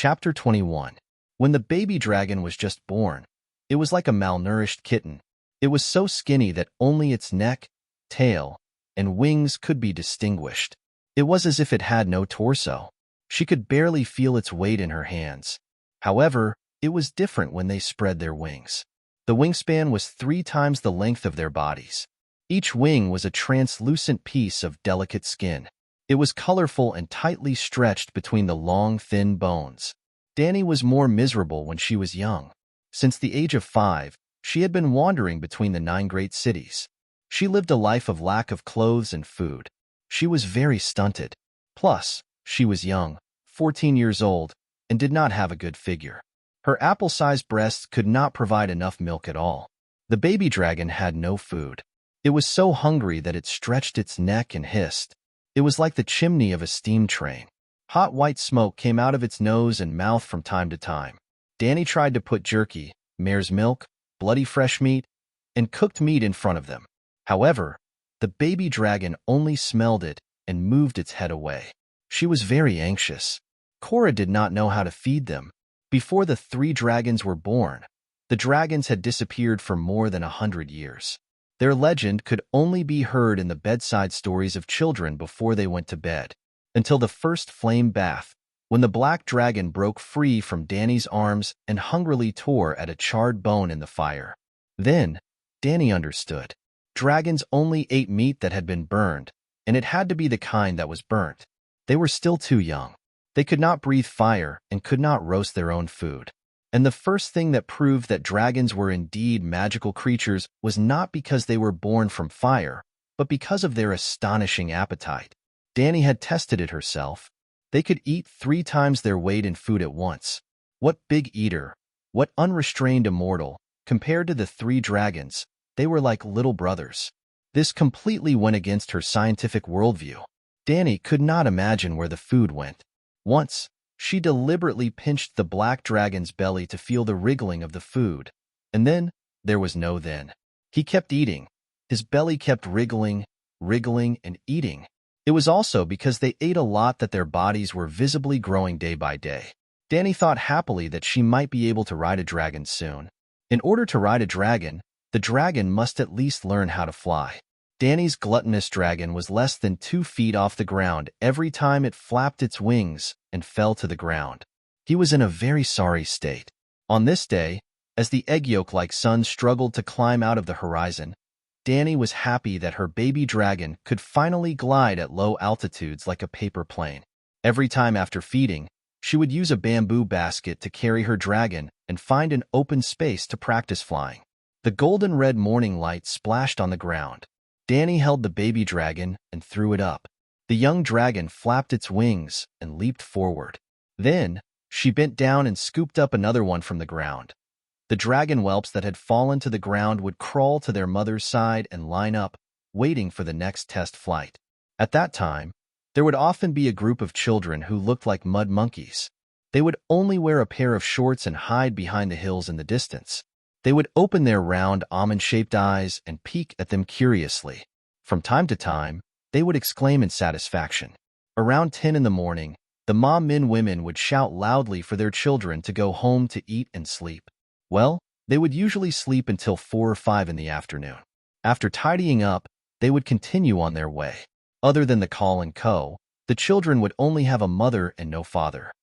Chapter 21. When the baby dragon was just born, it was like a malnourished kitten. It was so skinny that only its neck, tail, and wings could be distinguished. It was as if it had no torso. She could barely feel its weight in her hands. However, it was different when they spread their wings. The wingspan was 3 times the length of their bodies. Each wing was a translucent piece of delicate skin. It was colorful and tightly stretched between the long, thin bones. Danny was more miserable when she was young. Since the age of 5, she had been wandering between the 9 great cities. She lived a life of lack of clothes and food. She was very stunted. Plus, she was young, 14 years old, and did not have a good figure. Her apple-sized breasts could not provide enough milk at all. The baby dragon had no food. It was so hungry that it stretched its neck and hissed. It was like the chimney of a steam train. Hot white smoke came out of its nose and mouth from time to time. Danny tried to put jerky, mare's milk, bloody fresh meat, and cooked meat in front of them. However, the baby dragon only smelled it and moved its head away. She was very anxious. Cora did not know how to feed them. Before the 3 dragons were born, the dragons had disappeared for more than 100 years. Their legend could only be heard in the bedside stories of children before they went to bed, until the first flame bath, when the black dragon broke free from Danny's arms and hungrily tore at a charred bone in the fire. Then, Danny understood. Dragons only ate meat that had been burned, and it had to be the kind that was burnt. They were still too young. They could not breathe fire and could not roast their own food. And the first thing that proved that dragons were indeed magical creatures was not because they were born from fire, but because of their astonishing appetite. Danny had tested it herself. They could eat 3 times their weight in food at once. What big eater, what unrestrained immortal. Compared to the 3 dragons, they were like little brothers. This completely went against her scientific worldview. Danny could not imagine where the food went. Once, she deliberately pinched the black dragon's belly to feel the wriggling of the food. And then, there was no then. He kept eating. His belly kept wriggling, and eating. It was also because they ate a lot that their bodies were visibly growing day by day. Danny thought happily that she might be able to ride a dragon soon. In order to ride a dragon, the dragon must at least learn how to fly. Danny's gluttonous dragon was less than 2 feet off the ground every time it flapped its wings and fell to the ground. He was in a very sorry state. On this day, as the egg yolk-like sun struggled to climb out of the horizon, Danny was happy that her baby dragon could finally glide at low altitudes like a paper plane. Every time after feeding, she would use a bamboo basket to carry her dragon and find an open space to practice flying. The golden red morning light splashed on the ground. Danny held the baby dragon and threw it up. The young dragon flapped its wings and leaped forward. Then, she bent down and scooped up another one from the ground. The dragon whelps that had fallen to the ground would crawl to their mother's side and line up, waiting for the next test flight. At that time, there would often be a group of children who looked like mud monkeys. They would only wear a pair of shorts and hide behind the hills in the distance. They would open their round, almond-shaped eyes and peek at them curiously. From time to time, they would exclaim in satisfaction. Around 10 in the morning, the mom-min women would shout loudly for their children to go home to eat and sleep. Well, they would usually sleep until 4 or 5 in the afternoon. After tidying up, they would continue on their way. Other than the call and co, the children would only have a mother and no father.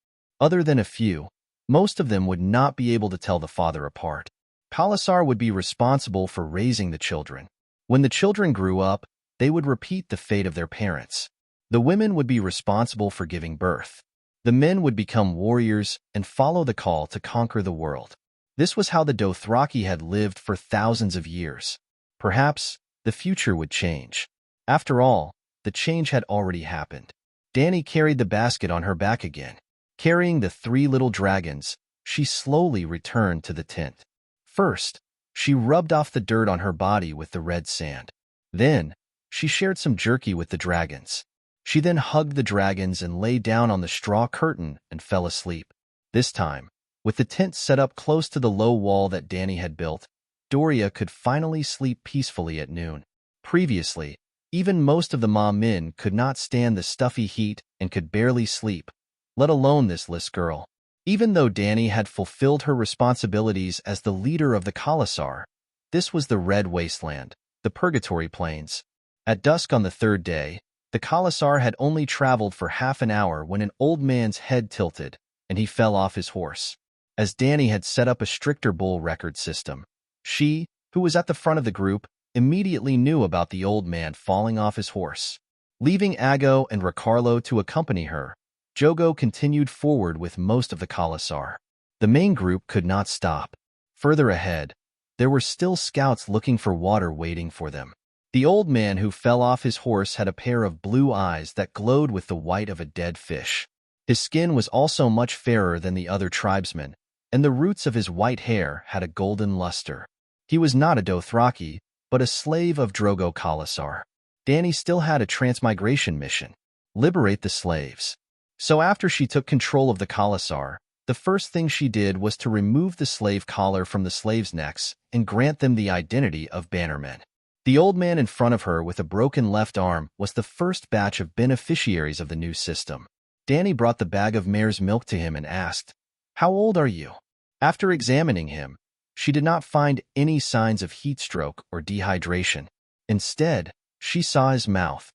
Other than a few, most of them would not be able to tell the father apart. Palisar would be responsible for raising the children. When the children grew up, they would repeat the fate of their parents. The women would be responsible for giving birth. The men would become warriors and follow the call to conquer the world. This was how the Dothraki had lived for thousands of years. Perhaps the future would change. After all, the change had already happened. Danny carried the basket on her back again. Carrying the 3 little dragons, she slowly returned to the tent. First, she rubbed off the dirt on her body with the red sand. Then, she shared some jerky with the dragons. She then hugged the dragons and lay down on the straw curtain and fell asleep. This time, with the tent set up close to the low wall that Danny had built, Doria could finally sleep peacefully at noon. Previously, even most of the mom-min could not stand the stuffy heat and could barely sleep, let alone this little girl. Even though Dani had fulfilled her responsibilities as the leader of the Khalasar, this was the Red Wasteland, the Purgatory Plains. At dusk on the third day, the Khalasar had only traveled for half an hour when an old man's head tilted, and he fell off his horse. As Dani had set up a stricter bull record system, she, who was at the front of the group, immediately knew about the old man falling off his horse. Leaving Ago and Ricardo to accompany her, Jogo continued forward with most of the Khalasar. The main group could not stop. Further ahead, there were still scouts looking for water waiting for them. The old man who fell off his horse had a pair of blue eyes that glowed with the white of a dead fish. His skin was also much fairer than the other tribesmen, and the roots of his white hair had a golden luster. He was not a Dothraki, but a slave of Drogo Khalasar. Dani still had a transmigration mission: liberate the slaves. So after she took control of the Khalasar, the first thing she did was to remove the slave collar from the slaves' necks and grant them the identity of bannermen. The old man in front of her with a broken left arm was the first batch of beneficiaries of the new system. Dani brought the bag of mare's milk to him and asked, "How old are you?" After examining him, she did not find any signs of heat stroke or dehydration. Instead, she saw his mouth.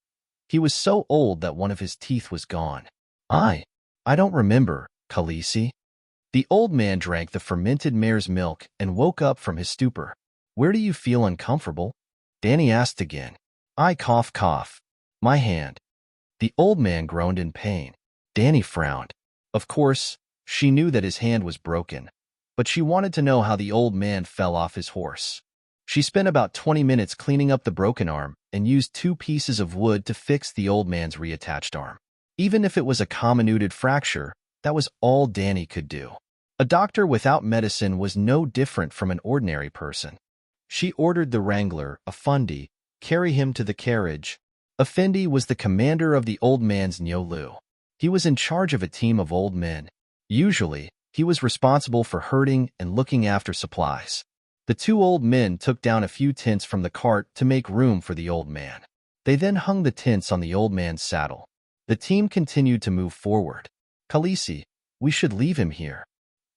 He was so old that one of his teeth was gone. I don't remember, Khaleesi." The old man drank the fermented mare's milk and woke up from his stupor. "Where do you feel uncomfortable?" Dani asked again. "I cough. My hand." The old man groaned in pain. Dani frowned. Of course, she knew that his hand was broken, but she wanted to know how the old man fell off his horse. She spent about 20 minutes cleaning up the broken arm and used 2 pieces of wood to fix the old man's reattached arm. Even if it was a comminuted fracture, that was all Dani could do. A doctor without medicine was no different from an ordinary person. She ordered the wrangler, Effendi, carry him to the carriage. Effendi was the commander of the old man's Nyolu. He was in charge of a team of old men. Usually, he was responsible for herding and looking after supplies. The 2 old men took down a few tents from the cart to make room for the old man. They then hung the tents on the old man's saddle. The team continued to move forward. "Khaleesi, we should leave him here."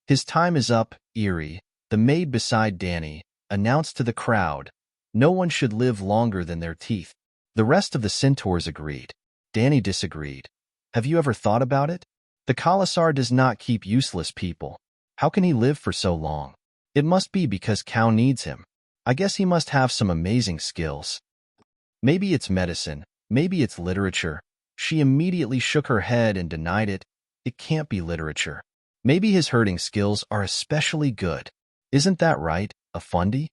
"His time is up," Eerie, the maid beside Dani, announced to the crowd. No one should live longer than their teeth. The rest of the centaurs agreed. Dani disagreed. "Have you ever thought about it? The Khalasar does not keep useless people. How can he live for so long? It must be because Cal needs him. I guess he must have some amazing skills. Maybe it's medicine, maybe it's literature." She immediately shook her head and denied it. It can't be literature. Maybe his herding skills are especially good. Isn't that right, Effendi?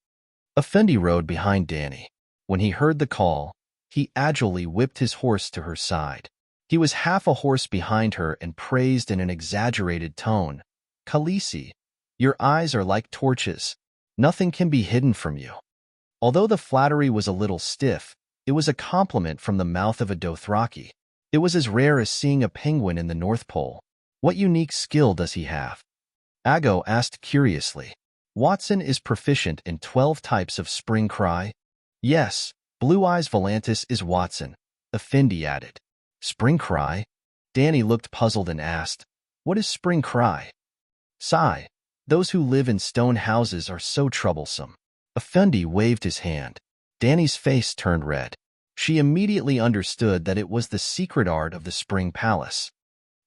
Effendi rode behind Dani. When he heard the call, he agilely whipped his horse to her side. He was half a horse behind her and praised in an exaggerated tone, "Khaleesi, your eyes are like torches. Nothing can be hidden from you." Although the flattery was a little stiff, it was a compliment from the mouth of a Dothraki. It was as rare as seeing a penguin in the North Pole. "What unique skill does he have?" Ago asked curiously. "Watson is proficient in 12 types of spring cry." "Yes, Blue Eyes Volantis is Watson," Effendi added. "Spring cry?" Dani looked puzzled and asked, "What is spring cry?" "Sigh. Those who live in stone houses are so troublesome." Effendi waved his hand. Dani's face turned red. She immediately understood that it was the secret art of the Spring Palace.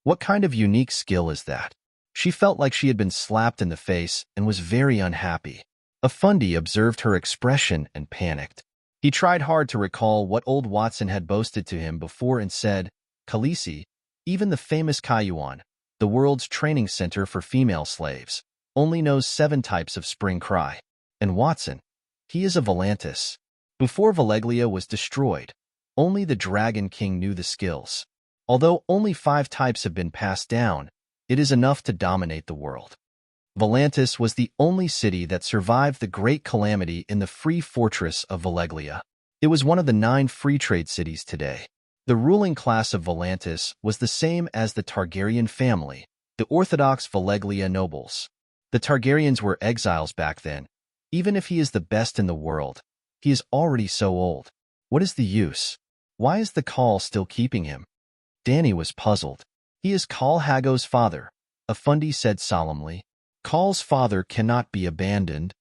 What kind of unique skill is that? She felt like she had been slapped in the face and was very unhappy. Effendi observed her expression and panicked. He tried hard to recall what old Watson had boasted to him before and said, "Khaleesi, even the famous Kayuan, the world's training center for female slaves, only knows 7 types of spring cry. And Watson, he is a Volantis. Before Valeglia was destroyed, only the Dragon King knew the skills. Although only 5 types have been passed down, it is enough to dominate the world." Volantis was the only city that survived the Great Calamity in the Free Fortress of Valeglia. It was one of the 9 free trade cities today. The ruling class of Volantis was the same as the Targaryen family, the Orthodox Valeglia nobles. The Targaryens were exiles back then. Even if he is the best in the world, he is already so old. What is the use? Why is the Khal still keeping him? Dani was puzzled. He is Khal Hago's father. Afundi said solemnly. Call's father cannot be abandoned.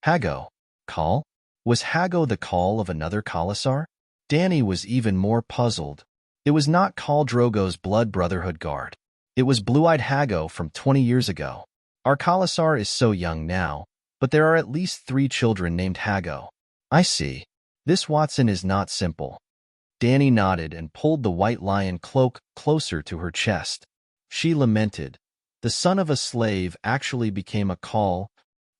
Hago. Call? Was Hago the call of another Khalasar? Danny was even more puzzled. It was not Khal Drogo's blood brotherhood guard. It was blue-eyed Hago from 20 years ago. Our Khalasar is so young now, but there are at least 3 children named Hago. I see. This Watson is not simple. Danny nodded and pulled the white lion cloak closer to her chest. She lamented. The son of a slave actually became a Khal.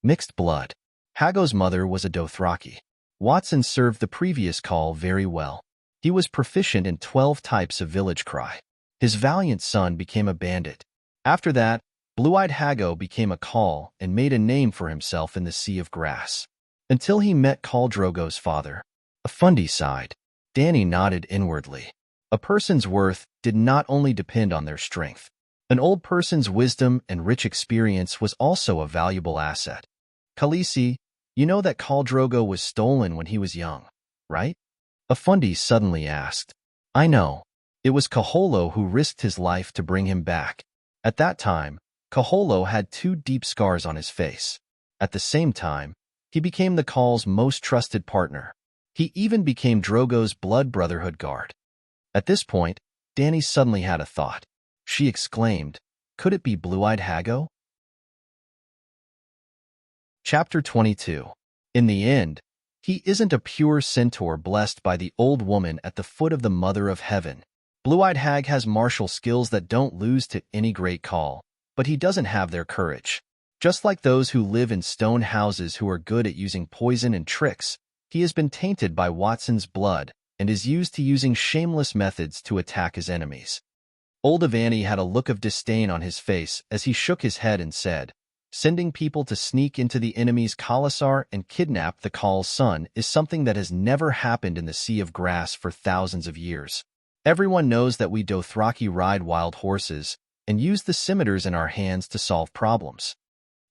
Mixed blood. Hago's mother was a Dothraki. Watson served the previous Khal very well. He was proficient in 12 types of village cry. His valiant son became a bandit. After that, blue-eyed Hago became a Khal and made a name for himself in the Sea of Grass. Until he met Khal Drogo's father. Afundi sighed. Danny nodded inwardly. A person's worth did not only depend on their strength. An old person's wisdom and rich experience was also a valuable asset. Khaleesi, you know that Khal Drogo was stolen when he was young, right? Afundi suddenly asked. I know. It was Kaholo who risked his life to bring him back. At that time, Kaholo had 2 deep scars on his face. At the same time, he became the Khal's most trusted partner. He even became Drogo's blood brotherhood guard. At this point, Danny suddenly had a thought. She exclaimed, could it be blue-eyed Hago? Chapter 22. In the end, he isn't a pure centaur blessed by the old woman at the foot of the Mother of Heaven. Blue-eyed Hag has martial skills that don't lose to any great Khal, but he doesn't have their courage. Just like those who live in stone houses who are good at using poison and tricks, he has been tainted by Watson's blood and is used to using shameless methods to attack his enemies. Old Avani had a look of disdain on his face as he shook his head and said, sending people to sneak into the enemy's Khalasar and kidnap the Khal's son is something that has never happened in the Sea of Grass for thousands of years. Everyone knows that we Dothraki ride wild horses and use the scimitars in our hands to solve problems.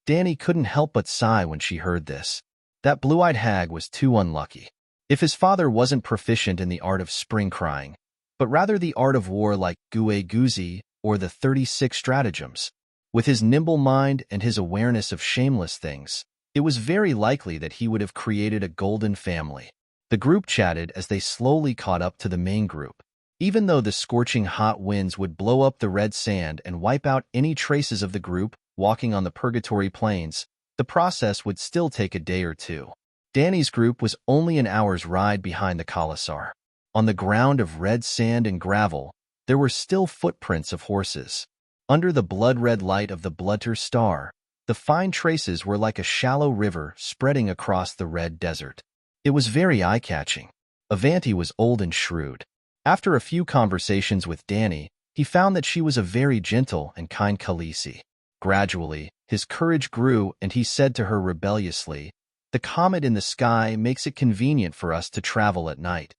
Danny couldn't help but sigh when she heard this. That blue-eyed hag was too unlucky. If his father wasn't proficient in the art of spring crying, but rather the art of war like Gue Guzi or the 36 stratagems, with his nimble mind and his awareness of shameless things, it was very likely that he would have created a golden family. The group chatted as they slowly caught up to the main group. Even though the scorching hot winds would blow up the red sand and wipe out any traces of the group walking on the Purgatory Plains, the process would still take a day or 2. Danny's group was only an hour's ride behind the Khalasar. On the ground of red sand and gravel, there were still footprints of horses. Under the blood-red light of the Bloodter star, the fine traces were like a shallow river spreading across the red desert. It was very eye-catching. Avanti was old and shrewd. After a few conversations with Danny, he found that she was a very gentle and kind Khaleesi. Gradually, his courage grew and he said to her rebelliously, the comet in the sky makes it convenient for us to travel at night.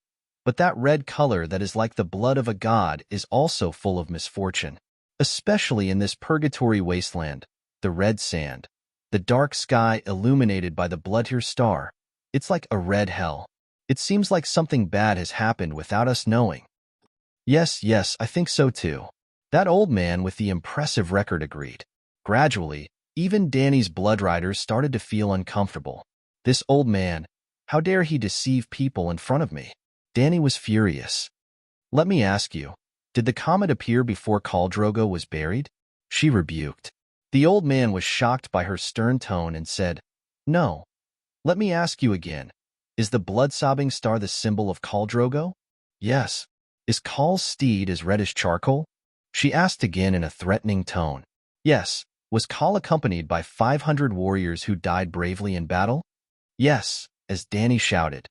But that red color that is like the blood of a god is also full of misfortune. Especially in this purgatory wasteland, the red sand, the dark sky illuminated by the Bloodter star, it's like a red hell. It seems like something bad has happened without us knowing. Yes, I think so too. That old man with the impressive record agreed. Gradually, even Danny's bloodriders started to feel uncomfortable. This old man, how dare he deceive people in front of me? Danny was furious. Let me ask you, did the comet appear before Khal Drogo was buried? She rebuked. The old man was shocked by her stern tone and said, no. Let me ask you again. Is the blood-sobbing star the symbol of Khal Drogo? Yes. Is Khal's steed as red as charcoal? She asked again in a threatening tone. Yes. Was Khal accompanied by 500 warriors who died bravely in battle? Yes, as Danny shouted.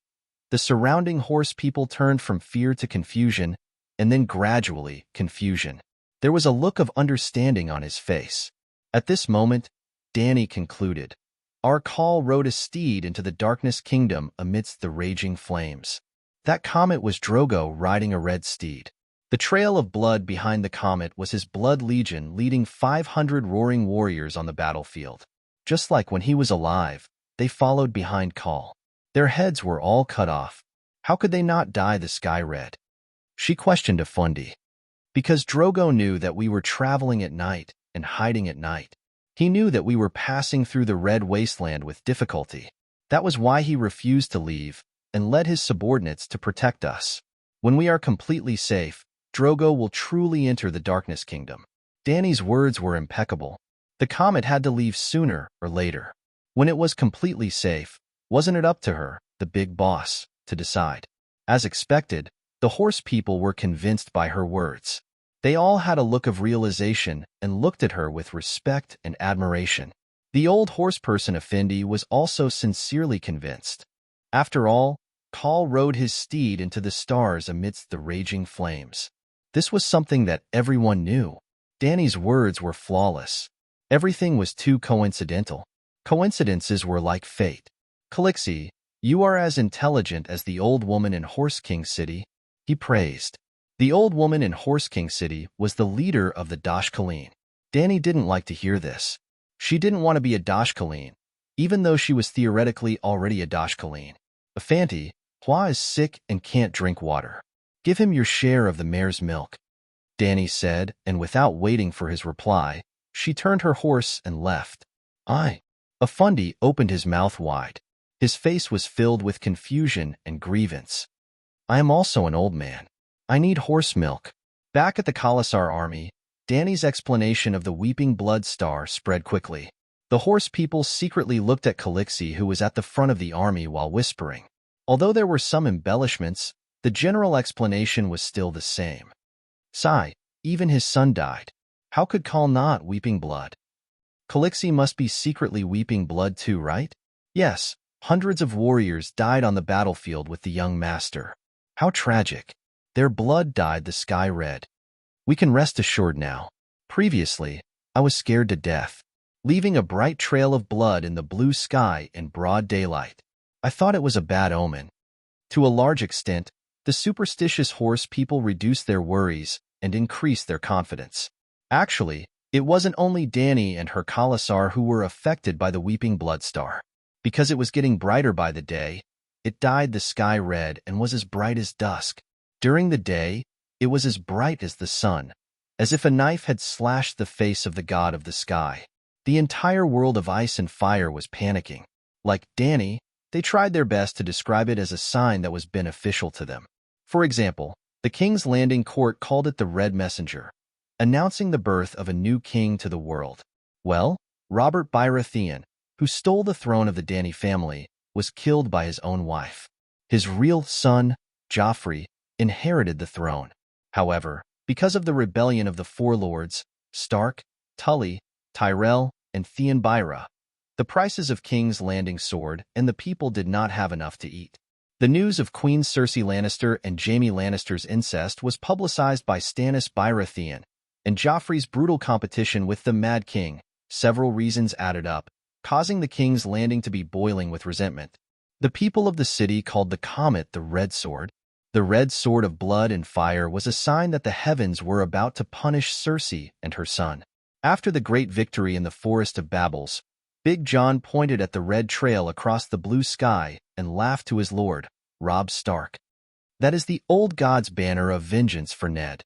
The surrounding horse people turned from fear to confusion, and then gradually confusion. There was a look of understanding on his face. At this moment, Danny concluded. Our Khal rode a steed into the darkness kingdom amidst the raging flames. That comet was Drogo riding a red steed. The trail of blood behind the comet was his blood legion leading 500 roaring warriors on the battlefield. Just like when he was alive, they followed behind Khal. Their heads were all cut off. How could they not dye the sky red? She questioned Afundi. Because Drogo knew that we were traveling at night, and hiding at night. He knew that we were passing through the red wasteland with difficulty. That was why he refused to leave and led his subordinates to protect us. When we are completely safe, Drogo will truly enter the Darkness Kingdom. Dany's words were impeccable. The comet had to leave sooner or later. When it was completely safe, wasn't it up to her, the big boss, to decide? As expected, the horse people were convinced by her words. They all had a look of realization and looked at her with respect and admiration. The old horseperson Effendi was also sincerely convinced. After all, Khal rode his steed into the stars amidst the raging flames. This was something that everyone knew. Dany's words were flawless. Everything was too coincidental. Coincidences were like fate. Khaleesi, you are as intelligent as the old woman in Horse King City, he praised. The old woman in Horse King City was the leader of the Dashkaleen. Dany didn't like to hear this. She didn't want to be a Dashkaleen, even though she was theoretically already a Dashkaleen. Effendi, Hua is sick and can't drink water. Give him your share of the mare's milk, Dany said, and without waiting for his reply, she turned her horse and left. Effendi opened his mouth wide. His face was filled with confusion and grievance. I am also an old man. I need horse milk. Back at the Khalasar army, Dany's explanation of the weeping blood star spread quickly. The horse people secretly looked at Khaleesi, who was at the front of the army, while whispering. Although there were some embellishments, the general explanation was still the same. Sigh, even his son died. How could Khal not weeping blood? Khaleesi must be secretly weeping blood too, right? Yes, hundreds of warriors died on the battlefield with the young master. How tragic. Their blood dyed the sky red. We can rest assured now. Previously, I was scared to death, leaving a bright trail of blood in the blue sky in broad daylight. I thought it was a bad omen. To a large extent, the superstitious horse people reduced their worries and increased their confidence. Actually, it wasn't only Dany and her Khalasar who were affected by the weeping blood star. Because it was getting brighter by the day, it dyed the sky red and was as bright as dusk. During the day, it was as bright as the sun, as if a knife had slashed the face of the god of the sky. The entire world of ice and fire was panicking. Like Dany, they tried their best to describe it as a sign that was beneficial to them. For example, the King's Landing court called it the Red Messenger, announcing the birth of a new king to the world. Well, Robert Baratheon, who stole the throne of the Dany family, was killed by his own wife. His real son, Joffrey, inherited the throne. However, because of the rebellion of the four lords, Stark, Tully, Tyrell, and Theon Byra, the prices of King's Landing soared, and the people did not have enough to eat. The news of Queen Cersei Lannister and Jaime Lannister's incest was publicized by Stannis Baratheon, and Joffrey's brutal competition with the Mad King. Several reasons added up, causing the King's Landing to be boiling with resentment. The people of the city called the comet the Red Sword. The red sword of blood and fire was a sign that the heavens were about to punish Cersei and her son. After the great victory in the Forest of Babbles, Big John pointed at the red trail across the blue sky and laughed to his lord, Robb Stark. That is the old god's banner of vengeance for Ned.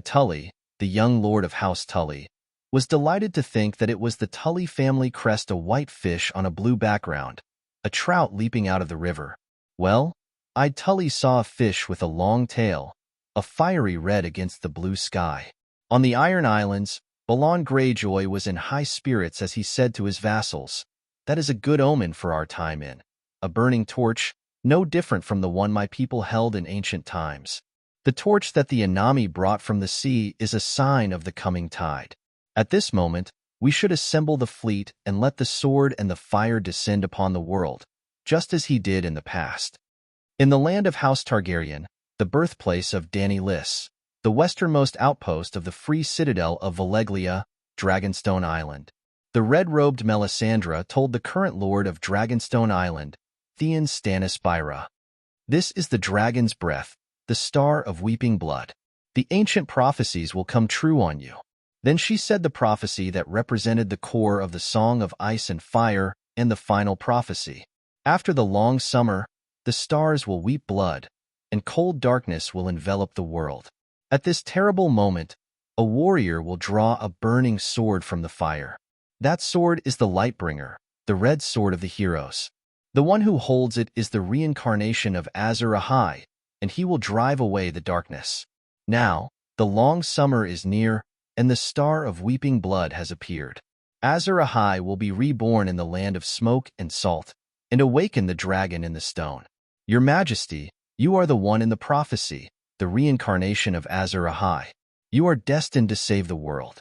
Tully, the young lord of House Tully, was delighted to think that it was the Tully family crest, a white fish on a blue background, a trout leaping out of the river. Well, Tully saw a fish with a long tail, a fiery red against the blue sky. On the Iron Islands, Balon Greyjoy was in high spirits as he said to his vassals, "That is a good omen for our time in. A burning torch, no different from the one my people held in ancient times. The torch that the Anami brought from the sea is a sign of the coming tide. At this moment, we should assemble the fleet and let the sword and the fire descend upon the world, just as he did in the past." In the land of House Targaryen, the birthplace of Dany Liss, the westernmost outpost of the free citadel of Valeglia, Dragonstone Island, the red-robed Melisandre told the current lord of Dragonstone Island, Theon Stannis Byra, "This is the dragon's breath, the star of weeping blood. The ancient prophecies will come true on you." Then she said the prophecy that represented the core of the Song of Ice and Fire and the final prophecy. After the long summer, the stars will weep blood, and cold darkness will envelop the world. At this terrible moment, a warrior will draw a burning sword from the fire. That sword is the Lightbringer, the red sword of the heroes. The one who holds it is the reincarnation of Azur Ahai, and he will drive away the darkness. Now, the long summer is near, and the star of weeping blood has appeared. Azur Ahai will be reborn in the land of smoke and salt, and awaken the dragon in the stone. Your Majesty, you are the one in the prophecy, the reincarnation of Azur Ahai. You are destined to save the world.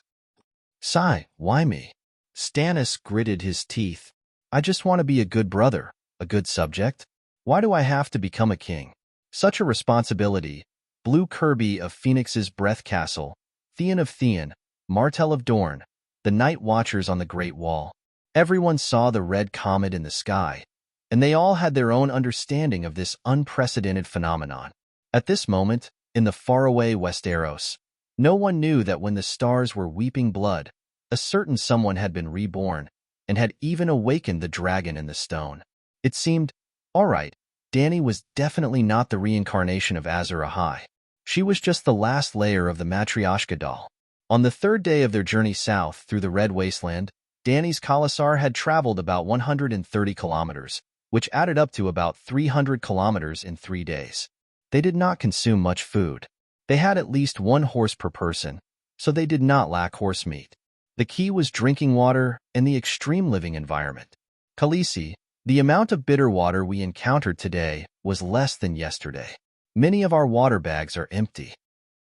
Sigh, why me? Stannis gritted his teeth. I just want to be a good brother, a good subject. Why do I have to become a king? Such a responsibility. Blue Kirby of Phoenix's Breath Castle, Theon of Theon, Martell of Dorne, the Night Watchers on the Great Wall. Everyone saw the red comet in the sky, and they all had their own understanding of this unprecedented phenomenon. At this moment, in the faraway Westeros, no one knew that when the stars were weeping blood, a certain someone had been reborn, and had even awakened the dragon in the stone. It seemed, all right, Dany was definitely not the reincarnation of Azur Ahai. She was just the last layer of the Matryoshka doll. On the third day of their journey south through the Red Wasteland, Dany's Khalasar had traveled about 130 kilometers, which added up to about 300 kilometers in 3 days. They did not consume much food. They had at least 1 horse per person, so they did not lack horse meat. The key was drinking water and the extreme living environment. Khaleesi, the amount of bitter water we encountered today was less than yesterday. Many of our water bags are empty.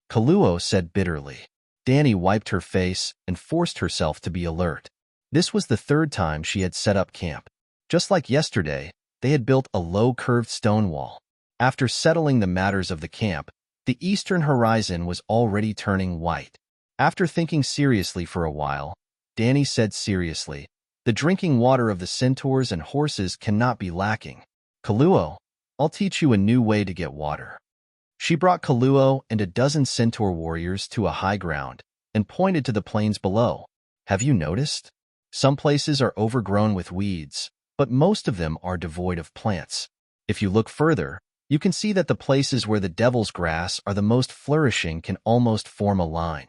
Kaluo said bitterly. Dany wiped her face and forced herself to be alert. This was the 3rd time she had set up camp. Just like yesterday, they had built a low curved stone wall. After settling the matters of the camp, the eastern horizon was already turning white. After thinking seriously for a while, Dany said seriously, the drinking water of the centaurs and horses cannot be lacking. Kaluo, I'll teach you a new way to get water. She brought Kaluo and a dozen centaur warriors to a high ground and pointed to the plains below. Have you noticed? Some places are overgrown with weeds, but most of them are devoid of plants. If you look further, you can see that the places where the devil's grass are the most flourishing can almost form a line.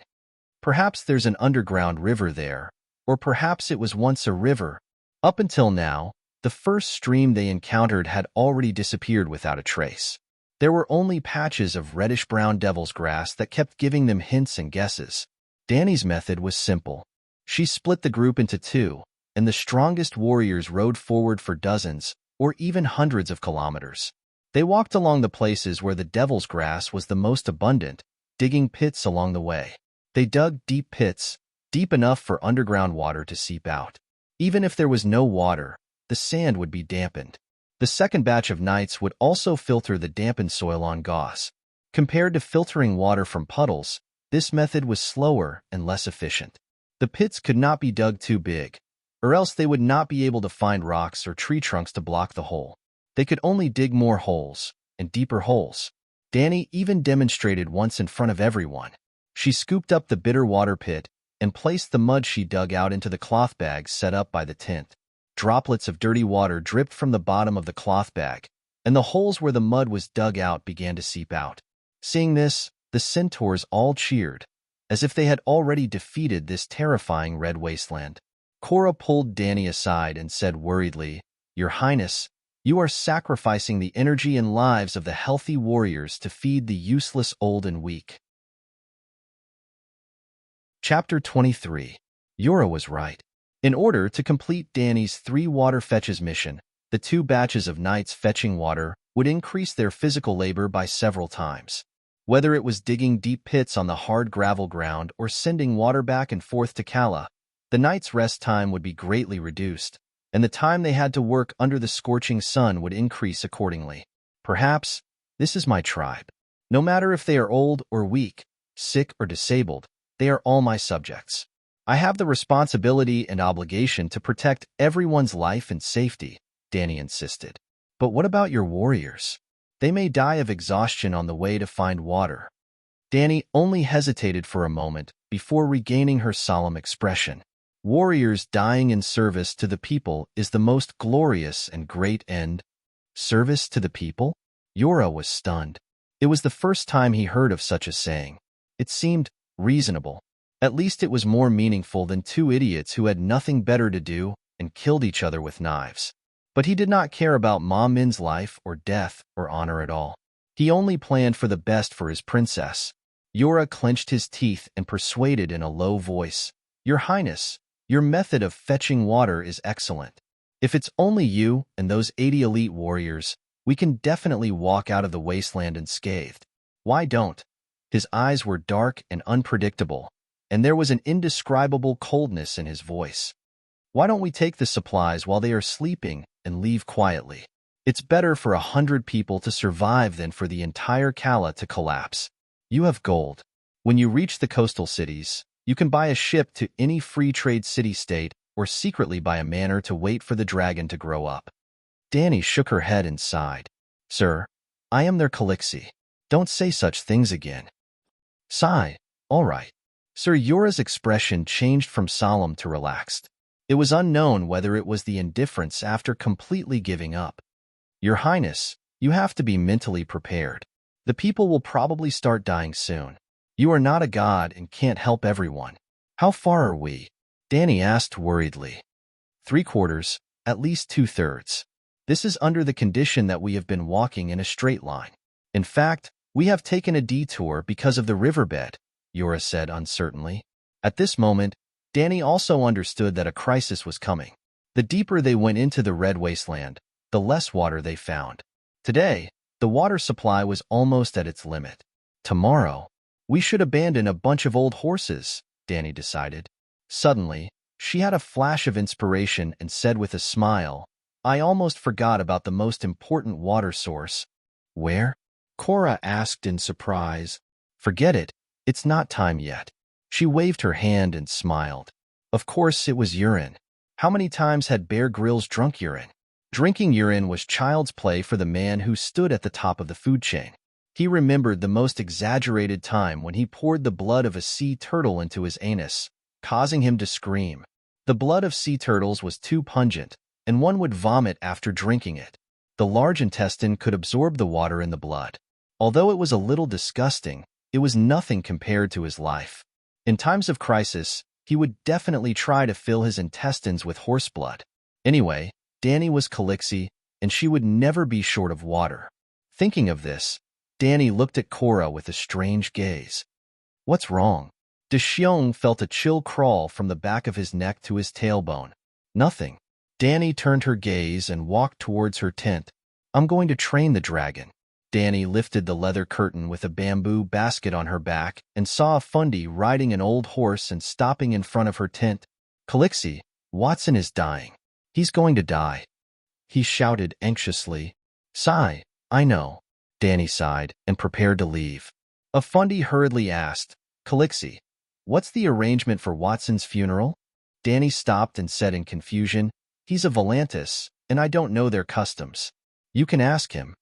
Perhaps there's an underground river there, or perhaps it was once a river. Up until now, the first stream they encountered had already disappeared without a trace. There were only patches of reddish-brown devil's grass that kept giving them hints and guesses. Dany's method was simple. She split the group into 2, and the strongest warriors rode forward for dozens, or even hundreds of kilometers. They walked along the places where the devil's grass was the most abundant, digging pits along the way. They dug deep pits, deep enough for underground water to seep out. Even if there was no water, the sand would be dampened. The second batch of knights would also filter the dampened soil on gauze. Compared to filtering water from puddles, this method was slower and less efficient. The pits could not be dug too big, or else they would not be able to find rocks or tree trunks to block the hole. They could only dig more holes, and deeper holes. Dany even demonstrated once in front of everyone. She scooped up the bitter water pit and placed the mud she dug out into the cloth bags set up by the tent. Droplets of dirty water dripped from the bottom of the cloth bag, and the holes where the mud was dug out began to seep out. Seeing this, the centaurs all cheered, as if they had already defeated this terrifying red wasteland. Cora pulled Dany aside and said worriedly, Your Highness, you are sacrificing the energy and lives of the healthy warriors to feed the useless old and weak. Chapter 23. Yura was right. In order to complete Dany's 3 water fetches mission, the 2 batches of knights fetching water would increase their physical labor by several times. Whether it was digging deep pits on the hard gravel ground or sending water back and forth to Calla, the knights' rest time would be greatly reduced, and the time they had to work under the scorching sun would increase accordingly. Perhaps this is my tribe. No matter if they are old or weak, sick or disabled, they are all my subjects. I have the responsibility and obligation to protect everyone's life and safety, Dany insisted. But what about your warriors? They may die of exhaustion on the way to find water. Dany only hesitated for a moment before regaining her solemn expression. Warriors dying in service to the people is the most glorious and great end. Service to the people? Yura was stunned. It was the first time he heard of such a saying. It seemed reasonable. At least it was more meaningful than two idiots who had nothing better to do and killed each other with knives. But he did not care about Ma Min's life or death or honor at all. He only planned for the best for his princess. Yura clenched his teeth and persuaded in a low voice, "Your Highness, your method of fetching water is excellent. If it's only you and those 80 elite warriors, we can definitely walk out of the wasteland unscathed. Why don't?" His eyes were dark and unpredictable, and there was an indescribable coldness in his voice. "Why don't we take the supplies while they are sleeping and leave quietly? It's better for 100 people to survive than for the entire Kala to collapse. You have gold. When you reach the coastal cities, you can buy a ship to any free trade city-state or secretly buy a manor to wait for the dragon to grow up." Danny shook her head and sighed. "Sir, I am their Calixi. Don't say such things again." "Sigh. All right." Sir Yura's expression changed from solemn to relaxed. It was unknown whether it was the indifference after completely giving up. "Your Highness, you have to be mentally prepared. The people will probably start dying soon. You are not a god and can't help everyone." "How far are we?" Danny asked worriedly. "3/4, at least 2/3. This is under the condition that we have been walking in a straight line. In fact, we have taken a detour because of the riverbed," Yura said uncertainly. At this moment, Danny also understood that a crisis was coming. The deeper they went into the red wasteland, the less water they found. Today, the water supply was almost at its limit. Tomorrow, we should abandon a bunch of old horses, Danny decided. Suddenly, she had a flash of inspiration and said with a smile, "I almost forgot about the most important water source." "Where?" Cora asked in surprise. "Forget it. It's not time yet." She waved her hand and smiled. Of course, it was urine. How many times had Bear Grylls drunk urine? Drinking urine was child's play for the man who stood at the top of the food chain. He remembered the most exaggerated time when he poured the blood of a sea turtle into his anus, causing him to scream. The blood of sea turtles was too pungent, and one would vomit after drinking it. The large intestine could absorb the water in the blood. Although it was a little disgusting, it was nothing compared to his life. In times of crisis, he would definitely try to fill his intestines with horse blood. Anyway, Danny was Calixi, and she would never be short of water. Thinking of this, Danny looked at Cora with a strange gaze. "What's wrong?" Xiong felt a chill crawl from the back of his neck to his tailbone. "Nothing." Danny turned her gaze and walked towards her tent. "I'm going to train the dragon." Danny lifted the leather curtain with a bamboo basket on her back and saw a Fundi riding an old horse and stopping in front of her tent. "Calixi, Watson is dying. He's going to die," he shouted anxiously. "Sigh, I know." Danny sighed and prepared to leave. A Fundi hurriedly asked, "Calixi, what's the arrangement for Watson's funeral?" Danny stopped and said in confusion, "He's a Volantis, and I don't know their customs. You can ask him.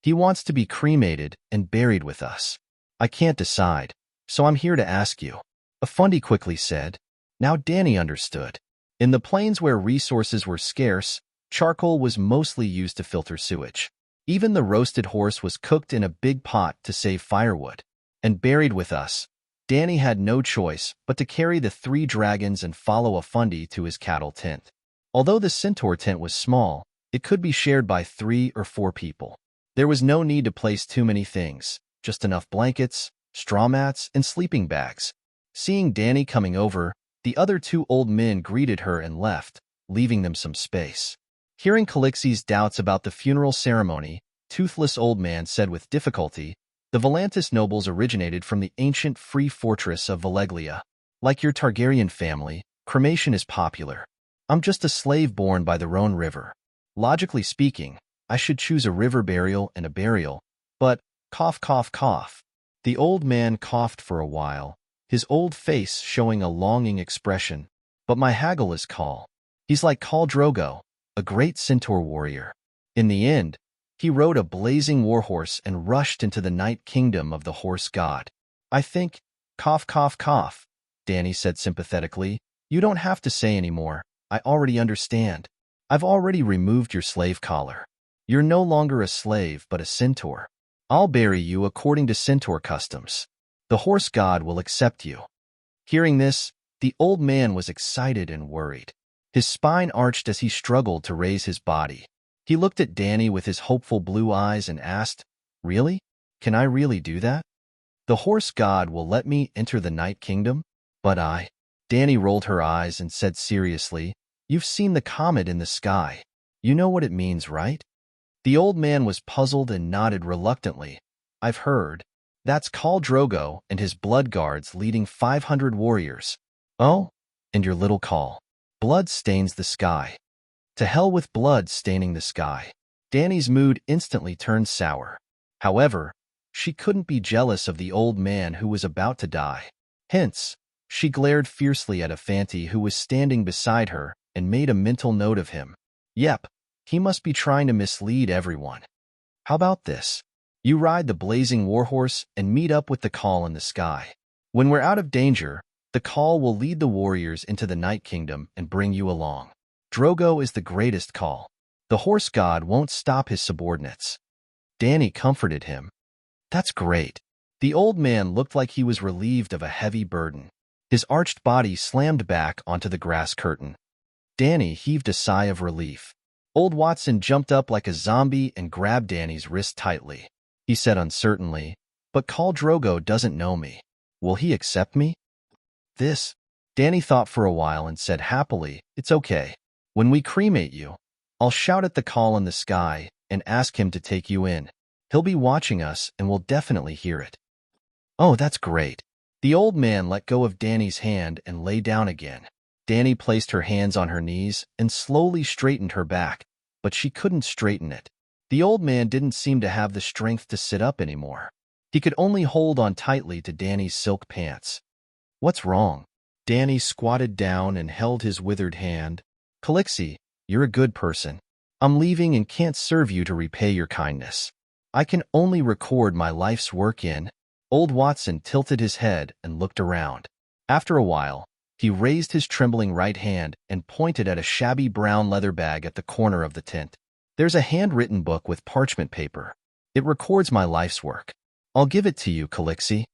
He wants to be cremated and buried with us. I can't decide, so I'm here to ask you." A Fundi quickly said. Now Danny understood. In the plains where resources were scarce, charcoal was mostly used to filter sewage. Even the roasted horse was cooked in a big pot to save firewood. And buried with us, Danny had no choice but to carry the 3 dragons and follow a Fundi to his cattle tent. Although the centaur tent was small, it could be shared by 3 or 4 people. There was no need to place too many things, just enough blankets, straw mats, and sleeping bags. Seeing Danny coming over, the other 2 old men greeted her and left, leaving them some space. Hearing Calixi's doubts about the funeral ceremony, Toothless Old Man said with difficulty, "The Volantis nobles originated from the ancient free fortress of Valeglia. Like your Targaryen family, cremation is popular. I'm just a slave born by the Rhone River. Logically speaking, I should choose a river burial and a burial, but cough, cough, cough." The old man coughed for a while, his old face showing a longing expression. "But my haggle is Khal. He's like Khal Drogo, a great centaur warrior. In the end, he rode a blazing warhorse and rushed into the night kingdom of the horse god. I think, cough, cough, cough," Danny said sympathetically. "You don't have to say any more. I already understand. I've already removed your slave collar. You're no longer a slave, but a centaur. I'll bury you according to centaur customs. The horse god will accept you." Hearing this, the old man was excited and worried. His spine arched as he struggled to raise his body. He looked at Danny with his hopeful blue eyes and asked, "Really? Can I really do that? The horse god will let me enter the Night Kingdom? But Danny rolled her eyes and said seriously, "You've seen the comet in the sky. You know what it means, right?" The old man was puzzled and nodded reluctantly. "I've heard. That's Khal Drogo and his blood guards leading 500 warriors. Oh, and your little call. Blood stains the sky. To hell with blood staining the sky." Danny's mood instantly turned sour. However, she couldn't be jealous of the old man who was about to die. Hence, she glared fiercely at Afanti who was standing beside her and made a mental note of him. Yep, he must be trying to mislead everyone. How about this? You ride the blazing warhorse and meet up with the Khal in the sky. When we're out of danger, the Khal will lead the warriors into the Night Kingdom and bring you along. Drogo is the greatest Khal. The horse god won't stop his subordinates. Danny comforted him. That's great. The old man looked like he was relieved of a heavy burden. His arched body slammed back onto the grass curtain. Danny heaved a sigh of relief. Old Watson jumped up like a zombie and grabbed Danny's wrist tightly. He said uncertainly, "But Khal Drogo doesn't know me. Will he accept me?" "This?" Danny thought for a while and said happily, "It's okay. When we cremate you, I'll shout at the Khal in the sky and ask him to take you in. He'll be watching us and will definitely hear it." "Oh, that's great." The old man let go of Danny's hand and lay down again. Danny placed her hands on her knees and slowly straightened her back, but she couldn't straighten it. The old man didn't seem to have the strength to sit up anymore. He could only hold on tightly to Danny's silk pants. "What's wrong?" Danny squatted down and held his withered hand. "Calixie, you're a good person. I'm leaving and can't serve you to repay your kindness. I can only record my life's work in." Old Watson tilted his head and looked around. After a while, he raised his trembling right hand and pointed at a shabby brown leather bag at the corner of the tent. "There's a handwritten book with parchment paper. It records my life's work. I'll give it to you, Calixie."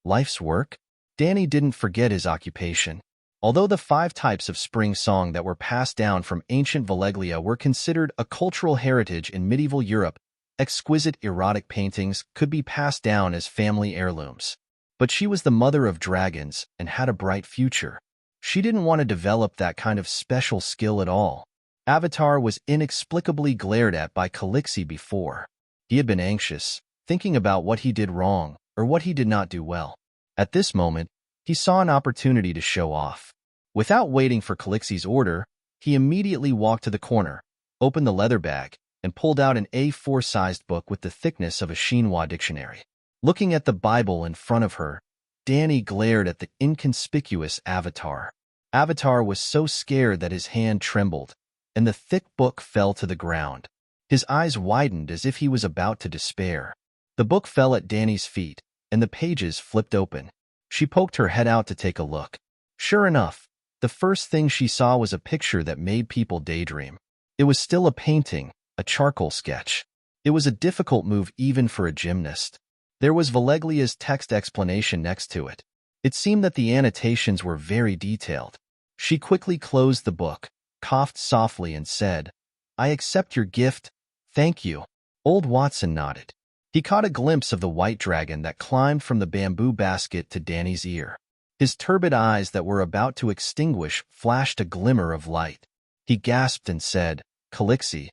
Life's work? Danny didn't forget his occupation. Although the 5 types of spring song that were passed down from ancient Valeglia were considered a cultural heritage in medieval Europe, exquisite erotic paintings could be passed down as family heirlooms. But she was the mother of dragons and had a bright future. She didn't want to develop that kind of special skill at all. Avatar was inexplicably glared at by Calixie before. He had been anxious, thinking about what he did wrong or what he did not do well. At this moment, he saw an opportunity to show off. Without waiting for Calixie's order, he immediately walked to the corner, opened the leather bag, and pulled out an A4-sized book with the thickness of a chinois dictionary. Looking at the Bible in front of her, Danny glared at the inconspicuous Avatar. Avatar was so scared that his hand trembled, and the thick book fell to the ground. His eyes widened as if he was about to despair. The book fell at Danny's feet, and the pages flipped open. She poked her head out to take a look. Sure enough, the first thing she saw was a picture that made people daydream. It was still a painting, a charcoal sketch. It was a difficult move even for a gymnast. There was Valeglia's text explanation next to it. It seemed that the annotations were very detailed. She quickly closed the book, coughed softly and said, "I accept your gift, thank you." Old Watson nodded. He caught a glimpse of the white dragon that climbed from the bamboo basket to Danny's ear. His turbid eyes that were about to extinguish flashed a glimmer of light. He gasped and said, "Calixie,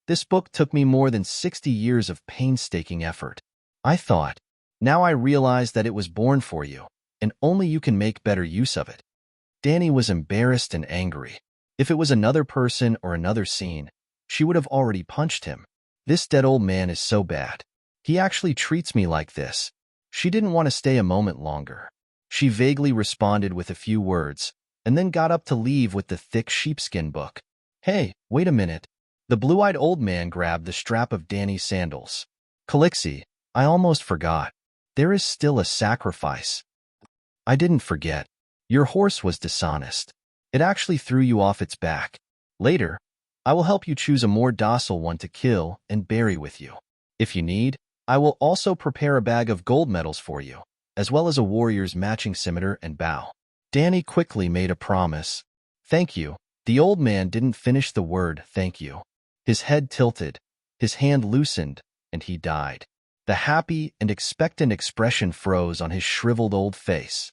this book took me more than 60 years of painstaking effort. I thought, now I realize that it was born for you, and only you can make better use of it." Danny was embarrassed and angry. If it was another person or another scene, she would have already punched him. This dead old man is so bad. He actually treats me like this. She didn't want to stay a moment longer. She vaguely responded with a few words, and then got up to leave with the thick sheepskin book. "Hey, wait a minute." The blue-eyed old man grabbed the strap of Danny's sandals. "Calixie, I almost forgot. There is still a sacrifice." "I didn't forget. Your horse was dishonest. It actually threw you off its back. Later, I will help you choose a more docile one to kill and bury with you. If you need, I will also prepare a bag of gold medals for you, as well as a warrior's matching scimitar and bow." Danny quickly made a promise. Thank you. The old man didn't finish the word thank you. His head tilted, his hand loosened, and he died. The happy and expectant expression froze on his shriveled old face.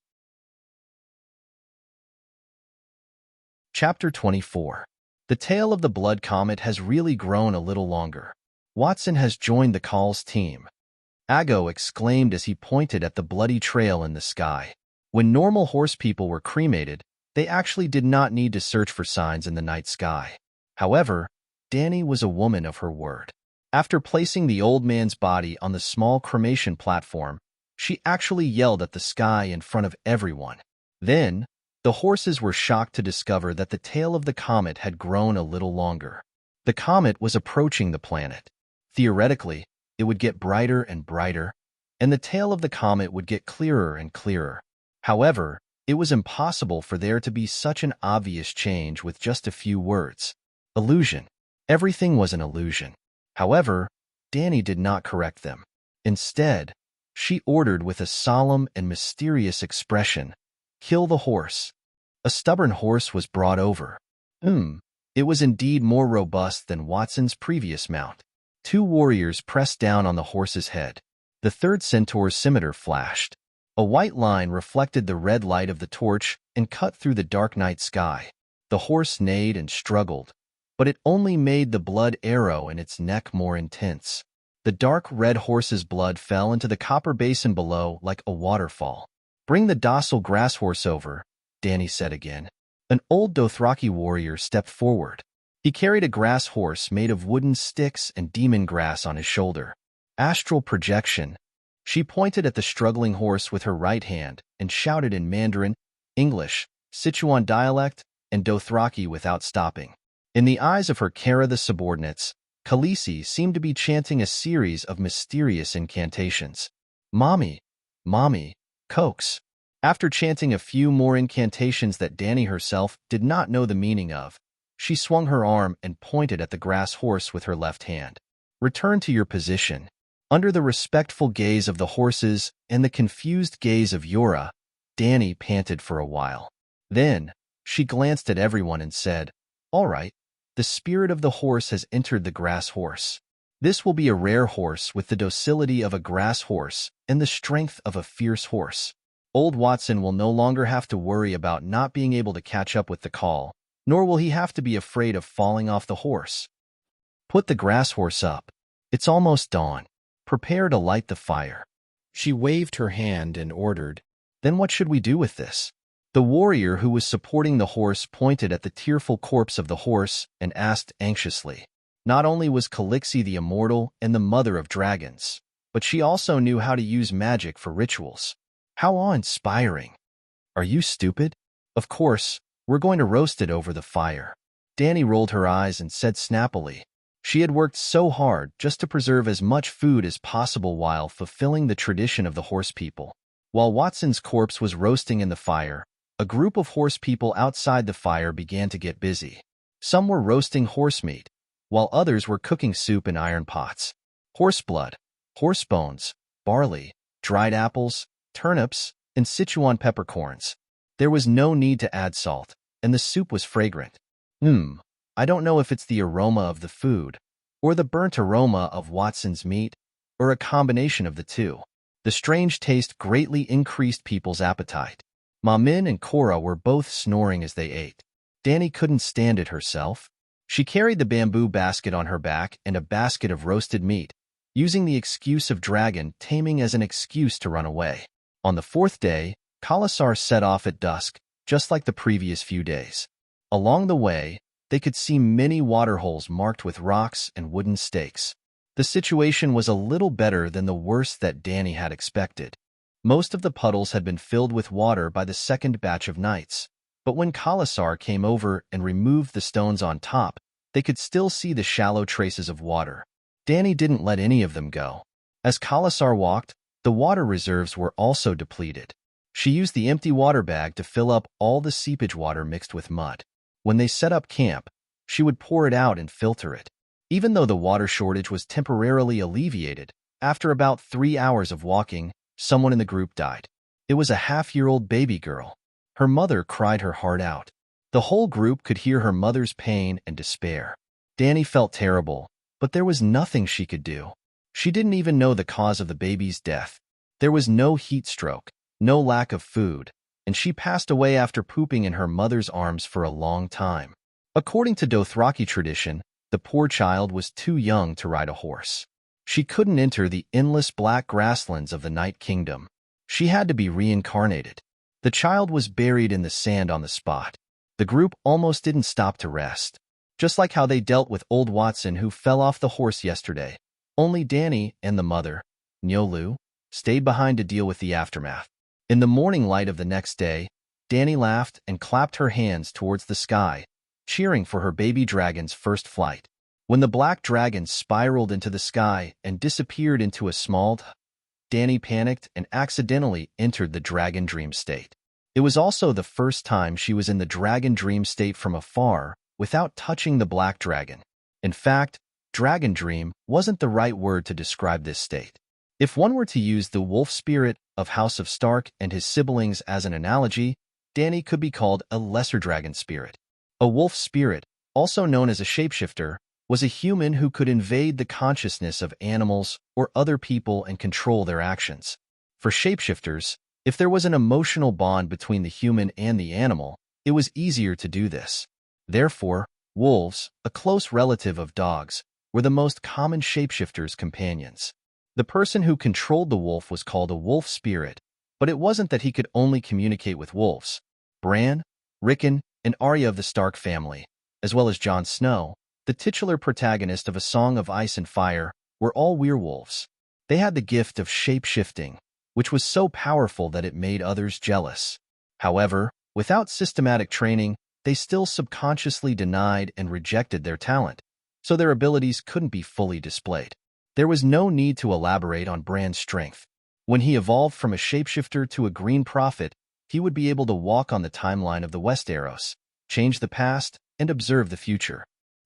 Chapter 24. The tale of the Blood Comet has really grown a little longer. Watson has joined the Call's team. Ago exclaimed as he pointed at the bloody trail in the sky. When normal horse people were cremated, they actually did not need to search for signs in the night sky. However, Danny was a woman of her word. After placing the old man's body on the small cremation platform, she actually yelled at the sky in front of everyone. Then, the horses were shocked to discover that the tail of the comet had grown a little longer. The comet was approaching the planet. Theoretically, it would get brighter and brighter, and the tail of the comet would get clearer and clearer. However, it was impossible for there to be such an obvious change with just a few words. Illusion. Everything was an illusion. However, Danny did not correct them. Instead, she ordered with a solemn and mysterious expression, "Kill the horse." A stubborn horse was brought over. It was indeed more robust than Watson's previous mount. 2 warriors pressed down on the horse's head. The third centaur's scimitar flashed. A white line reflected the red light of the torch and cut through the dark night sky. The horse neighed and struggled, but it only made the blood arrow in its neck more intense. The dark red horse's blood fell into the copper basin below like a waterfall. "Bring the docile grass horse over," Danny said again. An old Dothraki warrior stepped forward. He carried a grass horse made of wooden sticks and demon grass on his shoulder. Astral projection. She pointed at the struggling horse with her right hand and shouted in Mandarin, English, Sichuan dialect, and Dothraki without stopping. In the eyes of her Kara the subordinates, Khaleesi seemed to be chanting a series of mysterious incantations. "Mommy, mommy, coax." After chanting a few more incantations that Danny herself did not know the meaning of, she swung her arm and pointed at the grass horse with her left hand. "Return to your position." Under the respectful gaze of the horses and the confused gaze of Yura, Danny panted for a while. Then, she glanced at everyone and said, "All right, the spirit of the horse has entered the grass horse. This will be a rare horse with the docility of a grass horse and the strength of a fierce horse. Old Watson will no longer have to worry about not being able to catch up with the call, nor will he have to be afraid of falling off the horse. Put the grass horse up. It's almost dawn. Prepare to light the fire." She waved her hand and ordered, "Then what should we do with this?" The warrior who was supporting the horse pointed at the tearful corpse of the horse and asked anxiously. Not only was Khaleesi the immortal and the mother of dragons, but she also knew how to use magic for rituals. How awe-inspiring. "Are you stupid? Of course, we're going to roast it over the fire." Danny rolled her eyes and said snappily. She had worked so hard just to preserve as much food as possible while fulfilling the tradition of the horse people. While Watson's corpse was roasting in the fire, a group of horse people outside the fire began to get busy. Some were roasting horse meat, while others were cooking soup in iron pots. Horse blood, horse bones, barley, dried apples, turnips, and Sichuan peppercorns. There was no need to add salt, and the soup was fragrant. I don't know if it's the aroma of the food, or the burnt aroma of Watson's meat, or a combination of the two. The strange taste greatly increased people's appetite. Ma Min and Cora were both snoring as they ate. Danny couldn't stand it herself. She carried the bamboo basket on her back and a basket of roasted meat, using the excuse of dragon taming as an excuse to run away. On the 4th day, Khalasar set off at dusk, just like the previous few days. Along the way, they could see many waterholes marked with rocks and wooden stakes. The situation was a little better than the worst that Danny had expected. Most of the puddles had been filled with water by the second batch of knights, but when Khalasar came over and removed the stones on top, they could still see the shallow traces of water. Danny didn't let any of them go. As Khalasar walked, the water reserves were also depleted. She used the empty water bag to fill up all the seepage water mixed with mud. When they set up camp, she would pour it out and filter it. Even though the water shortage was temporarily alleviated, after about 3 hours of walking, someone in the group died. It was a half-year-old baby girl. Her mother cried her heart out. The whole group could hear her mother's pain and despair. Danny felt terrible, but there was nothing she could do. She didn't even know the cause of the baby's death. There was no heat stroke, no lack of food, and she passed away after pooping in her mother's arms for a long time. According to Dothraki tradition, the poor child was too young to ride a horse. She couldn't enter the endless black grasslands of the Night Kingdom. She had to be reincarnated. The child was buried in the sand on the spot. The group almost didn't stop to rest. Just like how they dealt with old Watson who fell off the horse yesterday. Only Danny and the mother, Nyolu, stayed behind to deal with the aftermath. In the morning light of the next day, Danny laughed and clapped her hands towards the sky, cheering for her baby dragon's first flight. When the black dragon spiraled into the sky and disappeared into a small Danny panicked and accidentally entered the dragon dream state. It was also the first time she was in the dragon dream state from afar without touching the black dragon. In fact, dragon dream wasn't the right word to describe this state. If one were to use the wolf spirit of House of Stark and his siblings as an analogy, Danny could be called a lesser dragon spirit. A wolf spirit, also known as a shapeshifter, was a human who could invade the consciousness of animals or other people and control their actions. For shapeshifters, if there was an emotional bond between the human and the animal, it was easier to do this. Therefore, wolves, a close relative of dogs, were the most common shapeshifters' companions. The person who controlled the wolf was called a wolf spirit, but it wasn't that he could only communicate with wolves. Bran, Rickon, and Arya of the Stark family, as well as Jon Snow, the titular protagonist of A Song of Ice and Fire, were all werewolves. They had the gift of shape-shifting, which was so powerful that it made others jealous. However, without systematic training, they still subconsciously denied and rejected their talent, so their abilities couldn't be fully displayed. There was no need to elaborate on Bran's strength. When he evolved from a shapeshifter to a green prophet, he would be able to walk on the timeline of the Westeros, change the past, and observe the future.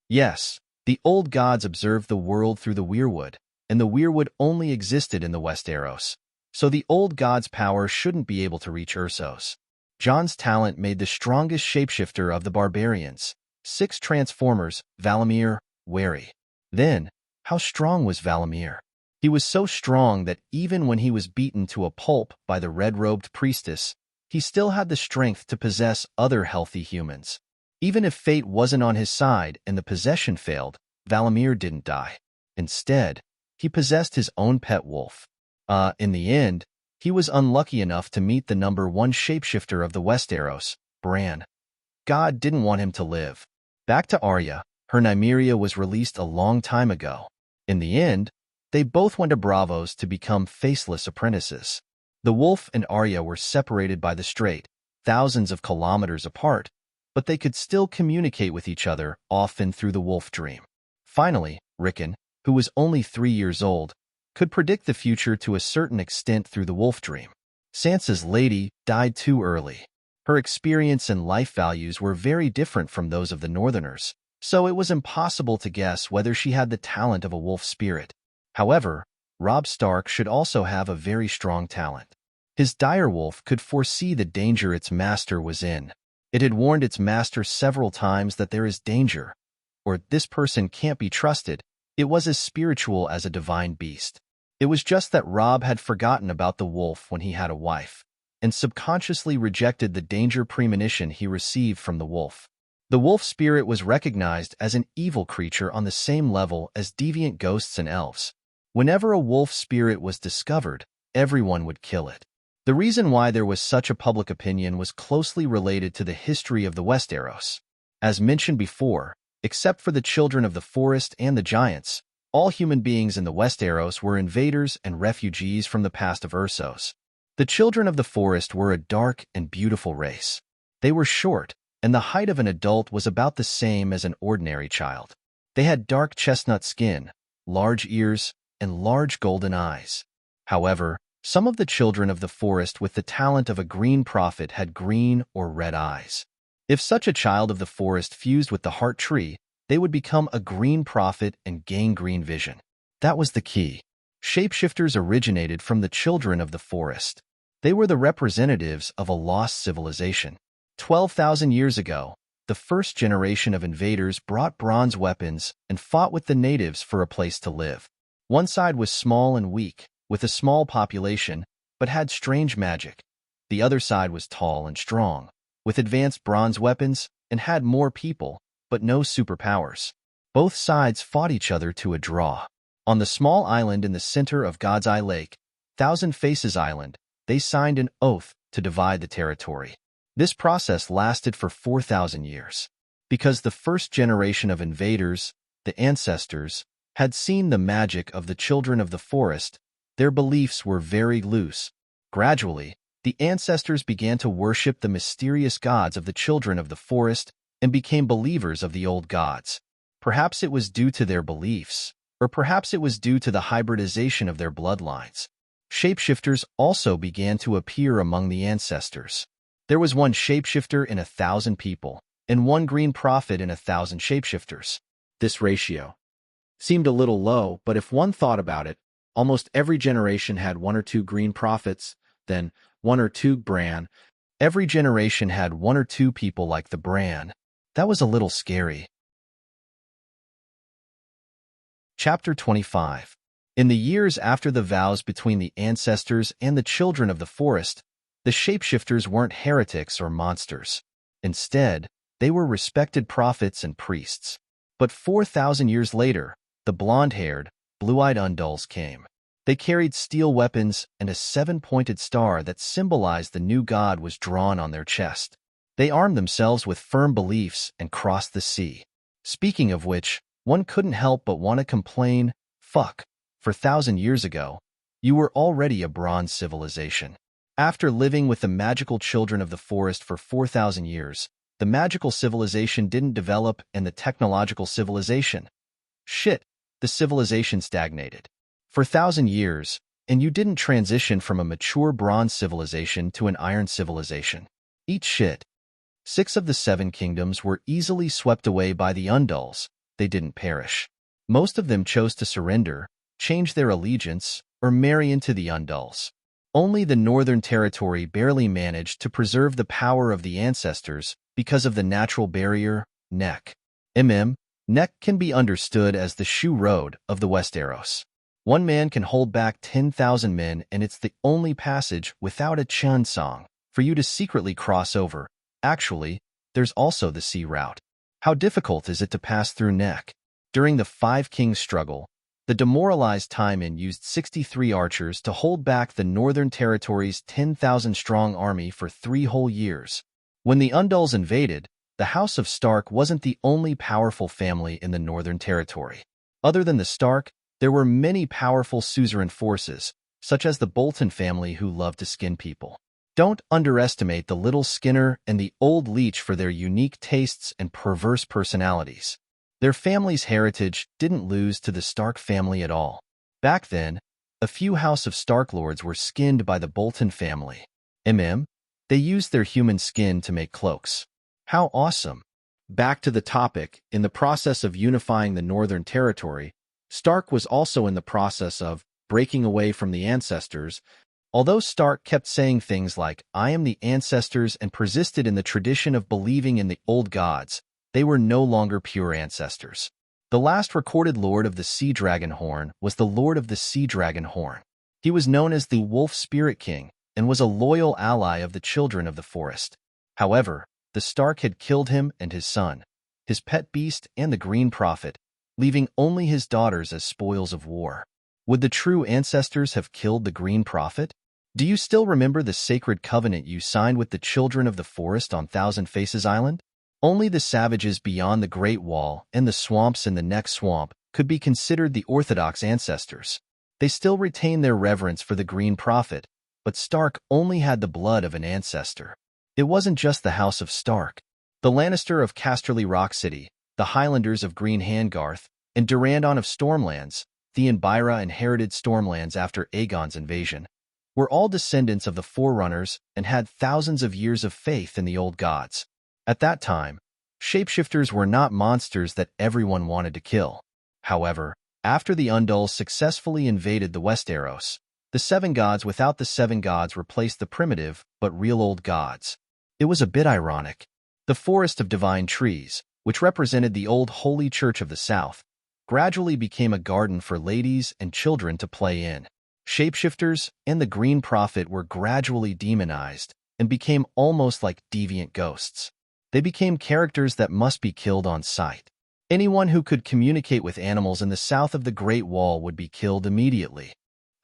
Yes, the old gods observed the world through the weirwood, and the weirwood only existed in the Westeros, so the old gods' power shouldn't be able to reach Ursos. Jon's talent made the strongest shapeshifter of the barbarians, 6 Transformers, Valamir, wary. Then, how strong was Valamir? He was so strong that even when he was beaten to a pulp by the red-robed priestess, he still had the strength to possess other healthy humans. Even if fate wasn't on his side and the possession failed, Valamir didn't die. Instead, he possessed his own pet wolf. In the end, he was unlucky enough to meet the number 1 shapeshifter of the Westeros, Bran. God didn't want him to live. Back to Arya, her Nymeria was released a long time ago. In the end, they both went to Braavos to become faceless apprentices. The wolf and Arya were separated by the strait, thousands of kilometers apart, but they could still communicate with each other, often through the wolf dream. Finally, Rickon, who was only 3 years old, could predict the future to a certain extent through the wolf dream. Sansa's lady died too early. Her experience and life values were very different from those of the Northerners, so it was impossible to guess whether she had the talent of a wolf spirit. However, Robb Stark should also have a very strong talent. His direwolf could foresee the danger its master was in. It had warned its master several times that there is danger, or this person can't be trusted. It was as spiritual as a divine beast. It was just that Robb had forgotten about the wolf when he had a wife, and subconsciously rejected the danger premonition he received from the wolf. The wolf spirit was recognized as an evil creature on the same level as deviant ghosts and elves. Whenever a wolf spirit was discovered, everyone would kill it. The reason why there was such a public opinion was closely related to the history of the Westeros. As mentioned before, except for the children of the forest and the giants, all human beings in the Westeros were invaders and refugees from the past of Ursos. The children of the forest were a dark and beautiful race. They were short, and the height of an adult was about the same as an ordinary child. They had dark chestnut skin, large ears, and large golden eyes. However, some of the children of the forest with the talent of a green prophet had green or red eyes. If such a child of the forest fused with the heart tree, they would become a green prophet and gain green vision. That was the key. Shapeshifters originated from the children of the forest. They were the representatives of a lost civilization. 12,000 years ago, the first generation of invaders brought bronze weapons and fought with the natives for a place to live. One side was small and weak, with a small population, but had strange magic. The other side was tall and strong, with advanced bronze weapons and had more people, but no superpowers. Both sides fought each other to a draw. On the small island in the center of God's Eye Lake, Thousand Faces Island, they signed an oath to divide the territory. This process lasted for 4,000 years. Because the first generation of invaders, the ancestors, had seen the magic of the children of the forest, their beliefs were very loose. Gradually, the ancestors began to worship the mysterious gods of the children of the forest and became believers of the old gods. Perhaps it was due to their beliefs, or perhaps it was due to the hybridization of their bloodlines. Shapeshifters also began to appear among the ancestors. There was one shapeshifter in 1,000 people, and one green prophet in 1,000 shapeshifters. This ratio seemed a little low, but if one thought about it, almost every generation had 1 or 2 green prophets, then 1 or 2 Bran. Every generation had 1 or 2 people like the Bran. That was a little scary. Chapter 25. In the years after the vows between the ancestors and the children of the forest, the shapeshifters weren't heretics or monsters. Instead, they were respected prophets and priests. But 4,000 years later, the blonde-haired, blue-eyed Undulls came. They carried steel weapons, and a 7-pointed star that symbolized the new god was drawn on their chest. They armed themselves with firm beliefs and crossed the sea. Speaking of which, one couldn't help but want to complain, fuck, for 1,000 years ago, you were already a bronze civilization. After living with the magical children of the forest for 4,000 years, the magical civilization didn't develop and the technological civilization. Shit, the civilization stagnated. For 1,000 years, and you didn't transition from a mature bronze civilization to an iron civilization. Eat shit. 6 of the 7 kingdoms were easily swept away by the Undulls. They didn't perish. Most of them chose to surrender, change their allegiance, or marry into the Undulls. Only the Northern Territory barely managed to preserve the power of the ancestors because of the natural barrier, Neck. Neck can be understood as the shoe road of the Westeros. One man can hold back 10,000 men, and it's the only passage without a Chun song for you to secretly cross over. Actually, there's also the sea route. How difficult is it to pass through Neck? During the Five Kings struggle, the demoralized Taimen used 63 archers to hold back the Northern Territory's 10,000-strong army for 3 whole years. When the Undulls invaded, the House of Stark wasn't the only powerful family in the Northern Territory. Other than the Stark, there were many powerful suzerain forces, such as the Bolton family who loved to skin people. Don't underestimate the Little Skinner and the Old Leech for their unique tastes and perverse personalities. Their family's heritage didn't lose to the Stark family at all. Back then, a few House of Stark lords were skinned by the Bolton family. They used their human skin to make cloaks. How awesome! Back to the topic, in the process of unifying the Northern Territory, Stark was also in the process of breaking away from the ancestors. Although Stark kept saying things like, I am the ancestors, and persisted in the tradition of believing in the old gods, they were no longer pure ancestors. The last recorded Lord of the Sea Dragon Horn was the Lord of the Sea Dragon Horn. He was known as the Wolf Spirit King and was a loyal ally of the children of the forest. However, the Stark had killed him and his son, his pet beast, and the Green Prophet, leaving only his daughters as spoils of war. Would the true ancestors have killed the Green Prophet? Do you still remember the sacred covenant you signed with the children of the forest on Thousand Faces Island? Only the savages beyond the Great Wall and the swamps in the Neck Swamp could be considered the orthodox ancestors. They still retained their reverence for the Green Prophet, but Stark only had the blood of an ancestor. It wasn't just the House of Stark. The Lannister of Casterly Rock City, the Highlanders of Green Handgarth, and Durrandon of Stormlands, the Anbira inherited Stormlands after Aegon's invasion, were all descendants of the Forerunners and had thousands of years of faith in the old gods. At that time, shapeshifters were not monsters that everyone wanted to kill. However, after the Undulls successfully invaded the Westeros, the The seven gods without the seven gods replaced the primitive but real old gods. It was a bit ironic. The forest of divine trees, which represented the old holy church of the South, gradually became a garden for ladies and children to play in. Shapeshifters and the Green Prophet were gradually demonized and became almost like deviant ghosts. They became characters that must be killed on sight. Anyone who could communicate with animals in the south of the Great Wall would be killed immediately.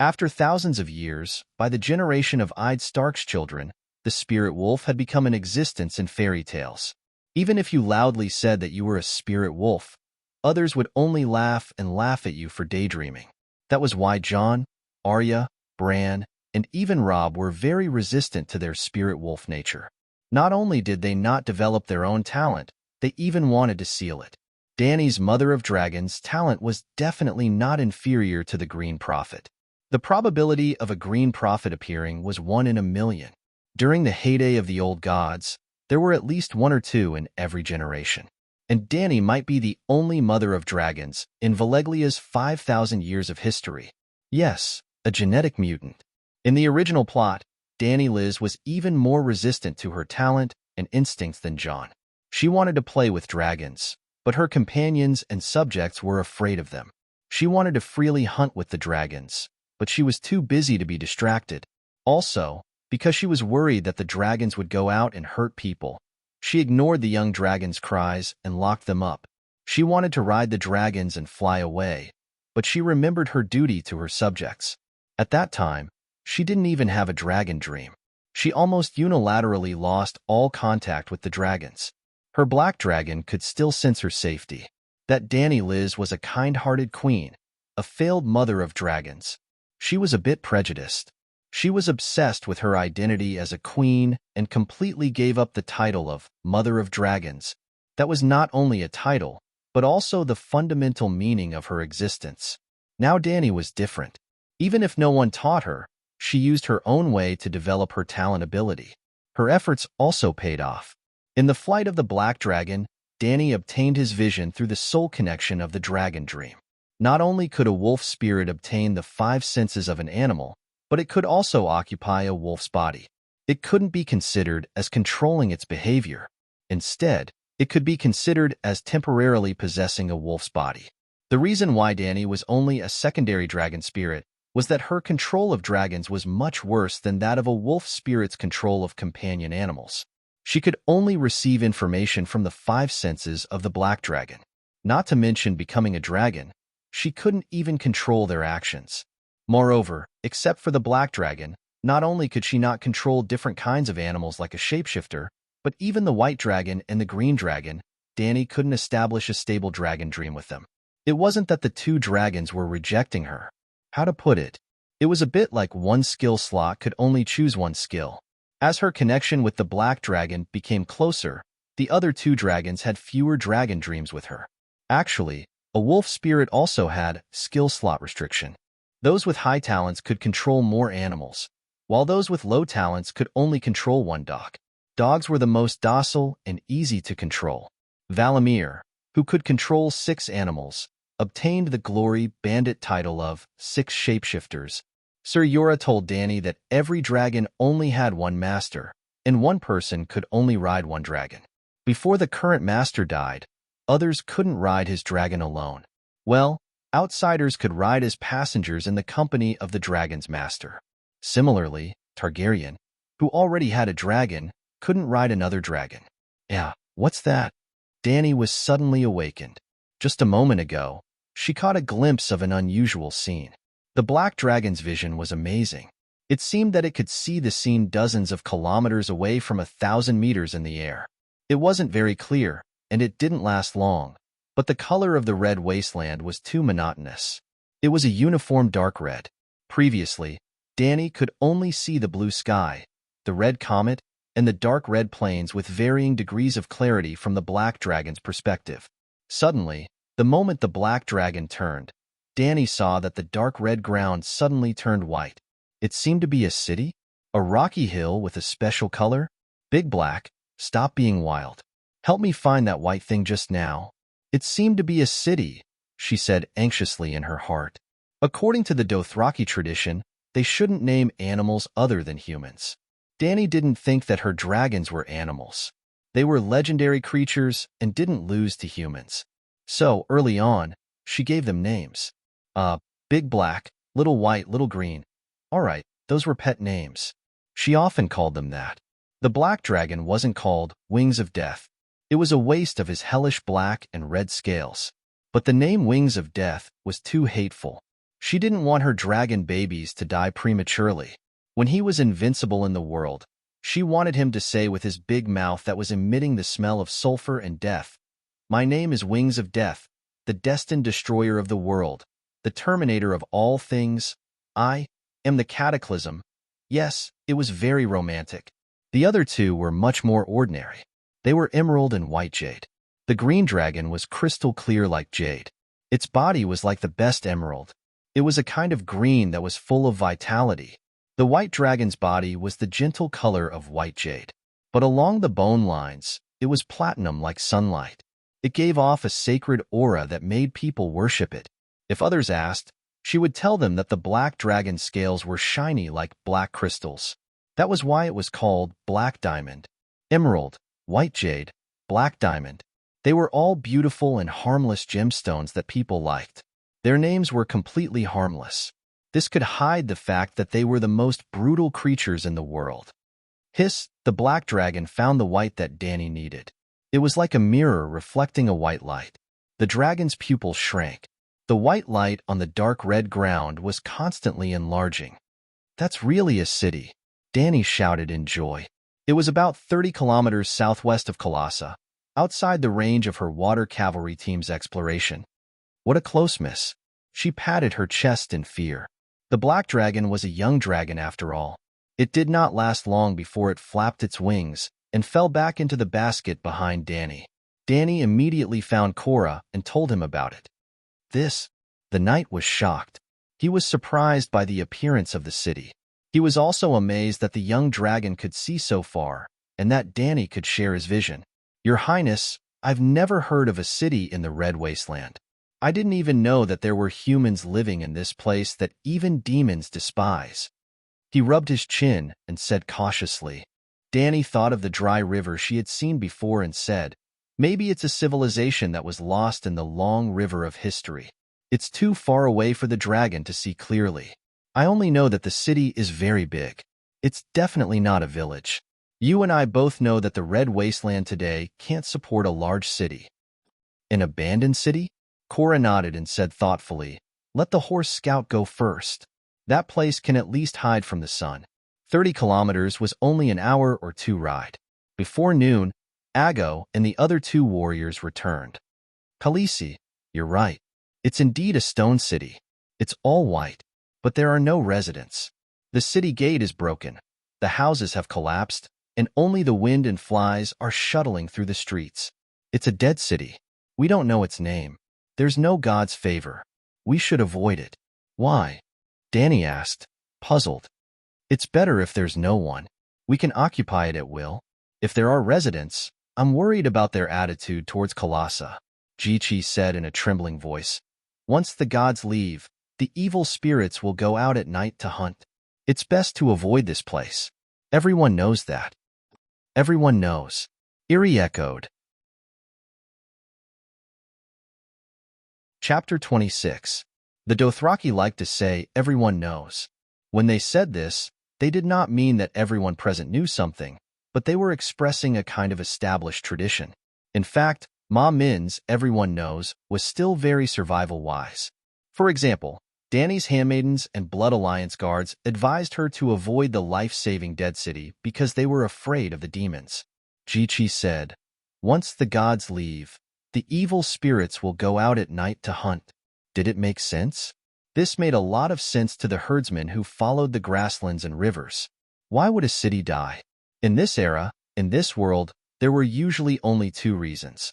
After thousands of years, by the generation of Id Stark's children, the spirit wolf had become an existence in fairy tales. Even if you loudly said that you were a spirit wolf, others would only laugh and laugh at you for daydreaming. That was why John, Arya, Bran, and even Robb were very resistant to their spirit wolf nature. Not only did they not develop their own talent, they even wanted to seal it. Dany's Mother of Dragons' talent was definitely not inferior to the Green Prophet. The probability of a Green Prophet appearing was 1 in a million. During the heyday of the old gods, there were at least 1 or 2 in every generation. And Dany might be the only Mother of Dragons in Valeglia's 5,000 years of history. Yes, a genetic mutant. In the original plot, Dany Liz was even more resistant to her talent and instincts than Jon. She wanted to play with dragons, but her companions and subjects were afraid of them. She wanted to freely hunt with the dragons, but she was too busy to be distracted. Also, because she was worried that the dragons would go out and hurt people, she ignored the young dragons' cries and locked them up. She wanted to ride the dragons and fly away, but she remembered her duty to her subjects. At that time, she didn't even have a dragon dream. She almost unilaterally lost all contact with the dragons. Her black dragon could still sense her safety. That Dany Liz was a kind-hearted queen, a failed mother of dragons. She was a bit prejudiced. She was obsessed with her identity as a queen and completely gave up the title of Mother of Dragons. That was not only a title, but also the fundamental meaning of her existence. Now Dany was different. Even if no one taught her, she used her own way to develop her talent ability. Her efforts also paid off. In the flight of the Black Dragon, Dany obtained his vision through the soul connection of the dragon dream. Not only could a wolf spirit obtain the 5 senses of an animal, but it could also occupy a wolf's body. It couldn't be considered as controlling its behavior. Instead, it could be considered as temporarily possessing a wolf's body. The reason why Dany was only a secondary dragon spirit was that her control of dragons was much worse than that of a wolf spirit's control of companion animals. She could only receive information from the 5 senses of the black dragon. Not to mention becoming a dragon, she couldn't even control their actions. Moreover, except for the black dragon, not only could she not control different kinds of animals like a shapeshifter, but even the white dragon and the green dragon, Dany couldn't establish a stable dragon dream with them. It wasn't that the 2 dragons were rejecting her. How to put it? It was a bit like one skill slot could only choose one skill. As her connection with the black dragon became closer, the other 2 dragons had fewer dragon dreams with her. Actually, a wolf spirit also had skill slot restriction. Those with high talents could control more animals, while those with low talents could only control 1 dog. Dogs were the most docile and easy to control. Valamir, who could control 6 animals, obtained the glory bandit title of 6 shapeshifters. Sir Jorah told Dany that every dragon only had 1 master, and 1 person could only ride 1 dragon. Before the current master died, others couldn't ride his dragon alone. Well, outsiders could ride as passengers in the company of the dragon's master. Similarly, Targaryen, who already had a dragon, couldn't ride another dragon. Yeah, what's that? Dany was suddenly awakened. Just a moment ago, she caught a glimpse of an unusual scene. The black dragon's vision was amazing. It seemed that it could see the scene dozens of kilometers away from 1,000 meters in the air. It wasn't very clear, and it didn't last long, but the color of the red wasteland was too monotonous. It was a uniform dark red. Previously, Dany could only see the blue sky, the red comet, and the dark red plains with varying degrees of clarity from the black dragon's perspective. Suddenly, the moment the black dragon turned, Dany saw that the dark red ground suddenly turned white. It seemed to be a city, a rocky hill with a special color. Big Black, stop being wild. Help me find that white thing just now. It seemed to be a city, she said anxiously in her heart. According to the Dothraki tradition, they shouldn't name animals other than humans. Danny didn't think that her dragons were animals. They were legendary creatures and didn't lose to humans. So, early on, she gave them names. Big Black, Little White, Little Green. All right, those were pet names. She often called them that. The black dragon wasn't called Wings of Death. It was a waste of his hellish black and red scales. But the name Wings of Death was too hateful. She didn't want her dragon babies to die prematurely. When he was invincible in the world, she wanted him to say with his big mouth that was emitting the smell of sulfur and death, "My name is Wings of Death, the destined destroyer of the world, the terminator of all things. I am the cataclysm." Yes, it was very romantic. The other two were much more ordinary. They were emerald and white jade. The green dragon was crystal clear like jade. Its body was like the best emerald. It was a kind of green that was full of vitality. The white dragon's body was the gentle color of white jade. But along the bone lines, it was platinum like sunlight. It gave off a sacred aura that made people worship it. If others asked, she would tell them that the black dragon's scales were shiny like black crystals. That was why it was called black diamond. Emerald, white jade, black diamond. They were all beautiful and harmless gemstones that people liked. Their names were completely harmless. This could hide the fact that they were the most brutal creatures in the world. Hiss, the black dragon found the white that Danny needed. It was like a mirror reflecting a white light. The dragon's pupils shrank. The white light on the dark red ground was constantly enlarging. "That's really a city," Danny shouted in joy. It was about 30 kilometers southwest of Colossa, outside the range of her water cavalry team's exploration. What a close miss. She patted her chest in fear. The black dragon was a young dragon after all. It did not last long before it flapped its wings and fell back into the basket behind Danny. Danny immediately found Cora and told him about it. The knight was shocked. He was surprised by the appearance of the city. He was also amazed that the young dragon could see so far and that Danny could share his vision. "Your Highness, I've never heard of a city in the Red Wasteland. I didn't even know that there were humans living in this place that even demons despise." He rubbed his chin and said cautiously. Danny thought of the dry river she had seen before and said, "Maybe it's a civilization that was lost in the long river of history. It's too far away for the dragon to see clearly. I only know that the city is very big. It's definitely not a village. You and I both know that the Red Wasteland today can't support a large city." "An abandoned city?" Cora nodded and said thoughtfully, "Let the horse scout go first. That place can at least hide from the sun." 30 kilometers was only an hour or two ride. Before noon, Ago and the other two warriors returned. "Khaleesi, you're right. It's indeed a stone city. It's all white, but there are no residents. The city gate is broken. The houses have collapsed, and only the wind and flies are shuttling through the streets. It's a dead city. We don't know its name. There's no god's favor. We should avoid it." "Why?" Danny asked, puzzled. "It's better if there's no one. We can occupy it at will. If there are residents, I'm worried about their attitude towards Colossa," Ji-Chi said in a trembling voice. "Once the gods leave, the evil spirits will go out at night to hunt. It's best to avoid this place. Everyone knows that." "Everyone knows," Iri echoed. Chapter 26. The Dothraki liked to say, "Everyone knows." When they said this, they did not mean that everyone present knew something, but they were expressing a kind of established tradition. In fact, Ma Min's "everyone knows" was still very survival-wise. For example, Danny's handmaidens and Blood Alliance guards advised her to avoid the life-saving Dead City because they were afraid of the demons. Ji-Chi said, "Once the gods leave, the evil spirits will go out at night to hunt." Did it make sense? This made a lot of sense to the herdsmen who followed the grasslands and rivers. Why would a city die? In this era, in this world, there were usually only two reasons.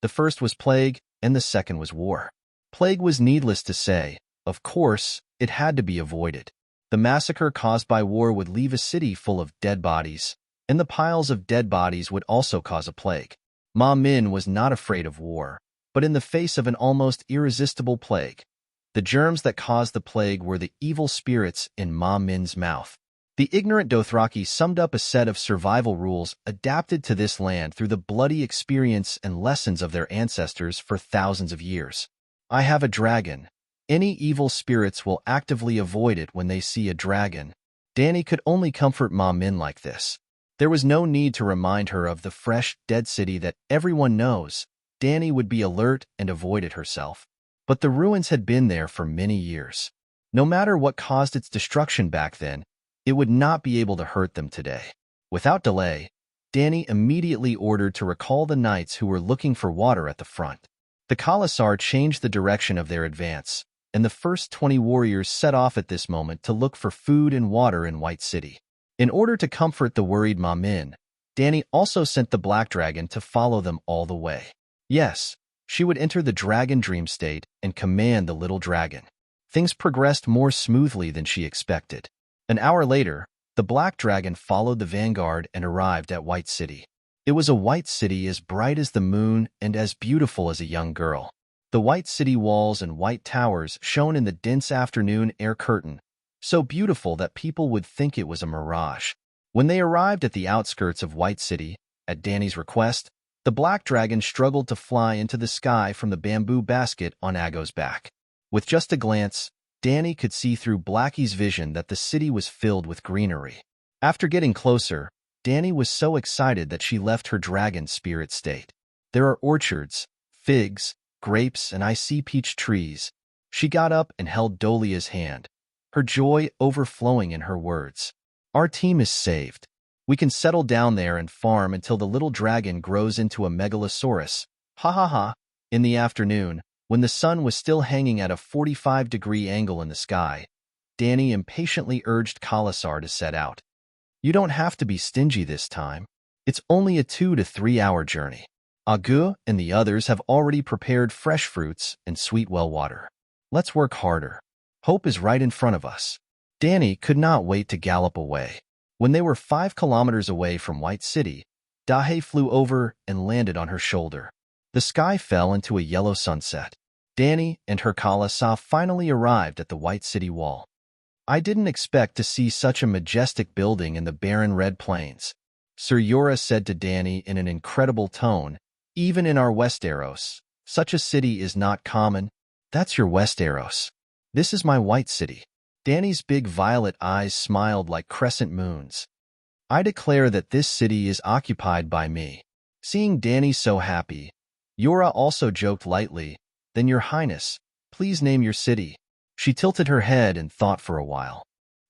The first was plague, and the second was war. Plague was needless to say. Of course, it had to be avoided. The massacre caused by war would leave a city full of dead bodies, and the piles of dead bodies would also cause a plague. Ma Min was not afraid of war, but in the face of an almost irresistible plague, The germs that caused the plague were the evil spirits in Ma Min's mouth. The ignorant Dothraki summed up a set of survival rules adapted to this land through the bloody experience and lessons of their ancestors for thousands of years. I have a dragon. Any evil spirits will actively avoid it when they see a dragon. Dany could only comfort Ma Min like this. There was no need to remind her of the fresh, dead city that everyone knows. Dany would be alert and avoid it herself. But the ruins had been there for many years. No matter what caused its destruction back then, it would not be able to hurt them today. Without delay, Dany immediately ordered to recall the knights who were looking for water at the front. The Khalasar changed the direction of their advance, and the first 20 warriors set off at this moment to look for food and water in White City. In order to comfort the worried Ma Min, Dany also sent the Black Dragon to follow them all the way. Yes, she would enter the dragon dream state and command the little dragon. Things progressed more smoothly than she expected. An hour later, the Black Dragon followed the vanguard and arrived at White City. It was a white city as bright as the moon and as beautiful as a young girl. The white city walls and white towers shone in the dense afternoon air curtain, so beautiful that people would think it was a mirage. When they arrived at the outskirts of White City, at Dany's request, the Black Dragon struggled to fly into the sky from the bamboo basket on Ago's back. With just a glance, Dany could see through Blackie's vision that the city was filled with greenery. After getting closer, Dany was so excited that she left her dragon spirit state. There are orchards, figs, grapes, and icy peach trees. She got up and held Dolia's hand, her joy overflowing in her words. Our team is saved. We can settle down there and farm until the little dragon grows into a megalosaurus. Ha ha ha. In the afternoon, when the sun was still hanging at a 45-degree angle in the sky, Dany impatiently urged Khalasar to set out. You don't have to be stingy this time. It's only a 2 to 3 hour journey. Agu and the others have already prepared fresh fruits and sweet well water. Let's work harder. Hope is right in front of us. Dany could not wait to gallop away. When they were 5 kilometers away from White City, Dahe flew over and landed on her shoulder. The sky fell into a yellow sunset. Dany and her Khalasar finally arrived at the White City wall. I didn't expect to see such a majestic building in the barren red plains, Sir Yora said to Dany in an incredible tone. Even in our Westeros, such a city is not common. That's your Westeros. This is my White City. Dany's big violet eyes smiled like crescent moons. I declare that this city is occupied by me. Seeing Dany so happy, Yora also joked lightly, Then your highness, please name your city. She tilted her head and thought for a while.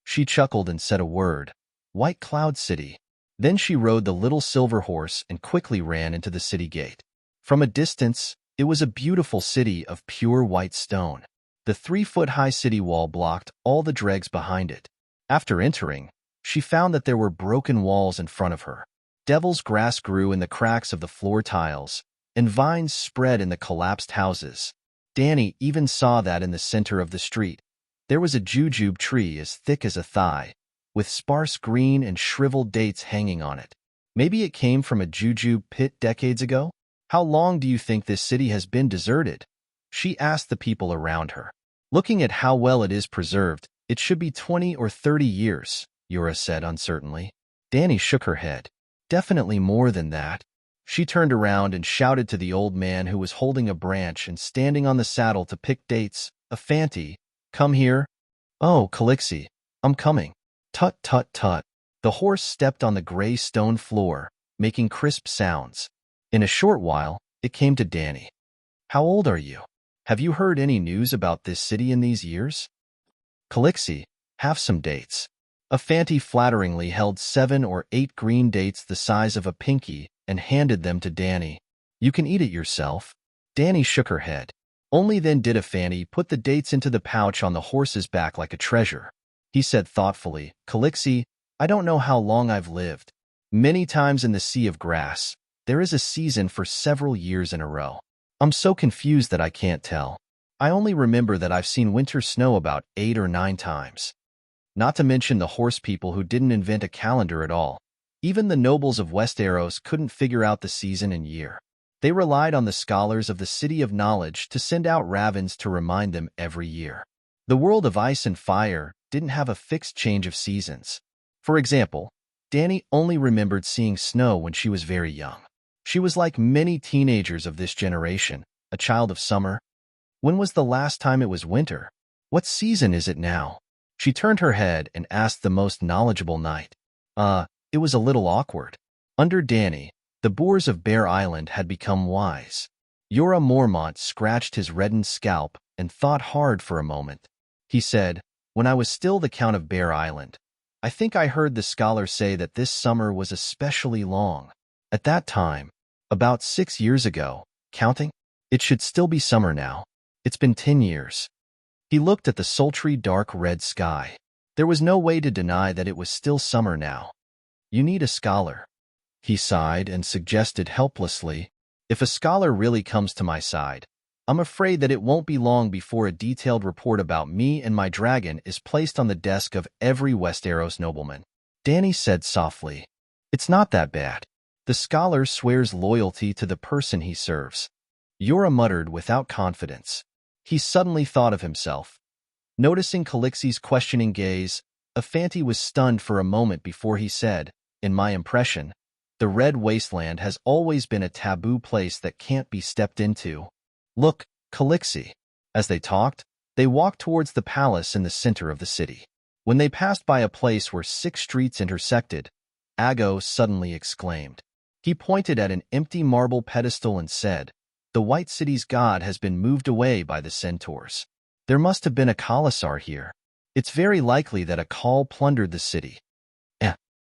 She chuckled and said a word, White Cloud City. Then she rode the little silver horse and quickly ran into the city gate. From a distance, it was a beautiful city of pure white stone. The 3-foot-high city wall blocked all the dregs behind it. After entering, she found that there were broken walls in front of her. Devil's grass grew in the cracks of the floor tiles, and vines spread in the collapsed houses. Dany even saw that in the center of the street, there was a jujube tree as thick as a thigh, with sparse green and shriveled dates hanging on it. Maybe it came from a jujube pit decades ago? How long do you think this city has been deserted? She asked the people around her. Looking at how well it is preserved, it should be 20 or 30 years, Yora said uncertainly. Dany shook her head. Definitely more than that. She turned around and shouted to the old man who was holding a branch and standing on the saddle to pick dates, Afanti, come here. Oh, Calixi, I'm coming. Tut, tut, tut. The horse stepped on the gray stone floor, making crisp sounds. In a short while, it came to Dany. How old are you? Have you heard any news about this city in these years? Calixi, have some dates. Afanti flatteringly held 7 or 8 green dates the size of a pinky and handed them to Dany. You can eat it yourself. Dany shook her head. Only then did Afanti put the dates into the pouch on the horse's back like a treasure. He said thoughtfully, Calixi, I don't know how long I've lived. Many times in the Sea of Grass, there is a season for several years in a row. I'm so confused that I can't tell. I only remember that I've seen winter snow about 8 or 9 times. Not to mention the horse people who didn't invent a calendar at all. Even the nobles of Westeros couldn't figure out the season and year. They relied on the scholars of the City of Knowledge to send out ravens to remind them every year. The world of ice and fire didn't have a fixed change of seasons. For example, Danny only remembered seeing snow when she was very young. She was like many teenagers of this generation, a child of summer. When was the last time it was winter? What season is it now? She turned her head and asked the most knowledgeable knight. It was a little awkward. Under Danny, the boors of Bear Island had become wise. Yora Mormont scratched his reddened scalp and thought hard for a moment. He said, "When I was still the Count of Bear Island, I think I heard the scholar say that this summer was especially long. At that time, about 6 years ago, counting, it should still be summer now. It's been 10 years. He looked at the sultry dark red sky. There was no way to deny that it was still summer now. You need a scholar. He sighed and suggested helplessly, "If a scholar really comes to my side, I'm afraid that it won't be long before a detailed report about me and my dragon is placed on the desk of every Westeros nobleman." Danny said softly, "It's not that bad. The scholar swears loyalty to the person he serves." Yora muttered without confidence. He suddenly thought of himself. Noticing Calixi's questioning gaze, Afanti was stunned for a moment before he said, "In my impression, the Red Wasteland has always been a taboo place that can't be stepped into. Look, Calixi." As they talked, they walked towards the palace in the center of the city. When they passed by a place where 6 streets intersected, Ago suddenly exclaimed. He pointed at an empty marble pedestal and said, "The White City's god has been moved away by the centaurs. There must have been a Khalasar here. It's very likely that a Khal plundered the city."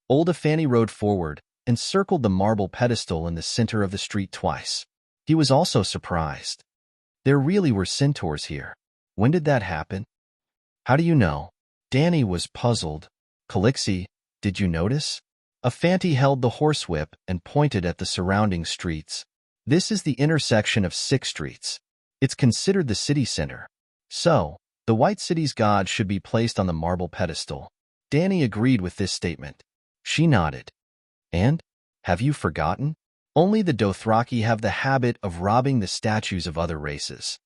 Old Afani rode forward and circled the marble pedestal in the center of the street twice. He was also surprised. There really were centaurs here. When did that happen? How do you know? Danny was puzzled. Calixi, did you notice? Afanti held the horsewhip and pointed at the surrounding streets. This is the intersection of 6 streets. It's considered the city center. So, the White City's god should be placed on the marble pedestal. Danny agreed with this statement. She nodded. And? Have you forgotten? Only the Dothraki have the habit of robbing the statues of other races.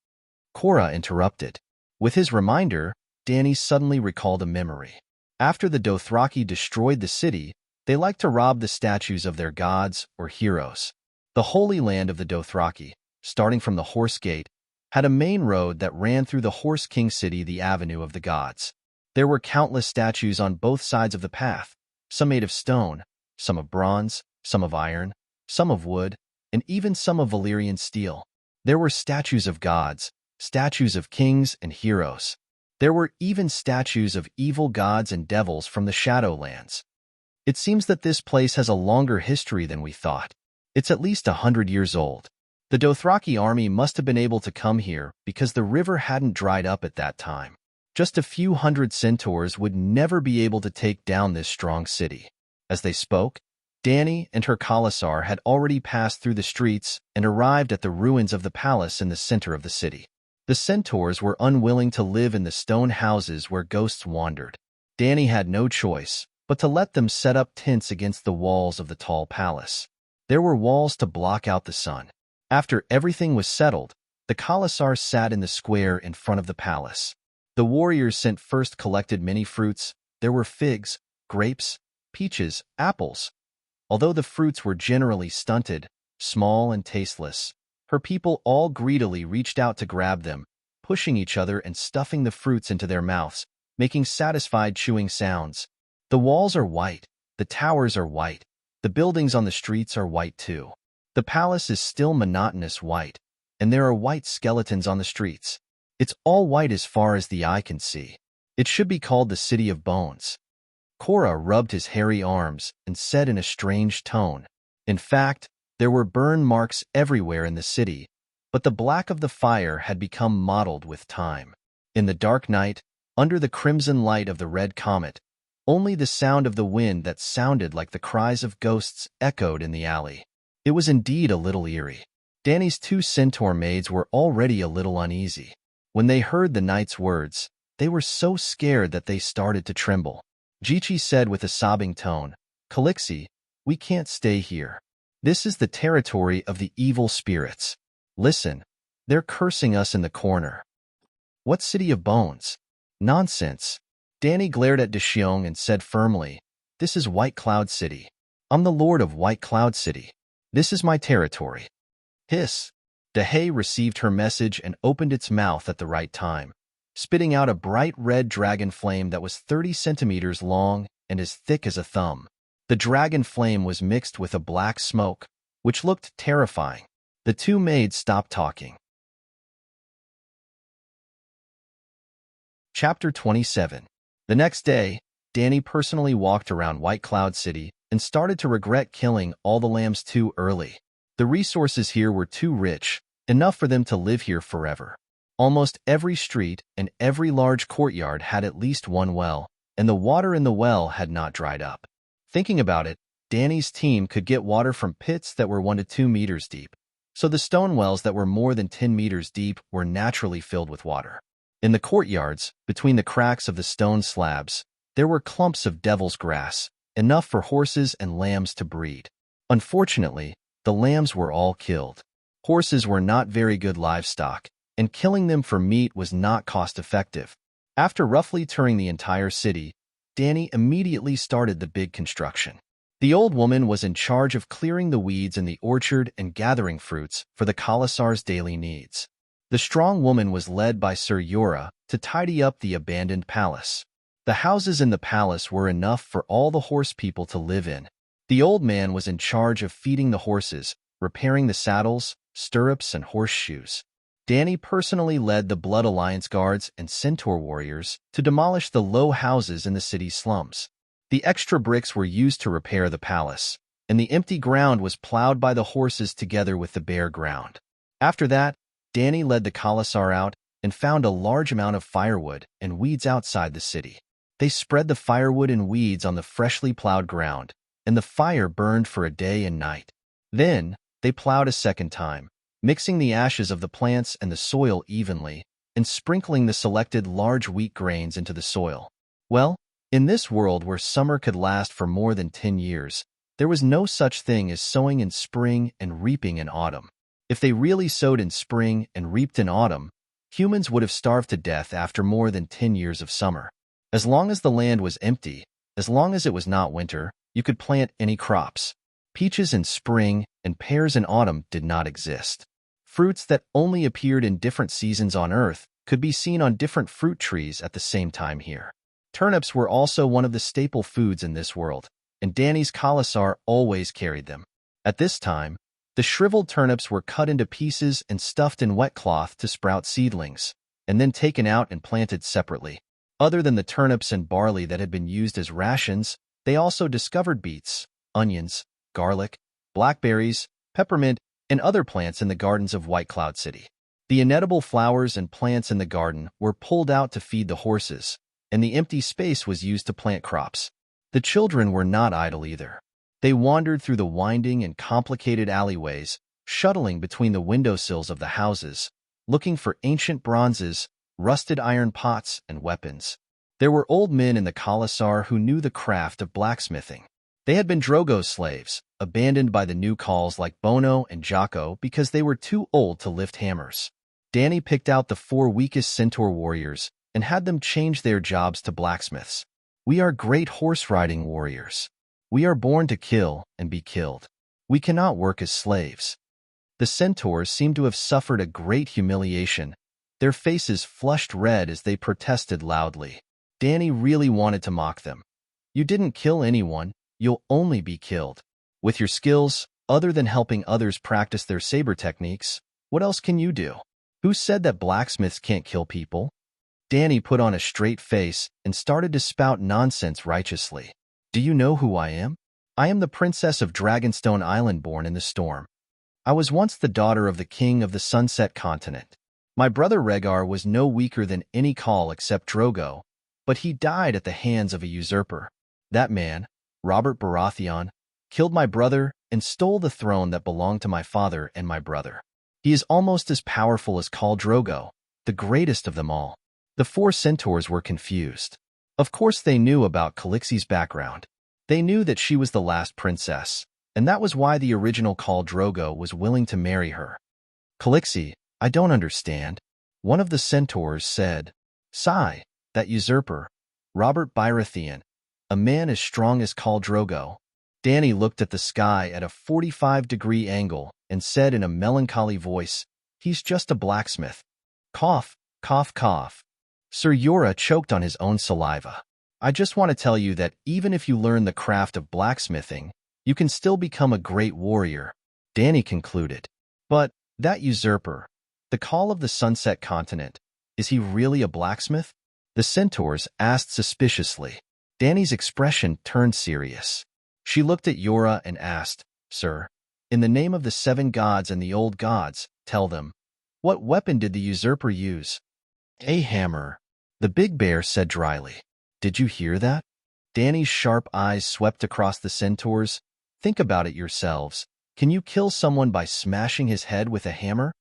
Cora interrupted. With his reminder, Danny suddenly recalled a memory. After the Dothraki destroyed the city, they liked to rob the statues of their gods or heroes. The Holy Land of the Dothraki, starting from the Horse Gate, had a main road that ran through the Horse King City, the Avenue of the Gods. There were countless statues on both sides of the path, some made of stone, some of bronze, some of iron, some of wood, and even some of Valyrian steel. There were statues of gods, statues of kings and heroes. There were even statues of evil gods and devils from the Shadowlands. It seems that this place has a longer history than we thought. It's at least 100 years old. The Dothraki army must have been able to come here because the river hadn't dried up at that time. Just a few hundred centaurs would never be able to take down this strong city. As they spoke, Danny and her Khalasar had already passed through the streets and arrived at the ruins of the palace in the center of the city. The centaurs were unwilling to live in the stone houses where ghosts wandered. Danny had no choice but to let them set up tents against the walls of the tall palace. There were walls to block out the sun. After everything was settled, the Khalasar sat in the square in front of the palace. The warriors sent first collected many fruits. There were figs, grapes, peaches, apples. Although the fruits were generally stunted, small and tasteless, her people all greedily reached out to grab them, pushing each other and stuffing the fruits into their mouths, making satisfied chewing sounds. The walls are white, the towers are white, the buildings on the streets are white too. The palace is still monotonous white, and there are white skeletons on the streets. It's all white as far as the eye can see. It should be called the City of Bones. Cora rubbed his hairy arms and said in a strange tone. In fact, there were burn marks everywhere in the city, but the black of the fire had become mottled with time. In the dark night, under the crimson light of the red comet, only the sound of the wind that sounded like the cries of ghosts echoed in the alley. It was indeed a little eerie. Danny's 2 centaur maids were already a little uneasy. When they heard the knight's words, they were so scared that they started to tremble. Jichi said with a sobbing tone, "Calixi, we can't stay here. This is the territory of the evil spirits. Listen, they're cursing us in the corner. What city of bones? Nonsense. Danny glared at DeXiong and said firmly, "This is White Cloud City. I'm the Lord of White Cloud City. This is my territory." Hiss. DeHay received her message and opened its mouth at the right time, spitting out a bright red dragon flame that was 30 centimeters long and as thick as a thumb. The dragon flame was mixed with a black smoke, which looked terrifying. The two maids stopped talking. Chapter 27. The next day, Danny personally walked around White Cloud City and started to regret killing all the lambs too early. The resources here were too rich, enough for them to live here forever. Almost every street and every large courtyard had at least one well, and the water in the well had not dried up. Thinking about it, Danny's team could get water from pits that were 1 to 2 meters deep, so the stone wells that were more than 10 meters deep were naturally filled with water. In the courtyards, between the cracks of the stone slabs, there were clumps of devil's grass, enough for horses and lambs to breed. Unfortunately, the lambs were all killed. Horses were not very good livestock, and killing them for meat was not cost-effective. After roughly touring the entire city, Danny immediately started the big construction. The old woman was in charge of clearing the weeds in the orchard and gathering fruits for the Khalasar's daily needs. The strong woman was led by Sir Yura to tidy up the abandoned palace. The houses in the palace were enough for all the horse people to live in. The old man was in charge of feeding the horses, repairing the saddles, stirrups, and horseshoes. Danny personally led the Blood Alliance guards and centaur warriors to demolish the low houses in the city's slums. The extra bricks were used to repair the palace, and the empty ground was plowed by the horses together with the bare ground. After that, Danny led the Khalasar out and found a large amount of firewood and weeds outside the city. They spread the firewood and weeds on the freshly plowed ground, and the fire burned for a day and night. Then, they plowed a second time, mixing the ashes of the plants and the soil evenly, and sprinkling the selected large wheat grains into the soil. Well, in this world where summer could last for more than 10 years, there was no such thing as sowing in spring and reaping in autumn. If they really sowed in spring and reaped in autumn, humans would have starved to death after more than 10 years of summer. As long as the land was empty, as long as it was not winter, you could plant any crops. Peaches in spring and pears in autumn did not exist. Fruits that only appeared in different seasons on Earth could be seen on different fruit trees at the same time here. Turnips were also one of the staple foods in this world, and Danny's Khalasar always carried them. At this time, the shriveled turnips were cut into pieces and stuffed in wet cloth to sprout seedlings, and then taken out and planted separately. Other than the turnips and barley that had been used as rations, they also discovered beets, onions, garlic, blackberries, peppermint, and other plants in the gardens of White Cloud City. The inedible flowers and plants in the garden were pulled out to feed the horses, and the empty space was used to plant crops. The children were not idle either. They wandered through the winding and complicated alleyways, shuttling between the windowsills of the houses, looking for ancient bronzes, rusted iron pots, and weapons. There were old men in the Khalasar who knew the craft of blacksmithing. They had been Drogo's slaves, abandoned by the new Khals like Bono and Jocko because they were too old to lift hammers. Danny picked out the 4 weakest centaur warriors and had them change their jobs to blacksmiths. "We are great horse-riding warriors. We are born to kill and be killed. We cannot work as slaves." The centaurs seemed to have suffered a great humiliation, their faces flushed red as they protested loudly. Danny really wanted to mock them. "You didn't kill anyone, you'll only be killed. With your skills, other than helping others practice their saber techniques, what else can you do? Who said that blacksmiths can't kill people?" Danny put on a straight face and started to spout nonsense righteously. "Do you know who I am? I am the princess of Dragonstone Island born in the storm. I was once the daughter of the king of the Sunset Continent. My brother Rhaegar was no weaker than any Khal except Drogo, but he died at the hands of a usurper. That man, Robert Baratheon, killed my brother and stole the throne that belonged to my father and my brother. He is almost as powerful as Khal Drogo, the greatest of them all." The 4 centaurs were confused. Of course they knew about Calixi's background. They knew that she was the last princess, and that was why the original Khal Drogo was willing to marry her. Calixi, I don't understand. One of the centaurs said. Sigh, that usurper, Robert Baratheon, a man as strong as Khal Drogo. Dany looked at the sky at a 45-degree angle and said in a melancholy voice, he's just a blacksmith. Cough, cough, cough. Sir Jorah choked on his own saliva. I just want to tell you that even if you learn the craft of blacksmithing, you can still become a great warrior, Dany concluded. But that usurper, the Khal of the Sunset Continent, is he really a blacksmith? The centaurs asked suspiciously. Dany's expression turned serious. She looked at Jorah and asked, Sir, in the name of the 7 gods and the old gods, tell them, what weapon did the usurper use? A hammer, the big bear said dryly. Did you hear that? Dany's sharp eyes swept across the centaurs. Think about it yourselves. Can you kill someone by smashing his head with a hammer?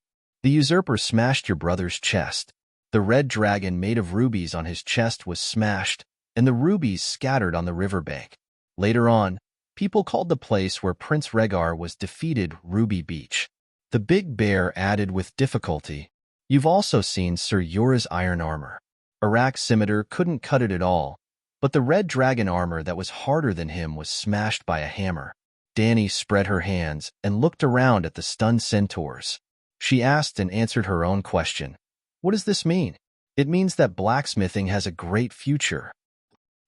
The usurper smashed your brother's chest. The red dragon made of rubies on his chest was smashed, and the rubies scattered on the riverbank. Later on, people called the place where Prince Rhaegar was defeated Ruby Beach. The big bear added with difficulty, You've also seen Sir Jorah's iron armor. Arak's scimitar couldn't cut it at all, but the red dragon armor that was harder than him was smashed by a hammer. Dany spread her hands and looked around at the stunned centaurs. She asked and answered her own question. What does this mean? It means that blacksmithing has a great future.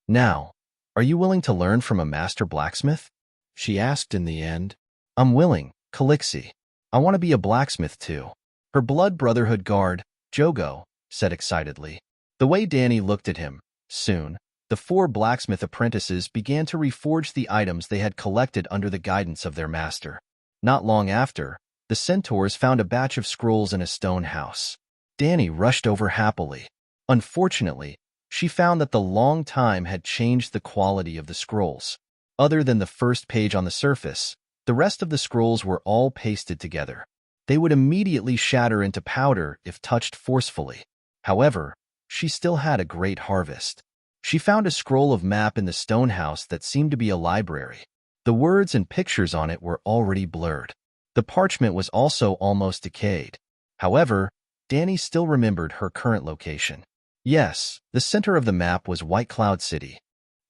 Now, are you willing to learn from a master blacksmith? She asked in the end. I'm willing, Calixi. I want to be a blacksmith too. Her blood brotherhood guard, Jogo, said excitedly. The way Dany looked at him, soon, the 4 blacksmith apprentices began to reforge the items they had collected under the guidance of their master. Not long after, the centaurs found a batch of scrolls in a stone house. Dany rushed over happily. Unfortunately, she found that the long time had changed the quality of the scrolls. Other than the first page on the surface, the rest of the scrolls were all pasted together. They would immediately shatter into powder if touched forcefully. However, she still had a great harvest. She found a scroll of map in the stone house that seemed to be a library. The words and pictures on it were already blurred. The parchment was also almost decayed. However, Dany still remembered her current location. Yes, the center of the map was White Cloud City.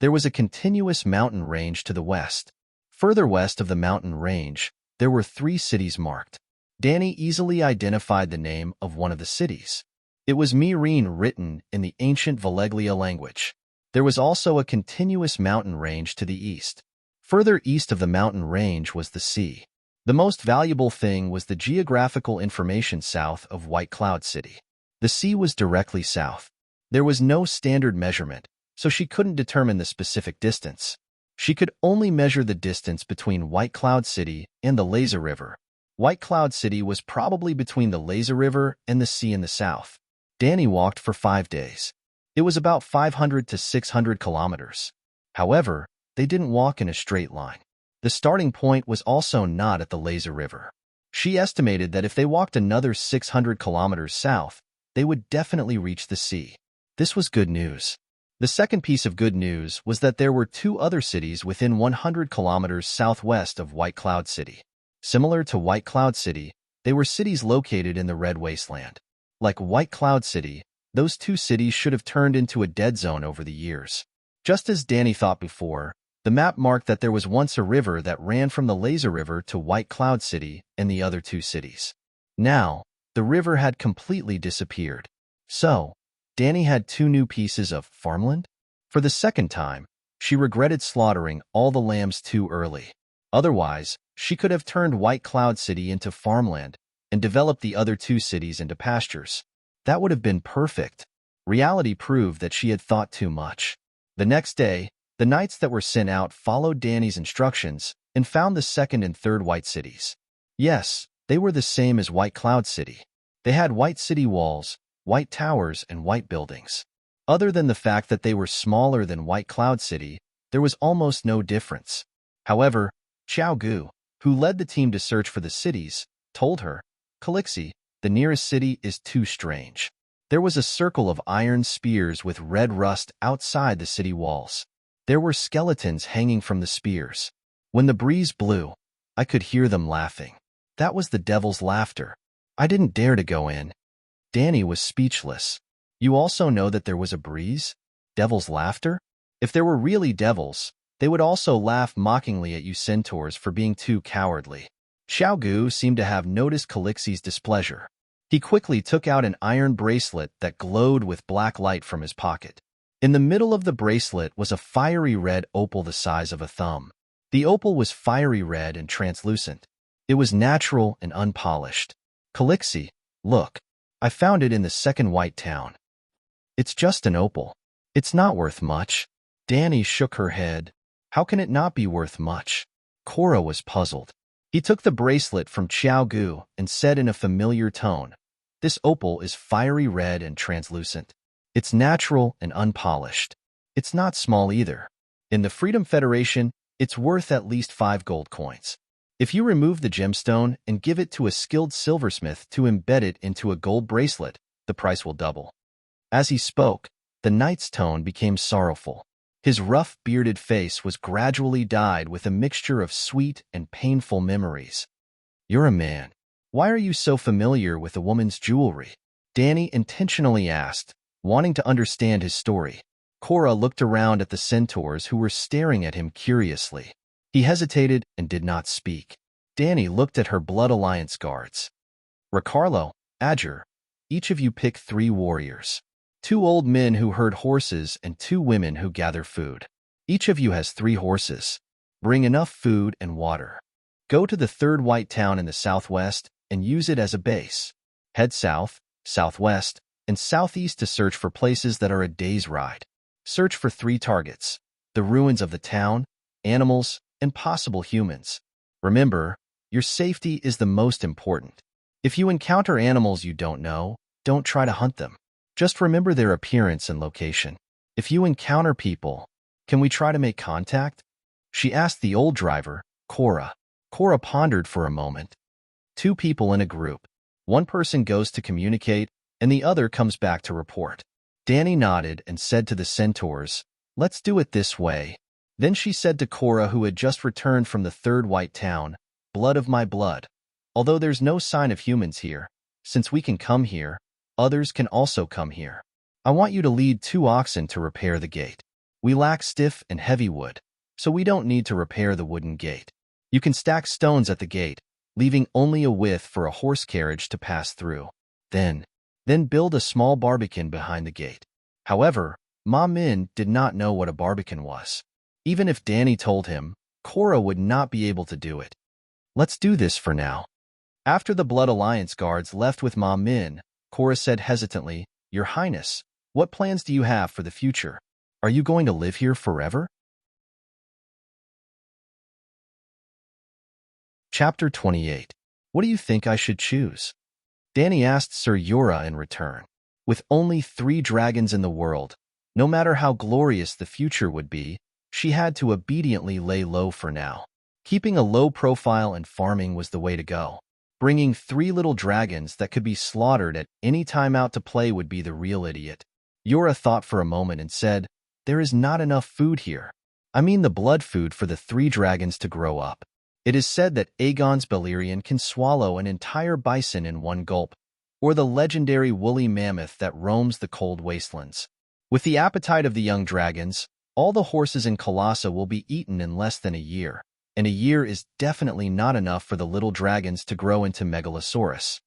There was a continuous mountain range to the west. Further west of the mountain range, there were 3 cities marked. Dany easily identified the name of one of the cities. It was Meereen, written in the ancient Valeglia language. There was also a continuous mountain range to the east. Further east of the mountain range was the sea. The most valuable thing was the geographical information south of White Cloud City. The sea was directly south. There was no standard measurement, so she couldn't determine the specific distance. She could only measure the distance between White Cloud City and the Laser River. White Cloud City was probably between the Laser River and the sea in the south. Dany walked for 5 days. It was about 500 to 600 kilometers. However, they didn't walk in a straight line. The starting point was also not at the Laser River. She estimated that if they walked another 600 kilometers south, they would definitely reach the sea. This was good news. The second piece of good news was that there were 2 other cities within 100 kilometers southwest of White Cloud City. Similar to White Cloud City, they were cities located in the Red Wasteland. Like White Cloud City, those 2 cities should have turned into a dead zone over the years. Just as Dany thought before, the map marked that there was once a river that ran from the Laser River to White Cloud City and the other 2 cities. Now, the river had completely disappeared. So, Dany had 2 new pieces of farmland? For the second time, she regretted slaughtering all the lambs too early. Otherwise, she could have turned White Cloud City into farmland and developed the other 2 cities into pastures. That would have been perfect. Reality proved that she had thought too much. The next day, the knights that were sent out followed Dany's instructions and found the 2nd and 3rd white cities. Yes, they were the same as White Cloud City. They had white city walls, white towers, and white buildings. Other than the fact that they were smaller than White Cloud City, there was almost no difference. However, Xiao Gu, who led the team to search for the cities, told her, Calixi, the nearest city is too strange. There was a circle of iron spears with red rust outside the city walls. There were skeletons hanging from the spears. When the breeze blew, I could hear them laughing. That was the devil's laughter. I didn't dare to go in. Danny was speechless. You also know that there was a breeze? Devil's laughter? If there were really devils, they would also laugh mockingly at you centaurs for being too cowardly. Xiao Gu seemed to have noticed Calixi's displeasure. He quickly took out an iron bracelet that glowed with black light from his pocket. In the middle of the bracelet was a fiery red opal the size of a thumb. The opal was fiery red and translucent. It was natural and unpolished. Calixi, look. I found it in the second white town. It's just an opal. It's not worth much. Danny shook her head. How can it not be worth much? Cora was puzzled. He took the bracelet from Xiao Gu and said in a familiar tone, "This opal is fiery red and translucent. It's natural and unpolished. It's not small either. In the Freedom Federation, it's worth at least 5 gold coins. If you remove the gemstone and give it to a skilled silversmith to embed it into a gold bracelet, the price will double." As he spoke, the knight's tone became sorrowful. His rough, bearded face was gradually dyed with a mixture of sweet and painful memories. "You're a man. Why are you so familiar with a woman's jewelry?" Danny intentionally asked, wanting to understand his story. Cora looked around at the centaurs who were staring at him curiously. He hesitated and did not speak. Danny looked at her Blood Alliance guards. "Ricardo, Adger, each of you pick 3 warriors. 2 old men who herd horses and 2 women who gather food. Each of you has 3 horses. Bring enough food and water. Go to the 3rd white town in the southwest and use it as a base. Head south, southwest, and southeast to search for places that are a day's ride. Search for 3 targets: the ruins of the town, animals, and possible humans. Remember, your safety is the most important. If you encounter animals you don't know, don't try to hunt them. Just remember their appearance and location. If you encounter people, can we try to make contact?" She asked the old driver, Cora. Cora pondered for a moment. 2 people in a group. One person goes to communicate, and the other comes back to report. Danny nodded and said to the centaurs, "Let's do it this way." Then she said to Cora, who had just returned from the 3rd white town, "Blood of my blood. Although there's no sign of humans here, since we can come here, others can also come here. I want you to lead 2 oxen to repair the gate. We lack stiff and heavy wood, so we don't need to repair the wooden gate. You can stack stones at the gate, leaving only a width for a horse carriage to pass through. Then build a small barbican behind the gate." However, Ma Min did not know what a barbican was. Even if Danny told him, Cora would not be able to do it. "Let's do this for now." After the Blood Alliance guards left with Ma Min, Cora said hesitantly, "Your Highness, what plans do you have for the future? Are you going to live here forever?" Chapter 28. What do you think I should choose? Danny asked Sir Yura in return. With only 3 dragons in the world, no matter how glorious the future would be, she had to obediently lay low for now. Keeping a low profile and farming was the way to go. Bringing 3 little dragons that could be slaughtered at any time out to play would be the real idiot. Yura thought for a moment and said, "There is not enough food here. I mean the blood food for the 3 dragons to grow up. It is said that Aegon's Balerion can swallow an entire bison in one gulp, or the legendary woolly mammoth that roams the cold wastelands. With the appetite of the young dragons, all the horses in Colossa will be eaten in less than a year. And a year is definitely not enough for the little dragons to grow into Megalosaurus."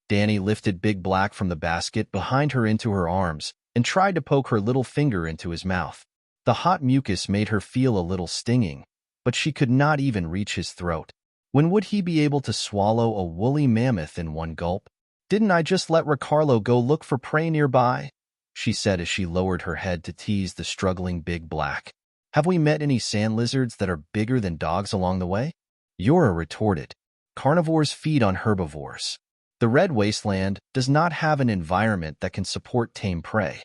Danny lifted Big Black from the basket behind her into her arms and tried to poke her little finger into his mouth. The hot mucus made her feel a little stinging, but she could not even reach his throat. When would he be able to swallow a woolly mammoth in one gulp? "Didn't I just let Ricardo go look for prey nearby?" she said as she lowered her head to tease the struggling Big Black. "Have we met any sand lizards that are bigger than dogs along the way?" Yura retorted, "Carnivores feed on herbivores. The Red Wasteland does not have an environment that can support tame prey.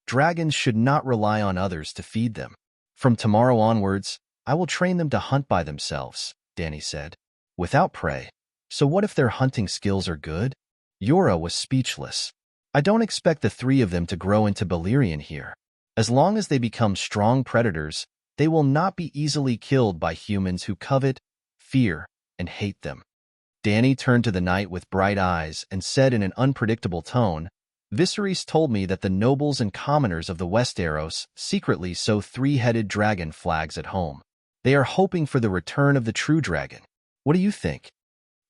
Dragons should not rely on others to feed them. From tomorrow onwards, I will train them to hunt by themselves," Danny said. "Without prey. So what if their hunting skills are good?" Yura was speechless. "I don't expect the 3 of them to grow into Balerion here. As long as they become strong predators, they will not be easily killed by humans who covet, fear, and hate them. Danny turned to the knight with bright eyes and said in an unpredictable tone, Viserys told me that the nobles and commoners of the Westeros secretly sew three-headed dragon flags at home. They are hoping for the return of the true dragon. What do you think?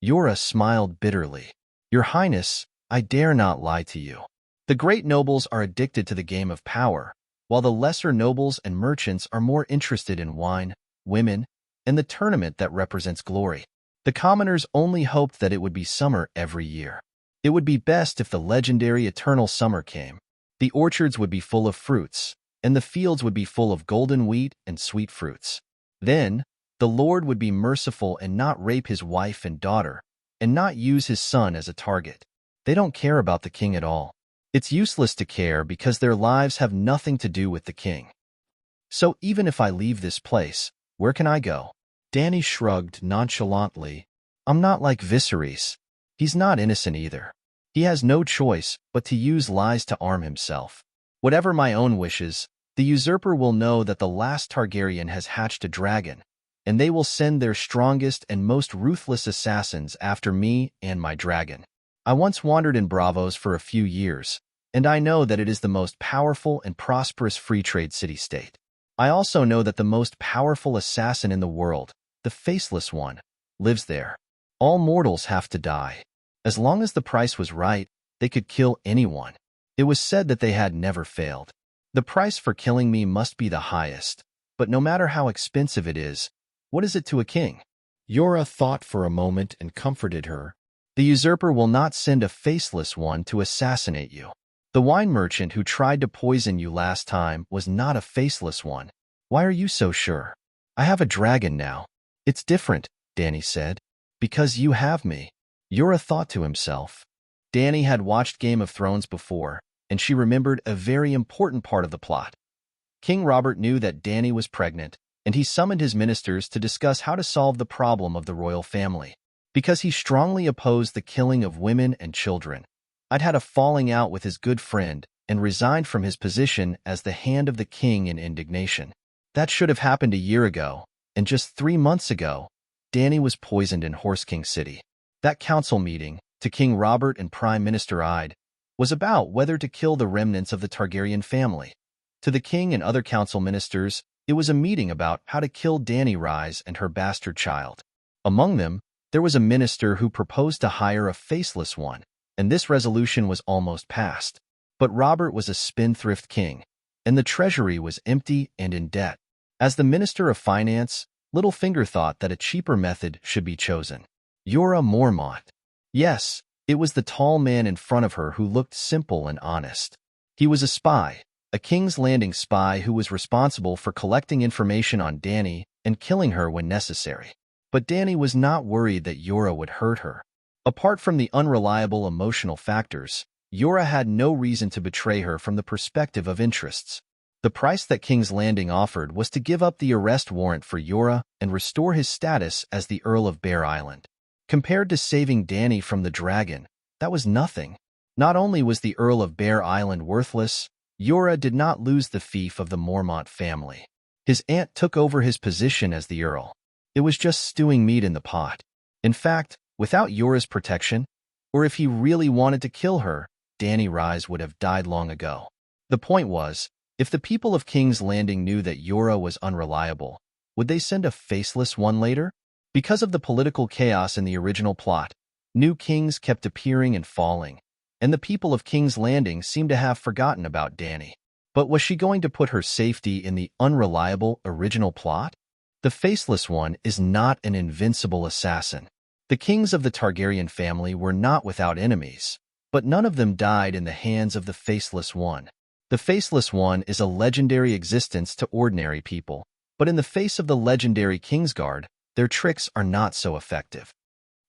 Yora smiled bitterly. Your Highness, I dare not lie to you. The great nobles are addicted to the game of power, while the lesser nobles and merchants are more interested in wine, women, and the tournament that represents glory. The commoners only hoped that it would be summer every year. It would be best if the legendary eternal summer came. The orchards would be full of fruits, and the fields would be full of golden wheat and sweet fruits. Then, the Lord would be merciful and not rape his wife and daughter, and not use his son as a target. They don't care about the king at all. It's useless to care because their lives have nothing to do with the king. So even if I leave this place, where can I go? Danny shrugged nonchalantly. I'm not like Viserys. He's not innocent either. He has no choice but to use lies to arm himself. Whatever my own wishes, the usurper will know that the last Targaryen has hatched a dragon, and they will send their strongest and most ruthless assassins after me and my dragon. I once wandered in Braavos for a few years, and I know that it is the most powerful and prosperous free trade city-state. I also know that the most powerful assassin in the world, the Faceless One, lives there. All mortals have to die. As long as the price was right, they could kill anyone. It was said that they had never failed. The price for killing me must be the highest, but no matter how expensive it is, what is it to a king? Yora thought for a moment and comforted her. The usurper will not send a Faceless One to assassinate you. The wine merchant who tried to poison you last time was not a Faceless One. Why are you so sure? I have a dragon now. It's different, Danny said. Because you have me. Yora thought to himself. Danny had watched Game of Thrones before, and she remembered a very important part of the plot. King Robert knew that Danny was pregnant, and he summoned his ministers to discuss how to solve the problem of the royal family. Because he strongly opposed the killing of women and children, I'd had a falling out with his good friend and resigned from his position as the hand of the king in indignation. That should have happened a year ago, and just 3 months ago, Danny was poisoned in Horse King City. That council meeting, to King Robert and Prime Minister Ide, was about whether to kill the remnants of the Targaryen family. To the king and other council ministers, it was a meeting about how to kill Dany Rise and her bastard child. Among them, there was a minister who proposed to hire a Faceless One, and this resolution was almost passed. But Robert was a spendthrift king, and the treasury was empty and in debt. As the Minister of Finance, Littlefinger thought that a cheaper method should be chosen. Jorah Mormont. Yes, it was the tall man in front of her who looked simple and honest. He was a spy, a King's Landing spy who was responsible for collecting information on Dany and killing her when necessary. But Dany was not worried that Jorah would hurt her. Apart from the unreliable emotional factors, Jorah had no reason to betray her from the perspective of interests. The price that King's Landing offered was to give up the arrest warrant for Jorah and restore his status as the Earl of Bear Island. Compared to saving Dany from the dragon, that was nothing. Not only was the Earl of Bear Island worthless, Jorah did not lose the fief of the Mormont family. His aunt took over his position as the Earl. It was just stewing meat in the pot. In fact, without Jorah's protection, or if he really wanted to kill her, Dany Rise would have died long ago. The point was, if the people of King's Landing knew that Jorah was unreliable, would they send a Faceless One later? Because of the political chaos in the original plot, new kings kept appearing and falling, and the people of King's Landing seemed to have forgotten about Dany. But was she going to put her safety in the unreliable original plot? The Faceless One is not an invincible assassin. The kings of the Targaryen family were not without enemies, but none of them died in the hands of the Faceless One. The Faceless One is a legendary existence to ordinary people, but in the face of the legendary Kingsguard, their tricks are not so effective.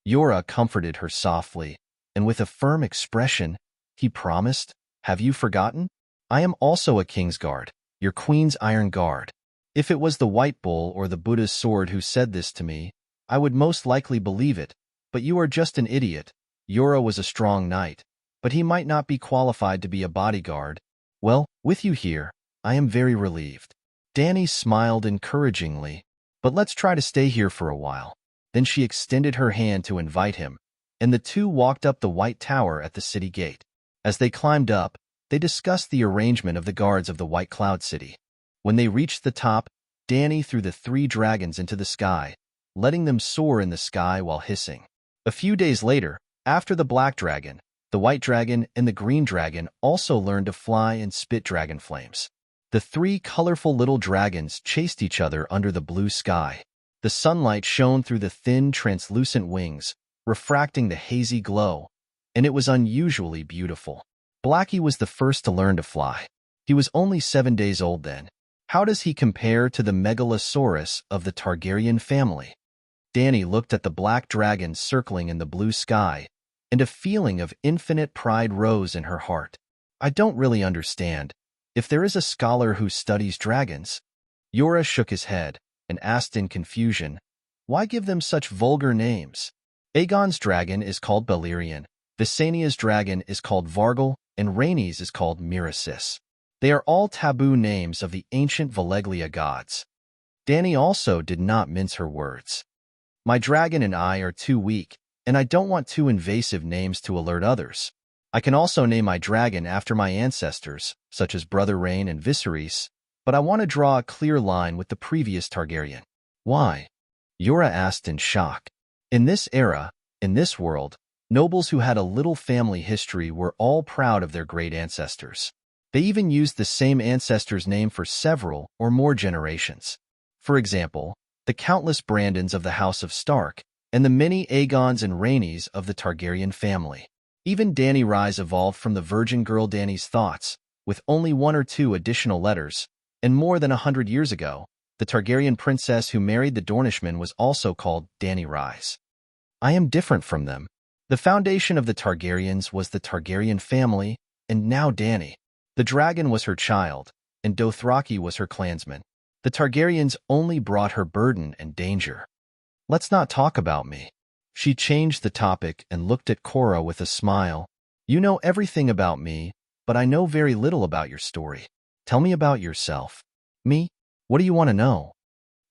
Jorah comforted her softly, and with a firm expression, he promised, "Have you forgotten? I am also a Kingsguard, your Queen's Iron Guard. If it was the White Bull or the Buddha's sword who said this to me, I would most likely believe it, but you are just an idiot." Jorah was a strong knight, but he might not be qualified to be a bodyguard. Well, with you here, I am very relieved. Dany smiled encouragingly, but let's try to stay here for a while. Then she extended her hand to invite him, and the two walked up the white tower at the city gate. As they climbed up, they discussed the arrangement of the guards of the White Cloud City. When they reached the top, Danny threw the three dragons into the sky, letting them soar in the sky while hissing. A few days later, after the black dragon, the white dragon, and the green dragon also learned to fly and spit dragon flames. The three colorful little dragons chased each other under the blue sky. The sunlight shone through the thin, translucent wings, refracting the hazy glow, and it was unusually beautiful. Blackie was the first to learn to fly. He was only 7 days old then. How does he compare to the megalosaurus of the Targaryen family? Danny looked at the black dragon circling in the blue sky, and a feeling of infinite pride rose in her heart. I don't really understand. If there is a scholar who studies dragons. Yora shook his head and asked in confusion, why give them such vulgar names? Aegon's dragon is called Balerion, Visenia's dragon is called Vargal, and Rhaenys is called Miracis. They are all taboo names of the ancient Valeglia gods. Danny also did not mince her words. My dragon and I are too weak, and I don't want too invasive names to alert others. I can also name my dragon after my ancestors, such as Brother Rain and Viserys, but I want to draw a clear line with the previous Targaryen. Why? Yora asked in shock. In this era, in this world, nobles who had a little family history were all proud of their great ancestors. They even used the same ancestor's name for several or more generations. For example, the countless Brandons of the House of Stark, and the many Aegons and Rhaenys of the Targaryen family. Even Dany Rise evolved from the virgin girl Dany's thoughts, with only 1 or 2 additional letters, and more than 100 years ago, the Targaryen princess who married the Dornishman was also called Dany Rise. I am different from them. The foundation of the Targaryens was the Targaryen family, and now Dany. The dragon was her child, and Dothraki was her clansman. The Targaryens only brought her burden and danger. Let's not talk about me. She changed the topic and looked at Cora with a smile. You know everything about me, but I know very little about your story. Tell me about yourself. Me? What do you want to know?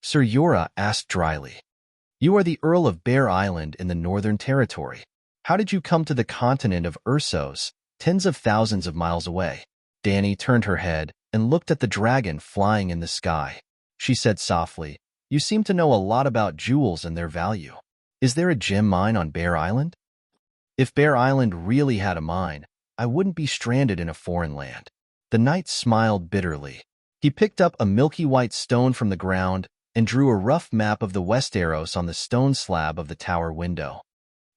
Sir Yora asked dryly. You are the Earl of Bear Island in the Northern Territory. How did you come to the continent of Ursos, tens of thousands of miles away? Dany turned her head and looked at the dragon flying in the sky. She said softly, you seem to know a lot about jewels and their value. Is there a gem mine on Bear Island? If Bear Island really had a mine, I wouldn't be stranded in a foreign land. The knight smiled bitterly. He picked up a milky white stone from the ground and drew a rough map of the Westeros on the stone slab of the tower window.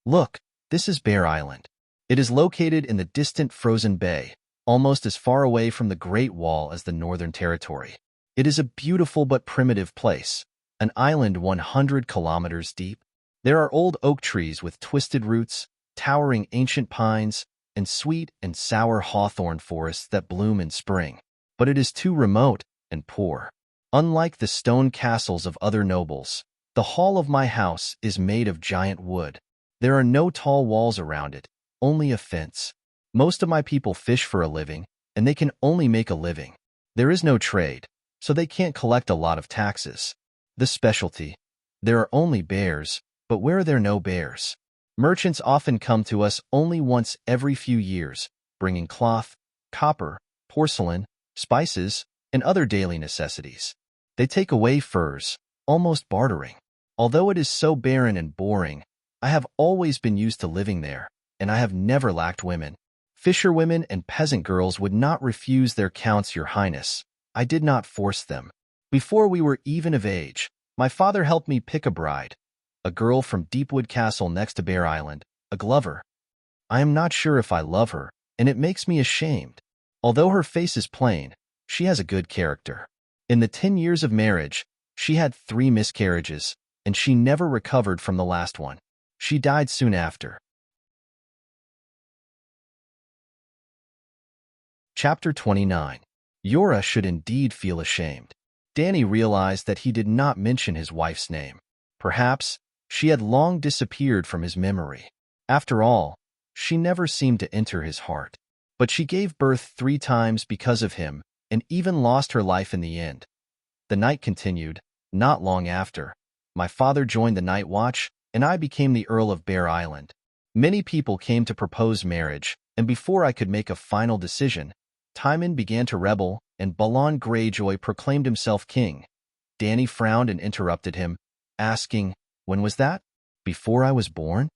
Look, this is Bear Island. It is located in the distant frozen bay, almost as far away from the Great Wall as the Northern Territory. It is a beautiful but primitive place, an island 100 kilometers deep. There are old oak trees with twisted roots, towering ancient pines, and sweet and sour hawthorn forests that bloom in spring. But it is too remote and poor. Unlike the stone castles of other nobles, the hall of my house is made of giant wood. There are no tall walls around it, only a fence. Most of my people fish for a living, and they can only make a living. There is no trade, so they can't collect a lot of taxes. The specialty. There are only bears, but where are there no bears? Merchants often come to us only once every few years, bringing cloth, copper, porcelain, spices, and other daily necessities. They take away furs, almost bartering. Although it is so barren and boring, I have always been used to living there, and I have never lacked women. Fisherwomen and peasant girls would not refuse their counts, Your Highness. I did not force them. Before we were even of age, my father helped me pick a bride. A girl from Deepwood Castle next to Bear Island, a Glover. I am not sure if I love her, and it makes me ashamed. Although her face is plain, she has a good character. In the 10 years of marriage, she had 3 miscarriages, and she never recovered from the last one. She died soon after. Chapter 29. Yora should indeed feel ashamed. Dany realized that he did not mention his wife's name. Perhaps she had long disappeared from his memory. After all, she never seemed to enter his heart. But she gave birth 3 times because of him, and even lost her life in the end. The night continued, not long after. My father joined the night watch, and I became the Earl of Bear Island. Many people came to propose marriage, and before I could make a final decision, Timon began to rebel, and Balon Greyjoy proclaimed himself king. Danny frowned and interrupted him, asking, "When was that? Before I was born?"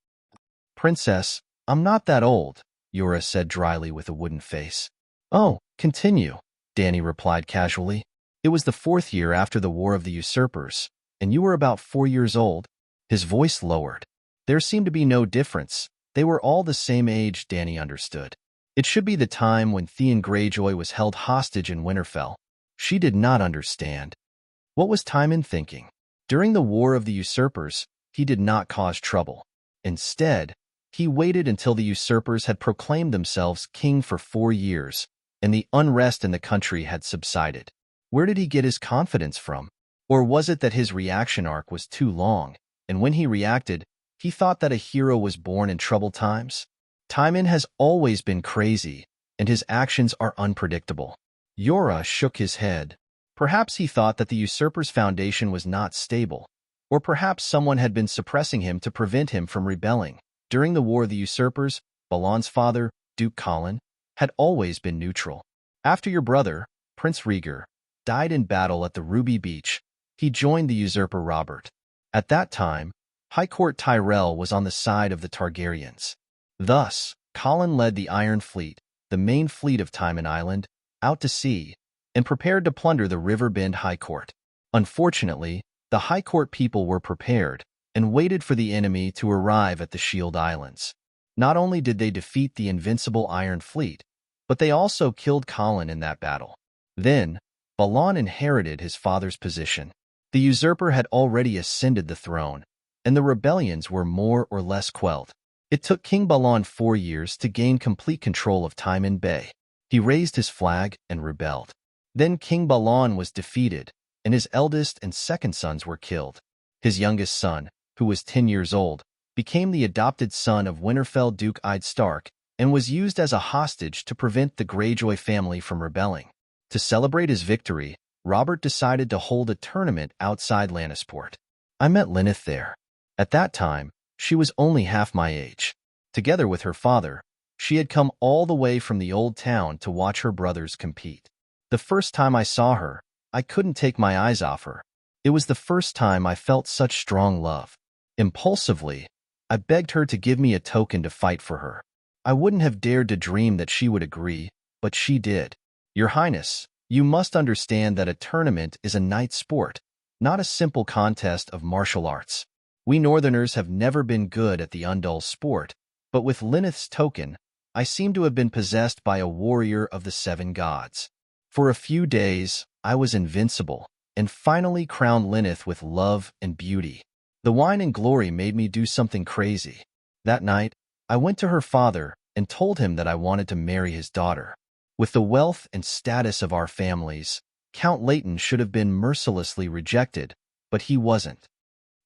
"Princess, I'm not that old," Yura said dryly with a wooden face. "Oh, continue," Danny replied casually. "It was the 4th year after the War of the Usurpers, and you were about 4 years old." His voice lowered. There seemed to be no difference. They were all the same age, Danny understood. It should be the time when Theon Greyjoy was held hostage in Winterfell. She did not understand. What was Timon thinking? During the War of the Usurpers, he did not cause trouble. Instead, he waited until the usurpers had proclaimed themselves king for 4 years, and the unrest in the country had subsided. Where did he get his confidence from? Or was it that his reaction arc was too long, and when he reacted, he thought that a hero was born in troubled times? Timon has always been crazy, and his actions are unpredictable. Yora shook his head. Perhaps he thought that the usurper's foundation was not stable, or perhaps someone had been suppressing him to prevent him from rebelling. During the War of the Usurpers, Balon's father, Duke Colin, had always been neutral. After your brother, Prince Rhaegar, died in battle at the Ruby Beach, he joined the usurper Robert. At that time, High Court Tyrell was on the side of the Targaryens. Thus, Colin led the Iron Fleet, the main fleet of Timon Island, out to sea, and prepared to plunder the Riverbend High Court. Unfortunately, the High Court people were prepared and waited for the enemy to arrive at the Shield Islands. Not only did they defeat the invincible Iron Fleet, but they also killed Colin in that battle. Then, Balon inherited his father's position. The usurper had already ascended the throne, and the rebellions were more or less quelled. It took King Balon 4 years to gain complete control of Timon Bay. He raised his flag and rebelled. Then King Balon was defeated, and his eldest and second sons were killed. His youngest son, who was 10 years old, became the adopted son of Winterfell Duke Eddard Stark and was used as a hostage to prevent the Greyjoy family from rebelling. To celebrate his victory, Robert decided to hold a tournament outside Lannisport. I met Lyneth there. At that time, she was only half my age. Together with her father, she had come all the way from the old town to watch her brothers compete. The first time I saw her, I couldn't take my eyes off her. It was the first time I felt such strong love. Impulsively, I begged her to give me a token to fight for her. I wouldn't have dared to dream that she would agree, but she did. Your Highness, you must understand that a tournament is a night sport, not a simple contest of martial arts. We Northerners have never been good at the undull sport, but with Lyneth's token, I seem to have been possessed by a warrior of the 7 gods. For a few days, I was invincible, and finally crowned Lyneth with love and beauty. The wine and glory made me do something crazy. That night, I went to her father and told him that I wanted to marry his daughter. With the wealth and status of our families, Count Leighton should have been mercilessly rejected, but he wasn't.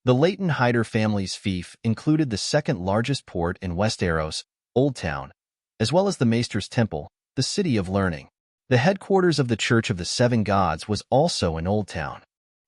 The Leighton Hyder family's fief included the second largest port in Westeros, Old Town, as well as the Maester's Temple, the city of learning. The headquarters of the Church of the 7 Gods was also in Old Town.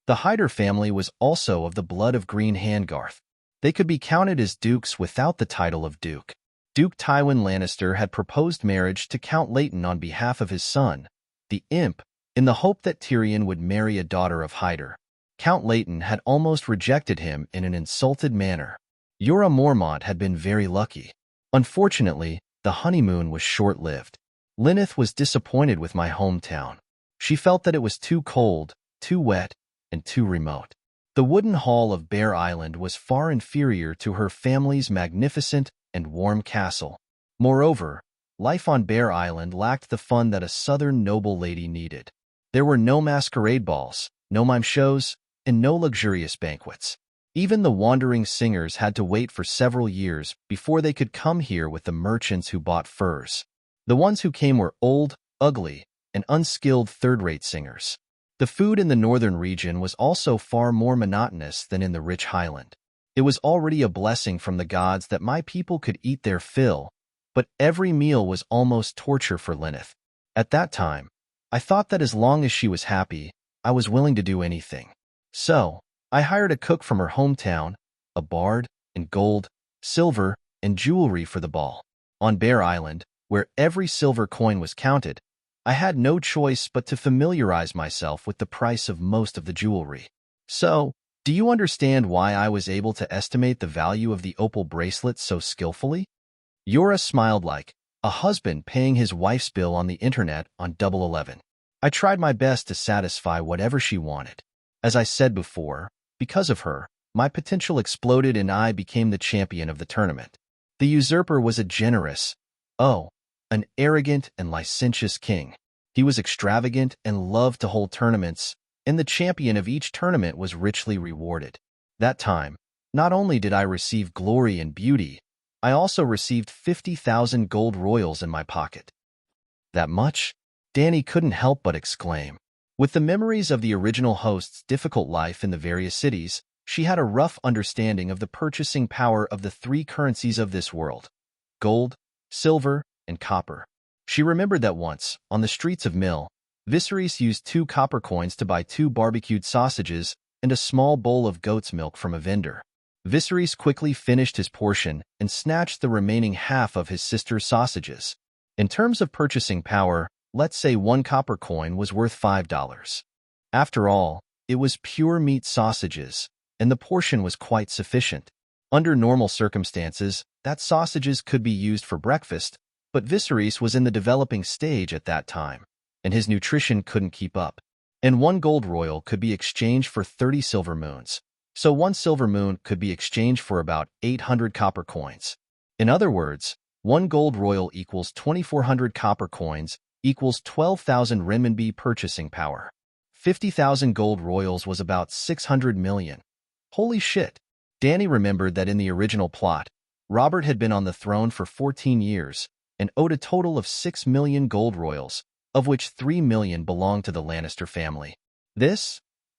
The Hyder family was also of the blood of Green Handgarth. They could be counted as dukes without the title of duke. Duke Tywin Lannister had proposed marriage to Count Leighton on behalf of his son, the Imp, in the hope that Tyrion would marry a daughter of Hyder. Count Leighton had almost rejected him in an insulted manner. Jorah Mormont had been very lucky. Unfortunately, the honeymoon was short-lived. Lyneth was disappointed with my hometown. She felt that it was too cold, too wet, and too remote. The wooden hall of Bear Island was far inferior to her family's magnificent and warm castle. Moreover, life on Bear Island lacked the fun that a southern noble lady needed. There were no masquerade balls, no mime shows, and no luxurious banquets. Even the wandering singers had to wait for several years before they could come here with the merchants who bought furs. The ones who came were old, ugly, and unskilled third-rate singers. The food in the northern region was also far more monotonous than in the rich highland. It was already a blessing from the gods that my people could eat their fill, but every meal was almost torture for Lyneth. At that time, I thought that as long as she was happy, I was willing to do anything. So, I hired a cook from her hometown, a bard, and gold, silver, and jewelry for the ball. On Bear Island, where every silver coin was counted, I had no choice but to familiarize myself with the price of most of the jewelry. So, do you understand why I was able to estimate the value of the opal bracelet so skillfully? Yura smiled like a husband paying his wife's bill on the internet on Double 11. I tried my best to satisfy whatever she wanted. As I said before, because of her, my potential exploded and I became the champion of the tournament. The usurper was a generous, an arrogant and licentious king. He was extravagant and loved to hold tournaments, and the champion of each tournament was richly rewarded. That time, not only did I receive glory and beauty, I also received 50,000 gold royals in my pocket. That much? Danny couldn't help but exclaim. With the memories of the original host's difficult life in the various cities, she had a rough understanding of the purchasing power of the three currencies of this world: gold, silver, and copper. She remembered that once, on the streets of Mill, Viserys used 2 copper coins to buy 2 barbecued sausages and a small bowl of goat's milk from a vendor. Viserys quickly finished his portion and snatched the remaining half of his sister's sausages. In terms of purchasing power, let's say 1 copper coin was worth $5. After all, it was pure meat sausages, and the portion was quite sufficient. Under normal circumstances, that sausages could be used for breakfast, but Viserys was in the developing stage at that time, and his nutrition couldn't keep up. And 1 gold royal could be exchanged for 30 silver moons. So 1 silver moon could be exchanged for about 800 copper coins. In other words, 1 gold royal equals 2,400 copper coins equals 12,000 renminbi purchasing power. 50,000 gold royals was about 600 million. Holy shit! Danny remembered that in the original plot, Robert had been on the throne for 14 years and owed a total of 6 million gold royals, of which 3 million belonged to the Lannister family.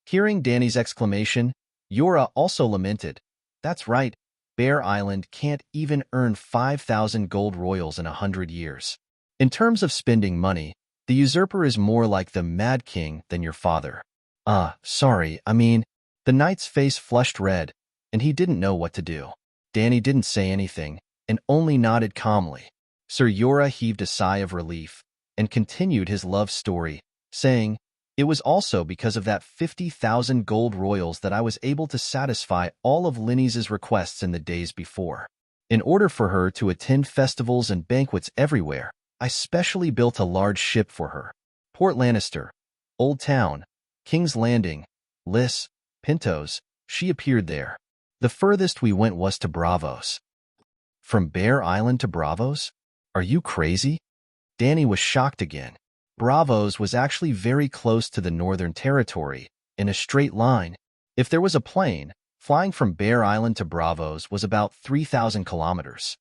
Hearing Danny's exclamation, Yura also lamented. That's right, Bear Island can't even earn 5,000 gold royals in 100 years. In terms of spending money, the usurper is more like the Mad King than your father. The knight's face flushed red, and he didn't know what to do. Danny didn't say anything, and only nodded calmly. Sir Yura heaved a sigh of relief, and continued his love story, saying, "It was also because of that 50,000 gold royals that I was able to satisfy all of Linny's requests in the days before. In order for her to attend festivals and banquets everywhere, I specially built a large ship for her. Port Lannister, Old Town, King's Landing, Liss, Pintos, she appeared there. The furthest we went was to Bravos." From Bear Island to Bravos? Are you crazy? Danny was shocked again. Bravos was actually very close to the Northern Territory, in a straight line. If there was a plane, flying from Bear Island to Bravos was about 3,000 kilometers.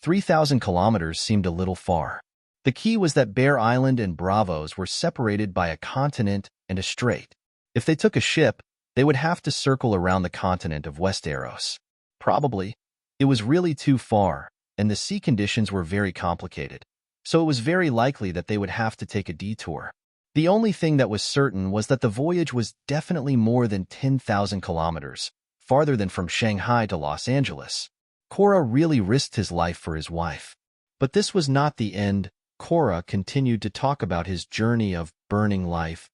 3,000 kilometers seemed a little far. The key was that Bear Island and Bravos were separated by a continent and a strait. If they took a ship, they would have to circle around the continent of Westeros. Probably. It was really too far, and the sea conditions were very complicated. So it was very likely that they would have to take a detour. The only thing that was certain was that the voyage was definitely more than 10,000 kilometers, farther than from Shanghai to Los Angeles. Korra really risked his life for his wife. But this was not the end. Korra continued to talk about his journey of burning life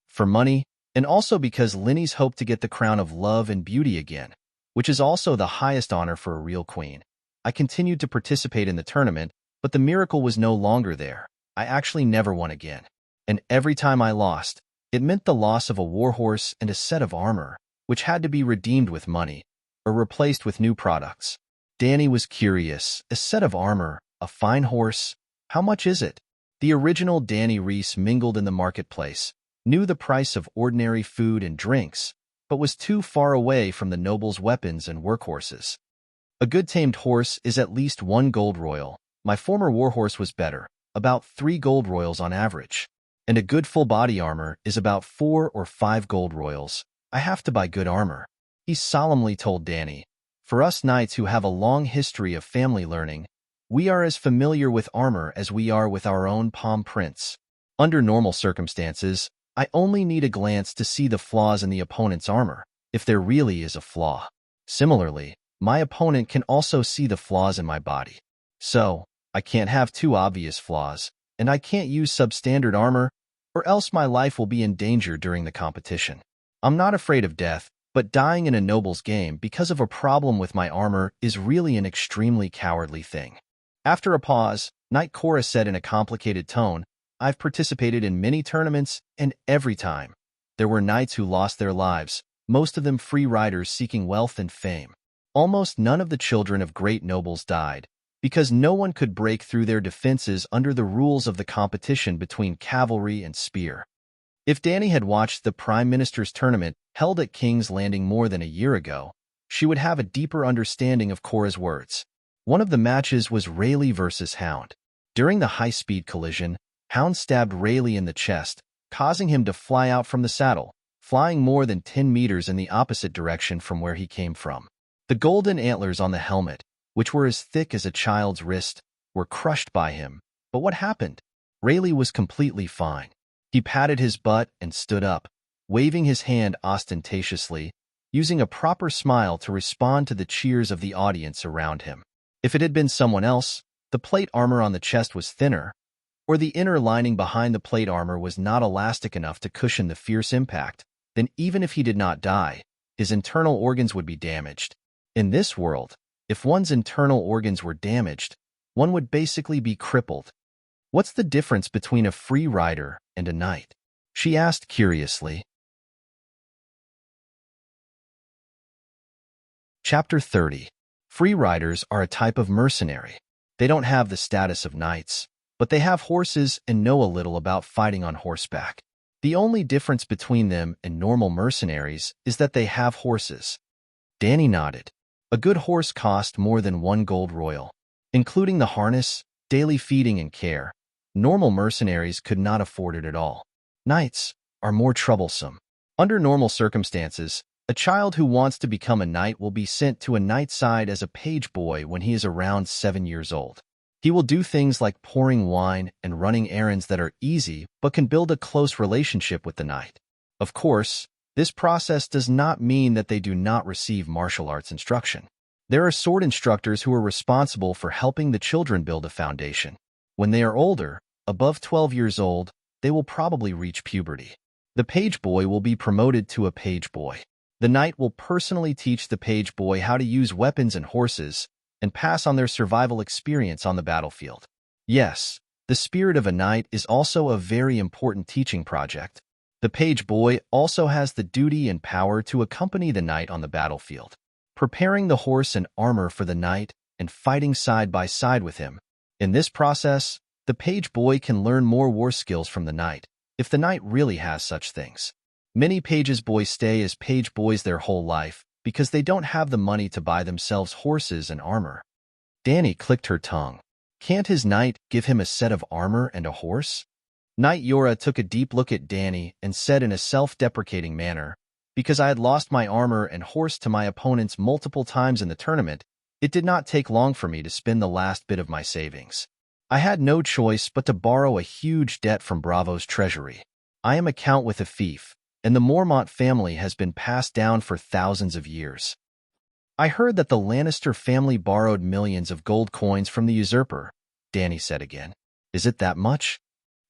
for money, and also because Linny's hoped to get the crown of love and beauty again, which is also the highest honor for a real queen. I continued to participate in the tournament, but the miracle was no longer there. I actually never won again. And every time I lost, it meant the loss of a warhorse and a set of armor, which had to be redeemed with money, or replaced with new products. Danny was curious. A set of armor, a fine horse, how much is it? The original Danny Reese mingled in the marketplace, knew the price of ordinary food and drinks, but was too far away from the nobles' weapons and workhorses. A good tamed horse is at least 1 gold royal. My former warhorse was better, about 3 gold royals on average. And a good full body armor is about 4 or 5 gold royals. I have to buy good armor. He solemnly told Danny. For us knights who have a long history of family learning, we are as familiar with armor as we are with our own palm prints. Under normal circumstances, I only need a glance to see the flaws in the opponent's armor. if there really is a flaw. Similarly, my opponent can also see the flaws in my body. So, I can't have too obvious flaws, and I can't use substandard armor, or else my life will be in danger during the competition. I'm not afraid of death, but dying in a noble's game because of a problem with my armor is really an extremely cowardly thing. After a pause, Knight Cora said in a complicated tone, I've participated in many tournaments, and every time, there were knights who lost their lives, most of them free riders seeking wealth and fame. Almost none of the children of great nobles died, because no one could break through their defenses under the rules of the competition between cavalry and spear. If Dani had watched the Prime Minister's tournament held at King's Landing more than a year ago, she would have a deeper understanding of Cora's words. One of the matches was Rayleigh versus Hound. During the high-speed collision, Hound stabbed Rayleigh in the chest, causing him to fly out from the saddle, flying more than 10 meters in the opposite direction from where he came from. The golden antlers on the helmet, which were as thick as a child's wrist, were crushed by him. But what happened? Rayleigh was completely fine. He patted his butt and stood up, waving his hand ostentatiously, using a proper smile to respond to the cheers of the audience around him. If it had been someone else, the plate armor on the chest was thinner, or the inner lining behind the plate armor was not elastic enough to cushion the fierce impact, then even if he did not die, his internal organs would be damaged. In this world, if one's internal organs were damaged, one would basically be crippled. What's the difference between a free rider and a knight? She asked curiously. Chapter 30. Free riders are a type of mercenary. They don't have the status of knights, but they have horses and know a little about fighting on horseback. The only difference between them and normal mercenaries is that they have horses. Dani nodded. A good horse cost more than 1 gold royal, including the harness, daily feeding and care. Normal mercenaries could not afford it at all. Knights are more troublesome. Under normal circumstances, a child who wants to become a knight will be sent to a knight's side as a page boy when he is around 7 years old. He will do things like pouring wine and running errands that are easy but can build a close relationship with the knight. Of course, this process does not mean that they do not receive martial arts instruction. There are sword instructors who are responsible for helping the children build a foundation. When they are older, above 12 years old, they will probably reach puberty. The page boy will be promoted to a page boy. The knight will personally teach the page boy how to use weapons and horses, and pass on their survival experience on the battlefield. Yes, the spirit of a knight is also a very important teaching project. The page boy also has the duty and power to accompany the knight on the battlefield, preparing the horse and armor for the knight and fighting side by side with him. In this process, the page boy can learn more war skills from the knight, if the knight really has such things. Many pages boys stay as page boys their whole life because they don't have the money to buy themselves horses and armor. Dani clicked her tongue. Can't his knight give him a set of armor and a horse? Knight Yora took a deep look at Dani and said in a self-deprecating manner, because I had lost my armor and horse to my opponents multiple times in the tournament, it did not take long for me to spend the last bit of my savings. I had no choice but to borrow a huge debt from Bravo's treasury. I am a count with a fief, and the Mormont family has been passed down for thousands of years. I heard that the Lannister family borrowed millions of gold coins from the usurper, Dani said again. Is it that much?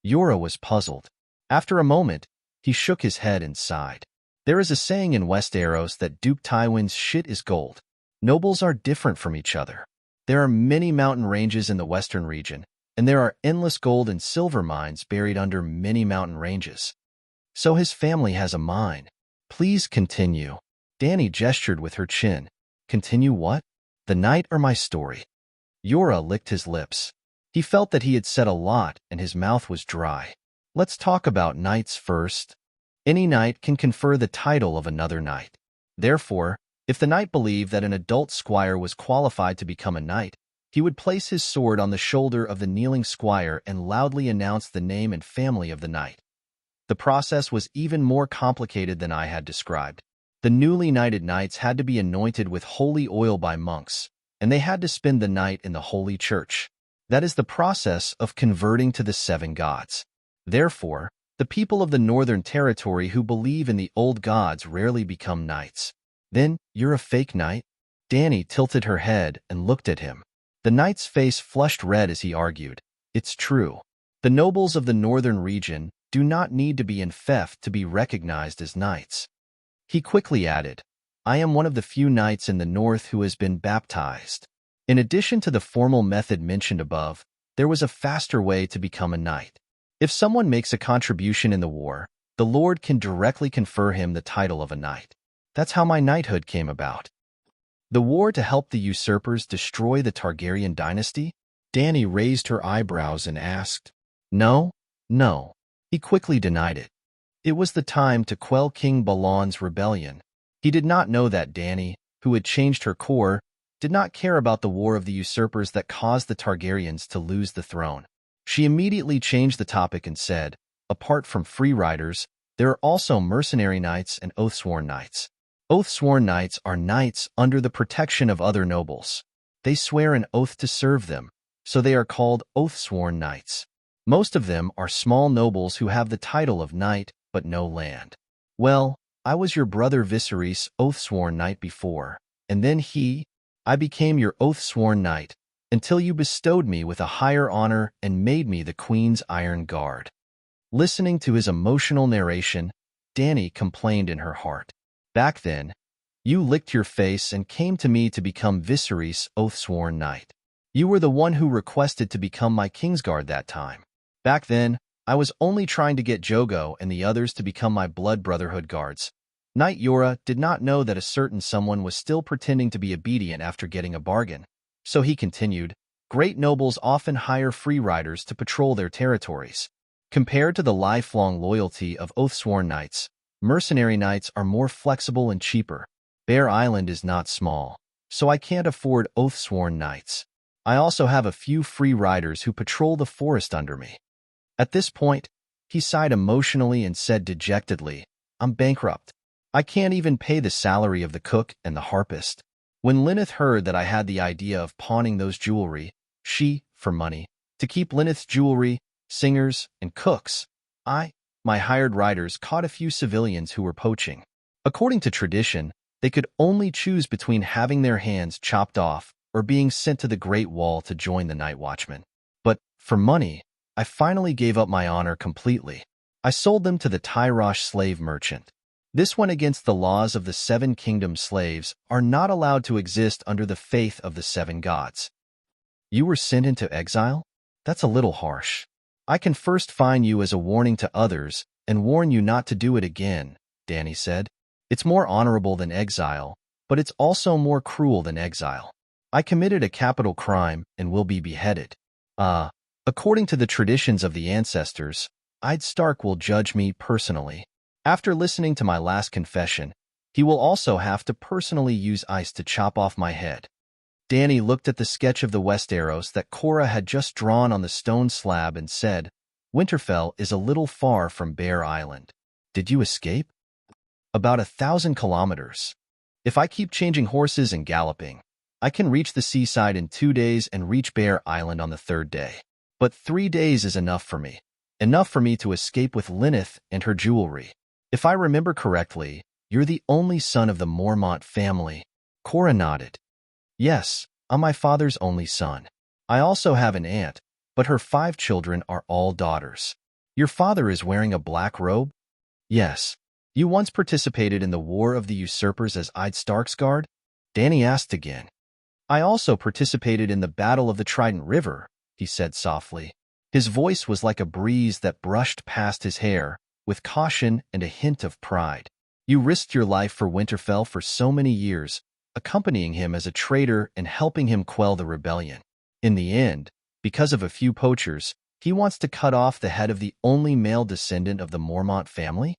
Yora was puzzled. After a moment, he shook his head and sighed. There is a saying in Westeros that Duke Tywin's shit is gold. Nobles are different from each other. There are many mountain ranges in the western region, and there are endless gold and silver mines buried under many mountain ranges. So his family has a mine. Please continue. Dani gestured with her chin. Continue what? The knight or my story? Yora licked his lips. He felt that he had said a lot and his mouth was dry. Let's talk about knights first. Any knight can confer the title of another knight. Therefore, if the knight believed that an adult squire was qualified to become a knight, he would place his sword on the shoulder of the kneeling squire and loudly announce the name and family of the knight. The process was even more complicated than I had described. The newly knighted knights had to be anointed with holy oil by monks, and they had to spend the night in the holy church. That is the process of converting to the 7 gods. Therefore, The people of the Northern Territory who believe in the old gods rarely become knights. Then, you're a fake knight? Danny tilted her head and looked at him. The knight's face flushed red as he argued. It's true. The nobles of the northern region do not need to be in theft to be recognized as knights. He quickly added, I am one of the few knights in the north who has been baptized. In addition to the formal method mentioned above, there was a faster way to become a knight. If someone makes a contribution in the war, the Lord can directly confer him the title of a knight. That's how my knighthood came about. The war to help the usurpers destroy the Targaryen dynasty? Danny raised her eyebrows and asked. No. He quickly denied it. It was the time to quell King Balan's rebellion. He did not know that Danny, who had changed her core, did not care about the war of the usurpers that caused the Targaryens to lose the throne. She immediately changed the topic and said, apart from free riders, there are also mercenary knights and oath-sworn knights. Oath-sworn knights are knights under the protection of other nobles. They swear an oath to serve them, so they are called oath-sworn knights. Most of them are small nobles who have the title of knight but no land. Well, I was your brother Viserys' oath-sworn knight before, and then I became your oath-sworn knight, until you bestowed me with a higher honor and made me the Queen's Iron Guard. Listening to his emotional narration, Danny complained in her heart. Back then, you licked your face and came to me to become Viserys' oath-sworn knight. You were the one who requested to become my Kingsguard that time. Back then, I was only trying to get Jogo and the others to become my Blood Brotherhood guards. Knight Yora did not know that a certain someone was still pretending to be obedient after getting a bargain. So he continued, great nobles often hire free riders to patrol their territories. Compared to the lifelong loyalty of oath-sworn knights, mercenary knights are more flexible and cheaper. Bear Island is not small, so I can't afford oath-sworn knights. I also have a few free riders who patrol the forest under me. At this point, he sighed emotionally and said dejectedly, I'm bankrupt. I can't even pay the salary of the cook and the harpist. When Lyneth heard that I had the idea of pawning those jewelry, for money, to keep Lyneth's jewelry, singers, and cooks, my hired riders caught a few civilians who were poaching. According to tradition, they could only choose between having their hands chopped off or being sent to the Great Wall to join the Night Watchmen. But, for money, I finally gave up my honor completely. I sold them to the Tyrosh slave merchant. This went against the laws of the Seven Kingdom. Slaves are not allowed to exist under the faith of the seven gods. You were sent into exile? That's a little harsh. I can first fine you as a warning to others and warn you not to do it again, Danny said. It's more honorable than exile, but it's also more cruel than exile. I committed a capital crime and will be beheaded. According to the traditions of the ancestors, Ed Stark will judge me personally. After listening to my last confession, he will also have to personally use ice to chop off my head. Danny looked at the sketch of the Westeros that Cora had just drawn on the stone slab and said, Winterfell is a little far from Bear Island. Did you escape? About 1,000 kilometers. If I keep changing horses and galloping, I can reach the seaside in 2 days and reach Bear Island on the 3rd day. But 3 days is enough for me. Enough for me to escape with Lyneth and her jewelry. If I remember correctly, you're the only son of the Mormont family. Cora nodded. Yes, I'm my father's only son. I also have an aunt, but her 5 children are all daughters. Your father is wearing a black robe? Yes. You once participated in the War of the Usurpers as Ed Stark's guard? Danny asked again. I also participated in the Battle of the Trident River, he said softly. His voice was like a breeze that brushed past his hair, with caution and a hint of pride. You risked your life for Winterfell for so many years, accompanying him as a traitor and helping him quell the rebellion. In the end, because of a few poachers, he wants to cut off the head of the only male descendant of the Mormont family?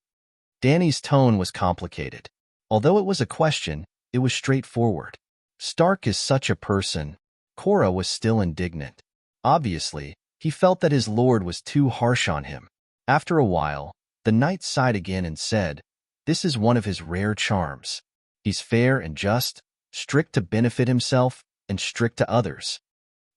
Danny's tone was complicated. Although it was a question, it was straightforward. Stark is such a person. Cora was still indignant. Obviously, he felt that his lord was too harsh on him. After a while, the knight sighed again and said, This is one of his rare charms. He's fair and just, strict to benefit himself, and strict to others.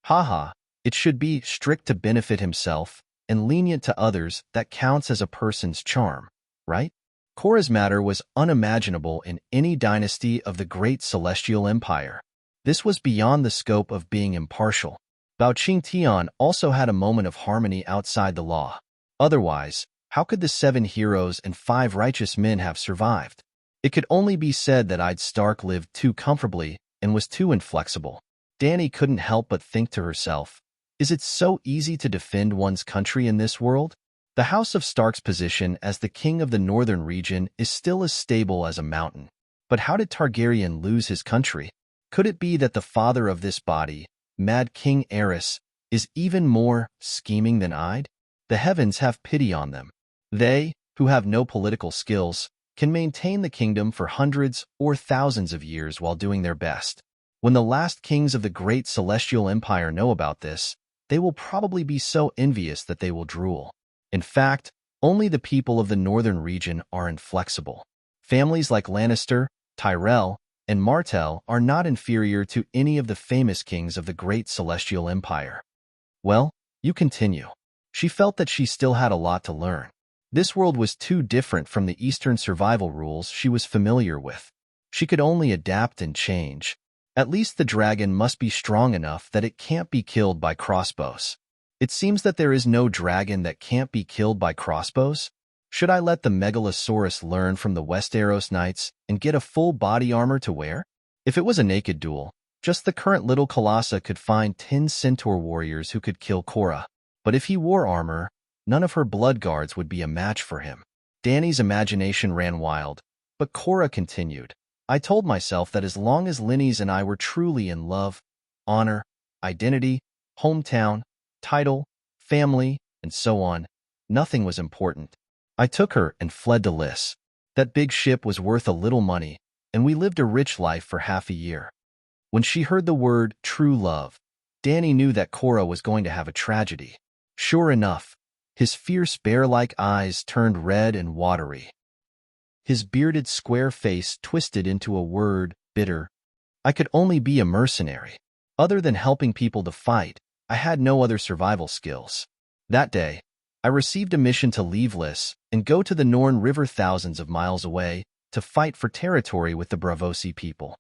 Haha, it should be strict to benefit himself, and lenient to others that counts as a person's charm, right? Korra's matter was unimaginable in any dynasty of the great celestial empire. This was beyond the scope of being impartial. Bao Qingtian also had a moment of harmony outside the law. Otherwise, how could the 7 heroes and 5 righteous men have survived? It could only be said that Id Stark lived too comfortably and was too inflexible. Dany couldn't help but think to herself, is it so easy to defend one's country in this world? The House of Stark's position as the king of the northern region is still as stable as a mountain. But how did Targaryen lose his country? Could it be that the father of this body, Mad King Aerys, is even more scheming than Id? The heavens have pity on them. They, who have no political skills, can maintain the kingdom for hundreds or thousands of years while doing their best. When the last kings of the great celestial empire know about this, they will probably be so envious that they will drool. In fact, only the people of the northern region are inflexible. Families like Lannister, Tyrell, and Martell are not inferior to any of the famous kings of the great celestial empire. Well, you continue. She felt that she still had a lot to learn. This world was too different from the Eastern survival rules she was familiar with. She could only adapt and change. At least the dragon must be strong enough that it can't be killed by crossbows. It seems that there is no dragon that can't be killed by crossbows. Should I let the Megalosaurus learn from the Westeros Knights and get a full body armor to wear? If it was a naked duel, just the current little Colossa could find 10 centaur warriors who could kill Korra. But if he wore armor, none of her blood guards would be a match for him. Dany's imagination ran wild, but Korra continued. I told myself that as long as Linnes and I were truly in love, honor, identity, hometown, title, family, and so on, nothing was important. I took her and fled to Lys. That big ship was worth a little money, and we lived a rich life for half a year. When she heard the word true love, Dany knew that Korra was going to have a tragedy. Sure enough, his fierce bear-like eyes turned red and watery. His bearded square face twisted into a word, bitter. I could only be a mercenary. Other than helping people to fight, I had no other survival skills. That day, I received a mission to leave Lys and go to the Norn River thousands of miles away to fight for territory with the Braavosi people.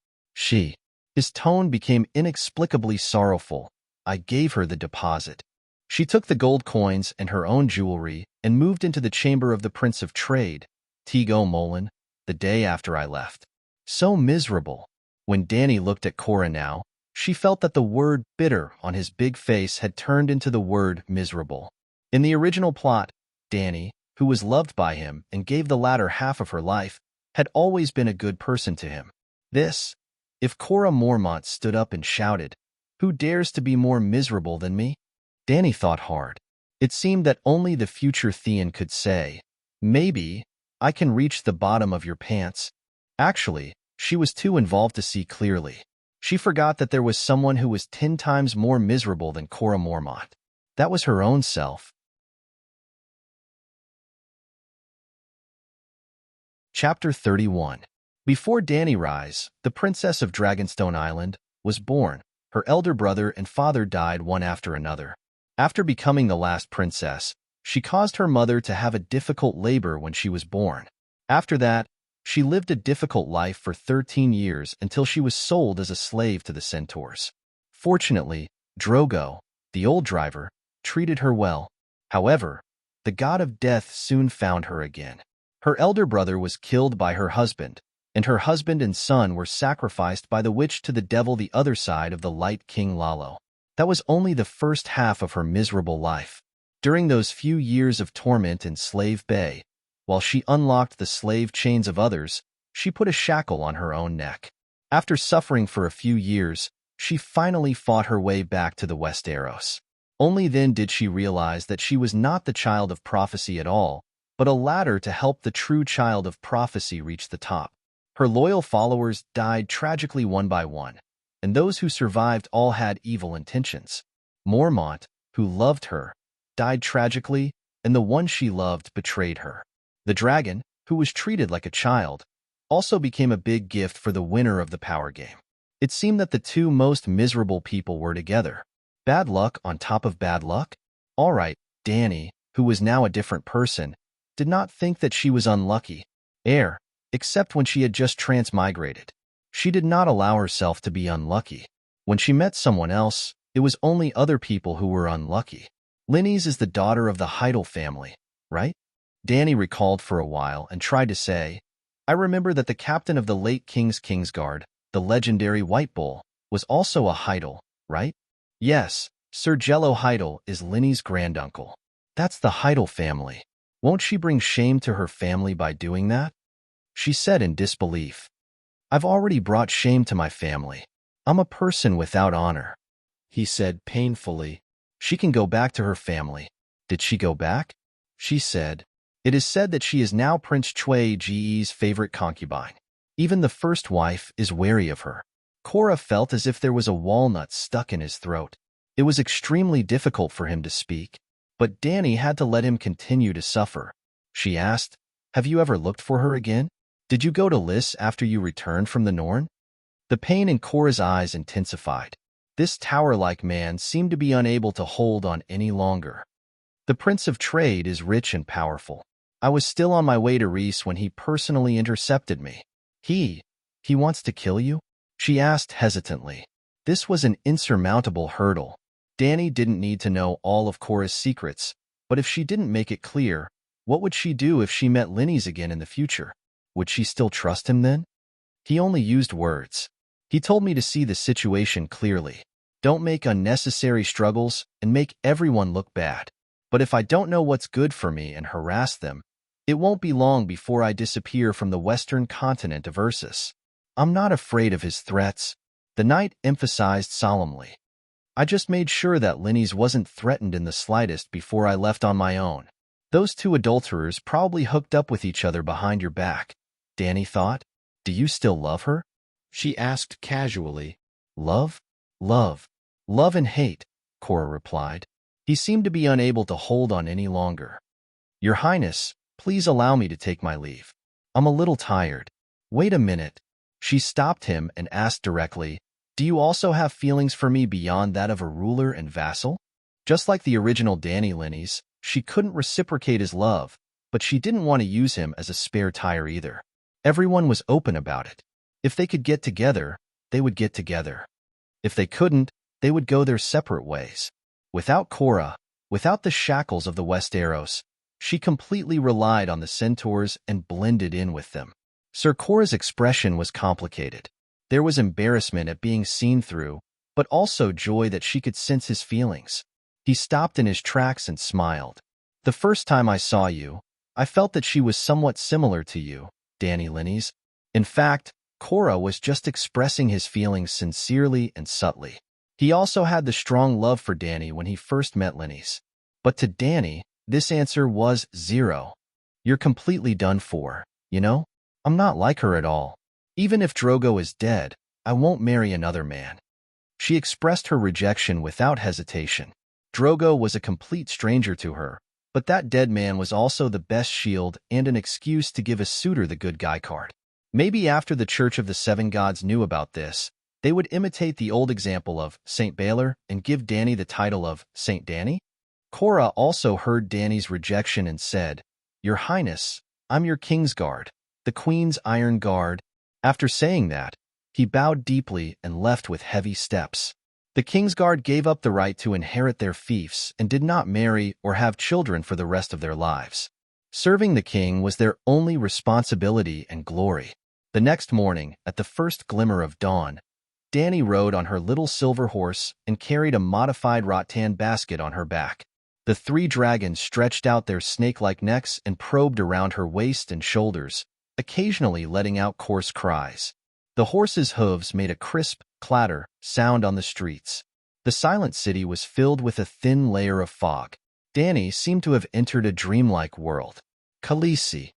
His tone became inexplicably sorrowful. I gave her the deposit. She took the gold coins and her own jewelry and moved into the chamber of the Prince of Trade, Tigo Molan, the day after I left. So miserable. When Dany looked at Korra now, she felt that the word bitter on his big face had turned into the word miserable. In the original plot, Dany, who was loved by him and gave the latter half of her life, had always been a good person to him. If Korra Mormont stood up and shouted, "Who dares to be more miserable than me?" Dany thought hard. It seemed that only the future Theon could say, "Maybe I can reach the bottom of your pants." Actually, she was too involved to see clearly. She forgot that there was someone who was 10 times more miserable than Korra Mormont. That was her own self. Chapter 31. Before Dany Rise, the Princess of Dragonstone Island, was born. Her elder brother and father died one after another. After becoming the last princess, she caused her mother to have a difficult labor when she was born. After that, she lived a difficult life for 13 years until she was sold as a slave to the centaurs. Fortunately, Drogo, the old driver, treated her well. However, the god of death soon found her again. Her elder brother was killed by her husband, and her husband and son were sacrificed by the witch to the devil the other side of the Light King Lalo. That was only the first half of her miserable life. During those few years of torment in Slave Bay, while she unlocked the slave chains of others, she put a shackle on her own neck. After suffering for a few years, she finally fought her way back to the Westeros. Only then did she realize that she was not the child of prophecy at all, but a ladder to help the true child of prophecy reach the top. Her loyal followers died tragically one by one, and those who survived all had evil intentions. Mormont, who loved her, died tragically, and the one she loved betrayed her. The dragon, who was treated like a child, also became a big gift for the winner of the power game. It seemed that the two most miserable people were together. Bad luck on top of bad luck? All right, Dany, who was now a different person, did not think that she was unlucky, except when she had just transmigrated. She did not allow herself to be unlucky. When she met someone else, it was only other people who were unlucky. Linny's is the daughter of the Heidel family, right? Danny recalled for a while and tried to say, I remember that the captain of the late King's Kingsguard, the legendary White Bull, was also a Heidel, right? Yes, Sir Jello Heidel is Linny's granduncle. That's the Heidel family. Won't she bring shame to her family by doing that? She said in disbelief. I've already brought shame to my family. I'm a person without honor. He said painfully. She can go back to her family. Did she go back? She said. It is said that she is now Prince Chui Ji's favorite concubine. Even the first wife is wary of her. Cora felt as if there was a walnut stuck in his throat. It was extremely difficult for him to speak, but Danny had to let him continue to suffer. She asked, Have you ever looked for her again? Did you go to Lys after you returned from the Norn? The pain in Cora's eyes intensified. This tower-like man seemed to be unable to hold on any longer. The Prince of Trade is rich and powerful. I was still on my way to Rhys when he personally intercepted me. He wants to kill you? She asked hesitantly. This was an insurmountable hurdle. Danny didn't need to know all of Cora's secrets, but if she didn't make it clear, what would she do if she met Linny's again in the future? Would she still trust him then? He only used words. He told me to see the situation clearly. Don't make unnecessary struggles and make everyone look bad. But if I don't know what's good for me and harass them, it won't be long before I disappear from the western continent of Ursus. I'm not afraid of his threats, the knight emphasized solemnly. I just made sure that Linny's wasn't threatened in the slightest before I left on my own. Those two adulterers probably hooked up with each other behind your back, Danny thought. Do you still love her? She asked casually. Love? Love. Love and hate, Cora replied. He seemed to be unable to hold on any longer. Your Highness, please allow me to take my leave. I'm a little tired. Wait a minute. She stopped him and asked directly, Do you also have feelings for me beyond that of a ruler and vassal? Just like the original Danny Linny's, she couldn't reciprocate his love, but she didn't want to use him as a spare tire either. Everyone was open about it. If they could get together, they would get together. If they couldn't, they would go their separate ways. Without Cora, without the shackles of the Westeros, she completely relied on the centaurs and blended in with them. Sir Cora's expression was complicated. There was embarrassment at being seen through, but also joy that she could sense his feelings. He stopped in his tracks and smiled. The first time I saw you, I felt that she was somewhat similar to you, Danny Linny's. In fact, Cora was just expressing his feelings sincerely and subtly. He also had the strong love for Danny when he first met Linny's. But to Danny, this answer was 0. You're completely done for, you know? I'm not like her at all. Even if Drogo is dead, I won't marry another man. She expressed her rejection without hesitation. Drogo was a complete stranger to her, but that dead man was also the best shield and an excuse to give a suitor the good guy card. Maybe after the Church of the Seven Gods knew about this, they would imitate the old example of Saint Baylor and give Danny the title of Saint Danny? Cora also heard Danny's rejection and said, Your Highness, I'm your Kingsguard, the Queen's Iron Guard. After saying that, he bowed deeply and left with heavy steps. The Kingsguard gave up the right to inherit their fiefs and did not marry or have children for the rest of their lives. Serving the king was their only responsibility and glory. The next morning, at the first glimmer of dawn, Danny rode on her little silver horse and carried a modified rattan basket on her back. The 3 dragons stretched out their snake-like necks and probed around her waist and shoulders, occasionally letting out coarse cries. The horses' hooves made a crisp, clatter sound on the streets. The silent city was filled with a thin layer of fog. Danny seemed to have entered a dreamlike world. Khaleesi,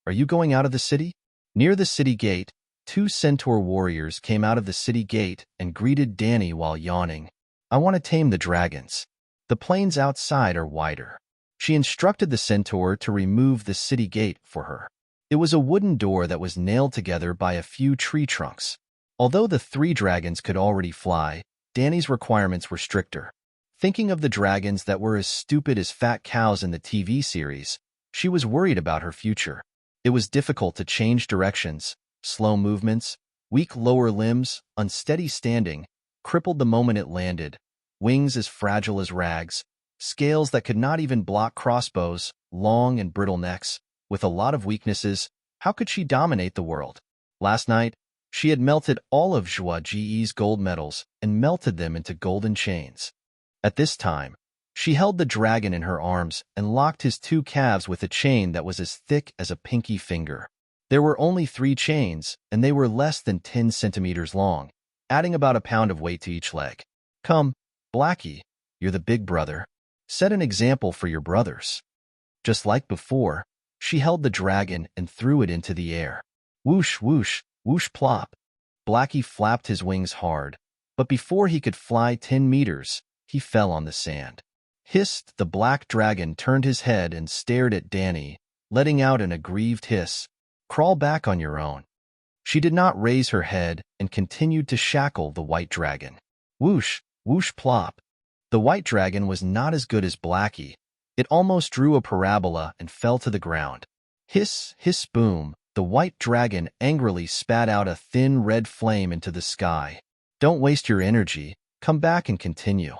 are you going out of the city? Near the city gate, 2 centaur warriors came out of the city gate and greeted Danny while yawning. I want to tame the dragons. The plains outside are wider. She instructed the centaur to remove the city gate for her. It was a wooden door that was nailed together by a few tree trunks. Although the 3 dragons could already fly, Danny's requirements were stricter. Thinking of the dragons that were as stupid as fat cows in the TV series, she was worried about her future. It was difficult to change directions, slow movements, weak lower limbs, unsteady standing, crippled the moment it landed, wings as fragile as rags, scales that could not even block crossbows, long and brittle necks. With a lot of weaknesses, how could she dominate the world? Last night, she had melted all of Zhua Ji's gold medals and melted them into golden chains. At this time, she held the dragon in her arms and locked his two calves with a chain that was as thick as a pinky finger. There were only 3 chains, and they were less than 10 centimeters long, adding about a pound of weight to each leg. Come, Blackie, you're the big brother. Set an example for your brothers. Just like before, she held the dragon and threw it into the air. Whoosh, whoosh, whoosh, plop. Blackie flapped his wings hard, but before he could fly 10 meters, he fell on the sand. Hissed, the black dragon turned his head and stared at Danny, letting out an aggrieved hiss. Crawl back on your own. She did not raise her head and continued to shackle the white dragon. Whoosh, whoosh, plop. The white dragon was not as good as Blackie. It almost drew a parabola and fell to the ground. Hiss, hiss, boom. The white dragon angrily spat out a thin red flame into the sky. Don't waste your energy. Come back and continue.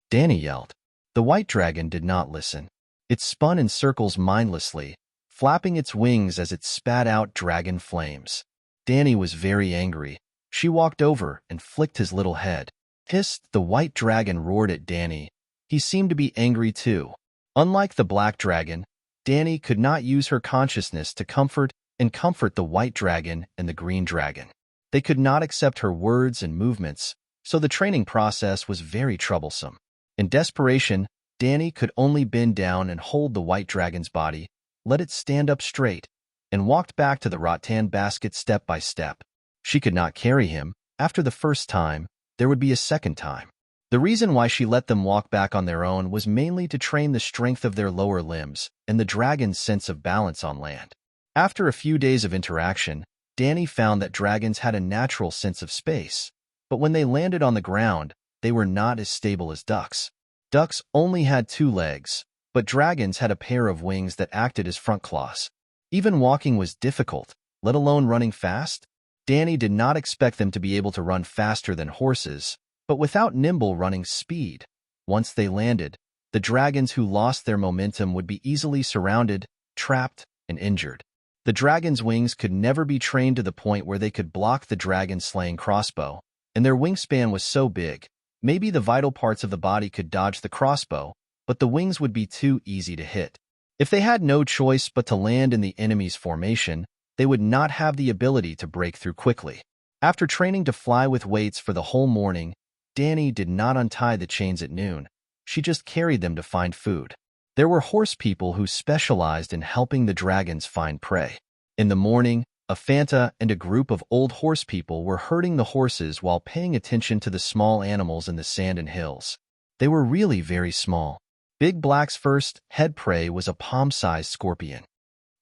Danny yelled. The white dragon did not listen. It spun in circles mindlessly, flapping its wings as it spat out dragon flames. Danny was very angry. She walked over and flicked his little head. Hissed, the white dragon roared at Danny. He seemed to be angry too. Unlike the black dragon, Danny could not use her consciousness to comfort the white dragon and the green dragon. They could not accept her words and movements, so the training process was very troublesome. In desperation, Danny could only bend down and hold the white dragon's body, let it stand up straight, and walked back to the rattan basket step by step. She could not carry him. After the first time, there would be a second time. The reason why she let them walk back on their own was mainly to train the strength of their lower limbs and the dragon's sense of balance on land. After a few days of interaction, Danny found that dragons had a natural sense of space, but when they landed on the ground, they were not as stable as ducks. Ducks only had 2 legs, but dragons had a pair of wings that acted as front claws. Even walking was difficult, let alone running fast. Danny did not expect them to be able to run faster than horses, but without nimble running speed. Once they landed, the dragons who lost their momentum would be easily surrounded, trapped, and injured. The dragon's wings could never be trained to the point where they could block the dragon-slaying crossbow, and their wingspan was so big, maybe the vital parts of the body could dodge the crossbow, but the wings would be too easy to hit. If they had no choice but to land in the enemy's formation, they would not have the ability to break through quickly. After training to fly with weights for the whole morning, Danny did not untie the chains at noon. She just carried them to find food. There were horse people who specialized in helping the dragons find prey. In the morning, a Fanta and a group of old horse people were herding the horses while paying attention to the small animals in the sand and hills. They were really very small. Big Black's first head prey was a palm-sized scorpion.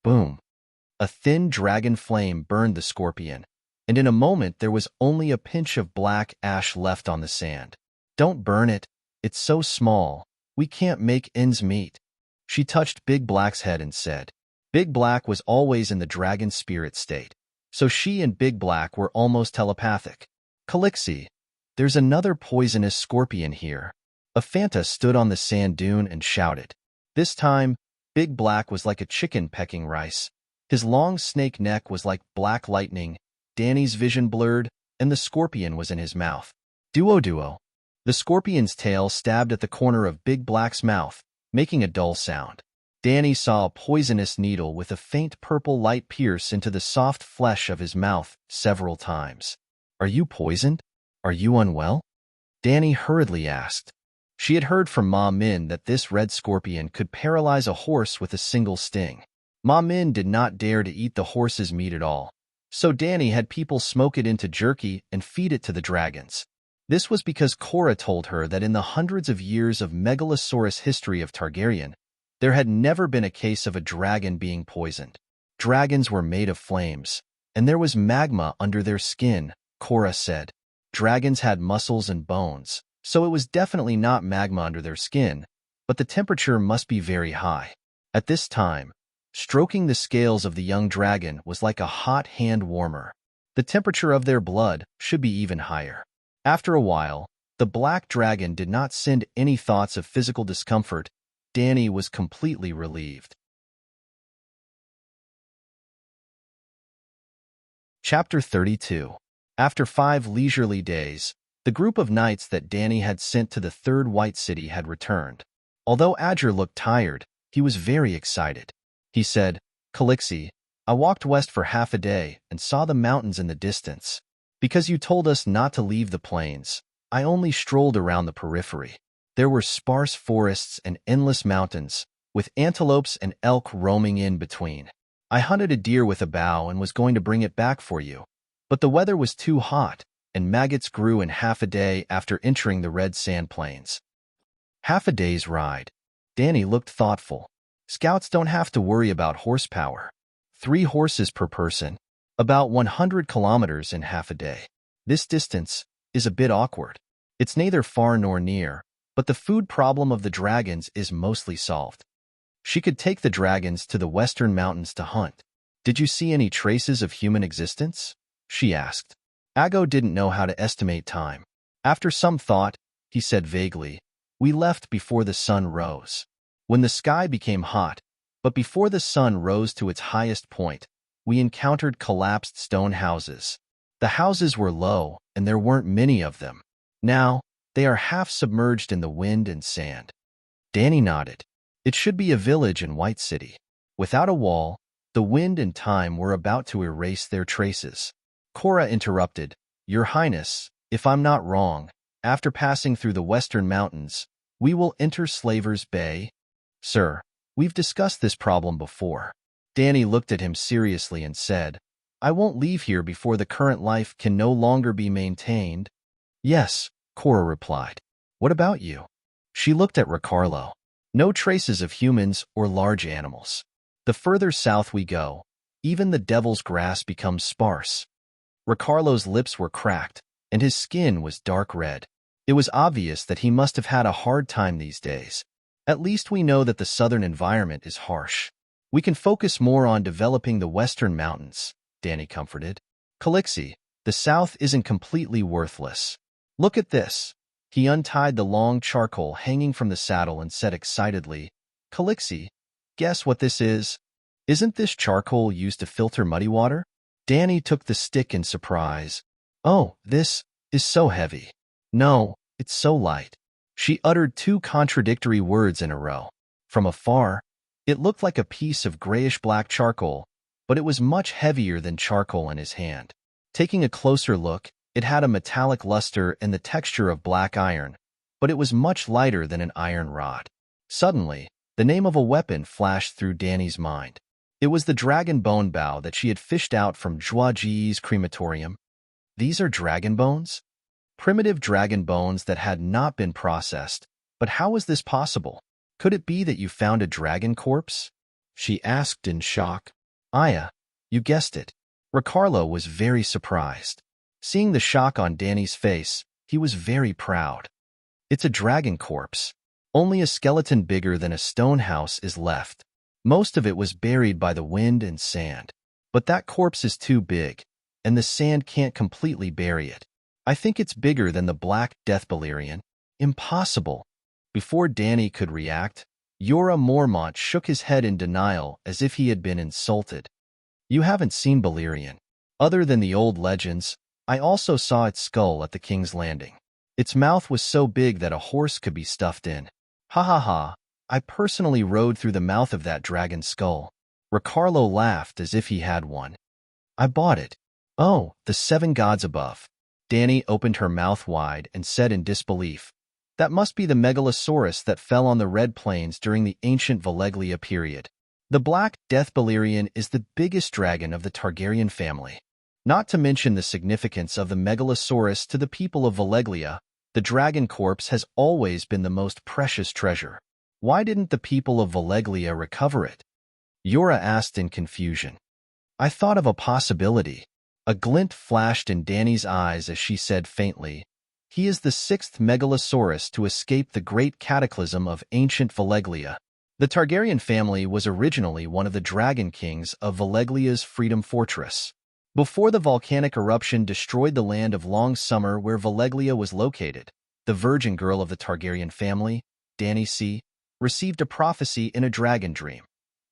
Boom! A thin dragon flame burned the scorpion, and in a moment there was only a pinch of black ash left on the sand. Don't burn it. It's so small. We can't make ends meet. She touched Big Black's head and said. Big Black was always in the dragon spirit state, so she and Big Black were almost telepathic. Calixie, there's another poisonous scorpion here. A Fanta stood on the sand dune and shouted. This time, Big Black was like a chicken pecking rice. His long snake neck was like black lightning, Danny's vision blurred, and the scorpion was in his mouth. Duo. The scorpion's tail stabbed at the corner of Big Black's mouth, making a dull sound. Danny saw a poisonous needle with a faint purple light pierce into the soft flesh of his mouth several times. Are you poisoned? Are you unwell? Danny hurriedly asked. She had heard from Ma Min that this red scorpion could paralyze a horse with a single sting. Ma Min did not dare to eat the horse's meat at all, so Danny had people smoke it into jerky and feed it to the dragons. This was because Cora told her that in the hundreds of years of Megalosaurus history of Targaryen, there had never been a case of a dragon being poisoned. Dragons were made of flames, and there was magma under their skin, Cora said. Dragons had muscles and bones, So it was definitely not magma under their skin, but the temperature must be very high. At this time, stroking the scales of the young dragon was like a hot hand warmer. The temperature of their blood should be even higher. After a while, the black dragon did not send any thoughts of physical discomfort. Danny was completely relieved. Chapter 32. After 5 leisurely days, the group of knights that Danny had sent to the third White City had returned. Although Adger looked tired, he was very excited. He said, "Calixi, I walked west for half a day and saw the mountains in the distance. Because you told us not to leave the plains, I only strolled around the periphery. There were sparse forests and endless mountains, with antelopes and elk roaming in between. I hunted a deer with a bow and was going to bring it back for you, but the weather was too hot, and maggots grew in half a day after entering the red sand plains." Half a day's ride. Danny looked thoughtful. Scouts don't have to worry about horsepower. 3 horses per person, about 100 kilometers in half a day. This distance is a bit awkward. It's neither far nor near, but the food problem of the dragons is mostly solved. She could take the dragons to the western mountains to hunt. "Did you see any traces of human existence?" she asked. Ago didn't know how to estimate time. After some thought, he said vaguely, "We left before the sun rose. When the sky became hot, but before the sun rose to its highest point, we encountered collapsed stone houses. The houses were low, and there weren't many of them. Now, they are half submerged in the wind and sand." Danny nodded. It should be a village in White City. Without a wall, the wind and time were about to erase their traces. Cora interrupted, "Your Highness, if I'm not wrong, after passing through the western mountains, we will enter Slaver's Bay?" "Sir, we've discussed this problem before." Danny looked at him seriously and said, "I won't leave here before the current life can no longer be maintained." "Yes," Cora replied. "What about you?" She looked at Ricardo. No traces of humans or large animals. The further south we go, even the devil's grass becomes sparse. Ricardo's lips were cracked, and his skin was dark red. It was obvious that he must have had a hard time these days. "At least we know that the southern environment is harsh. We can focus more on developing the western mountains," Danny comforted. "Calixi, the south isn't completely worthless. Look at this." He untied the long charcoal hanging from the saddle and said excitedly, "Calixi, guess what this is? Isn't this charcoal used to filter muddy water?" Danny took the stick in surprise. "Oh, this is so heavy." "No, it's so light." She uttered 2 contradictory words in a row. From afar, it looked like a piece of grayish-black charcoal, but it was much heavier than charcoal in his hand. Taking a closer look, it had a metallic luster and the texture of black iron, but it was much lighter than an iron rod. Suddenly, the name of a weapon flashed through Danny's mind. It was the dragon bone bow that she had fished out from Zhuaji's crematorium. These are dragon bones? Primitive dragon bones that had not been processed. But how was this possible? Could it be that you found a dragon corpse? She asked in shock. Aya, you guessed it. Ricardo was very surprised. Seeing the shock on Danny's face, he was very proud. It's a dragon corpse. Only a skeleton bigger than a stone house is left. Most of it was buried by the wind and sand. But that corpse is too big, and the sand can't completely bury it. I think it's bigger than the Black Death Balerion. Impossible. Before Danny could react, Yora Mormont shook his head in denial as if he had been insulted. You haven't seen Balerion. Other than the old legends, I also saw its skull at the King's Landing. Its mouth was so big that a horse could be stuffed in. Ha ha ha, I personally rode through the mouth of that dragon's skull. Ricardo laughed as if he had one. I bought it. Oh, the 7 gods above. Danny opened her mouth wide and said in disbelief, that must be the megalosaurus that fell on the Red Plains during the ancient Valeglia period. The Black Death Balerion is the biggest dragon of the Targaryen family. Not to mention the significance of the megalosaurus to the people of Valeglia, the dragon corpse has always been the most precious treasure. Why didn't the people of Valeglia recover it? Yora asked in confusion. I thought of a possibility. A glint flashed in Danny's eyes as she said faintly, He is the sixth megalosaurus to escape the great cataclysm of ancient Valeglia. The Targaryen family was originally one of the dragon kings of Valeglia's Freedom Fortress. Before the volcanic eruption destroyed the land of Long Summer where Valeglia was located, the virgin girl of the Targaryen family, Dany C., received a prophecy in a dragon dream.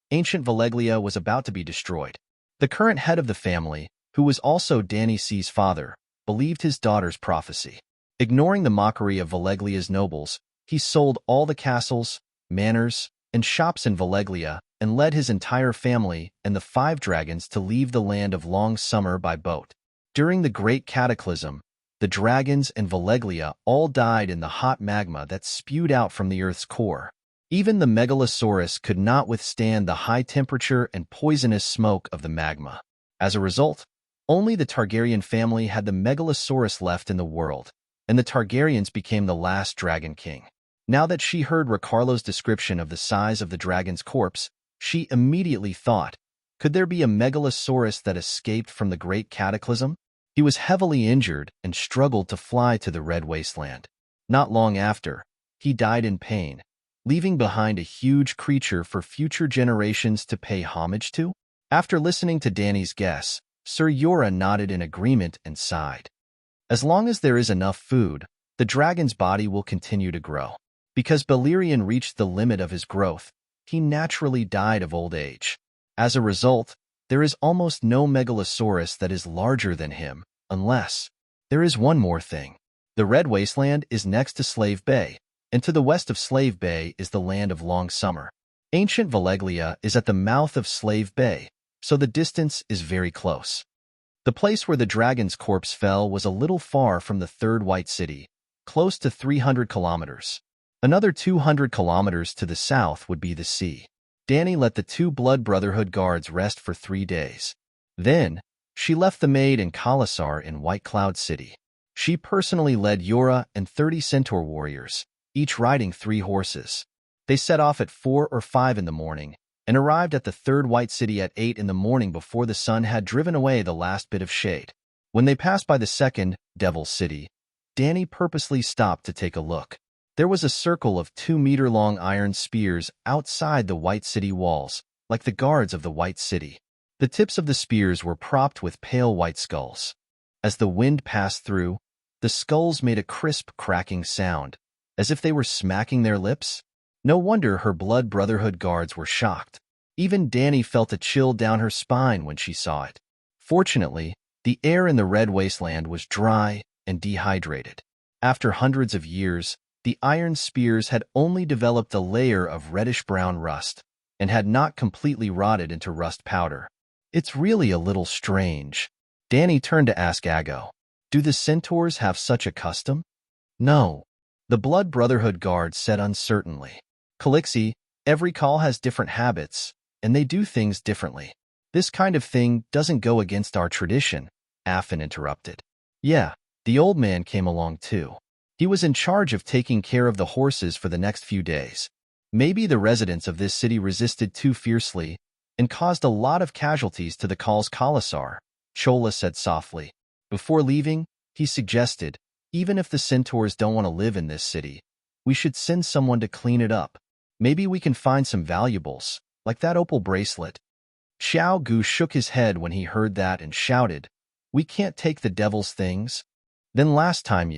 Ancient Valeglia was about to be destroyed. The current head of the family, who was also Dany C.'s father, believed his daughter's prophecy. Ignoring the mockery of Valeglia's nobles, he sold all the castles, manors, and shops in Valeglia and led his entire family and the 5 dragons to leave the land of Long Summer by boat. During the Great Cataclysm, the dragons and Valeglia all died in the hot magma that spewed out from the Earth's core. Even the Megalosaurus could not withstand the high temperature and poisonous smoke of the magma. As a result, only the Targaryen family had the Megalosaurus left in the world, and the Targaryens became the last dragon king. Now that she heard Ricarlo's description of the size of the dragon's corpse, she immediately thought, could there be a Megalosaurus that escaped from the Great Cataclysm? He was heavily injured and struggled to fly to the Red Wasteland. Not long after, he died in pain, leaving behind a huge creature for future generations to pay homage to. After listening to Dany's guess, Sir Jorah nodded in agreement and sighed. As long as there is enough food, the dragon's body will continue to grow. Because Balerion reached the limit of his growth, he naturally died of old age. As a result, there is almost no Megalosaurus that is larger than him, unless there is one more thing. The Red Wasteland is next to Slave Bay, and to the west of Slave Bay is the land of Long Summer. Ancient Valeglia is at the mouth of Slave Bay, so the distance is very close. The place where the dragon's corpse fell was a little far from the Third White City, close to 300 kilometers. Another 200 kilometers to the south would be the sea. Dany let the 2 Blood Brotherhood guards rest for 3 days. Then, she left the maid and Khalasar in White Cloud City. She personally led Jorah and 30 centaur warriors, each riding 3 horses. They set off at 4 or 5 in the morning, and arrived at the Third White City at 8 in the morning before the sun had driven away the last bit of shade. When they passed by the second, Devil's City, Dany purposely stopped to take a look. There was a circle of 2-meter-long iron spears outside the White City walls, like the guards of the White City. The tips of the spears were propped with pale white skulls. As the wind passed through, the skulls made a crisp, cracking sound, as if they were smacking their lips. No wonder her Blood Brotherhood guards were shocked. Even Dany felt a chill down her spine when she saw it. Fortunately, the air in the Red Wasteland was dry and dehydrated. After hundreds of years, the iron spears had only developed a layer of reddish-brown rust and had not completely rotted into rust powder. It's really a little strange. Dany turned to ask Aggo, do the centaurs have such a custom? No, the Blood Brotherhood guard said uncertainly. Calixi, every call has different habits, and they do things differently. This kind of thing doesn't go against our tradition, Affin interrupted. Yeah, the old man came along too. He was in charge of taking care of the horses for the next few days. Maybe the residents of this city resisted too fiercely and caused a lot of casualties to the Khal's Khalasar, Chola said softly. Before leaving, he suggested, even if the centaurs don't want to live in this city, we should send someone to clean it up. Maybe we can find some valuables, like that opal bracelet. Xiao Gu shook his head when he heard that and shouted, we can't take the devil's things. Then last time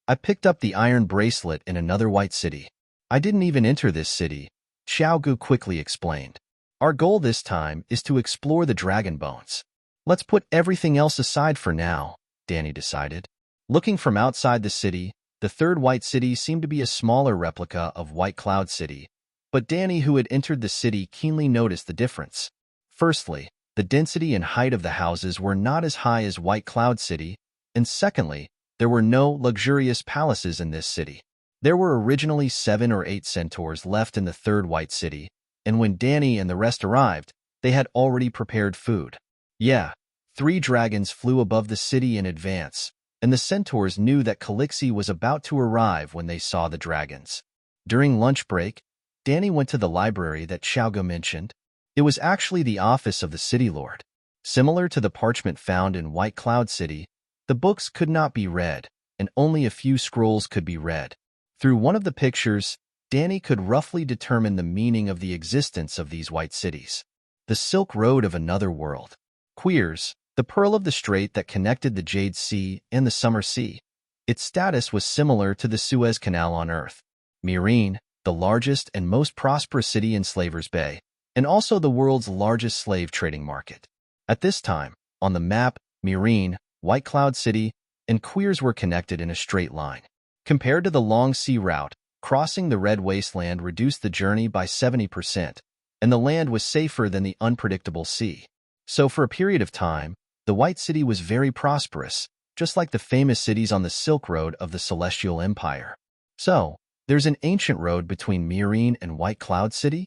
I picked up the iron bracelet in another white city. I didn't even enter this city, Xiao Gu quickly explained. Our goal this time is to explore the dragon bones. Let's put everything else aside for now, Dany decided. Looking from outside the city, the Third White City seemed to be a smaller replica of White Cloud City, but Dany, who had entered the city, keenly noticed the difference. Firstly, the density and height of the houses were not as high as White Cloud City, and secondly, there were no luxurious palaces in this city. There were originally 7 or 8 centaurs left in the Third White City, and when Dany and the rest arrived, they had already prepared food. Yeah, 3 dragons flew above the city in advance, and the centaurs knew that Calixi was about to arrive when they saw the dragons. During lunch break, Dany went to the library that Xiao Gu mentioned. It was actually the office of the City Lord. Similar to the parchment found in White Cloud City, the books could not be read, and only a few scrolls could be read. Through one of the pictures, Danny could roughly determine the meaning of the existence of these white cities. The Silk Road of another world. Queers, the pearl of the strait that connected the Jade Sea and the Summer Sea. Its status was similar to the Suez Canal on Earth. Myrene, the largest and most prosperous city in Slaver's Bay, and also the world's largest slave trading market. At this time, on the map, Myrene, White Cloud City, and Queers were connected in a straight line. Compared to the long sea route, crossing the Red Wasteland reduced the journey by 70%, and the land was safer than the unpredictable sea. So for a period of time, the White City was very prosperous, just like the famous cities on the Silk Road of the Celestial Empire. So, there's an ancient road between Myrene and White Cloud City?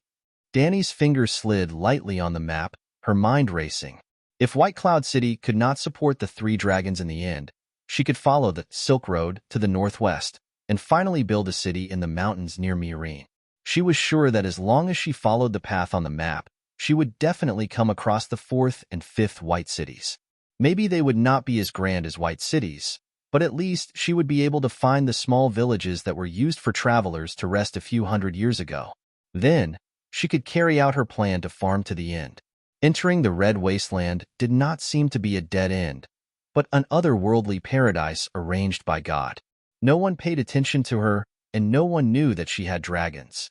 Danny's fingers slid lightly on the map, her mind racing. If White Cloud City could not support the three dragons in the end, she could follow the Silk Road to the northwest and finally build a city in the mountains near Myrene. She was sure that as long as she followed the path on the map, she would definitely come across the fourth and fifth white cities. Maybe they would not be as grand as white cities, but at least she would be able to find the small villages that were used for travelers to rest a few hundred years ago. Then, she could carry out her plan to farm to the end. Entering the Red Wasteland did not seem to be a dead end, but an otherworldly paradise arranged by God. No one paid attention to her, and no one knew that she had dragons.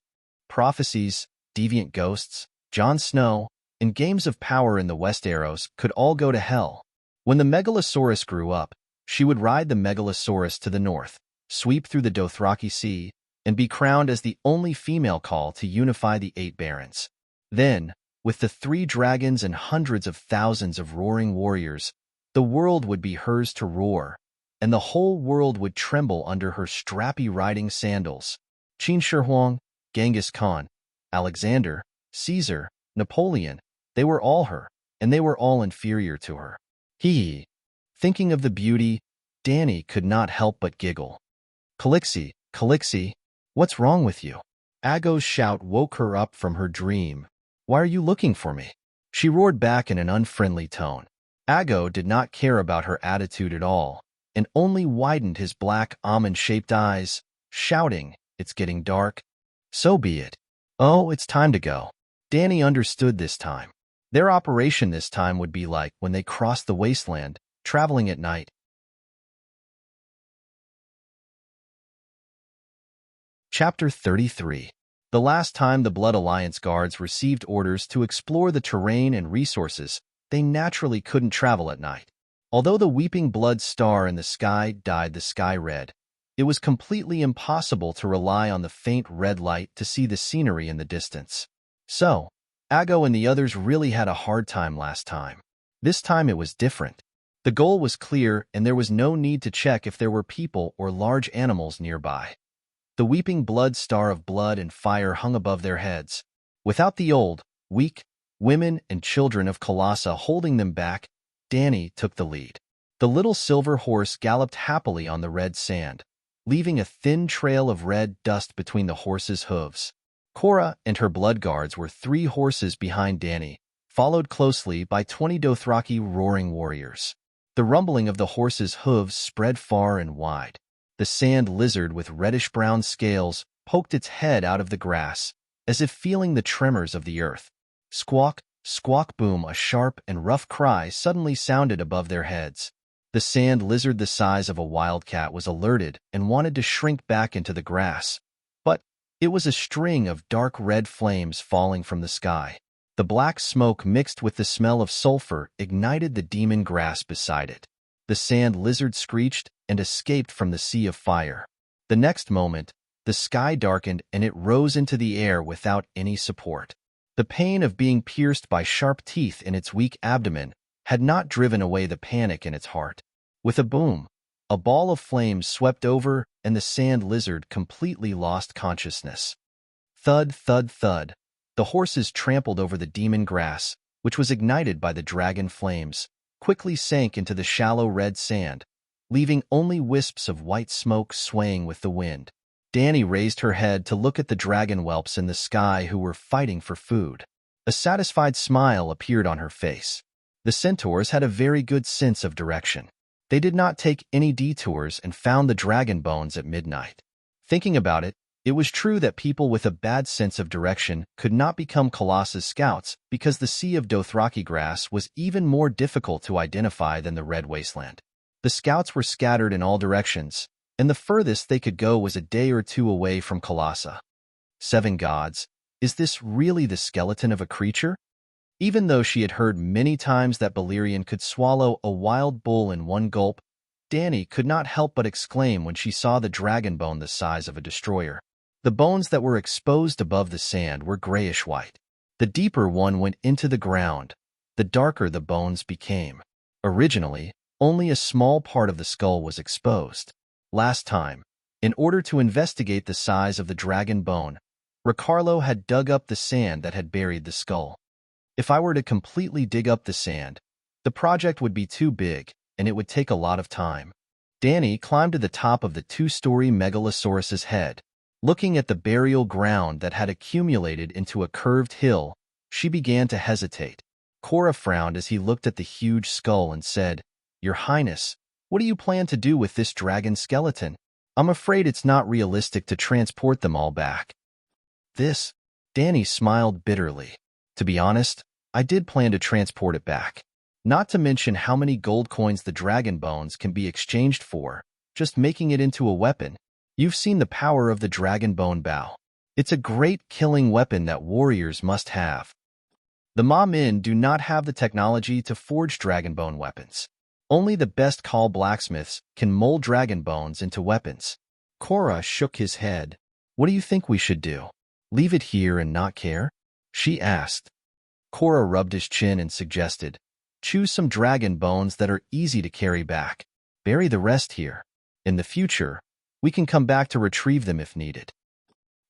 Prophecies, deviant ghosts, Jon Snow, and games of power in the Westeros could all go to hell. When the Megalosaurus grew up, she would ride the Megalosaurus to the north, sweep through the Dothraki Sea, and be crowned as the only female call to unify the 8 barons. Then, with the 3 dragons and hundreds of thousands of roaring warriors, the world would be hers to roar, and the whole world would tremble under her strappy riding sandals. Qin Shi Huang, Genghis Khan, Alexander, Caesar, Napoleon, they were all her, and they were all inferior to her. Hee. Thinking of the beauty, Danny could not help but giggle. Calixie, Calixie, what's wrong with you? Ago's shout woke her up from her dream. Why are you looking for me? She roared back in an unfriendly tone. Ago did not care about her attitude at all, and only widened his black almond-shaped eyes, shouting, "It's getting dark." So be it. Oh, it's time to go. Danny understood this time. Their operation this time would be like when they crossed the wasteland, traveling at night. Chapter 33. The last time the Blood Alliance guards received orders to explore the terrain and resources, they naturally couldn't travel at night. Although the weeping blood star in the sky dyed the sky red, it was completely impossible to rely on the faint red light to see the scenery in the distance. So, Ago and the others really had a hard time last time. This time it was different. The goal was clear, and there was no need to check if there were people or large animals nearby. The weeping blood star of blood and fire hung above their heads. Without the old, weak, women and children of Colossa holding them back, Danny took the lead. The little silver horse galloped happily on the red sand, leaving a thin trail of red dust between the horse's hooves. Cora and her blood guards were 3 horses behind Danny, followed closely by 20 Dothraki roaring warriors. The rumbling of the horses' hooves spread far and wide. The sand lizard with reddish-brown scales poked its head out of the grass, as if feeling the tremors of the earth. Squawk, squawk, boom, a sharp and rough cry suddenly sounded above their heads. The sand lizard the size of a wildcat was alerted and wanted to shrink back into the grass. But it was a string of dark red flames falling from the sky. The black smoke mixed with the smell of sulfur ignited the demon grass beside it. The sand lizard screeched and escaped from the sea of fire. The next moment, the sky darkened and it rose into the air without any support. The pain of being pierced by sharp teeth in its weak abdomen had not driven away the panic in its heart. With a boom, a ball of flames swept over and the sand lizard completely lost consciousness. Thud, thud, thud. The horses trampled over the demon grass, which was ignited by the dragon flames, quickly sank into the shallow red sand, leaving only wisps of white smoke swaying with the wind. Danny raised her head to look at the dragon whelps in the sky who were fighting for food. A satisfied smile appeared on her face. The centaurs had a very good sense of direction. They did not take any detours and found the dragon bones at midnight. Thinking about it, it was true that people with a bad sense of direction could not become Colossus scouts because the Sea of Dothraki grass was even more difficult to identify than the Red Wasteland. The scouts were scattered in all directions, and the furthest they could go was a day or two away from Colossus. 7 gods, is this really the skeleton of a creature? Even though she had heard many times that Balerion could swallow a wild bull in one gulp, Dany could not help but exclaim when she saw the dragon bone the size of a destroyer. The bones that were exposed above the sand were grayish-white. The deeper one went into the ground, the darker the bones became. Originally, only a small part of the skull was exposed. Last time, in order to investigate the size of the dragon bone, Ricardo had dug up the sand that had buried the skull. If I were to completely dig up the sand, the project would be too big, and it would take a lot of time. Dany climbed to the top of the 2-story Megalosaurus's head. Looking at the burial ground that had accumulated into a curved hill, she began to hesitate. Cora frowned as he looked at the huge skull and said, "Your Highness, what do you plan to do with this dragon skeleton? I'm afraid it's not realistic to transport them all back." Dany smiled bitterly. To be honest, I did plan to transport it back. Not to mention how many gold coins the dragon bones can be exchanged for, just making it into a weapon. You've seen the power of the dragon bone bow. It's a great killing weapon that warriors must have. The Ma Min do not have the technology to forge dragon bone weapons. Only the best Khal blacksmiths can mold dragon bones into weapons. Cora shook his head. "What do you think we should do? Leave it here and not care?" she asked. Cora rubbed his chin and suggested, "Choose some dragon bones that are easy to carry back. Bury the rest here. In the future, we can come back to retrieve them if needed.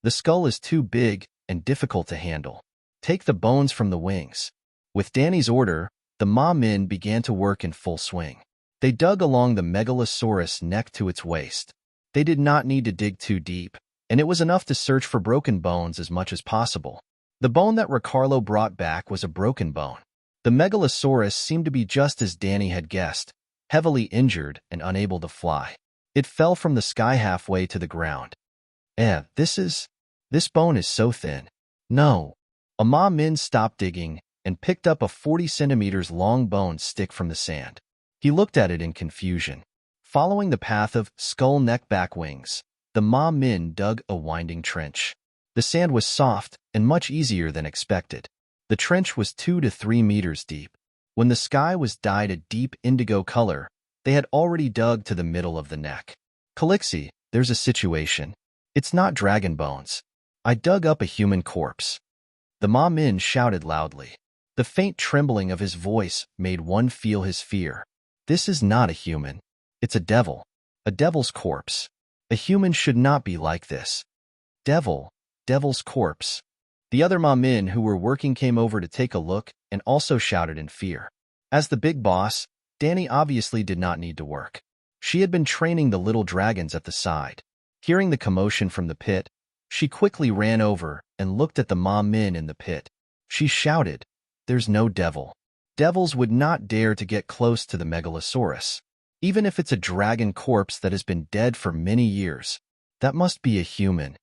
The skull is too big and difficult to handle. Take the bones from the wings." With Dany's order, the Ma Min began to work in full swing. They dug along the Megalosaurus neck to its waist. They did not need to dig too deep, and it was enough to search for broken bones as much as possible. The bone that Ricardo brought back was a broken bone. The Megalosaurus seemed to be just as Dany had guessed, heavily injured and unable to fly. It fell from the sky halfway to the ground. This bone is so thin. No. A Ma Min stopped digging and picked up a 40 centimeters long bone stick from the sand. He looked at it in confusion. Following the path of skull neck back wings, the Ma Min dug a winding trench. The sand was soft and much easier than expected. The trench was 2 to 3 meters deep. When the sky was dyed a deep indigo color, they had already dug to the middle of the neck. "Calixi, there's a situation. It's not dragon bones. I dug up a human corpse." The Ma Min shouted loudly. The faint trembling of his voice made one feel his fear. "This is not a human. It's a devil. A devil's corpse. A human should not be like this." Devil's corpse. The other Ma Min who were working came over to take a look and also shouted in fear. As the big boss, Dany obviously did not need to work. She had been training the little dragons at the side. Hearing the commotion from the pit, she quickly ran over and looked at the Ma Min in the pit. She shouted, "There's no devil. Devils would not dare to get close to the Megalosaurus. Even if it's a dragon corpse that has been dead for many years, that must be a human."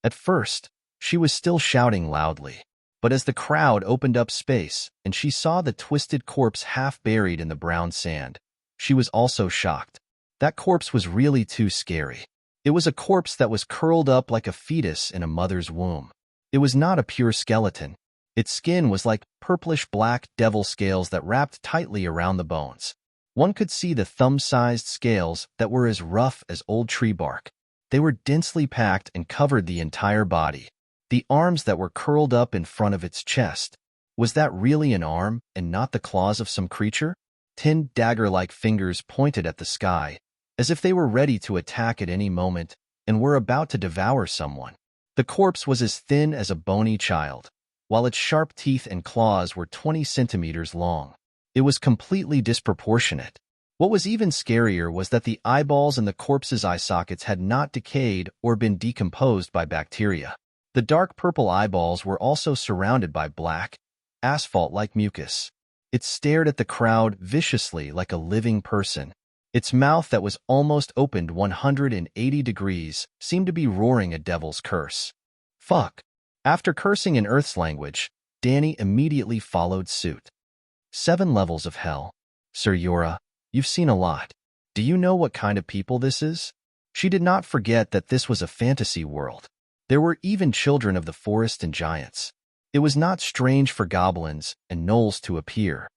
At first, she was still shouting loudly. But as the crowd opened up space and she saw the twisted corpse half buried in the brown sand, she was also shocked. That corpse was really too scary. It was a corpse that was curled up like a fetus in a mother's womb. It was not a pure skeleton. Its skin was like purplish-black devil scales that wrapped tightly around the bones. One could see the thumb-sized scales that were as rough as old tree bark. They were densely packed and covered the entire body. The arms that were curled up in front of its chest. Was that really an arm and not the claws of some creature? 10 dagger-like fingers pointed at the sky, as if they were ready to attack at any moment and were about to devour someone. The corpse was as thin as a bony child, while its sharp teeth and claws were 20 centimeters long. It was completely disproportionate. What was even scarier was that the eyeballs in the corpse's eye sockets had not decayed or been decomposed by bacteria. The dark purple eyeballs were also surrounded by black, asphalt-like mucus. It stared at the crowd viciously like a living person. Its mouth that was almost opened 180 degrees seemed to be roaring a devil's curse. Fuck. After cursing in Earth's language, Danny immediately followed suit. 7 levels of hell. Sir Yura, you've seen a lot. Do you know what kind of people this is? She did not forget that this was a fantasy world. There were even children of the forest and giants. It was not strange for goblins and gnolls to appear.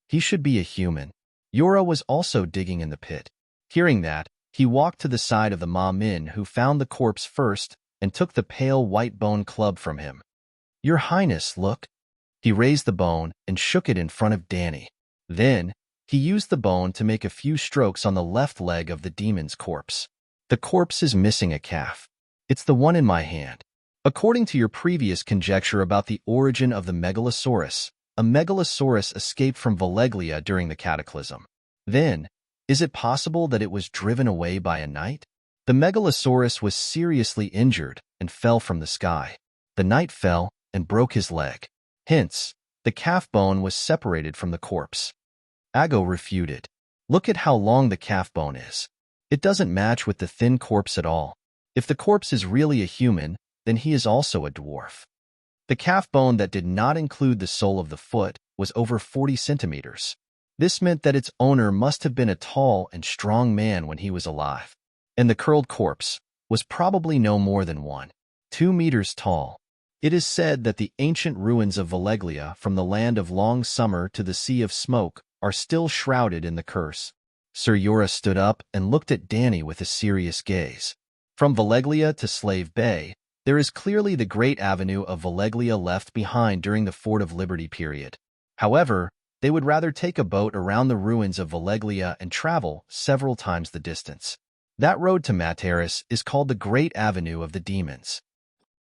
He should be a human. Yura was also digging in the pit. Hearing that, he walked to the side of the Ma Min, who found the corpse first and took the pale white bone club from him. Your Highness, look. He raised the bone and shook it in front of Danny. Then, he used the bone to make a few strokes on the left leg of the demon's corpse. The corpse is missing a calf. It's the one in my hand. According to your previous conjecture about the origin of the Megalosaurus, a Megalosaurus escaped from Valeglia during the Cataclysm. Then, is it possible that it was driven away by a knight? The Megalosaurus was seriously injured and fell from the sky. The knight fell and broke his leg. Hence, the calf bone was separated from the corpse. Ago refuted. Look at how long the calf bone is. It doesn't match with the thin corpse at all. If the corpse is really a human, then he is also a dwarf. The calf bone that did not include the sole of the foot was over 40 centimeters. This meant that its owner must have been a tall and strong man when he was alive. And the curled corpse was probably no more than 2 meters tall. It is said that the ancient ruins of Valeglia, from the land of long summer to the sea of smoke, are still shrouded in the curse. Sir Yura stood up and looked at Danny with a serious gaze. From Valeglia to Slave Bay, there is clearly the great avenue of Valeglia left behind during the Fort of Liberty period. However, they would rather take a boat around the ruins of Valeglia and travel several times the distance. That road to Materis is called the Great Avenue of the Demons.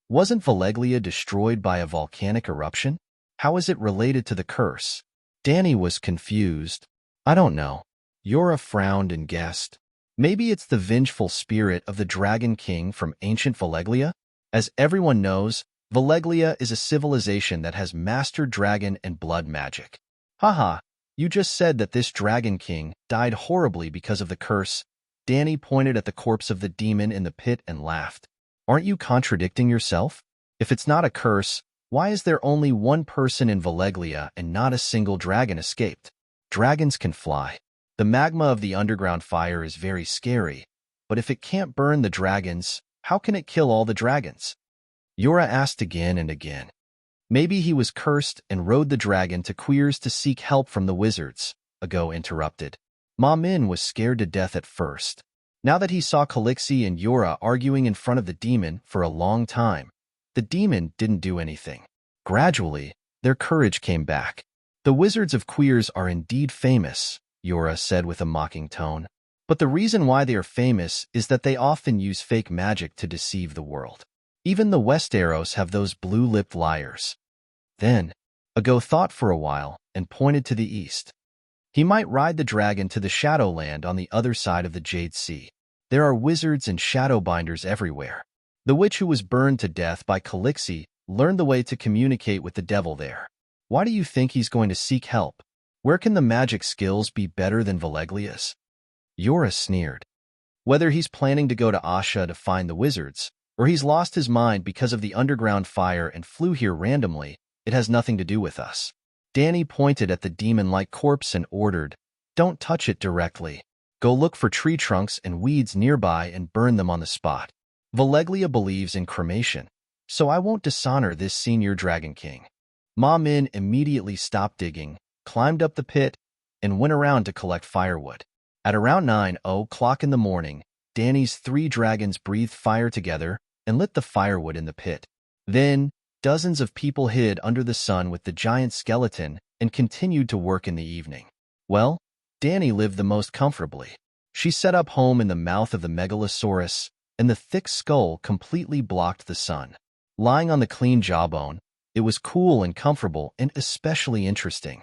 Wasn't Valeglia destroyed by a volcanic eruption? How is it related to the curse? Danny was confused. I don't know. Yura frowned and guessed. Maybe it's the vengeful spirit of the Dragon King from ancient Valeglia? As everyone knows, Valeglia is a civilization that has mastered dragon and blood magic. Haha, you just said that this Dragon King died horribly because of the curse. Danny pointed at the corpse of the demon in the pit and laughed. Aren't you contradicting yourself? If it's not a curse, why is there only one person in Valeglia and not a single dragon escaped? Dragons can fly. The magma of the underground fire is very scary, but if it can't burn the dragons, how can it kill all the dragons? Yura asked again and again. Maybe he was cursed and rode the dragon to Queers to seek help from the wizards, Ago interrupted. Ma Min was scared to death at first. Now that he saw Calixi and Yura arguing in front of the demon for a long time, the demon didn't do anything. Gradually, their courage came back. The wizards of Queers are indeed famous, Yura said with a mocking tone. But the reason why they are famous is that they often use fake magic to deceive the world. Even the Westeros have those blue-lipped liars. Then, Ago thought for a while and pointed to the east. He might ride the dragon to the Shadowland on the other side of the Jade Sea. There are wizards and shadowbinders everywhere. The witch who was burned to death by Calixi learned the way to communicate with the devil there. Why do you think he's going to seek help? Where can the magic skills be better than Valeglia's? Yura sneered. Whether he's planning to go to Asha to find the wizards, or he's lost his mind because of the underground fire and flew here randomly, it has nothing to do with us. Danny pointed at the demon-like corpse and ordered, "Don't touch it directly. Go look for tree trunks and weeds nearby and burn them on the spot. Valeglia believes in cremation, so I won't dishonor this senior Dragon King." Ma Min immediately stopped digging, climbed up the pit, and went around to collect firewood. At around 9:00 in the morning, Danny's 3 dragons breathed fire together and lit the firewood in the pit. Then, dozens of people hid under the sun with the giant skeleton and continued to work in the evening. Well, Danny lived the most comfortably. She set up home in the mouth of the Megalosaurus, and the thick skull completely blocked the sun. Lying on the clean jawbone, it was cool and comfortable and especially interesting.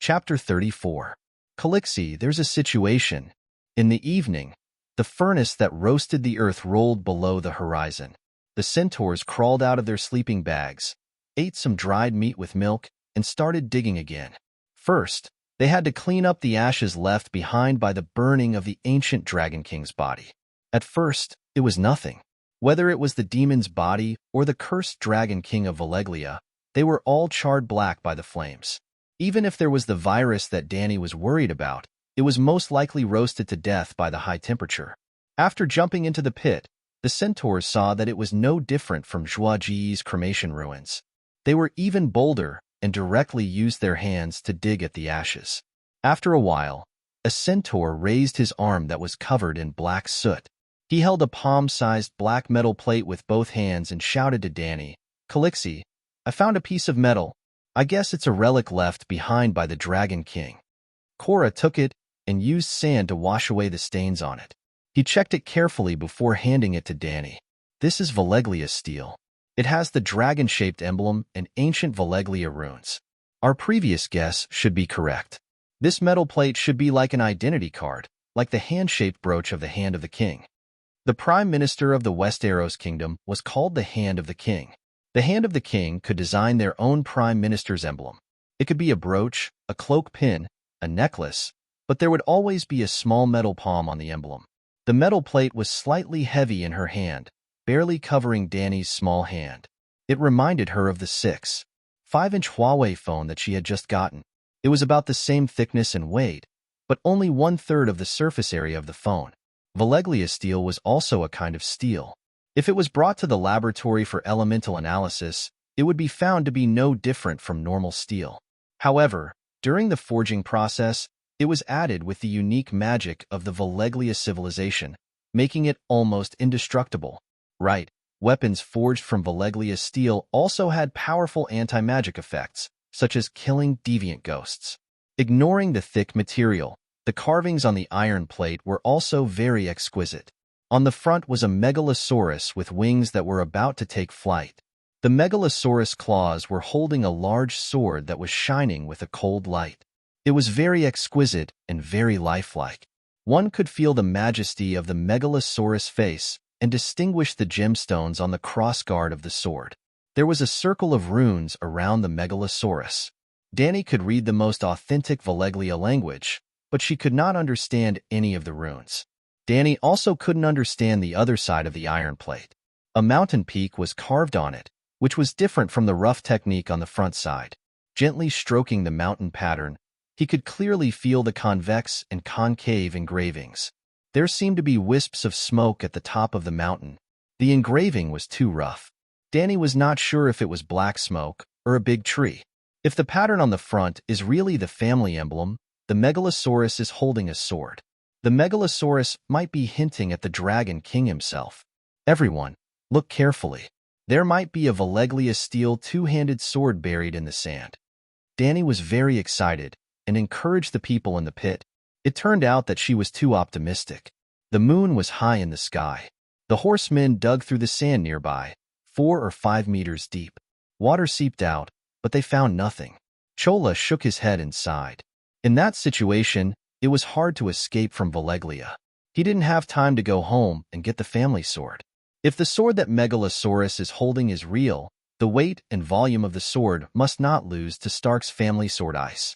Chapter 34. Calixi, there's a situation. In the evening, the furnace that roasted the earth rolled below the horizon. The centaurs crawled out of their sleeping bags, ate some dried meat with milk, and started digging again. First, they had to clean up the ashes left behind by the burning of the ancient Dragon King's body. At first, it was nothing. Whether it was the demon's body or the cursed Dragon King of Valeglia, they were all charred black by the flames. Even if there was the virus that Danny was worried about, it was most likely roasted to death by the high temperature. After jumping into the pit, the centaurs saw that it was no different from Zhuaji's cremation ruins. They were even bolder and directly used their hands to dig at the ashes. After a while, a centaur raised his arm that was covered in black soot. He held a palm-sized black metal plate with both hands and shouted to Danny, "Calixi, I found a piece of metal. I guess it's a relic left behind by the Dragon King." Cora took it and used sand to wash away the stains on it. He checked it carefully before handing it to Danny. "This is Valeglia steel. It has the dragon-shaped emblem and ancient Valeglia runes. Our previous guess should be correct. This metal plate should be like an identity card, like the hand-shaped brooch of the Hand of the King." The Prime Minister of the Westeros Kingdom was called the Hand of the King. The Hand of the King could design their own Prime Minister's emblem. It could be a brooch, a cloak pin, a necklace, but there would always be a small metal palm on the emblem. The metal plate was slightly heavy in her hand, barely covering Danny's small hand. It reminded her of the 6.5-inch Huawei phone that she had just gotten. It was about the same thickness and weight, but only 1/3 of the surface area of the phone. Valeglia steel was also a kind of steel. If it was brought to the laboratory for elemental analysis, it would be found to be no different from normal steel. However, during the forging process, it was added with the unique magic of the Valeglia civilization, making it almost indestructible. Right, weapons forged from Valeglia steel also had powerful anti-magic effects, such as killing deviant ghosts. Ignoring the thick material, the carvings on the iron plate were also very exquisite. On the front was a megalosaurus with wings that were about to take flight. The megalosaurus claws were holding a large sword that was shining with a cold light. It was very exquisite and very lifelike. One could feel the majesty of the megalosaurus face and distinguish the gemstones on the crossguard of the sword. There was a circle of runes around the megalosaurus. Danny could read the most authentic Valeglia language, but she could not understand any of the runes. Danny also couldn't understand the other side of the iron plate. A mountain peak was carved on it, which was different from the rough technique on the front side. Gently stroking the mountain pattern, he could clearly feel the convex and concave engravings. There seemed to be wisps of smoke at the top of the mountain. The engraving was too rough. Danny was not sure if it was black smoke or a big tree. If the pattern on the front is really the family emblem, the megalosaurus is holding a sword. The megalosaurus might be hinting at the Dragon King himself. "Everyone, look carefully. There might be a Valeglia steel two-handed sword buried in the sand." Danny was very excited and encouraged the people in the pit. It turned out that she was too optimistic. The moon was high in the sky. The horsemen dug through the sand nearby, 4 or 5 meters deep. Water seeped out, but they found nothing. Chola shook his head and sighed. In that situation, it was hard to escape from Valeglia. He didn't have time to go home and get the family sword. If the sword that Megalosaurus is holding is real, the weight and volume of the sword must not lose to Stark's family sword Ice.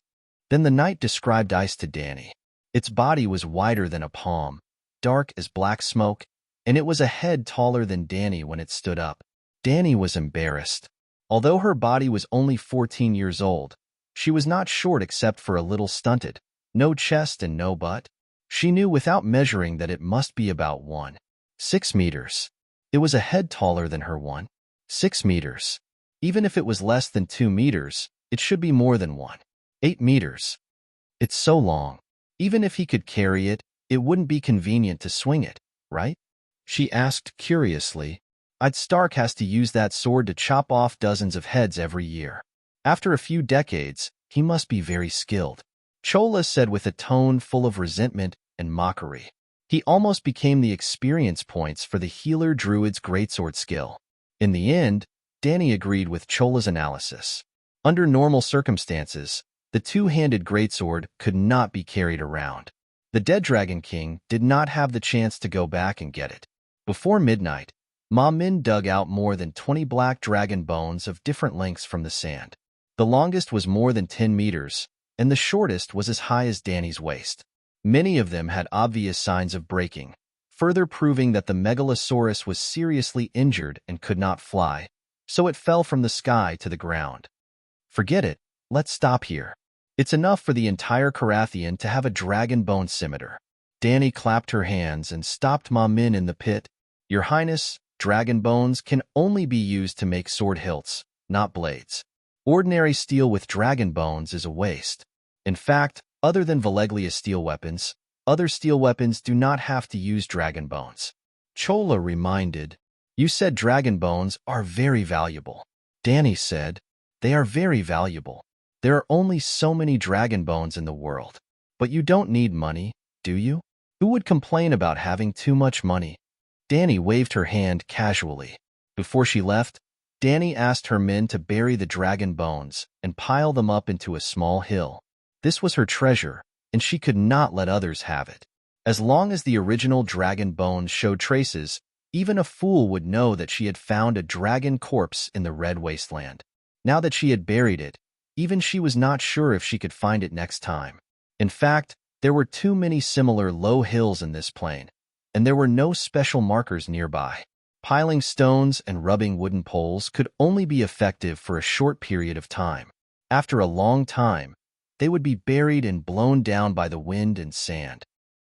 Then the knight described Ice to Danny. Its body was wider than a palm, dark as black smoke, and it was a head taller than Danny when it stood up. Danny was embarrassed. Although her body was only 14 years old, she was not short except for a little stunted, no chest and no butt. She knew without measuring that it must be about 1.6 meters. It was a head taller than her 1.6 meters. Even if it was less than 2 meters, it should be more than 1.8 meters. It's so long. Even if he could carry it, it wouldn't be convenient to swing it, right? She asked curiously. Stark has to use that sword to chop off dozens of heads every year. After a few decades, he must be very skilled. Chola said with a tone full of resentment and mockery. He almost became the experience points for the healer druid's greatsword skill. In the end, Danny agreed with Chola's analysis. Under normal circumstances, the two-handed greatsword could not be carried around. The dead Dragon King did not have the chance to go back and get it. Before midnight, Ma Min dug out more than 20 black dragon bones of different lengths from the sand. The longest was more than 10 meters, and the shortest was as high as Danny's waist. Many of them had obvious signs of breaking, further proving that the megalosaurus was seriously injured and could not fly, so it fell from the sky to the ground. Forget it, let's stop here. It's enough for the entire Carathian to have a dragon bone scimitar. Danny clapped her hands and stopped Ma Min in the pit. Your Highness, dragon bones can only be used to make sword hilts, not blades. Ordinary steel with dragon bones is a waste. In fact, other than Valeglia steel weapons, other steel weapons do not have to use dragon bones. Chola reminded, You said dragon bones are very valuable. Danny said, They are very valuable. There are only so many dragon bones in the world. But you don't need money, do you? Who would complain about having too much money? Danny waved her hand casually. Before she left, Danny asked her men to bury the dragon bones and pile them up into a small hill. This was her treasure, and she could not let others have it. As long as the original dragon bones showed traces, even a fool would know that she had found a dragon corpse in the Red Wasteland. Now that she had buried it, even she was not sure if she could find it next time. In fact, there were too many similar low hills in this plain, and there were no special markers nearby. Piling stones and rubbing wooden poles could only be effective for a short period of time. After a long time, they would be buried and blown down by the wind and sand.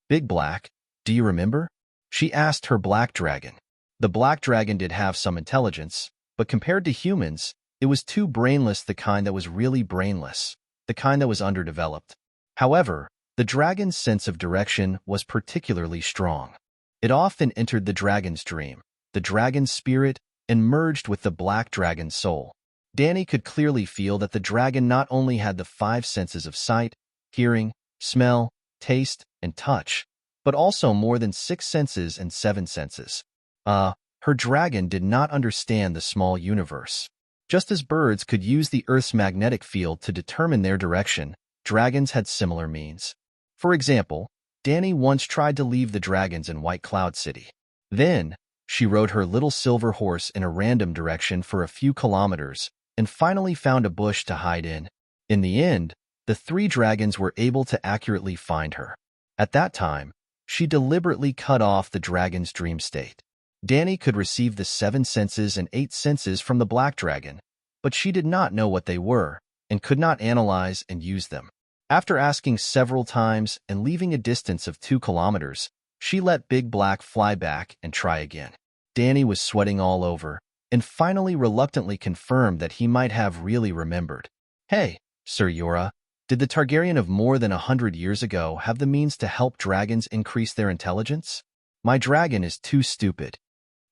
Big Black, do you remember? She asked her black dragon. The black dragon did have some intelligence, but compared to humans, it was too brainless, the kind that was really brainless, the kind that was underdeveloped. However, the dragon's sense of direction was particularly strong. It often entered the dragon's dream, the dragon's spirit, and merged with the black dragon's soul. Danny could clearly feel that the dragon not only had the 5 senses of sight, hearing, smell, taste, and touch, but also more than 6 senses and 7 senses. Her dragon did not understand the small universe. Just as birds could use the Earth's magnetic field to determine their direction, dragons had similar means. For example, Danny once tried to leave the dragons in White Cloud City. Then, she rode her little silver horse in a random direction for a few kilometers and finally found a bush to hide in. In the end, the 3 dragons were able to accurately find her. At that time, she deliberately cut off the dragon's dream state. Danny could receive the 7 senses and 8 senses from the black dragon, but she did not know what they were and could not analyze and use them. After asking several times and leaving a distance of 2 kilometers, she let Big Black fly back and try again. Danny was sweating all over and finally reluctantly confirmed that he might have really remembered. Hey, Sir Yora, did the Targaryen of more than 100 years ago have the means to help dragons increase their intelligence? My dragon is too stupid.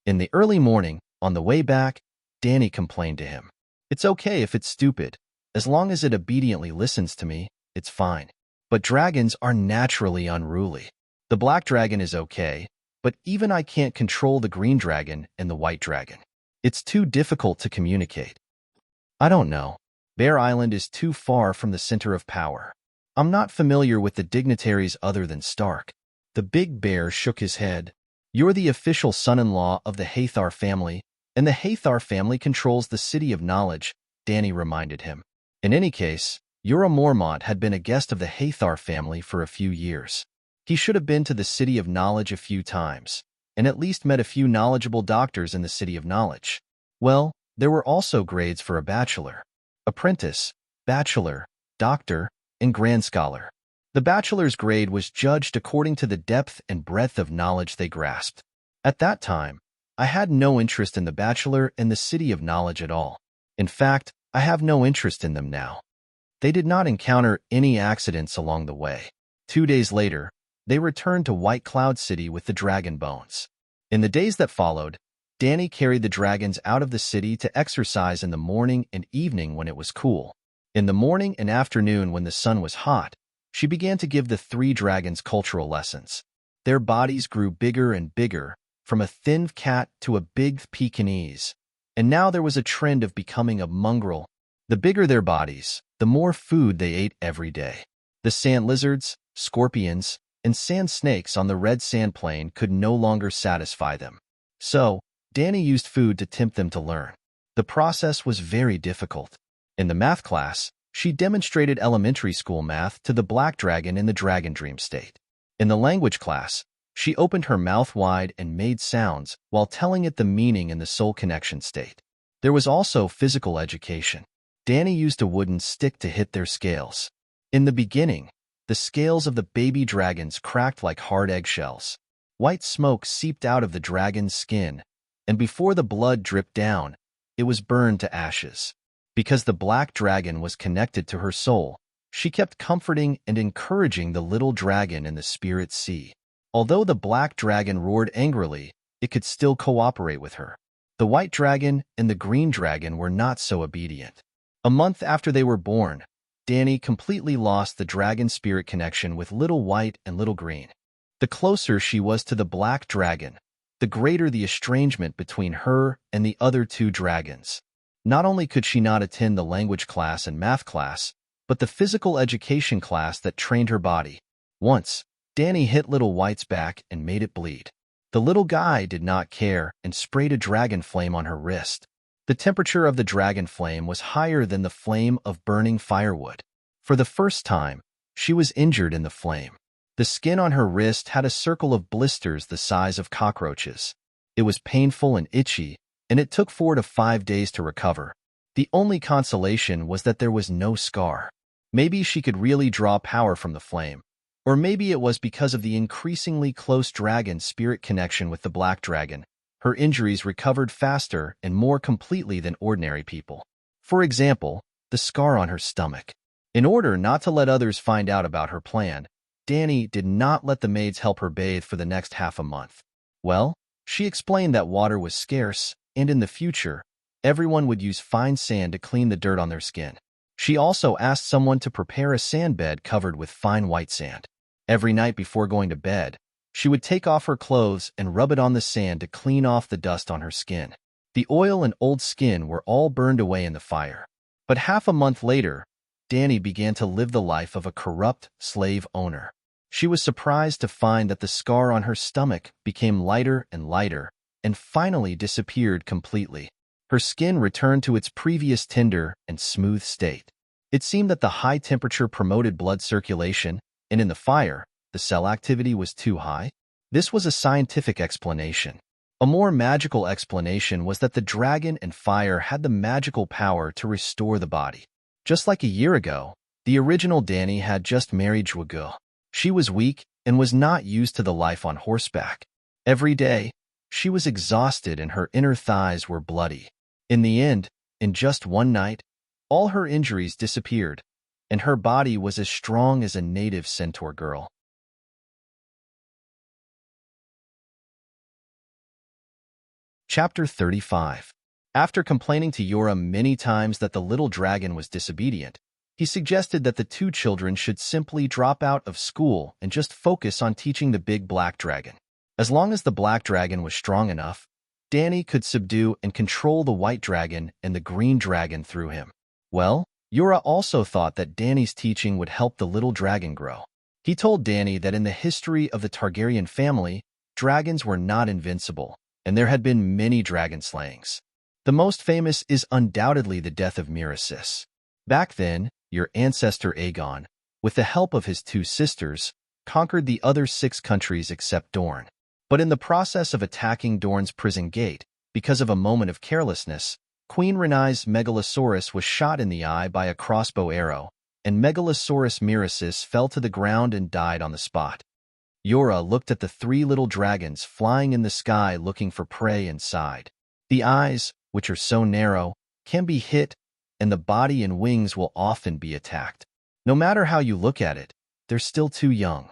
In the early morning, on the way back, Danny complained to him. It's okay if it's stupid. As long as it obediently listens to me, it's fine. But dragons are naturally unruly. The black dragon is okay, but even I can't control the green dragon and the white dragon. It's too difficult to communicate. I don't know. Bear Island is too far from the center of power. I'm not familiar with the dignitaries other than Stark. The big bear shook his head. You're the official son-in-law of the Hathar family, and the Hathar family controls the City of Knowledge, Danny reminded him. In any case, Yura Mormont had been a guest of the Hathar family for a few years. He should have been to the City of Knowledge a few times, and at least met a few knowledgeable doctors in the City of Knowledge. Well, there were also grades for a bachelor, apprentice, bachelor, doctor, and grand scholar. The bachelor's grade was judged according to the depth and breadth of knowledge they grasped. At that time, I had no interest in the bachelor and the City of Knowledge at all. In fact, I have no interest in them now. They did not encounter any accidents along the way. 2 days later, they returned to White Cloud City with the dragon bones. In the days that followed, Danny carried the dragons out of the city to exercise in the morning and evening when it was cool. In the morning and afternoon when the sun was hot, she began to give the 3 dragons cultural lessons. Their bodies grew bigger and bigger, from a thin cat to a big Pekingese, and now there was a trend of becoming a mongrel. The bigger their bodies, the more food they ate every day. The sand lizards, scorpions, and sand snakes on the red sand plain could no longer satisfy them. So, Danny used food to tempt them to learn. The process was very difficult. In the math class, she demonstrated elementary school math to the black dragon in the dragon dream state. In the language class, she opened her mouth wide and made sounds while telling it the meaning in the soul connection state. There was also physical education. Danny used a wooden stick to hit their scales. In the beginning, the scales of the baby dragons cracked like hard eggshells. White smoke seeped out of the dragon's skin, and before the blood dripped down, it was burned to ashes. Because the black dragon was connected to her soul, she kept comforting and encouraging the little dragon in the spirit sea. Although the black dragon roared angrily, it could still cooperate with her. The white dragon and the green dragon were not so obedient. A month after they were born, Danny completely lost the dragon spirit connection with Little White and Little Green. The closer she was to the black dragon, the greater the estrangement between her and the other two dragons. Not only could she not attend the language class and math class, but the physical education class that trained her body. Once, Danny hit Little White's back and made it bleed. The little guy did not care and sprayed a dragon flame on her wrist. The temperature of the dragon flame was higher than the flame of burning firewood. For the first time, she was injured in the flame. The skin on her wrist had a circle of blisters the size of cockroaches. It was painful and itchy, and it took 4 to 5 days to recover. The only consolation was that there was no scar. Maybe she could really draw power from the flame, or maybe it was because of the increasingly close dragon spirit connection with the black dragon. Her injuries recovered faster and more completely than ordinary people. For example, the scar on her stomach. In order not to let others find out about her plan, Danny did not let the maids help her bathe for the next half a month. Well, she explained that water was scarce, and in the future, everyone would use fine sand to clean the dirt on their skin. She also asked someone to prepare a sand bed covered with fine white sand. Every night before going to bed, she would take off her clothes and rub it on the sand to clean off the dust on her skin. The oil and old skin were all burned away in the fire. But half a month later, Danny began to live the life of a corrupt slave owner. She was surprised to find that the scar on her stomach became lighter and lighter, and finally disappeared completely. Her skin returned to its previous tender and smooth state. It seemed that the high temperature promoted blood circulation, and in the fire, the cell activity was too high. This was a scientific explanation. A more magical explanation was that the dragon and fire had the magical power to restore the body. Just like a year ago, the original Danny had just married Zhuge. She was weak and was not used to the life on horseback. Every day, she was exhausted and her inner thighs were bloody. In the end, in just one night, all her injuries disappeared, and her body was as strong as a native centaur girl. Chapter 35. After complaining to Yora many times that the little dragon was disobedient, he suggested that the two children should simply drop out of school and just focus on teaching the big black dragon. As long as the black dragon was strong enough, Danny could subdue and control the white dragon and the green dragon through him. Well, Yora also thought that Danny's teaching would help the little dragon grow. He told Danny that in the history of the Targaryen family, dragons were not invincible, and there had been many dragon slayings. The most famous is undoubtedly the death of Immerse. Back then, your ancestor Aegon, with the help of his 2 sisters, conquered the other 6 countries except Dorne. But in the process of attacking Dorne's prison gate, because of a moment of carelessness, Queen Rhaenys Megalosaurus was shot in the eye by a crossbow arrow, and Megalosaurus Miracis fell to the ground and died on the spot. Yora looked at the 3 little dragons flying in the sky looking for prey and sighed. The eyes, which are so narrow, can be hit, and the body and wings will often be attacked. No matter how you look at it, they're still too young.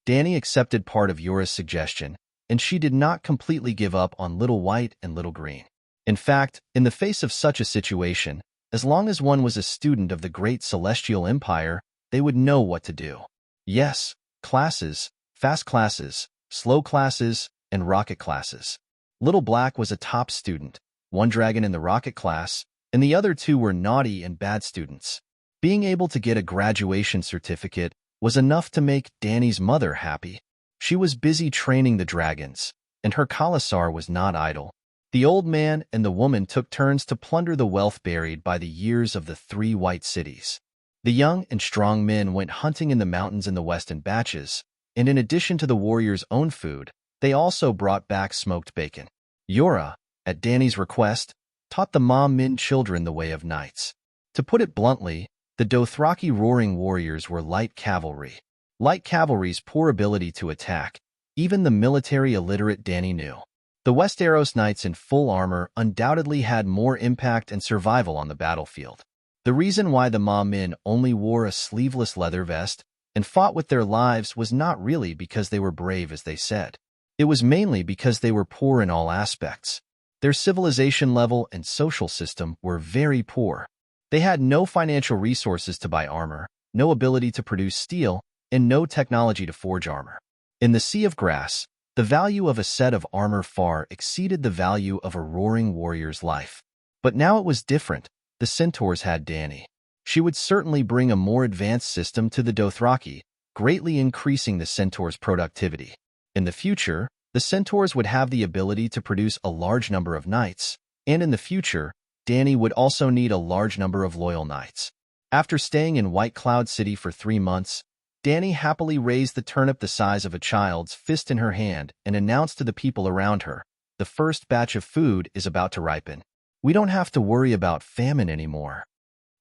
Danny accepted part of Yora's suggestion, and she did not completely give up on Little White and Little Green. In fact, in the face of such a situation, as long as one was a student of the great celestial empire, they would know what to do. Yes, classes, fast classes, slow classes, and rocket classes. Little Black was a top student, 1 dragon in the rocket class, and the other 2 were naughty and bad students. Being able to get a graduation certificate was enough to make Danny's mother happy. She was busy training the dragons, and her Khalasar was not idle. The old man and the woman took turns to plunder the wealth buried by the years of the 3 white cities. The young and strong men went hunting in the mountains in the west in batches, and in addition to the warriors' own food, they also brought back smoked bacon. Yora, at Danny's request, taught the Mom-Min children the way of knights. To put it bluntly, the Dothraki roaring warriors were light cavalry. Light cavalry's poor ability to attack, even the military illiterate Danny knew. The Westeros knights in full armor undoubtedly had more impact and survival on the battlefield. The reason why the Mom-Min only wore a sleeveless leather vest and fought with their lives was not really because they were brave as they said. It was mainly because they were poor in all aspects. Their civilization level and social system were very poor. They had no financial resources to buy armor, no ability to produce steel, and no technology to forge armor. In the Sea of Grass, the value of a set of armor far exceeded the value of a roaring warrior's life. But now it was different. The centaurs had Danny. She would certainly bring a more advanced system to the Dothraki, greatly increasing the centaurs' productivity. In the future, the centaurs would have the ability to produce a large number of knights, and in the future, Danny would also need a large number of loyal knights. After staying in White Cloud City for 3 months, Danny happily raised the turnip the size of a child's fist in her hand and announced to the people around her, "The first batch of food is about to ripen. We don't have to worry about famine anymore."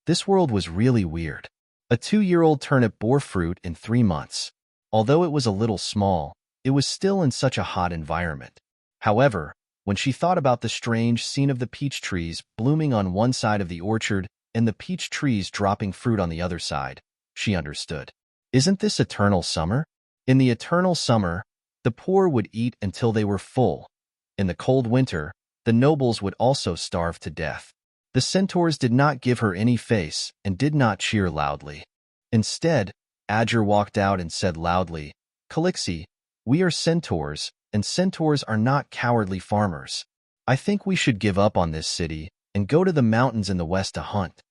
This world was really weird. A 2-year-old turnip bore fruit in 3 months. Although it was a little small, it was still in such a hot environment. However, when she thought about the strange scene of the peach trees blooming on one side of the orchard and the peach trees dropping fruit on the other side, she understood. Isn't this eternal summer? In the eternal summer, the poor would eat until they were full. In the cold winter, the nobles would also starve to death. The centaurs did not give her any face and did not cheer loudly. Instead, Adger walked out and said loudly, "Calixi, we are centaurs, and centaurs are not cowardly farmers. I think we should give up on this city and go to the mountains in the west to hunt.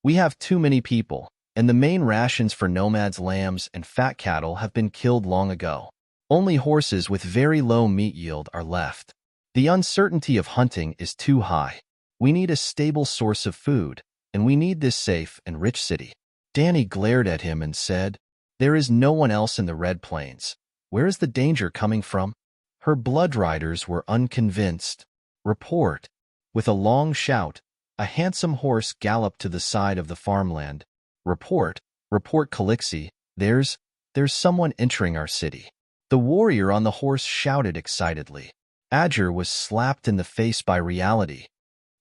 We have too many people, and the main rations for nomads' lambs and fat cattle have been killed long ago. Only horses with very low meat yield are left. The uncertainty of hunting is too high. We need a stable source of food, and we need this safe and rich city." Danny glared at him and said, "There is no one else in the Red Plains. Where is the danger coming from?" Her blood riders were unconvinced. "Report." With a long shout, a handsome horse galloped to the side of the farmland. "Report, report, Calixi. There's someone entering our city." The warrior on the horse shouted excitedly. Adger was slapped in the face by reality.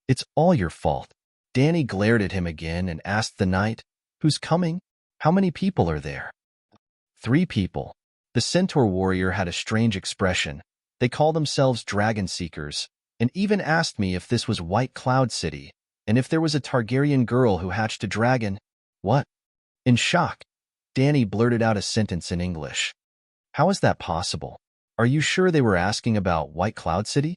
"It's all your fault." Danny glared at him again and asked the knight, "Who's coming? How many people are there?" 3 people. The centaur warrior had a strange expression. They call themselves dragon seekers, and even asked me if this was White Cloud City, and if there was a Targaryen girl who hatched a dragon. What? In shock, Danny blurted out a sentence in English. "How is that possible? Are you sure they were asking about White Cloud City?"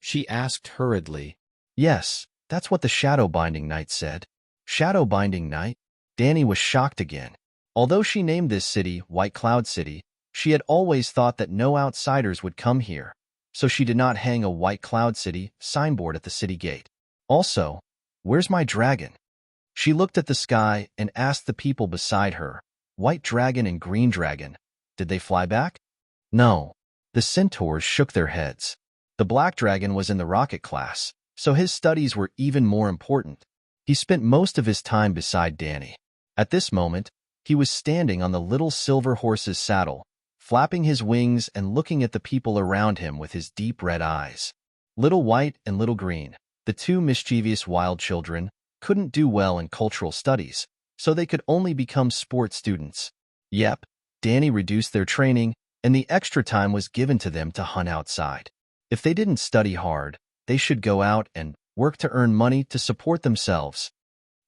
She asked hurriedly. "Yes, that's what the Shadow-Binding Knight said." Shadow-Binding Knight? Danny was shocked again. Although she named this city White Cloud City, she had always thought that no outsiders would come here, so she did not hang a White Cloud City signboard at the city gate. Also, where's my dragon? She looked at the sky and asked the people beside her, "White dragon and green dragon, did they fly back?" No. The centaurs shook their heads. The black dragon was in the rocket class, so his studies were even more important. He spent most of his time beside Danny. At this moment, he was standing on the little silver horse's saddle, flapping his wings and looking at the people around him with his deep red eyes. Little White and Little Green, the 2 mischievous wild children, couldn't do well in cultural studies, so they could only become sport students. Yep, Danny reduced their training, and the extra time was given to them to hunt outside. If they didn't study hard, they should go out and work to earn money to support themselves.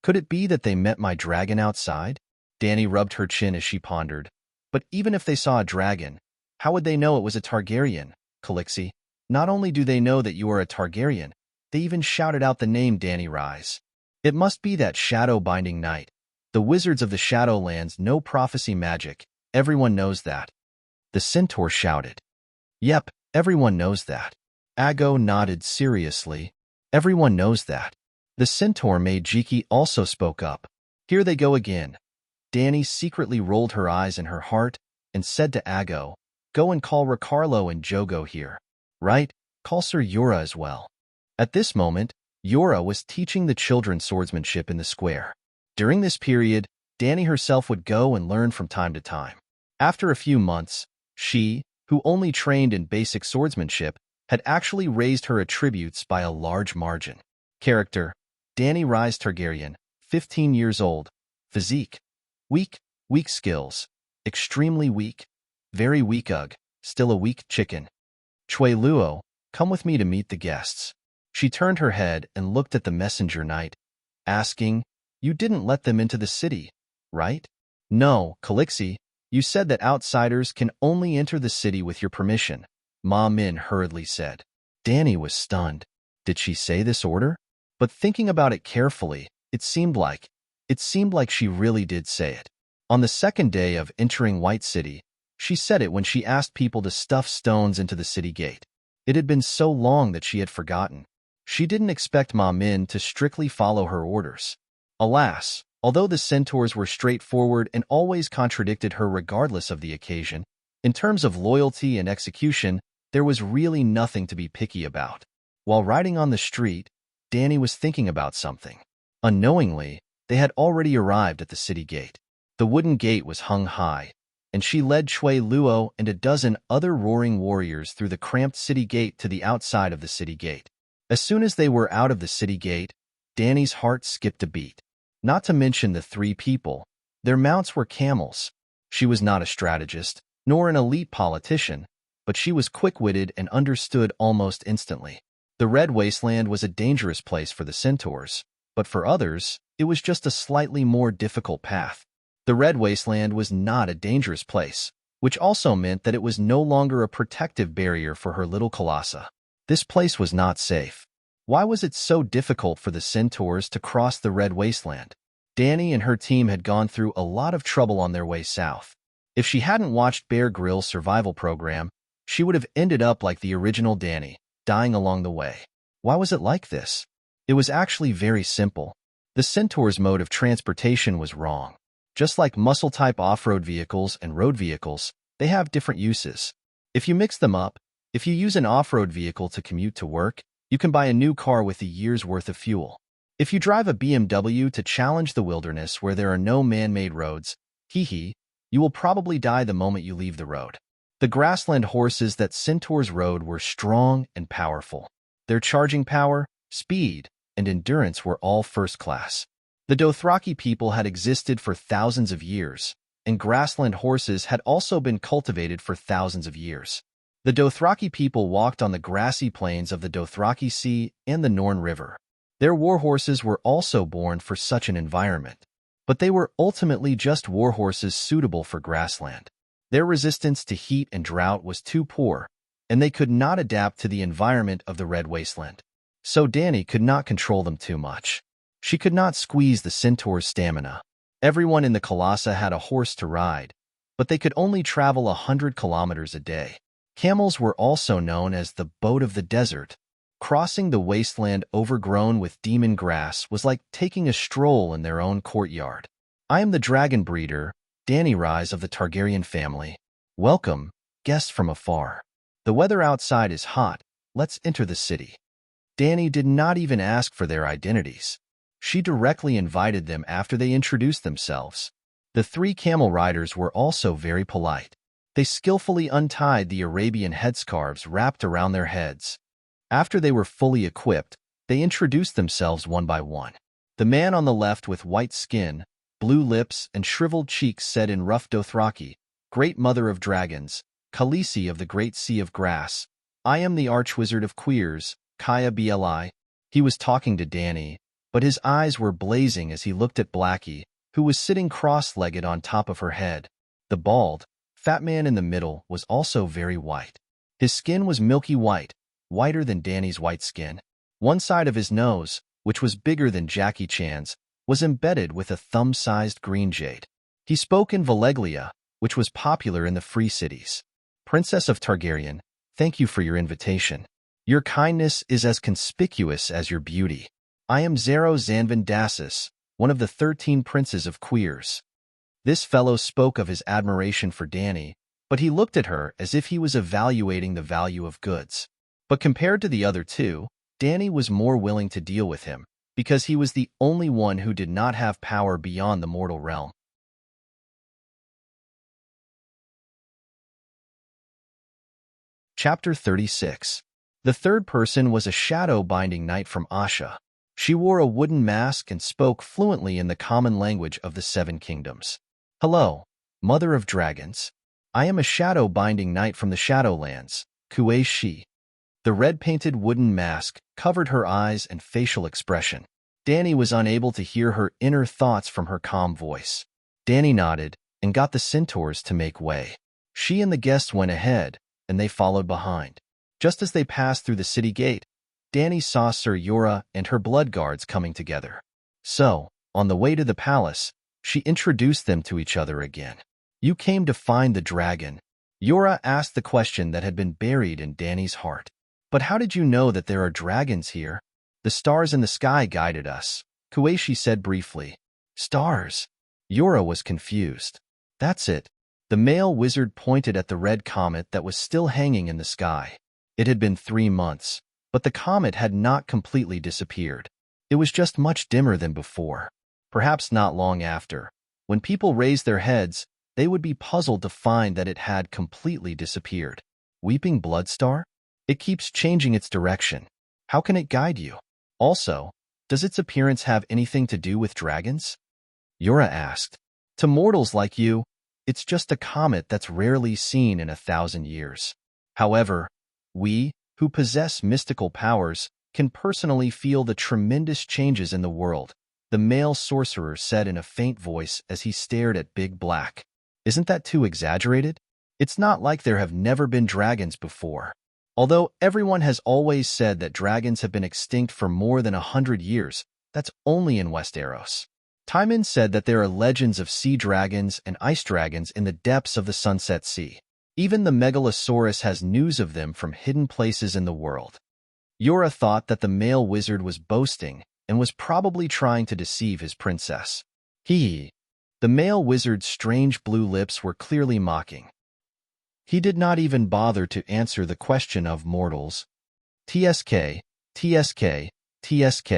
Could it be that they met my dragon outside? Danny rubbed her chin as she pondered. But even if they saw a dragon, how would they know it was a Targaryen, Calixi? Not only do they know that you are a Targaryen, they even shouted out the name Danny Rise. It must be that Shadow-Binding Knight. The wizards of the Shadowlands know prophecy magic. Everyone knows that. The centaur shouted. Yep, everyone knows that. Ago nodded seriously. Everyone knows that. The centaur maid Jiki also spoke up. Here they go again. Danny secretly rolled her eyes in her heart and said to Ago, go and call Ricardo and Jogo here. Right? Call Sir Yura as well. At this moment, Yura was teaching the children swordsmanship in the square. During this period, Danny herself would go and learn from time to time. After a few months, she, who only trained in basic swordsmanship, had actually raised her attributes by a large margin. Character: Danny Rise Targaryen, 15 years old. Physique: weak skills, extremely weak, very weak still a weak chicken. Chui Luo, come with me to meet the guests. She turned her head and looked at the messenger knight, asking, you didn't let them into the city, right? No, Calixi, you said that outsiders can only enter the city with your permission, Ma Min hurriedly said. Danny was stunned. Did she say this order? But thinking about it carefully, it seemed like she really did say it. On the second day of entering White City, she said it when she asked people to stuff stones into the city gate. It had been so long that she had forgotten. She didn't expect Ma Min to strictly follow her orders. Alas, although the centaurs were straightforward and always contradicted her regardless of the occasion, in terms of loyalty and execution, there was really nothing to be picky about. While riding on the street, Danny was thinking about something. Unknowingly, they had already arrived at the city gate. The wooden gate was hung high, and she led Chui Luo and a dozen other roaring warriors through the cramped city gate to the outside of the city gate. As soon as they were out of the city gate, Danny's heart skipped a beat. Not to mention the three people. Their mounts were camels. She was not a strategist, nor an elite politician, but she was quick-witted and understood almost instantly. The Red Wasteland was a dangerous place for the centaurs, but for others, it was just a slightly more difficult path. The Red Wasteland was not a dangerous place, which also meant that it was no longer a protective barrier for her little Colossa. This place was not safe. Why was it so difficult for the centaurs to cross the Red Wasteland? Danny and her team had gone through a lot of trouble on their way south. If she hadn't watched Bear Grylls' survival program, she would have ended up like the original Danny, dying along the way. Why was it like this? It was actually very simple. The centaurs' mode of transportation was wrong. Just like muscle-type off-road vehicles and road vehicles, they have different uses. If you mix them up, if you use an off-road vehicle to commute to work, you can buy a new car with a year's worth of fuel. If you drive a BMW to challenge the wilderness where there are no man-made roads, you will probably die the moment you leave the road. The grassland horses that centaurs rode were strong and powerful. Their charging power, speed, and endurance were all first class. The Dothraki people had existed for thousands of years, and grassland horses had also been cultivated for thousands of years. The Dothraki people walked on the grassy plains of the Dothraki Sea and the Norn River. Their warhorses were also born for such an environment, but they were ultimately just warhorses suitable for grassland. Their resistance to heat and drought was too poor, and they could not adapt to the environment of the Red Wasteland. So Danny could not control them too much. She could not squeeze the centaur's stamina. Everyone in the Colossa had a horse to ride, but they could only travel 100 kilometers a day. Camels were also known as the boat of the desert. Crossing the wasteland overgrown with demon grass was like taking a stroll in their own courtyard. I am the dragon breeder, Danny Rise of the Targaryen family. Welcome, guests from afar. The weather outside is hot. Let's enter the city. Danny did not even ask for their identities. She directly invited them after they introduced themselves. The three camel riders were also very polite. They skillfully untied the Arabian headscarves wrapped around their heads. After they were fully equipped, they introduced themselves one by one. The man on the left with white skin, blue lips, and shriveled cheeks said in rough Dothraki, Great Mother of Dragons, Khaleesi of the Great Sea of Grass, I am the Archwizard of Queers, Kaya Bli. He was talking to Danny, but his eyes were blazing as he looked at Blackie, who was sitting cross-legged on top of her head. The bald, fat man in the middle was also very white. His skin was milky white, whiter than Danny's white skin. One side of his nose, which was bigger than Jackie Chan's, was embedded with a thumb-sized green jade. He spoke in Valeglia, which was popular in the Free Cities. Princess of Targaryen, thank you for your invitation. Your kindness is as conspicuous as your beauty. I am Zero Zanvin Dassus, one of the 13 princes of Queers. This fellow spoke of his admiration for Danny, but he looked at her as if he was evaluating the value of goods. But compared to the other two, Danny was more willing to deal with him, because he was the only one who did not have power beyond the mortal realm. Chapter 36. The third person was a shadow-binding knight from Asha. She wore a wooden mask and spoke fluently in the common language of the Seven Kingdoms. Hello, Mother of Dragons. I am a shadow-binding knight from the Shadowlands, Kuei Shi. The red-painted wooden mask covered her eyes and facial expression. Danny was unable to hear her inner thoughts from her calm voice. Danny nodded and got the centaurs to make way. She and the guests went ahead, and they followed behind. Just as they passed through the city gate, Danny saw Sir Yura and her blood guards coming together. So, on the way to the palace, she introduced them to each other again. You came to find the dragon. Yura asked the question that had been buried in Danny's heart. But how did you know that there are dragons here? The stars in the sky guided us, Kueishi said briefly. Stars? Yura was confused. That's it. The male wizard pointed at the red comet that was still hanging in the sky. It had been 3 months, but the comet had not completely disappeared. It was just much dimmer than before. Perhaps not long after, when people raised their heads, they would be puzzled to find that it had completely disappeared. Weeping Blood Star? It keeps changing its direction. How can it guide you? Also, does its appearance have anything to do with dragons? Yura asked. To mortals like you, it's just a comet that's rarely seen in 1,000 years. However, we, who possess mystical powers, can personally feel the tremendous changes in the world, the male sorcerer said in a faint voice as he stared at Big Black. Isn't that too exaggerated? It's not like there have never been dragons before. Although everyone has always said that dragons have been extinct for more than 100 years, that's only in Westeros. Timon said that there are legends of sea dragons and ice dragons in the depths of the Sunset Sea. Even the Megalosaurus has news of them from hidden places in the world. Yura thought that the male wizard was boasting and was probably trying to deceive his princess. The male wizard's strange blue lips were clearly mocking. He did not even bother to answer the question of mortals. TSK, TSK, TSK.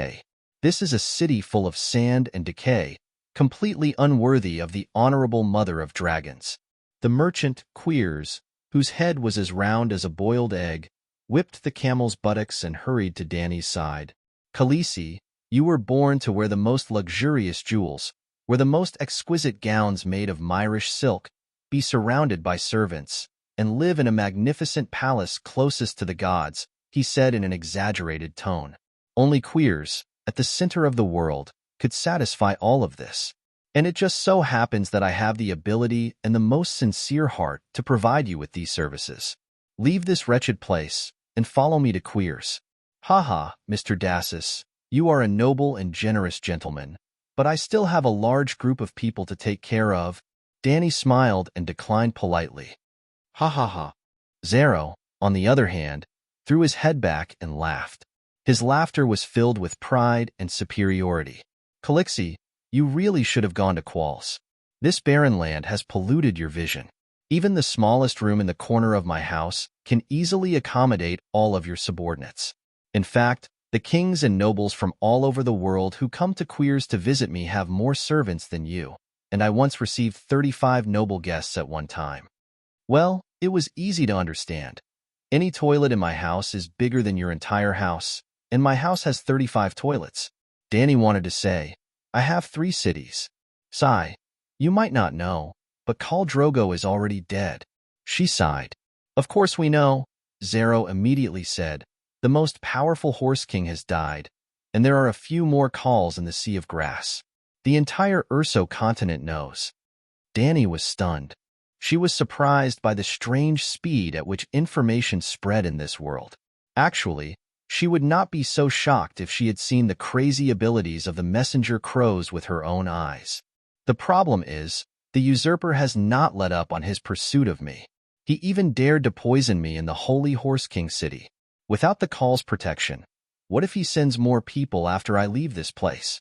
This is a city full of sand and decay, completely unworthy of the honorable mother of dragons. The merchant, Queers, whose head was as round as a boiled egg, whipped the camel's buttocks and hurried to Danny's side. Khaleesi, you were born to wear the most luxurious jewels, wear the most exquisite gowns made of Myrish silk, be surrounded by servants, and live in a magnificent palace closest to the gods, he said in an exaggerated tone. Only Queers, at the center of the world, could satisfy all of this. And it just so happens that I have the ability and the most sincere heart to provide you with these services. Leave this wretched place, and follow me to Queers. Haha, Mr. Dassus, you are a noble and generous gentleman, but I still have a large group of people to take care of. Danny smiled and declined politely. Ha ha ha. Zero, on the other hand, threw his head back and laughed. His laughter was filled with pride and superiority. Khaleesi, you really should have gone to Qualls. This barren land has polluted your vision. Even the smallest room in the corner of my house can easily accommodate all of your subordinates. In fact, the kings and nobles from all over the world who come to Queers to visit me have more servants than you, and I once received 35 noble guests at one time. Well, it was easy to understand. Any toilet in my house is bigger than your entire house, and my house has 35 toilets. Danny wanted to say, I have 3 cities. Sigh, you might not know, but Khal Drogo is already dead. She sighed. Of course we know, Zero immediately said. The most powerful Horse King has died, and there are a few more Khals in the Sea of Grass. The entire Urso continent knows. Danny was stunned. She was surprised by the strange speed at which information spread in this world. Actually, she would not be so shocked if she had seen the crazy abilities of the messenger crows with her own eyes. The problem is, the usurper has not let up on his pursuit of me. He even dared to poison me in the Holy Horse King city. Without the call's protection, what if he sends more people after I leave this place?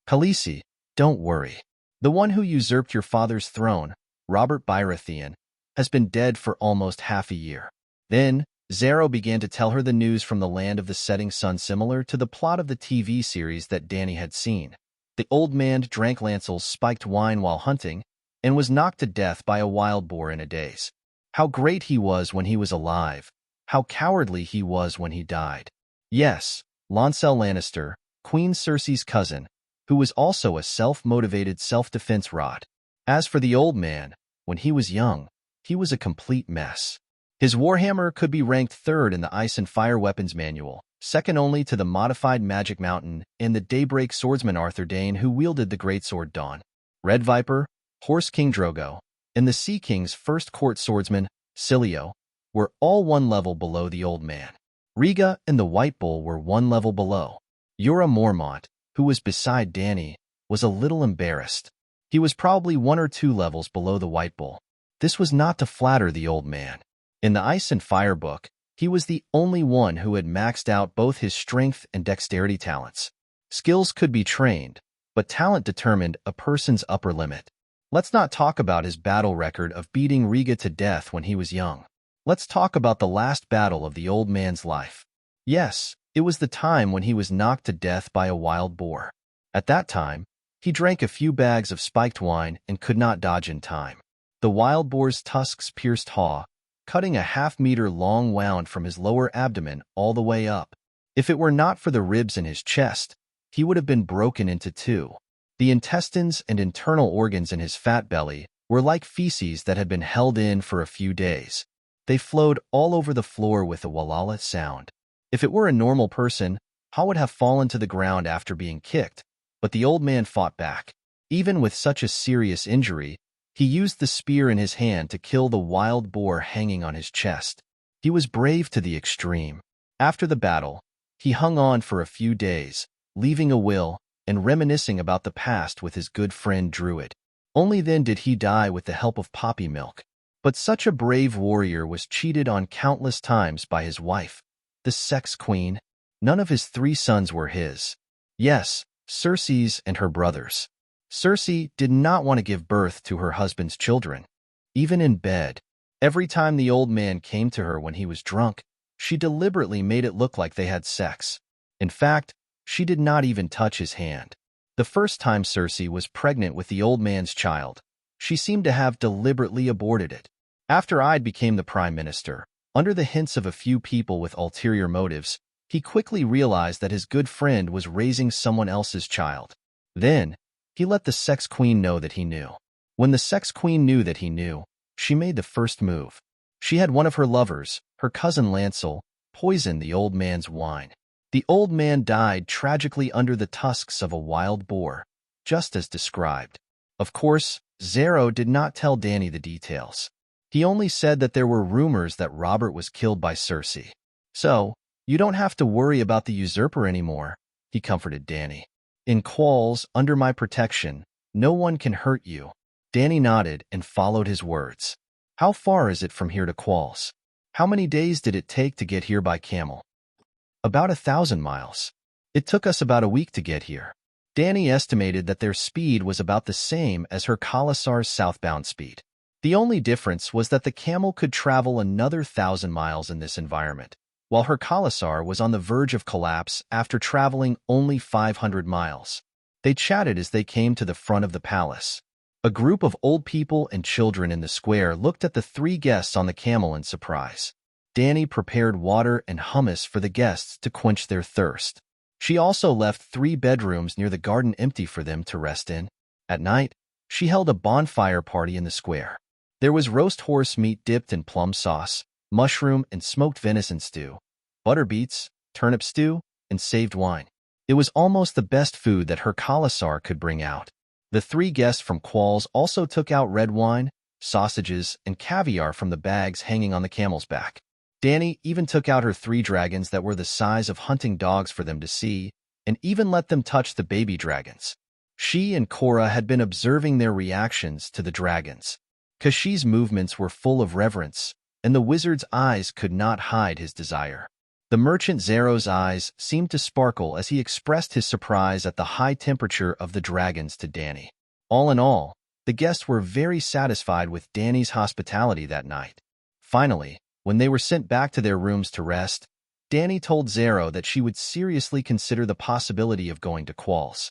Khaleesi, don't worry. The one who usurped your father's throne, Robert Baratheon, has been dead for almost half a year. Then, Zero began to tell her the news from the land of the setting sun, similar to the plot of the TV series that Dany had seen. The old man drank Lancel's spiked wine while hunting and was knocked to death by a wild boar in a daze. How great he was when he was alive. How cowardly he was when he died. Yes, Lancel Lannister, Queen Cersei's cousin, who was also a self-motivated self-defense rod. As for the old man, when he was young, he was a complete mess. His warhammer could be ranked third in the Ice and Fire Weapons Manual, second only to the modified Magic Mountain and the Daybreak swordsman Arthur Dane, who wielded the greatsword Dawn. Red Viper, Horse King Drogo, and the Sea King's first court swordsman, Cilio, were all one level below the old man. Rhaega and the White Bull were one level below. Jorah Mormont, who was beside Dany, was a little embarrassed. He was probably 1 or 2 levels below the White Bull. This was not to flatter the old man. In the Ice and Fire book, he was the only one who had maxed out both his strength and dexterity talents. Skills could be trained, but talent determined a person's upper limit. Let's not talk about his battle record of beating Rhaega to death when he was young. Let's talk about the last battle of the old man's life. Yes, it was the time when he was knocked to death by a wild boar. At that time, he drank a few bags of spiked wine and could not dodge in time. The wild boar's tusks pierced Haw, cutting a half-meter long wound from his lower abdomen all the way up. If it were not for the ribs in his chest, he would have been broken into 2. The intestines and internal organs in his fat belly were like feces that had been held in for a few days. They flowed all over the floor with a walala sound. If it were a normal person, Haw would have fallen to the ground after being kicked, but the old man fought back. Even with such a serious injury, he used the spear in his hand to kill the wild boar hanging on his chest. He was brave to the extreme. After the battle, he hung on for a few days, leaving a will and reminiscing about the past with his good friend Druid. Only then did he die with the help of poppy milk. But such a brave warrior was cheated on countless times by his wife, the sex queen. None of his 3 sons were his. Yes, Cersei's and her brothers. Cersei did not want to give birth to her husband's children. Even in bed, every time the old man came to her when he was drunk, she deliberately made it look like they had sex. In fact, she did not even touch his hand. The first time Cersei was pregnant with the old man's child, she seemed to have deliberately aborted it. After Ide became the prime minister, under the hints of a few people with ulterior motives, he quickly realized that his good friend was raising someone else's child. Then, he let the sex queen know that he knew. When the sex queen knew that he knew, she made the first move. She had one of her lovers, her cousin Lancel, poison the old man's wine. The old man died tragically under the tusks of a wild boar, just as described. Of course, Zero did not tell Dany the details. He only said that there were rumors that Robert was killed by Cersei. So, you don't have to worry about the usurper anymore, he comforted Dany. In Qualls, under my protection, no one can hurt you. Dany nodded and followed his words. How far is it from here to Qualls? How many days did it take to get here by camel? About 1,000 miles. It took us about a week to get here. Dany estimated that their speed was about the same as her Khalasar's southbound speed. The only difference was that the camel could travel another 1,000 miles in this environment, while her Khalasar was on the verge of collapse after traveling only 500 miles. They chatted as they came to the front of the palace. A group of old people and children in the square looked at the 3 guests on the camel in surprise. Dany prepared water and hummus for the guests to quench their thirst. She also left 3 bedrooms near the garden empty for them to rest in. At night, she held a bonfire party in the square. There was roast horse meat dipped in plum sauce, mushroom and smoked venison stew, butter beets, turnip stew, and saved wine. It was almost the best food that her Khalasar could bring out. The 3 guests from Qualls also took out red wine, sausages, and caviar from the bags hanging on the camel's back. Dany even took out her 3 dragons that were the size of hunting dogs for them to see, and even let them touch the baby dragons. She and Cora had been observing their reactions to the dragons. Kashy's movements were full of reverence, and the wizard's eyes could not hide his desire. The merchant Zero's eyes seemed to sparkle as he expressed his surprise at the high temperature of the dragons to Danny. All in all, the guests were very satisfied with Danny's hospitality that night. Finally, when they were sent back to their rooms to rest, Danny told Zero that she would seriously consider the possibility of going to Qualls.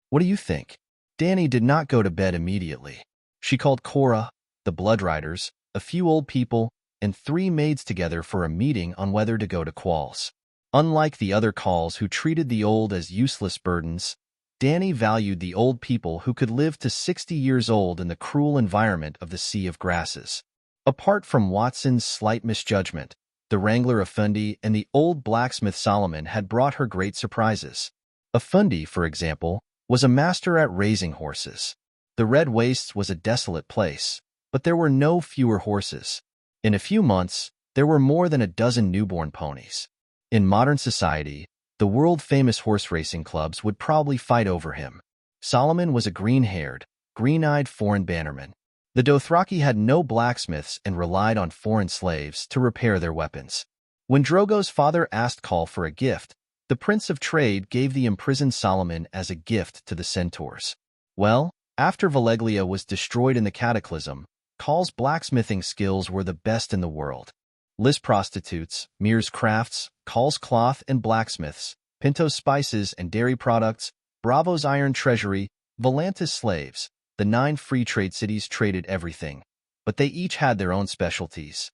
What do you think? Danny did not go to bed immediately. She called Cora, the Bloodriders, a few old people, and 3 maids together for a meeting on whether to go to Qualls. Unlike the other calls who treated the old as useless burdens, Danny valued the old people who could live to 60 years old in the cruel environment of the Sea of Grasses. Apart from Watson's slight misjudgment, the Wrangler Effendi and the old blacksmith Solomon had brought her great surprises. Effendi, for example, was a master at raising horses. The Red Wastes was a desolate place, but there were no fewer horses. In a few months, there were more than a dozen newborn ponies. In modern society, the world-famous horse racing clubs would probably fight over him. Solomon was a green-haired, green-eyed foreign bannerman. The Dothraki had no blacksmiths and relied on foreign slaves to repair their weapons. When Drogo's father asked Khal for a gift, the Prince of Trade gave the imprisoned Solomon as a gift to the centaurs. Well, after Valeglia was destroyed in the Cataclysm, Khal's blacksmithing skills were the best in the world. Lis prostitutes, Mir's crafts, Khal's cloth and blacksmiths, Pinto's spices and dairy products, Bravo's iron treasury, Volantis slaves, the 9 free trade cities traded everything, but they each had their own specialties.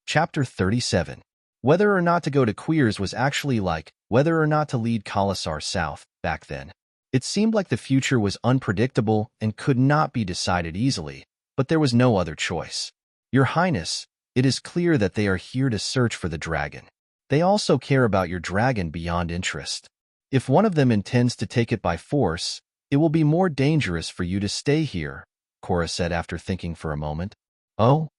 Chapter 37. Whether or not to go to Queers was actually like whether or not to lead Khalasar south back then. It seemed like the future was unpredictable and could not be decided easily, but there was no other choice. Your Highness, it is clear that they are here to search for the dragon. They also care about your dragon beyond interest. If one of them intends to take it by force, it will be more dangerous for you to stay here, Cora said after thinking for a moment. Oh?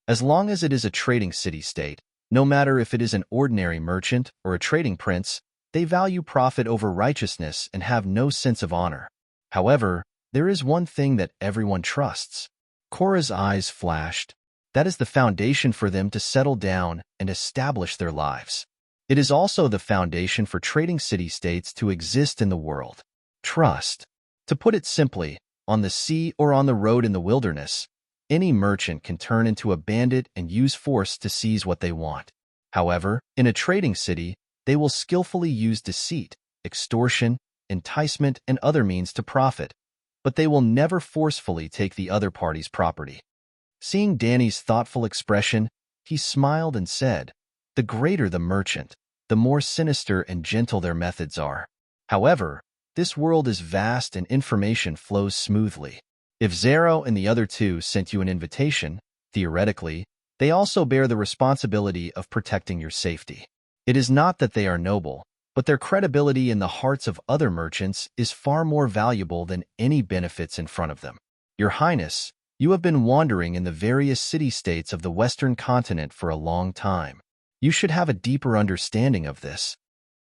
As long as it is a trading city-state, no matter if it is an ordinary merchant or a trading prince, they value profit over righteousness and have no sense of honor. However, there is one thing that everyone trusts. Cora's eyes flashed. That is the foundation for them to settle down and establish their lives. It is also the foundation for trading city-states to exist in the world. Trust. To put it simply, on the sea or on the road in the wilderness, any merchant can turn into a bandit and use force to seize what they want. However, in a trading city, they will skillfully use deceit, extortion, enticement, and other means to profit, but they will never forcefully take the other party's property. Seeing Danny's thoughtful expression, he smiled and said, "The greater the merchant, the more sinister and gentle their methods are. However, this world is vast and information flows smoothly. If Zero and the other 2 sent you an invitation, theoretically, they also bear the responsibility of protecting your safety. It is not that they are noble, but their credibility in the hearts of other merchants is far more valuable than any benefits in front of them. Your Highness, you have been wandering in the various city-states of the Western continent for a long time. You should have a deeper understanding of this."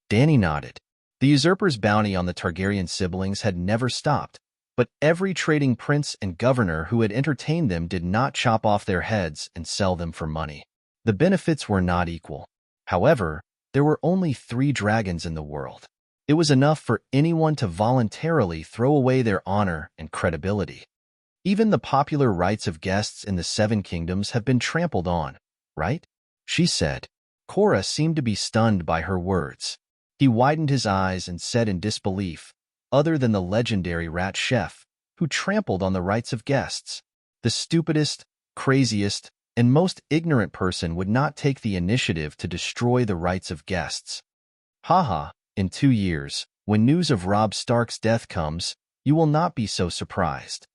Danny nodded. The usurper's bounty on the Targaryen siblings had never stopped, but every trading prince and governor who had entertained them did not chop off their heads and sell them for money. The benefits were not equal. However, there were only 3 dragons in the world. It was enough for anyone to voluntarily throw away their honor and credibility. Even the popular rights of guests in the 7 kingdoms have been trampled on, right? She said. Cora seemed to be stunned by her words. He widened his eyes and said in disbelief, "Other than the legendary rat chef, who trampled on the rights of guests. The stupidest, craziest, and most ignorant person would not take the initiative to destroy the rights of guests. Haha, in 2 years, when news of Robb Stark's death comes, you will not be so surprised."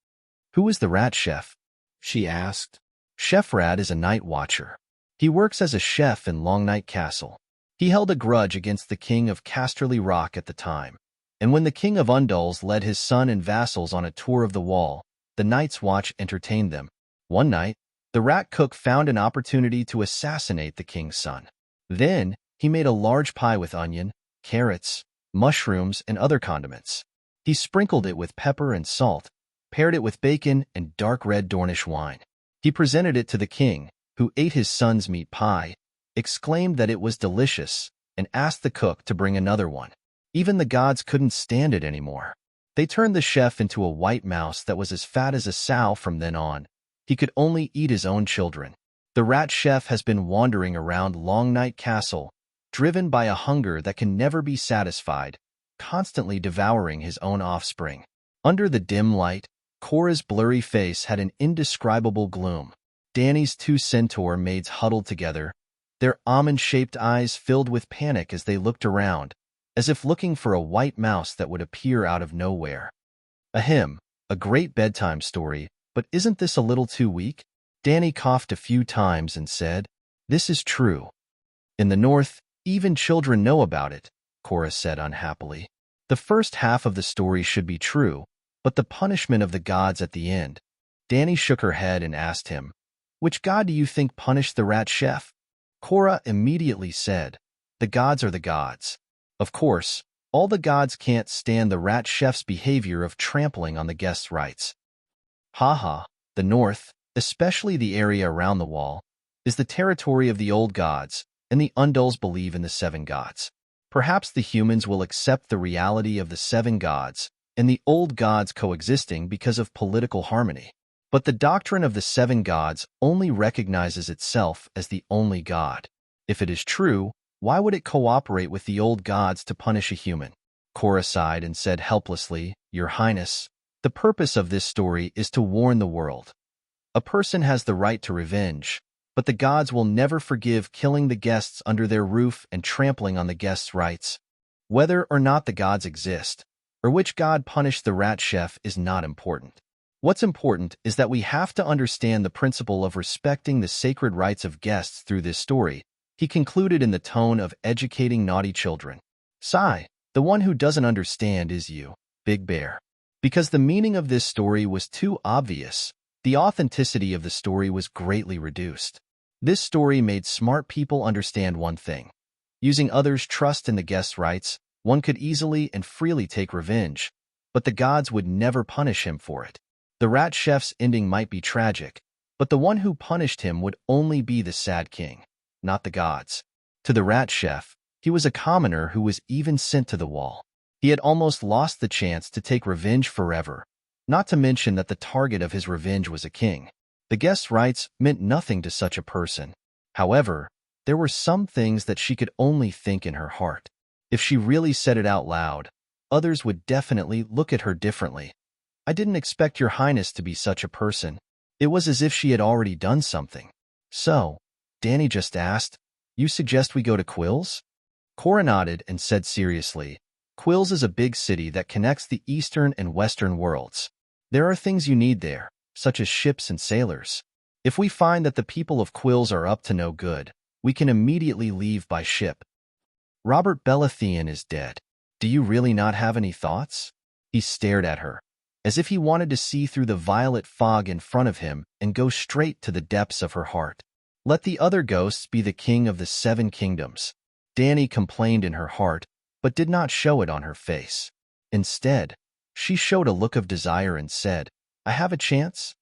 "Who is the rat chef?" she asked. Chef Rat is a night watcher. He works as a chef in Longnight Castle. He held a grudge against the king of Casterly Rock at the time, and when the king of Undulls led his son and vassals on a tour of the wall, the Night's Watch entertained them. One night, the rat cook found an opportunity to assassinate the king's son. Then, he made a large pie with onion, carrots, mushrooms, and other condiments. He sprinkled it with pepper and salt, paired it with bacon and dark red Dornish wine. He presented it to the king, who ate his son's meat pie, exclaimed that it was delicious, and asked the cook to bring another one. Even the gods couldn't stand it anymore. They turned the chef into a white mouse that was as fat as a sow from then on. He could only eat his own children. The rat chef has been wandering around Long Night Castle, driven by a hunger that can never be satisfied, constantly devouring his own offspring. Under the dim light, Cora's blurry face had an indescribable gloom. Danny's two centaur maids huddled together, their almond-shaped eyes filled with panic as they looked around, as if looking for a white mouse that would appear out of nowhere. Ahem, a great bedtime story, but isn't this a little too weak? Danny coughed a few times and said, "This is true. In the north, even children know about it," Cora said unhappily. The first half of the story should be true, but the punishment of the gods at the end. Danny shook her head and asked him, "Which god do you think punished the rat chef?" Cora immediately said, "The gods are the gods." Of course, all the gods can't stand the rat chef's behavior of trampling on the guests' rights. Haha, the north, especially the area around the wall, is the territory of the old gods, and the Undulls believe in the seven gods. Perhaps the humans will accept the reality of the seven gods and the old gods coexisting because of political harmony. But the doctrine of the seven gods only recognizes itself as the only god. If it is true, why would it cooperate with the old gods to punish a human? Cora sighed and said helplessly, "Your Highness, the purpose of this story is to warn the world. A person has the right to revenge, but the gods will never forgive killing the guests under their roof and trampling on the guests' rights. Whether or not the gods exist, or which god punished the rat chef is not important. What's important is that we have to understand the principle of respecting the sacred rights of guests through this story," he concluded in the tone of educating naughty children. "Sigh, the one who doesn't understand is you, Big Bear." Because the meaning of this story was too obvious, the authenticity of the story was greatly reduced. This story made smart people understand one thing. Using others' trust in the guest's rights, one could easily and freely take revenge, but the gods would never punish him for it. The rat chef's ending might be tragic, but the one who punished him would only be the sad king, not the gods. To the rat chef, he was a commoner who was even sent to the wall. He had almost lost the chance to take revenge forever, not to mention that the target of his revenge was a king. The guest's rights meant nothing to such a person. However, there were some things that she could only think in her heart. If she really said it out loud, others would definitely look at her differently. "I didn't expect your highness to be such a person." It was as if she had already done something. "So," Danny just asked, "you suggest we go to Quills?" Cora nodded and said seriously, "Quills is a big city that connects the eastern and western worlds. There are things you need there, such as ships and sailors. If we find that the people of Quills are up to no good, we can immediately leave by ship." "Robert Baratheon is dead. Do you really not have any thoughts?" He stared at her, as if he wanted to see through the violet fog in front of him and go straight to the depths of her heart. "Let the other ghosts be the king of the seven kingdoms." Danny complained in her heart, but did not show it on her face. Instead, she showed a look of desire and said, "I have a chance?"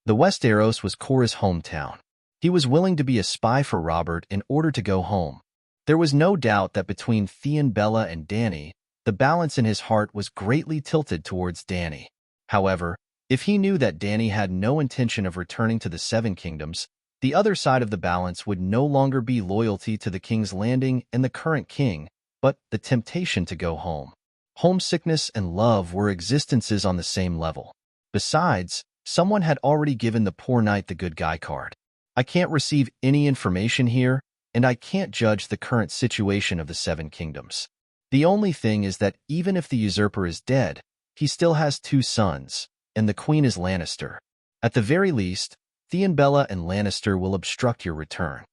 The Westeros was Cora's hometown. He was willing to be a spy for Robert in order to go home. There was no doubt that between Theon, Bella, and Danny, the balance in his heart was greatly tilted towards Danny. However, if he knew that Danny had no intention of returning to the Seven Kingdoms, the other side of the balance would no longer be loyalty to the King's Landing and the current king, but the temptation to go home. Homesickness and love were existences on the same level. Besides, someone had already given the poor knight the good guy card. "I can't receive any information here, and I can't judge the current situation of the Seven Kingdoms. The only thing is that even if the usurper is dead, he still has two sons, and the queen is Lannister. At the very least, Theon, Bella, and Lannister will obstruct your return.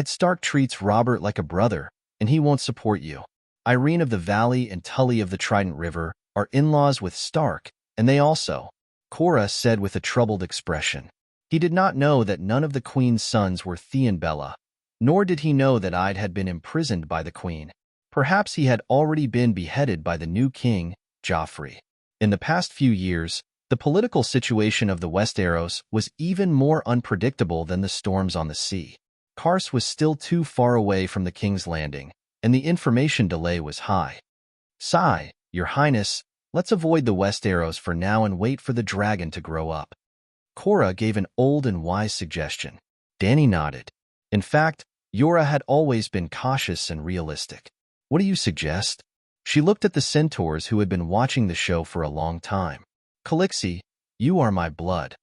Stark treats Robert like a brother, and he won't support you. Irene of the Valley and Tully of the Trident River are in-laws with Stark, and they also," Cora said with a troubled expression. He did not know that none of the queen's sons were Theon, Bella, nor did he know that Ide had been imprisoned by the queen. Perhaps he had already been beheaded by the new king, Joffrey. In the past few years, The political situation of the Westeros was even more unpredictable than the storms on the sea. Kars was still too far away from the King's Landing, and the information delay was high. Sigh, Your Highness, let's avoid the Westeros for now and wait for the dragon to grow up. Cora gave an old and wise suggestion. Dany nodded. In fact, Yora had always been cautious and realistic. What do you suggest? She looked at the centaurs who had been watching the show for a long time. Calixi, you are my blood.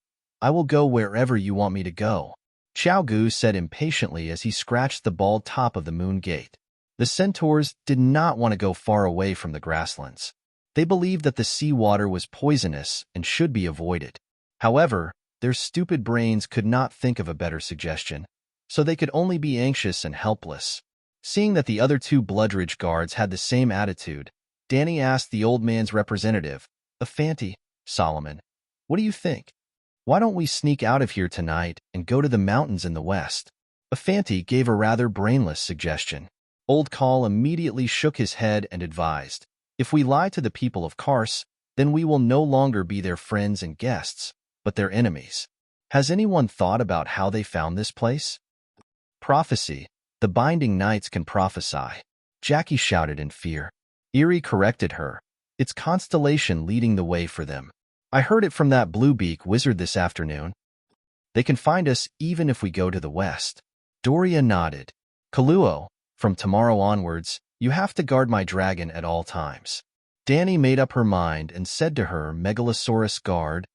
I will go wherever you want me to go. Xiao Gu said impatiently as he scratched the bald top of the moon gate. The centaurs did not want to go far away from the grasslands. They believed that the sea water was poisonous and should be avoided. However, their stupid brains could not think of a better suggestion, so they could only be anxious and helpless. Seeing that the other two Bloodridge guards had the same attitude, Dany asked the old man's representative, Afanti, Solomon, what do you think? Why don't we sneak out of here tonight and go to the mountains in the west? Afanti gave a rather brainless suggestion. Old Khal immediately shook his head and advised, if we lie to the people of Kars, then we will no longer be their friends and guests, but their enemies. Has anyone thought about how they found this place? Prophecy. The Binding Knights can prophesy. Jackie shouted in fear. Eerie corrected her. It's constellation leading the way for them. I heard it from that Bluebeak wizard this afternoon. They can find us even if we go to the west. Doria nodded. Kaluo, from tomorrow onwards, you have to guard my dragon at all times. Dany made up her mind and said to her Megalosaurus guard,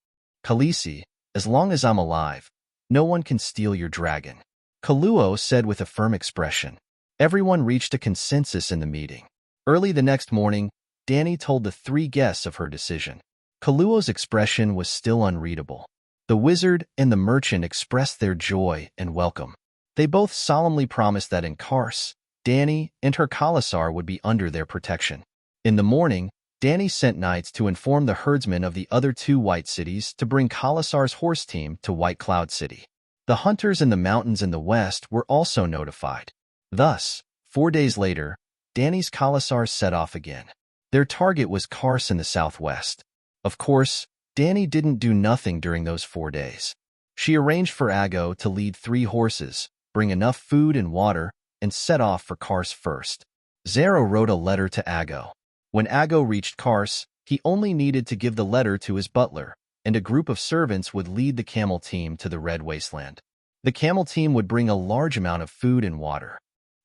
Khaleesi, as long as I'm alive, no one can steal your dragon. Kaluo said with a firm expression. Everyone reached a consensus in the meeting. Early the next morning, Dany told the 3 guests of her decision. Kaluo's expression was still unreadable. The wizard and the merchant expressed their joy and welcome. They both solemnly promised that in Kars, Dany and her Khalasar would be under their protection. In the morning, Dany sent knights to inform the herdsmen of the other 2 White Cities to bring Khalasar's horse team to White Cloud City. The hunters in the mountains in the west were also notified. Thus, 4 days later, Dany's Khalasar set off again. Their target was Kars in the southwest. Of course, Dany didn't do nothing during those 4 days. She arranged for Aggo to lead 3 horses, bring enough food and water, and set off for Kars first. Zero wrote a letter to Aggo. When Aggo reached Kars, he only needed to give the letter to his butler, and a group of servants would lead the camel team to the Red Wasteland. The camel team would bring a large amount of food and water.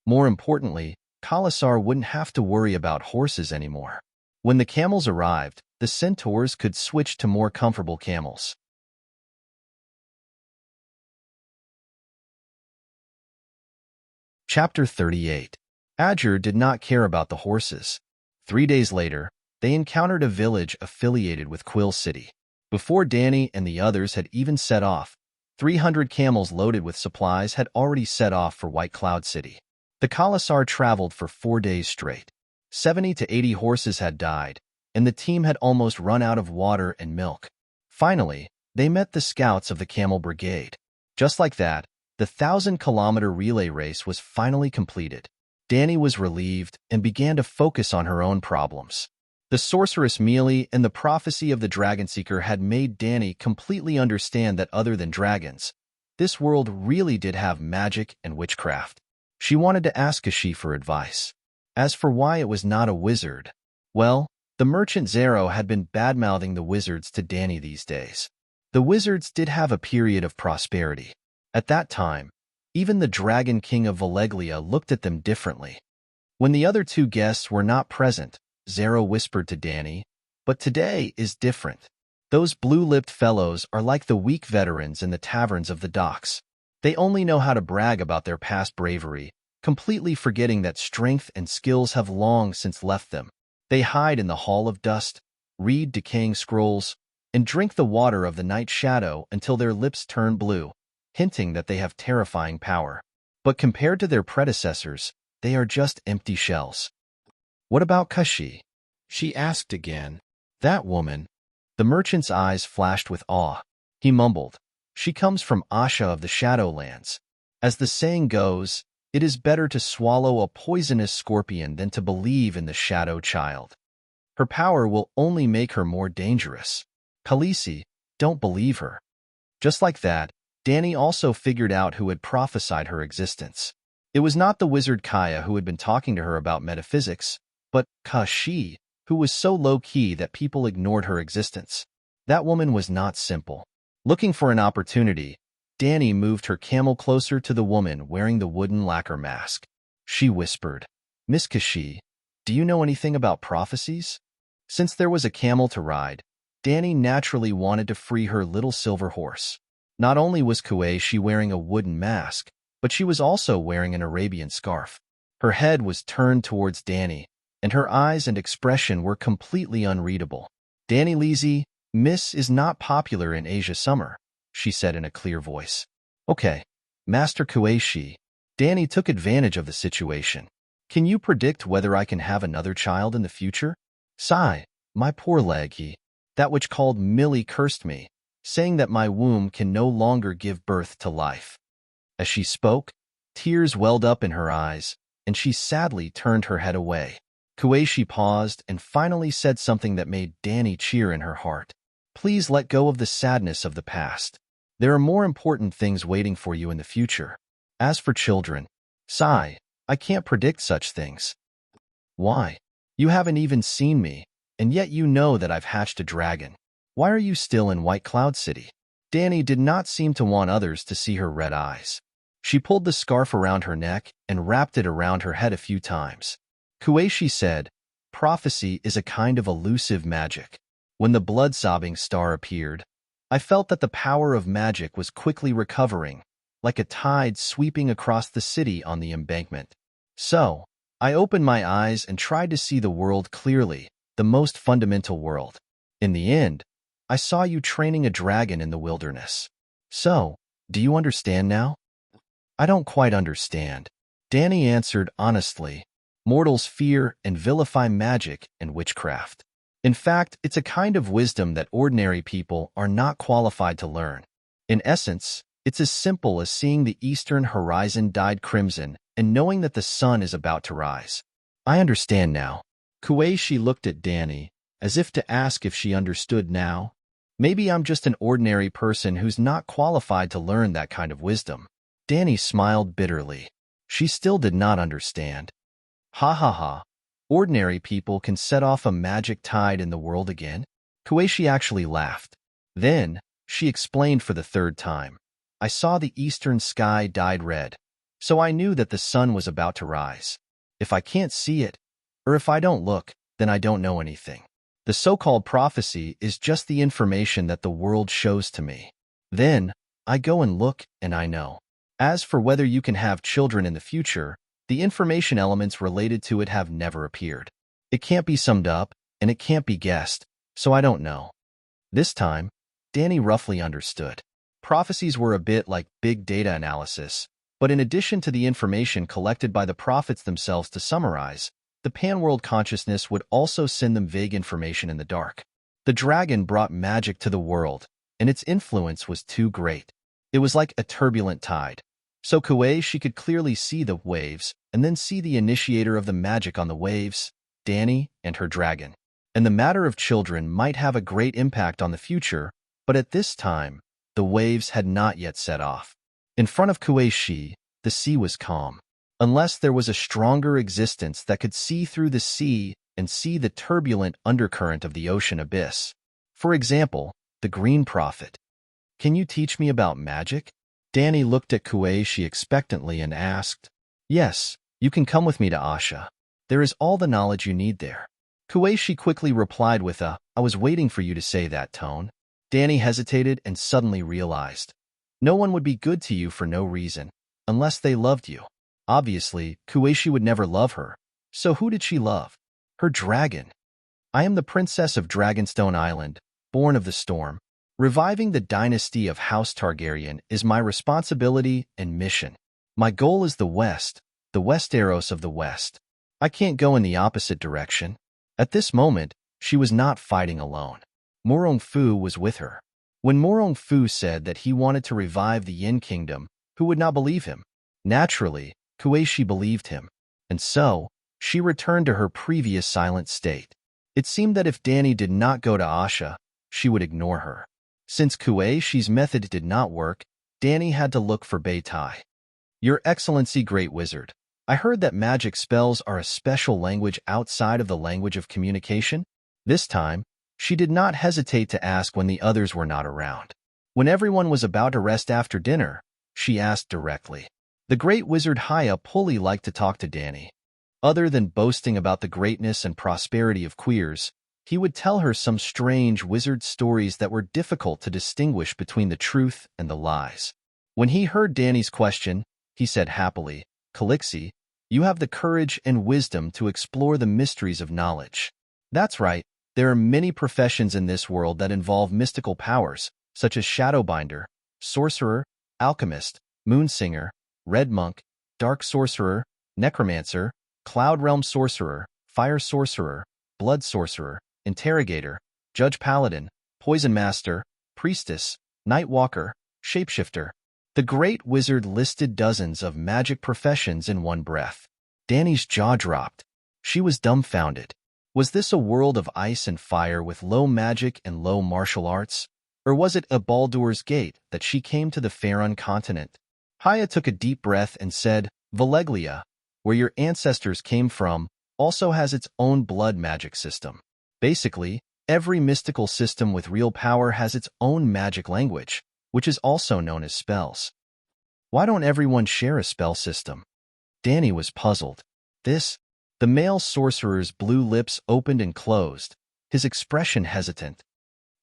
More importantly, Khalasar wouldn't have to worry about horses anymore. When the camels arrived, the centaurs could switch to more comfortable camels. Chapter 38. Adger did not care about the horses. 3 days later, they encountered a village affiliated with Quill City. Before Dany and the others had even set off, 300 camels loaded with supplies had already set off for White Cloud City. The Khalasar traveled for 4 days straight. 70 to 80 horses had died, and the team had almost run out of water and milk. Finally, they met the scouts of the Camel Brigade. Just like that, the 1,000-kilometer relay race was finally completed. Dany was relieved and began to focus on her own problems. The sorceress Mealy and the prophecy of the Dragonseeker had made Dany completely understand that other than dragons, this world really did have magic and witchcraft. She wanted to ask Kashi for advice. As for why it was not a wizard, well, the merchant Zero had been bad-mouthing the wizards to Dany these days. The wizards did have a period of prosperity. At that time, even the Dragon King of Valeglia looked at them differently. When the other 2 guests were not present, Zero whispered to Dany, but today is different. Those blue-lipped fellows are like the weak veterans in the taverns of the docks. They only know how to brag about their past bravery, completely forgetting that strength and skills have long since left them. They hide in the Hall of Dust, read decaying scrolls, and drink the water of the night shadow until their lips turn blue, hinting that they have terrifying power. But compared to their predecessors, they are just empty shells. What about Kashi? She asked again. That woman. The merchant's eyes flashed with awe. He mumbled, she comes from Asha of the Shadowlands. As the saying goes, it is better to swallow a poisonous scorpion than to believe in the Shadow Child. Her power will only make her more dangerous. Khaleesi, don't believe her. Just like that, Dany also figured out who had prophesied her existence. It was not the wizard Kaya who had been talking to her about metaphysics, but Kashi, who was so low-key that people ignored her existence. That woman was not simple. Looking for an opportunity, Dany moved her camel closer to the woman wearing the wooden lacquer mask. She whispered, "Miss Kashi, do you know anything about prophecies?" Since there was a camel to ride, Dany naturally wanted to free her little silver horse. Not only was Kashi wearing a wooden mask, but she was also wearing an Arabian scarf. Her head was turned towards Dany, and her eyes and expression were completely unreadable. "Dany Leezy, Miss is not popular in Asia Summer," she said in a clear voice. "Okay, Master Kashi." Dany took advantage of the situation. "Can you predict whether I can have another child in the future?" "Sigh, my poor leg, that which called Millie cursed me, saying that my womb can no longer give birth to life." As she spoke, tears welled up in her eyes, and she sadly turned her head away. Kashi paused and finally said something that made Dany cheer in her heart. "Please let go of the sadness of the past. There are more important things waiting for you in the future. As for children, sigh, I can't predict such things." "Why? You haven't even seen me, and yet you know that I've hatched a dragon. Why are you still in White Cloud City?" Dany did not seem to want others to see her red eyes. She pulled the scarf around her neck and wrapped it around her head a few times. Kashi said, "Prophecy is a kind of elusive magic. When the blood-sobbing star appeared, I felt that the power of magic was quickly recovering, like a tide sweeping across the city on the embankment. So, I opened my eyes and tried to see the world clearly, the most fundamental world. In the end, I saw you training a dragon in the wilderness. So, do you understand now?" "I don't quite understand," Dany answered honestly. "Mortals fear and vilify magic and witchcraft. In fact, it's a kind of wisdom that ordinary people are not qualified to learn. In essence, it's as simple as seeing the eastern horizon dyed crimson and knowing that the sun is about to rise." "I understand now." Kashi looked at Dany, as if to ask if she understood now. "Maybe I'm just an ordinary person who's not qualified to learn that kind of wisdom." Dany smiled bitterly. She still did not understand. "Ha ha ha. Ordinary people can set off a magic tide in the world again?" Kashi actually laughed. Then, she explained for the third time. "I saw the eastern sky dyed red, so I knew that the sun was about to rise. If I can't see it, or if I don't look, then I don't know anything. The so-called prophecy is just the information that the world shows to me. Then, I go and look, and I know. As for whether you can have children in the future, the information elements related to it have never appeared. It can't be summed up, and it can't be guessed, so I don't know." This time, Dany roughly understood. Prophecies were a bit like big data analysis, but in addition to the information collected by the prophets themselves to summarize, the pan-world consciousness would also send them vague information in the dark. The dragon brought magic to the world, and its influence was too great. It was like a turbulent tide. So Kashi could clearly see the waves, and then see the initiator of the magic on the waves, Dany and her dragon. And the matter of children might have a great impact on the future, but at this time, the waves had not yet set off. In front of Kashi, the sea was calm. Unless there was a stronger existence that could see through the sea and see the turbulent undercurrent of the ocean abyss. For example, the Green Prophet. "Can you teach me about magic?" Dany looked at Kashi expectantly and asked. "Yes, you can come with me to Asha. There is all the knowledge you need there." Kashi quickly replied with a, "I was waiting for you to say that," tone. Dany hesitated and suddenly realized. No one would be good to you for no reason, unless they loved you. Obviously, Kashi would never love her. So who did she love? Her dragon. "I am the princess of Dragonstone Island, born of the storm. Reviving the dynasty of House Targaryen is my responsibility and mission. My goal is the Westeros of the West. I can't go in the opposite direction." At this moment, she was not fighting alone. Morong Fu was with her. When Morong Fu said that he wanted to revive the Yin Kingdom, who would not believe him? Naturally, Kashi believed him. And so, she returned to her previous silent state. It seemed that if Dany did not go to Asha, she would ignore her. Since Kuei-shi's method did not work, Danny had to look for Beitai. Your Excellency, Great Wizard, I heard that magic spells are a special language outside of the language of communication. This time, she did not hesitate to ask when the others were not around. When everyone was about to rest after dinner, she asked directly. The Great Wizard Haya Pulley liked to talk to Danny. Other than boasting about the greatness and prosperity of queers, he would tell her some strange wizard stories that were difficult to distinguish between the truth and the lies. When he heard Danny's question, he said happily, Calixi, you have the courage and wisdom to explore the mysteries of knowledge. That's right, there are many professions in this world that involve mystical powers, such as Shadowbinder, Sorcerer, Alchemist, Moonsinger, Red Monk, Dark Sorcerer, Necromancer, Cloud Realm Sorcerer, Fire Sorcerer, Blood Sorcerer, Interrogator, Judge Paladin, Poison Master, Priestess, Night Walker, Shapeshifter. The Great Wizard listed dozens of magic professions in one breath. Danny's jaw dropped. She was dumbfounded. Was this a world of ice and fire with low magic and low martial arts? Or was it a Baldur's Gate that she came to the Faerun continent? Haya took a deep breath and said, Valeglia, where your ancestors came from, also has its own blood magic system. Basically, every mystical system with real power has its own magic language, which is also known as spells. Why don't everyone share a spell system? Danny was puzzled. The male sorcerer's blue lips opened and closed, his expression hesitant.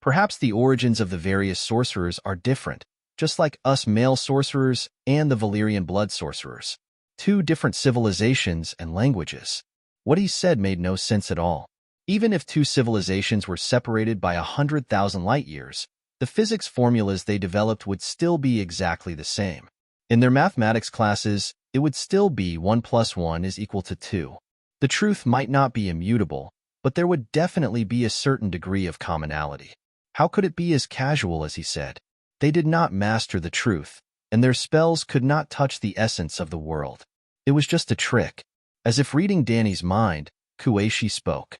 Perhaps the origins of the various sorcerers are different, just like us male sorcerers and the Valyrian blood sorcerers. Two different civilizations and languages. What he said made no sense at all. Even if two civilizations were separated by 100,000 light-years, the physics formulas they developed would still be exactly the same. In their mathematics classes, it would still be 1 + 1 is equal to 2. The truth might not be immutable, but there would definitely be a certain degree of commonality. How could it be as casual as he said? They did not master the truth, and their spells could not touch the essence of the world. It was just a trick. As if reading Danny's mind, Kuei-shi spoke.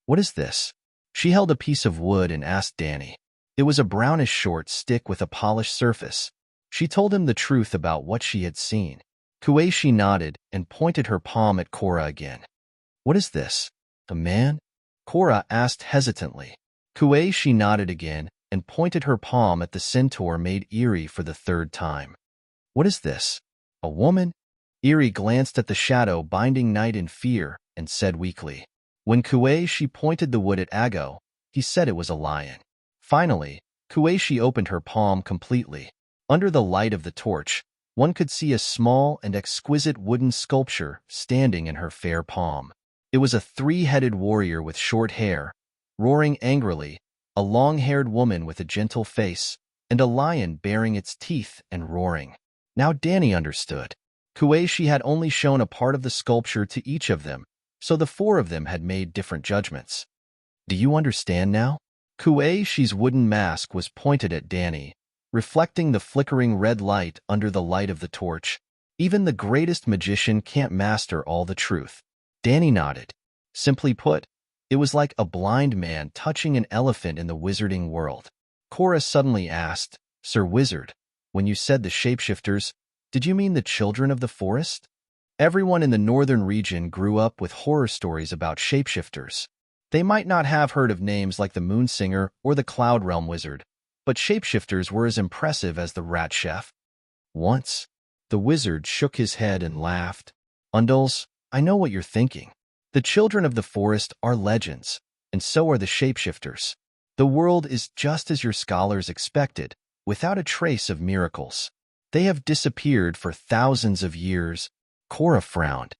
What is this? She held a piece of wood and asked Danny. It was a brownish short stick with a polished surface. She told him the truth about what she had seen. Kuei-shi nodded and pointed her palm at Korra again. What is this? A man? Korra asked hesitantly. Kuei-shi nodded again and pointed her palm at the centaur made eerie for the third time. What is this? A woman? Eerie glanced at the shadow binding night in fear and said weakly. When Kuei-shi pointed the wood at Ago, he said it was a lion. Finally, Kuei-shi opened her palm completely. Under the light of the torch, one could see a small and exquisite wooden sculpture standing in her fair palm. It was a three-headed warrior with short hair, roaring angrily, a long-haired woman with a gentle face, and a lion baring its teeth and roaring. Now Danny understood. Kuei-shi had only shown a part of the sculpture to each of them, so the four of them had made different judgments. Do you understand now? Kuei-shi's wooden mask was pointed at Danny, reflecting the flickering red light under the light of the torch. Even the greatest magician can't master all the truth. Danny nodded. Simply put, it was like a blind man touching an elephant in the wizarding world. Korra suddenly asked, Sir Wizard, when you said the shapeshifters, did you mean the children of the forest? Everyone in the northern region grew up with horror stories about shapeshifters. They might not have heard of names like the Moonsinger or the Cloud Realm Wizard, but shapeshifters were as impressive as the Rat Chef. Once, the wizard shook his head and laughed. Undals, I know what you're thinking. The children of the forest are legends, and so are the shapeshifters. The world is just as your scholars expected, without a trace of miracles. They have disappeared for thousands of years. Korra frowned.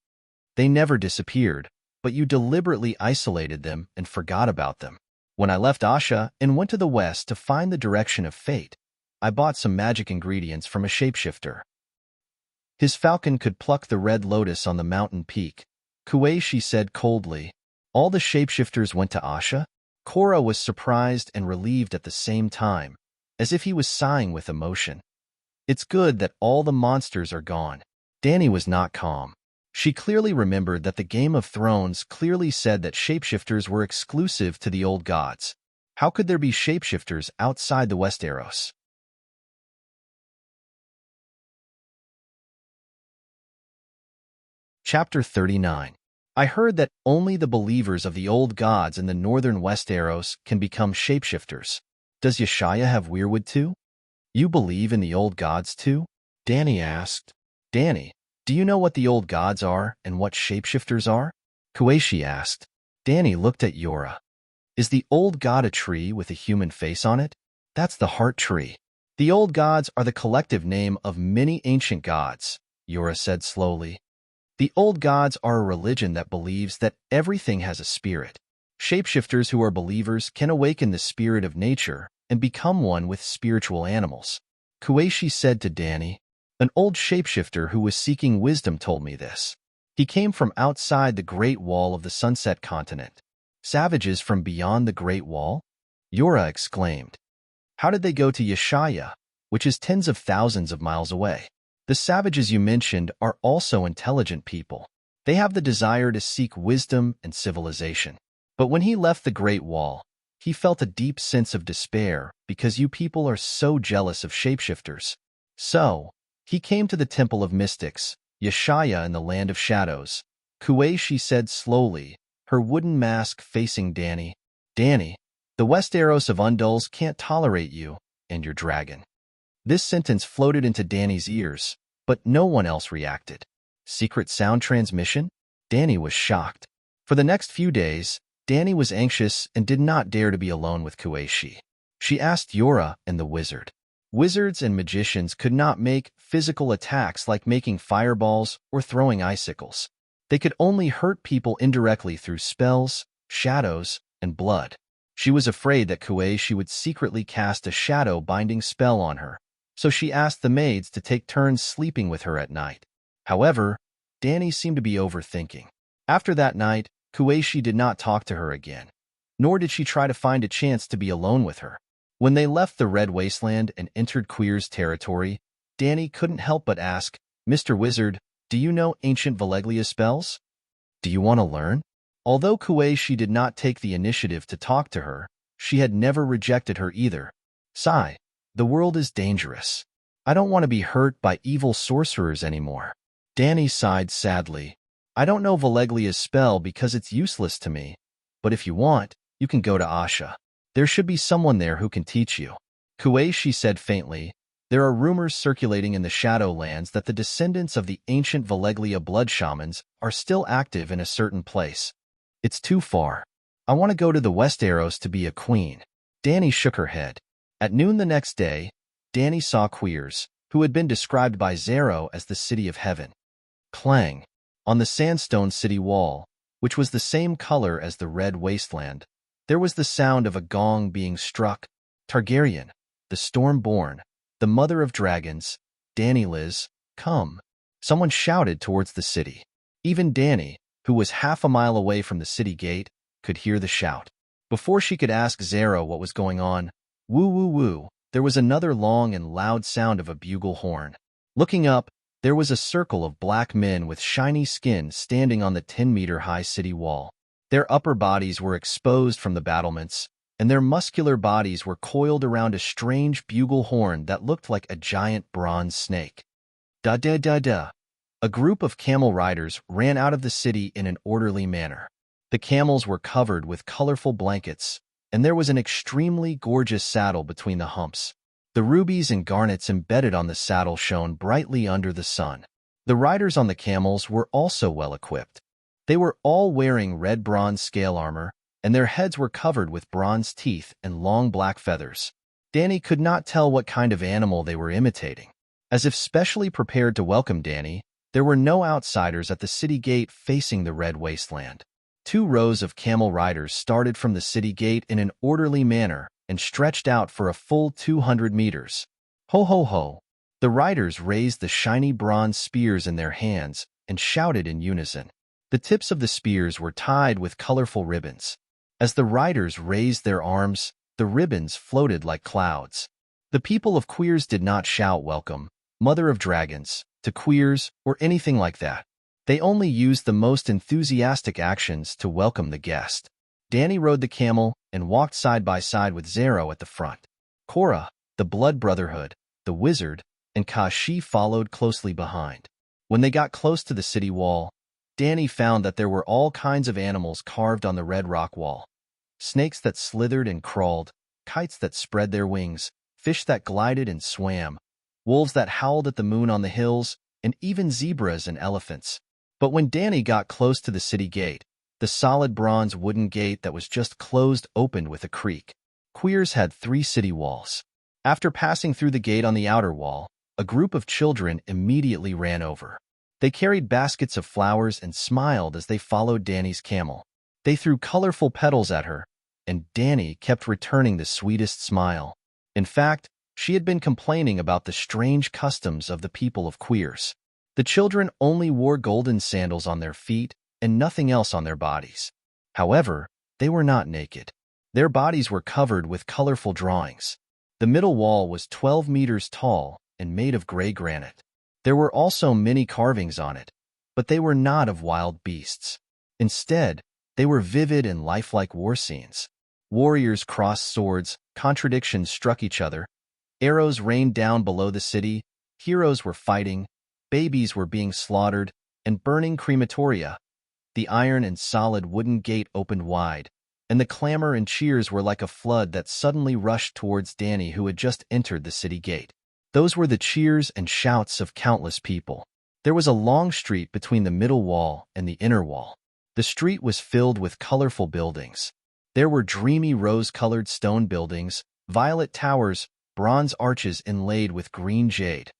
They never disappeared, but you deliberately isolated them and forgot about them. When I left Asha and went to the west to find the direction of fate, I bought some magic ingredients from a shapeshifter. His falcon could pluck the red lotus on the mountain peak. Kuei-shi said coldly. All the shapeshifters went to Asha? Korra was surprised and relieved at the same time, as if he was sighing with emotion. It's good that all the monsters are gone. Danny was not calm. She clearly remembered that the Game of Thrones clearly said that shapeshifters were exclusive to the old gods. How could there be shapeshifters outside the Westeros? Chapter 39. I heard that only the believers of the old gods in the northern Westeros can become shapeshifters. Does Yeshaya have weirwood too? You believe in the old gods too? Dany asked. Dany, do you know what the old gods are and what shapeshifters are? Kuashi asked. Dany looked at Yora. Is the old god a tree with a human face on it? That's the heart tree. The old gods are the collective name of many ancient gods, Yora said slowly. The old gods are a religion that believes that everything has a spirit. Shapeshifters who are believers can awaken the spirit of nature and become one with spiritual animals. Kuashi said to Dany, an old shapeshifter who was seeking wisdom told me this. He came from outside the Great Wall of the Sunset Continent. Savages from beyond the Great Wall? Yora exclaimed. How did they go to Yeshaya, which is tens of thousands of miles away? The savages you mentioned are also intelligent people. They have the desire to seek wisdom and civilization. But when he left the Great Wall, he felt a deep sense of despair because you people are so jealous of shapeshifters. So, he came to the Temple of Mystics, Yeshaya in the Land of Shadows. Kuashi said slowly, her wooden mask facing Dany. Dany, the Westeros of Undulls can't tolerate you and your dragon. This sentence floated into Dany's ears, but no one else reacted. Secret sound transmission? Dany was shocked. For the next few days, Dany was anxious and did not dare to be alone with Kuashi. She asked Yora and the wizard. Wizards and magicians could not make physical attacks like making fireballs or throwing icicles. They could only hurt people indirectly through spells, shadows, and blood. She was afraid that Kuashi would secretly cast a shadow-binding spell on her, so she asked the maids to take turns sleeping with her at night. However, Dany seemed to be overthinking. After that night, Kuashi did not talk to her again, nor did she try to find a chance to be alone with her. When they left the Red Wasteland and entered Queer's territory, Dany couldn't help but ask, Mr. Wizard, do you know ancient Valeglia spells? Do you want to learn? Although Kuashi did not take the initiative to talk to her, she had never rejected her either. Sigh. The world is dangerous. I don't want to be hurt by evil sorcerers anymore. Dany sighed sadly. I don't know Valeglia's spell because it's useless to me, but if you want, you can go to Asha. There should be someone there who can teach you. Kuashi said faintly, there are rumors circulating in the Shadowlands that the descendants of the ancient Valeglia blood shamans are still active in a certain place. It's too far. I want to go to the Westeros to be a queen. Dany shook her head. At noon the next day, Dany saw Queers, who had been described by Zero as the City of Heaven. Clang! On the sandstone city wall, which was the same color as the Red Wasteland, there was the sound of a gong being struck. Targaryen, the Stormborn, the mother of dragons, Dany Liz, come. Someone shouted towards the city. Even Dany, who was half a mile away from the city gate, could hear the shout. Before she could ask Zero what was going on, woo woo woo, there was another long and loud sound of a bugle horn. Looking up, there was a circle of black men with shiny skin standing on the 10-meter-high city wall. Their upper bodies were exposed from the battlements, and their muscular bodies were coiled around a strange bugle horn that looked like a giant bronze snake. Da-da-da-da. A group of camel riders ran out of the city in an orderly manner. The camels were covered with colorful blankets, and there was an extremely gorgeous saddle between the humps. The rubies and garnets embedded on the saddle shone brightly under the sun. The riders on the camels were also well equipped. They were all wearing red bronze scale armor, and their heads were covered with bronze teeth and long black feathers. Dany could not tell what kind of animal they were imitating. As if specially prepared to welcome Dany, there were no outsiders at the city gate facing the Red Wasteland. 2 rows of camel riders started from the city gate in an orderly manner and stretched out for a full 200 meters. Ho ho ho! The riders raised the shiny bronze spears in their hands and shouted in unison. The tips of the spears were tied with colorful ribbons. As the riders raised their arms, the ribbons floated like clouds. The people of Queers did not shout welcome, Mother of Dragons, to Queers or anything like that. They only used the most enthusiastic actions to welcome the guest. Danny rode the camel and walked side by side with Zero at the front. Cora, the Blood Brotherhood, the wizard, and Kashi followed closely behind. When they got close to the city wall, Danny found that there were all kinds of animals carved on the red rock wall. Snakes that slithered and crawled, kites that spread their wings, fish that glided and swam, wolves that howled at the moon on the hills, and even zebras and elephants. But when Danny got close to the city gate, the solid bronze wooden gate that was just closed opened with a creak. Queers had 3 city walls. After passing through the gate on the outer wall, a group of children immediately ran over. They carried baskets of flowers and smiled as they followed Danny's camel. They threw colorful petals at her, and Danny kept returning the sweetest smile. In fact, she had been complaining about the strange customs of the people of Queers. The children only wore golden sandals on their feet and nothing else on their bodies. However, they were not naked. Their bodies were covered with colorful drawings. The middle wall was 12 meters tall and made of gray granite. There were also many carvings on it, but they were not of wild beasts. Instead, they were vivid and lifelike war scenes. Warriors crossed swords, contradictions struck each other, arrows rained down below the city, heroes were fighting, babies were being slaughtered, and burning crematoria. The iron and solid wooden gate opened wide, and the clamor and cheers were like a flood that suddenly rushed towards Danny, who had just entered the city gate. Those were the cheers and shouts of countless people. There was a long street between the middle wall and the inner wall. The street was filled with colorful buildings. There were dreamy rose-colored stone buildings, violet towers, bronze arches inlaid with green jade.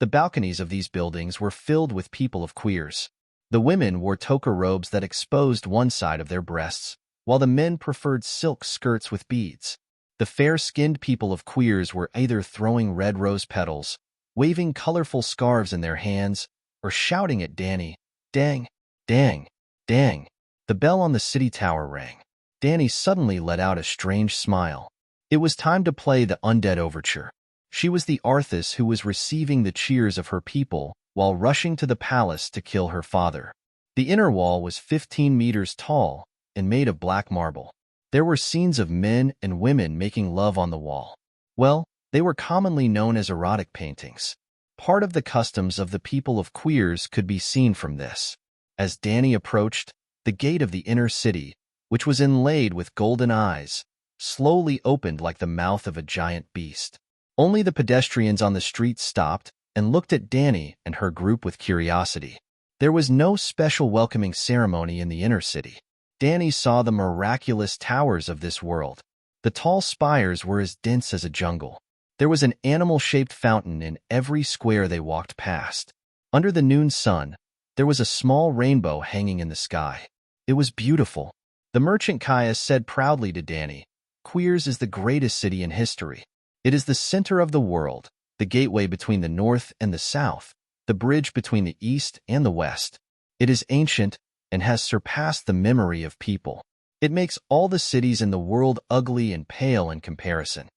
The balconies of these buildings were filled with people of Queers. The women wore toque robes that exposed one side of their breasts, while the men preferred silk skirts with beads. The fair-skinned people of Queers were either throwing red rose petals, waving colorful scarves in their hands, or shouting at Danny, "Dang, dang, dang." The bell on the city tower rang. Danny suddenly let out a strange smile. It was time to play the Undead Overture. She was the Arthas who was receiving the cheers of her people while rushing to the palace to kill her father. The inner wall was 15 meters tall and made of black marble. There were scenes of men and women making love on the wall. Well, they were commonly known as erotic paintings. Part of the customs of the people of Queers could be seen from this. As Danny approached, the gate of the inner city, which was inlaid with golden eyes, slowly opened like the mouth of a giant beast. Only the pedestrians on the street stopped and looked at Danny and her group with curiosity. There was no special welcoming ceremony in the inner city. Danny saw the miraculous towers of this world. The tall spires were as dense as a jungle. There was an animal-shaped fountain in every square they walked past. Under the noon sun, there was a small rainbow hanging in the sky. It was beautiful. The merchant Caius said proudly to Danny, "Queers is the greatest city in history. It is the center of the world, the gateway between the north and the south, the bridge between the east and the west. It is ancient and has surpassed the memory of people. It makes all the cities in the world ugly and pale in comparison."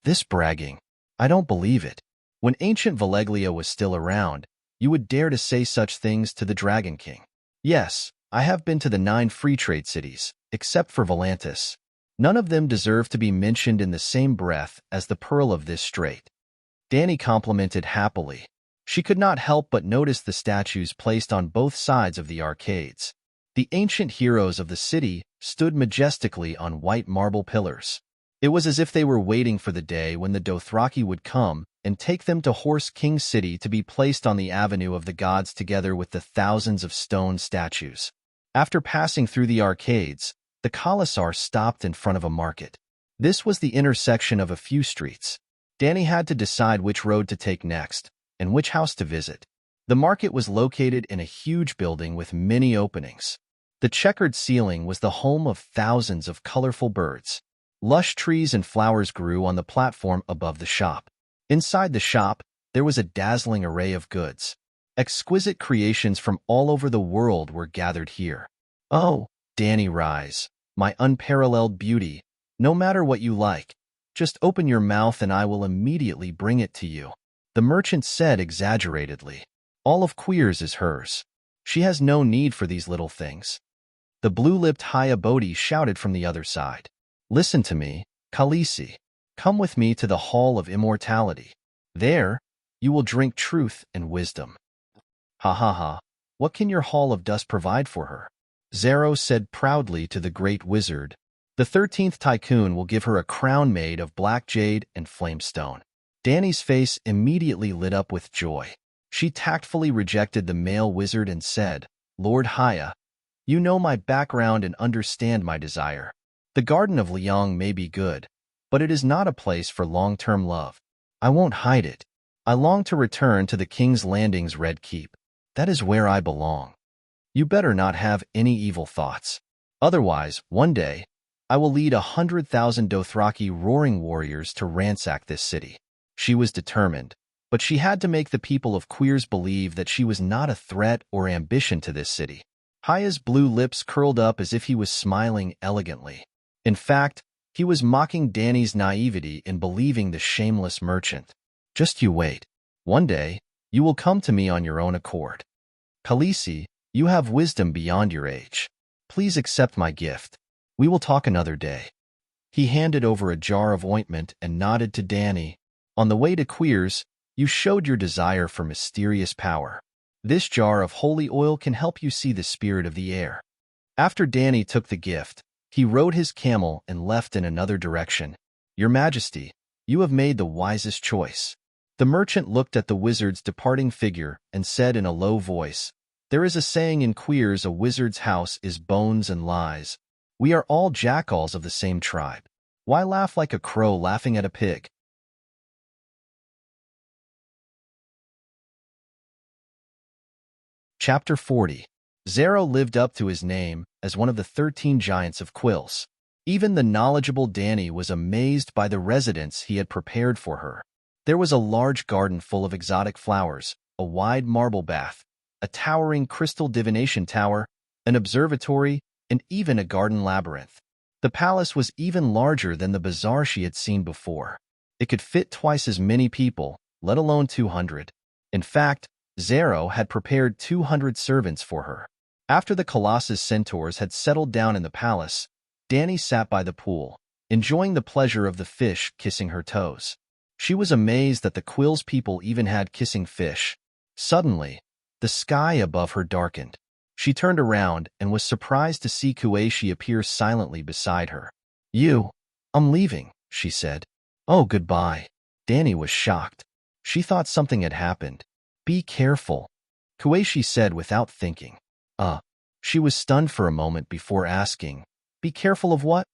This bragging, I don't believe it. When ancient Valeglia was still around, you would dare to say such things to the Dragon King. Yes, I have been to the 9 free trade cities, except for Volantis. None of them deserve to be mentioned in the same breath as the Pearl of this Strait. Danny complimented happily. She could not help but notice the statues placed on both sides of the arcades. The ancient heroes of the city stood majestically on white marble pillars. It was as if they were waiting for the day when the Dothraki would come and take them to Horse King City to be placed on the Avenue of the Gods together with the thousands of stone statues. After passing through the arcades, the Khalasar stopped in front of a market. This was the intersection of a few streets. Danny had to decide which road to take next and which house to visit. The market was located in a huge building with many openings. The checkered ceiling was the home of thousands of colorful birds. Lush trees and flowers grew on the platform above the shop. Inside the shop, there was a dazzling array of goods. Exquisite creations from all over the world were gathered here. "Oh, Danny Rise, my unparalleled beauty, no matter what you like, just open your mouth and I will immediately bring it to you," the merchant said exaggeratedly. "All of Queers is hers. She has no need for these little things." The blue-lipped Hayabodi shouted from the other side. Listen to me, Khaleesi. Come with me to the Hall of Immortality. There, you will drink truth and wisdom. Ha ha ha. What can your Hall of Dust provide for her? Zero said proudly to the great wizard. The 13th Tycoon will give her a crown made of black jade and flamestone. Dany's face immediately lit up with joy. She tactfully rejected the male wizard and said, Lord Haya, you know my background and understand my desire. The Garden of Liang may be good, but it is not a place for long-term love. I won't hide it. I long to return to the King's Landing's Red Keep. That is where I belong. You better not have any evil thoughts. Otherwise, one day, I will lead 100,000 Dothraki roaring warriors to ransack this city. She was determined, but she had to make the people of Queers believe that she was not a threat or ambition to this city. Haya's blue lips curled up as if he was smiling elegantly. In fact, he was mocking Dany's naivety in believing the shameless merchant. Just you wait. One day, you will come to me on your own accord. Khaleesi, you have wisdom beyond your age. Please accept my gift. We will talk another day. He handed over a jar of ointment and nodded to Dany. On the way to Queers, you showed your desire for mysterious power. This jar of holy oil can help you see the spirit of the air. After Dany took the gift, he rode his camel and left in another direction. Your Majesty, you have made the wisest choice. The merchant looked at the wizard's departing figure and said in a low voice, There is a saying in Queers, a wizard's house is bones and lies. We are all jackals of the same tribe. Why laugh like a crow laughing at a pig? Chapter 40. Zero lived up to his name as one of the 13 giants of Quills. Even the knowledgeable Dany was amazed by the residence he had prepared for her. There was a large garden full of exotic flowers, a wide marble bath, a towering crystal divination tower, an observatory, and even a garden labyrinth. The palace was even larger than the bazaar she had seen before. It could fit twice as many people, let alone 200. In fact, Zero had prepared 200 servants for her. After the Colossus centaurs had settled down in the palace, Dany sat by the pool, enjoying the pleasure of the fish kissing her toes. She was amazed that the Quills people even had kissing fish. Suddenly, the sky above her darkened. She turned around and was surprised to see Kueishi appear silently beside her. I'm leaving, she said. Oh, goodbye. Dany was shocked. She thought something had happened. Be careful, Kueishi said without thinking. She was stunned for a moment before asking, Be careful of what?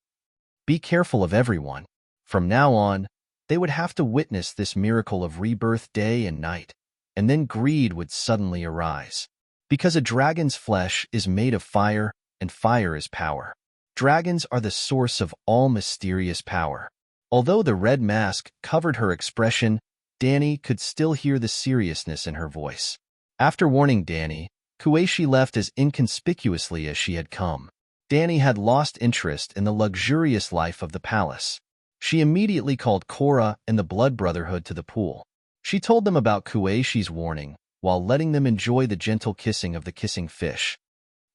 Be careful of everyone. From now on, they would have to witness this miracle of rebirth day and night, and then greed would suddenly arise. Because a dragon's flesh is made of fire, and fire is power. Dragons are the source of all mysterious power. Although the red mask covered her expression, Dany could still hear the seriousness in her voice. After warning Dany, Kueishi left as inconspicuously as she had come. Dany had lost interest in the luxurious life of the palace. She immediately called Korra and the Blood Brotherhood to the pool. She told them about Kueishi's warning, while letting them enjoy the gentle kissing of the kissing fish.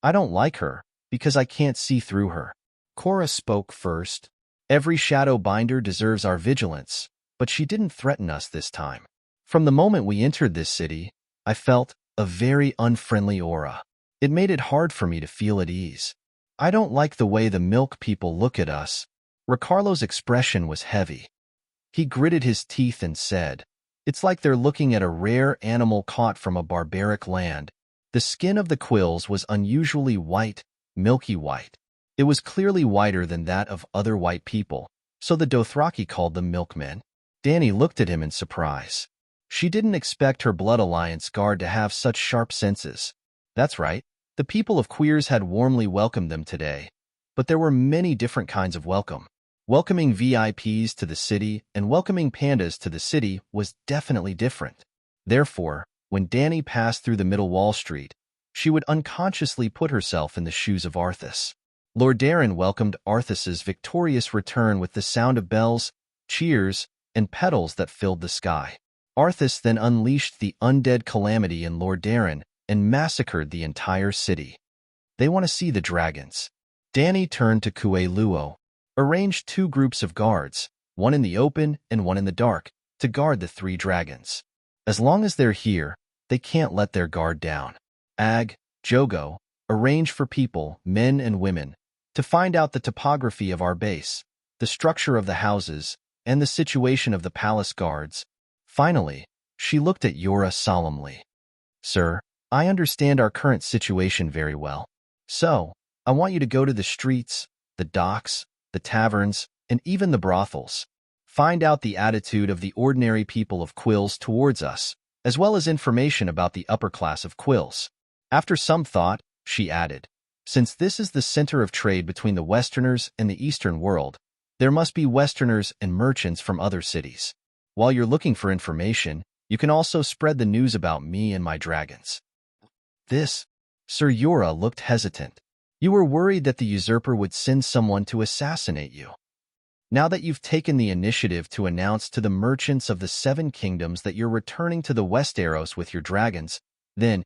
I don't like her, because I can't see through her. Korra spoke first. Every shadow binder deserves our vigilance, but she didn't threaten us this time. From the moment we entered this city, I felt a very unfriendly aura. It made it hard for me to feel at ease. I don't like the way the milk people look at us. Ricardo's expression was heavy. He gritted his teeth and said, It's like they're looking at a rare animal caught from a barbaric land. The skin of the Quills was unusually white, milky white. It was clearly whiter than that of other white people, so the Dothraki called them milkmen. Dany looked at him in surprise. She didn't expect her Blood Alliance guard to have such sharp senses. That's right, the people of Queers had warmly welcomed them today, but there were many different kinds of welcome. Welcoming VIPs to the city and welcoming pandas to the city was definitely different. Therefore, when Dany passed through the middle Wall Street, she would unconsciously put herself in the shoes of Arthas. Lord Darren welcomed Arthas's victorious return with the sound of bells, cheers, and petals that filled the sky. Arthas then unleashed the undead calamity in Lord Darren and massacred the entire city. They want to see the dragons. Danny turned to Kue Luo, arranged 2 groups of guards, one in the open and one in the dark, to guard the 3 dragons. As long as they're here, they can't let their guard down. Ag, Jogo, arrange for people, men and women, to find out the topography of our base, the structure of the houses, and the situation of the palace guards. Finally, she looked at Yura solemnly. Sir, I understand our current situation very well. So, I want you to go to the streets, the docks, the taverns, and even the brothels. Find out the attitude of the ordinary people of Quills towards us, as well as information about the upper class of Quills. After some thought, she added, since this is the center of trade between the Westerners and the Eastern world, there must be Westerners and merchants from other cities. While you're looking for information, you can also spread the news about me and my dragons. Sir Yura looked hesitant. You were worried that the usurper would send someone to assassinate you. Now that you've taken the initiative to announce to the merchants of the 7 kingdoms that you're returning to the Westeros with your dragons, then,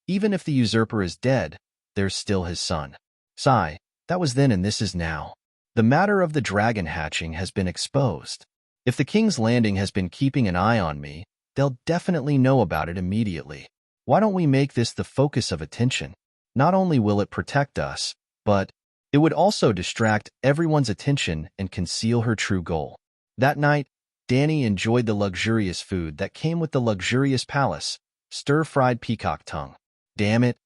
even if the usurper is dead, there's still his son. Sigh, that was then and this is now. The matter of the dragon hatching has been exposed. If the King's Landing has been keeping an eye on me, they'll definitely know about it immediately. Why don't we make this the focus of attention? Not only will it protect us, but it would also distract everyone's attention and conceal her true goal. That night, Danny enjoyed the luxurious food that came with the luxurious palace, stir-fried peacock tongue. Damn it,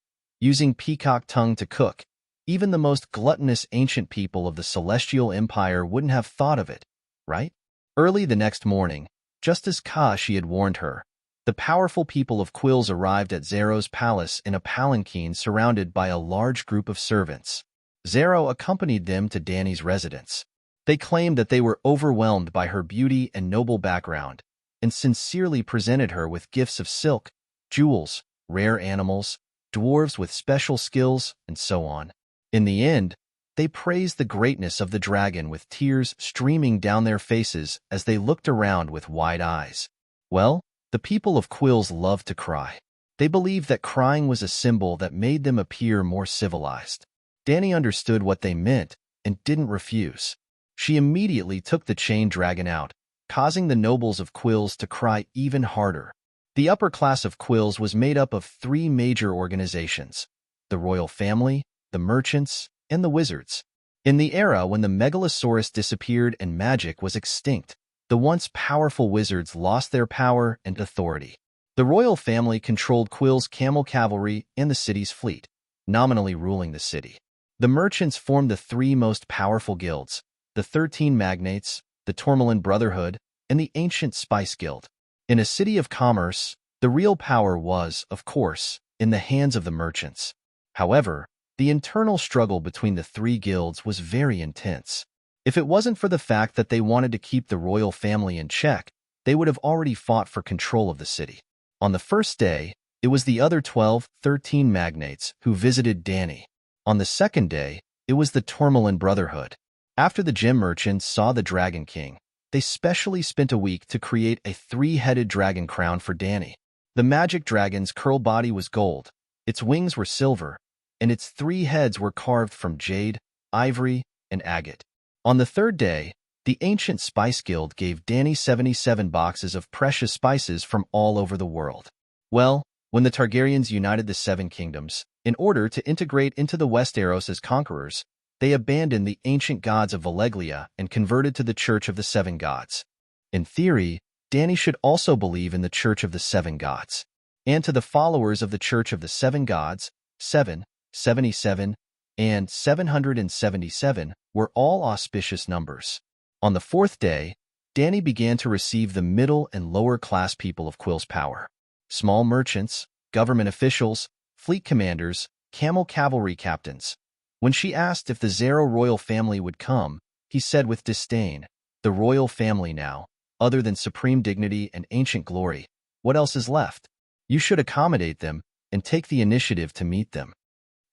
using peacock tongue to cook, even the most gluttonous ancient people of the Celestial Empire wouldn't have thought of it, right? Early the next morning, just as Kashi had warned her, the powerful people of Quills arrived at Zero's palace in a palanquin surrounded by a large group of servants. Zero accompanied them to Danny's residence. They claimed that they were overwhelmed by her beauty and noble background, and sincerely presented her with gifts of silk, jewels, rare animals, dwarves with special skills, and so on. In the end, they praised the greatness of the dragon with tears streaming down their faces as they looked around with wide eyes. Well, the people of Quills loved to cry. They believed that crying was a symbol that made them appear more civilized. Danny understood what they meant and didn't refuse. She immediately took the chain dragon out, causing the nobles of Quills to cry even harder. The upper class of Quills was made up of 3 major organizations: the royal family, the merchants, and the wizards. In the era when the Megalosaurus disappeared and magic was extinct, the once powerful wizards lost their power and authority. The royal family controlled Quill's camel cavalry and the city's fleet, nominally ruling the city. The merchants formed the 3 most powerful guilds: the 13 Magnates, the Tourmaline Brotherhood, and the Ancient Spice Guild. In a city of commerce, the real power was, of course, in the hands of the merchants. However, the internal struggle between the 3 guilds was very intense. If it wasn't for the fact that they wanted to keep the royal family in check, they would have already fought for control of the city. On the first day, it was the other 13 magnates who visited Danny. On the second day, it was the Tourmaline Brotherhood. After the gem merchants saw the Dragon King, they specially spent a week to create a 3-headed dragon crown for Danny. The magic dragon's curl body was gold, its wings were silver, and its 3 heads were carved from jade, ivory, and agate. On the third day, the Ancient Spice Guild gave Danny 77 boxes of precious spices from all over the world. Well, when the Targaryens united the 7 kingdoms, in order to integrate into the Westeros as conquerors, they abandoned the ancient gods of Valeglia and converted to the Church of the 7 Gods. In theory, Danny should also believe in the Church of the 7 Gods. And to the followers of the Church of the 7 Gods, 7, 77, and 777 were all auspicious numbers. On the 4th day, Danny began to receive the middle and lower class people of Quill's power. Small merchants, government officials, fleet commanders, camel cavalry captains. When she asked if the Zero royal family would come, he said with disdain, "The royal family now, other than supreme dignity and ancient glory, what else is left? You should accommodate them and take the initiative to meet them."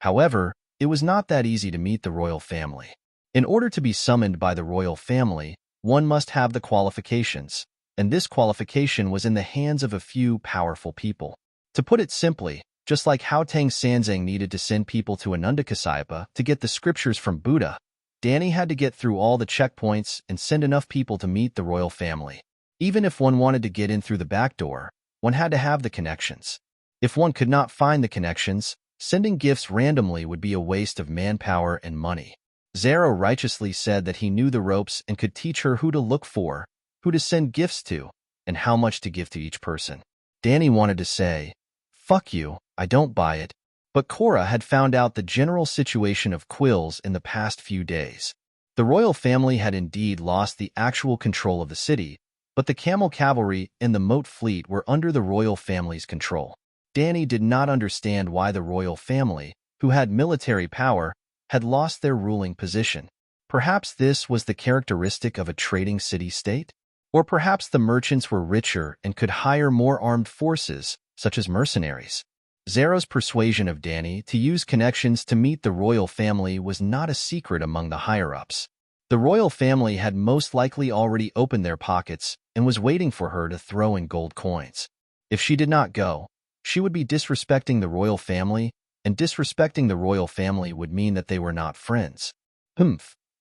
However, it was not that easy to meet the royal family. In order to be summoned by the royal family, one must have the qualifications, and this qualification was in the hands of a few powerful people. To put it simply, Just like how Tang Sanzang needed to send people to Anandakasayapa to get the scriptures from Buddha, Danny had to get through all the checkpoints and send enough people to meet the royal family. Even if one wanted to get in through the back door, one had to have the connections. If one could not find the connections, sending gifts randomly would be a waste of manpower and money. Zero righteously said that he knew the ropes and could teach her who to look for, who to send gifts to, and how much to give to each person. Danny wanted to say, "Fuck you, I don't buy it," but Cora had found out the general situation of Quills in the past few days. The royal family had indeed lost the actual control of the city, but the camel cavalry and the moat fleet were under the royal family's control. Danny did not understand why the royal family, who had military power, had lost their ruling position. Perhaps this was the characteristic of a trading city-state? Or perhaps the merchants were richer and could hire more armed forces, such as mercenaries. Zero's persuasion of Danny to use connections to meet the royal family was not a secret among the higher-ups. The royal family had most likely already opened their pockets and was waiting for her to throw in gold coins. If she did not go, she would be disrespecting the royal family, and disrespecting the royal family would mean that they were not friends.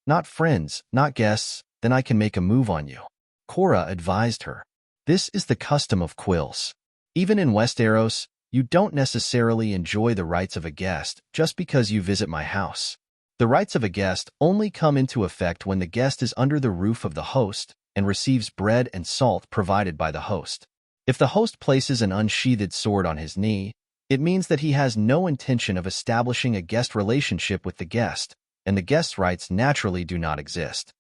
Not friends, not guests, then I can make a move on you. Cora advised her. This is the custom of Quills. Even in Westeros, you don't necessarily enjoy the rights of a guest just because you visit my house. The rights of a guest only come into effect when the guest is under the roof of the host and receives bread and salt provided by the host. If the host places an unsheathed sword on his knee, it means that he has no intention of establishing a guest relationship with the guest, and the guest's rights naturally do not exist.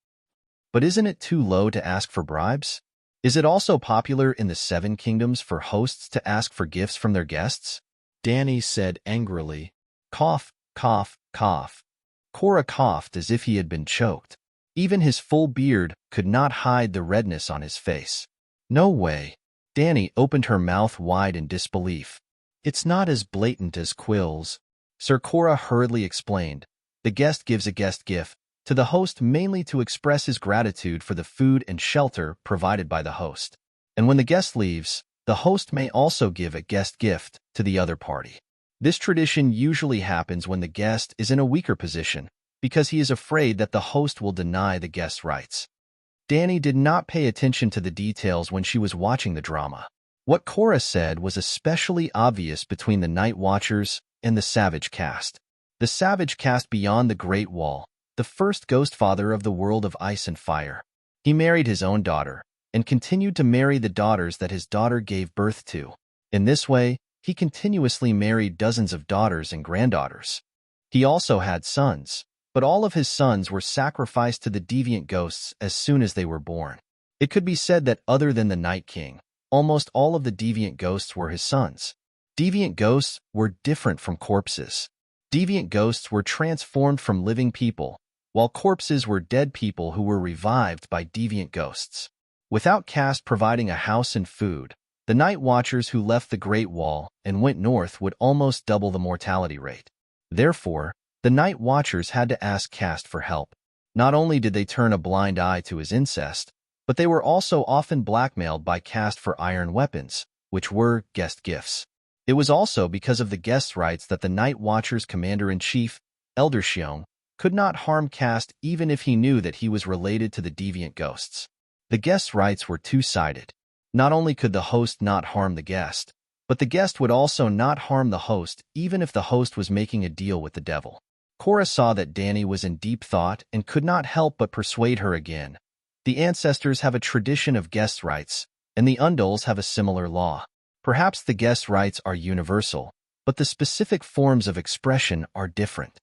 But isn't it too low to ask for bribes? Is it also popular in the Seven Kingdoms for hosts to ask for gifts from their guests? Danny said angrily. Cough, cough, cough. Cora coughed as if he had been choked. Even his full beard could not hide the redness on his face. No way. Danny opened her mouth wide in disbelief. It's not as blatant as Quills. Sir Cora hurriedly explained. The guest gives a guest gift to the host mainly to express his gratitude for the food and shelter provided by the host. And when the guest leaves, the host may also give a guest gift to the other party. This tradition usually happens when the guest is in a weaker position, because he is afraid that the host will deny the guest's rights. Danny did not pay attention to the details when she was watching the drama. What Cora said was especially obvious between the Night Watchers and the Savage Caste. The Savage Caste beyond the Great Wall, the first ghost father of the world of ice and fire. He married his own daughter, and continued to marry the daughters that his daughter gave birth to. In this way, he continuously married dozens of daughters and granddaughters. He also had sons, but all of his sons were sacrificed to the deviant ghosts as soon as they were born. It could be said that other than the Night King, almost all of the deviant ghosts were his sons. Deviant ghosts were different from corpses. Deviant ghosts were transformed from living people, while corpses were dead people who were revived by deviant ghosts. Without caste providing a house and food, the Night Watchers who left the Great Wall and went north would almost double the mortality rate. Therefore, the Night Watchers had to ask caste for help. Not only did they turn a blind eye to his incest, but they were also often blackmailed by caste for iron weapons, which were guest gifts. It was also because of the guest's rights that the Night Watchers commander-in-chief, Elder Xiong, could not harm caste even if he knew that he was related to the deviant ghosts. The guest's rights were two-sided. Not only could the host not harm the guest, but the guest would also not harm the host even if the host was making a deal with the devil. Cora saw that Danny was in deep thought and could not help but persuade her again. The ancestors have a tradition of guest rights, and the Undals have a similar law. Perhaps the guest rights are universal, but the specific forms of expression are different.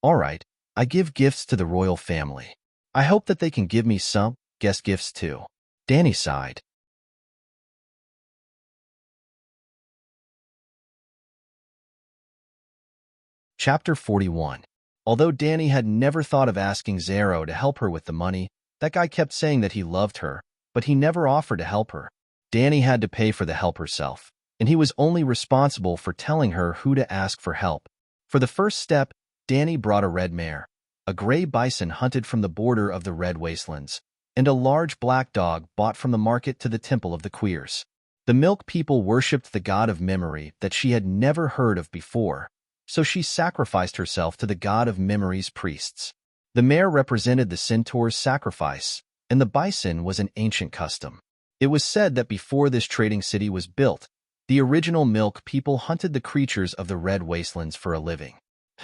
All right, I give gifts to the royal family. I hope that they can give me some guest gifts too. Danny sighed. Chapter 41. Although Danny had never thought of asking Zero to help her with the money, that guy kept saying that he loved her, but he never offered to help her. Danny had to pay for the help herself, and he was only responsible for telling her who to ask for help. For the first step, Danny brought a red mare, a gray bison hunted from the border of the Red Wastelands, and a large black dog bought from the market to the Temple of the Queers. The milk people worshipped the god of memory that she had never heard of before, so she sacrificed herself to the god of memory's priests. The mare represented the centaur's sacrifice, and the bison was an ancient custom. It was said that before this trading city was built, the original milk people hunted the creatures of the red wastelands for a living.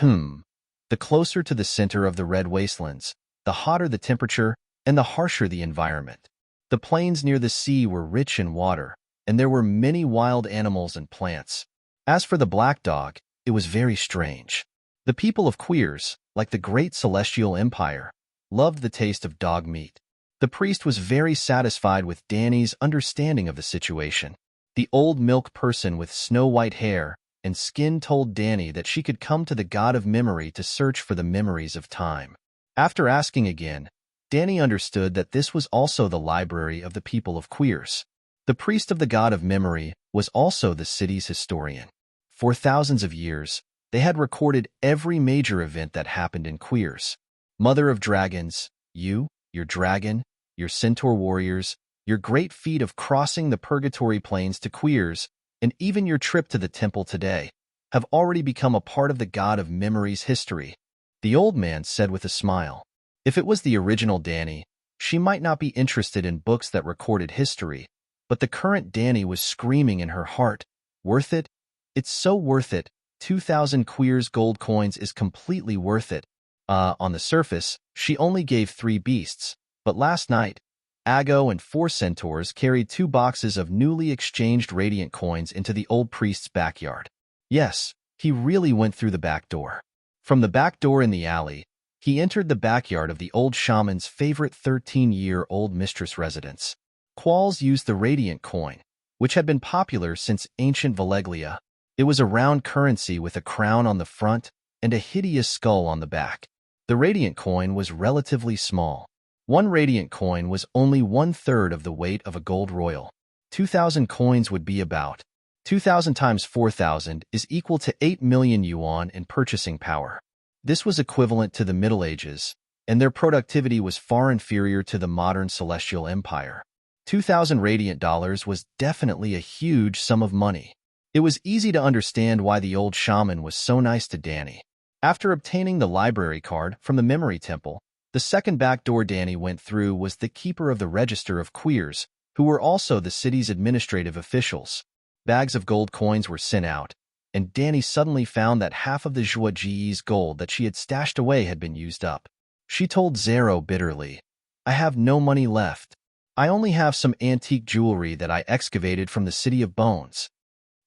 The closer to the center of the red wastelands, the hotter the temperature and the harsher the environment. The plains near the sea were rich in water, and there were many wild animals and plants. As for the black dog, it was very strange. The people of Queers, like the great celestial empire, loved the taste of dog meat. The priest was very satisfied with Danny's understanding of the situation. The old milk person with snow-white hair and skin told Danny that she could come to the god of memory to search for the memories of time. After asking again, Danny understood that this was also the library of the people of Queers. The priest of the god of memory was also the city's historian. For thousands of years, they had recorded every major event that happened in Queers. Mother of dragons, you, your dragon, your centaur warriors, your great feat of crossing the purgatory plains to Queers, and even your trip to the temple today, have already become a part of the god of memory's history, the old man said with a smile. If it was the original Danny, she might not be interested in books that recorded history, but the current Danny was screaming in her heart, "Worth it? It's so worth it. 2,000 Queers gold coins is completely worth it." On the surface, she only gave 3 beasts, but last night, Ago and 4 centaurs carried 2 boxes of newly exchanged radiant coins into the old priest's backyard. Yes, he really went through the back door. From the back door in the alley, he entered the backyard of the old shaman's favorite 13-year-old mistress residence. Qualls used the radiant coin, which had been popular since ancient Valeglia. It was a round currency with a crown on the front and a hideous skull on the back. The radiant coin was relatively small. 1 radiant coin was only 1/3 of the weight of a gold royal. 2,000 coins would be about 2,000 times 4,000 is equal to 8 million yuan in purchasing power. This was equivalent to the Middle Ages, and their productivity was far inferior to the modern Celestial Empire. 2,000 radiant dollars was definitely a huge sum of money. It was easy to understand why the old shaman was so nice to Danny. After obtaining the library card from the memory temple, the second back door Danny went through was the keeper of the Register of Queers, who were also the city's administrative officials. Bags of gold coins were sent out, and Danny suddenly found that half of the Zhuoji's gold that she had stashed away had been used up. She told Zero bitterly, "I have no money left. I only have some antique jewelry that I excavated from the City of Bones."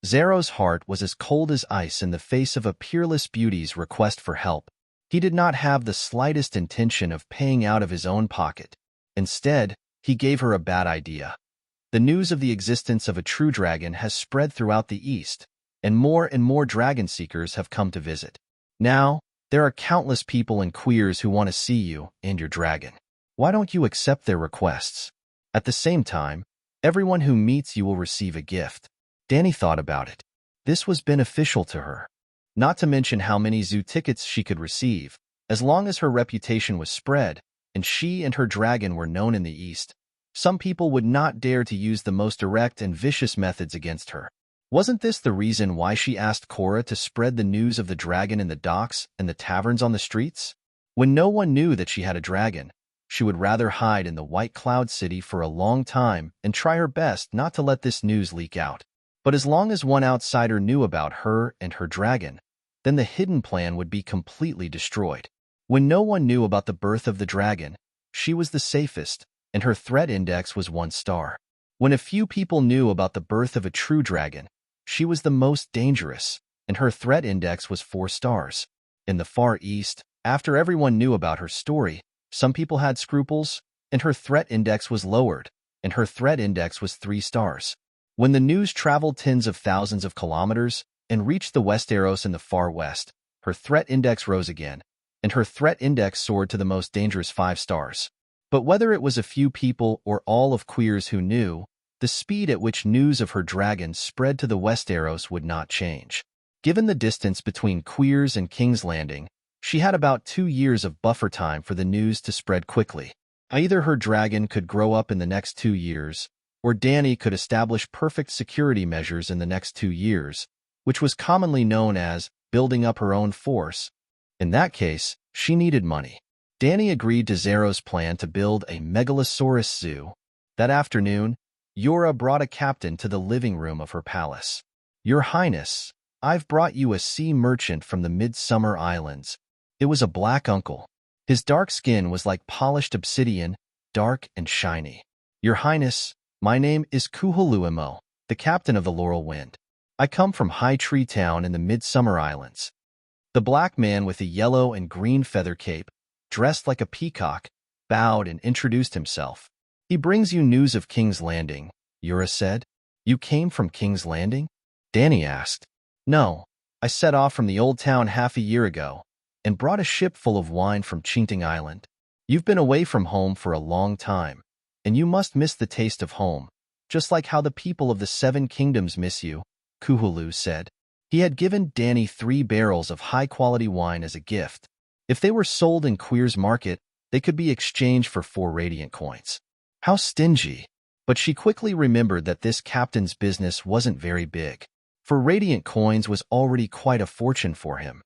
Zero's heart was as cold as ice in the face of a peerless beauty's request for help. He did not have the slightest intention of paying out of his own pocket. Instead, he gave her a bad idea. The news of the existence of a true dragon has spread throughout the East, and more dragon seekers have come to visit. Now, there are countless people in Queers who want to see you and your dragon. Why don't you accept their requests? At the same time, everyone who meets you will receive a gift. Danny thought about it. This was beneficial to her. Not to mention how many zoo tickets she could receive, as long as her reputation was spread, and she and her dragon were known in the East. Some people would not dare to use the most direct and vicious methods against her. Wasn't this the reason why she asked Cora to spread the news of the dragon in the docks and the taverns on the streets? When no one knew that she had a dragon, she would rather hide in the White Cloud City for a long time and try her best not to let this news leak out. But as long as one outsider knew about her and her dragon, then the hidden plan would be completely destroyed. When no one knew about the birth of the dragon, she was the safest, and her threat index was 1 star. When a few people knew about the birth of a true dragon, she was the most dangerous, and her threat index was 4 stars. In the Far East, after everyone knew about her story, some people had scruples, and her threat index was lowered, and her threat index was 3 stars. When the news traveled tens of thousands of kilometers and reached the Westeros in the far west, her threat index rose again, and her threat index soared to the most dangerous 5 stars. But whether it was a few people or all of Queers who knew, the speed at which news of her dragon spread to the Westeros would not change. Given the distance between Queers and King's Landing, she had about 2 years of buffer time for the news to spread quickly. Either her dragon could grow up in the next 2 years, or Dany could establish perfect security measures in the next 2 years, which was commonly known as building up her own force. In that case, she needed money. Dany agreed to Xero's plan to build a megalosaurus zoo. That afternoon, Yora brought a captain to the living room of her palace. "Your Highness, I've brought you a sea merchant from the Midsummer Islands." It was a black uncle. His dark skin was like polished obsidian, dark and shiny. "Your Highness, my name is Kuhuluimo, the captain of the Laurel Wind. I come from High Tree Town in the Midsummer Islands." The black man with a yellow and green feather cape, dressed like a peacock, bowed and introduced himself. "He brings you news of King's Landing," Yura said. "You came from King's Landing?" Dany asked. "No, I set off from the old town half a year ago and brought a ship full of wine from Chinting Island. You've been away from home for a long time, and you must miss the taste of home, just like how the people of the Seven Kingdoms miss you," Kuhulu said. He had given Dany 3 barrels of high-quality wine as a gift. If they were sold in Queer's Market, they could be exchanged for 4 radiant coins. How stingy! But she quickly remembered that this captain's business wasn't very big. 4 radiant coins was already quite a fortune for him.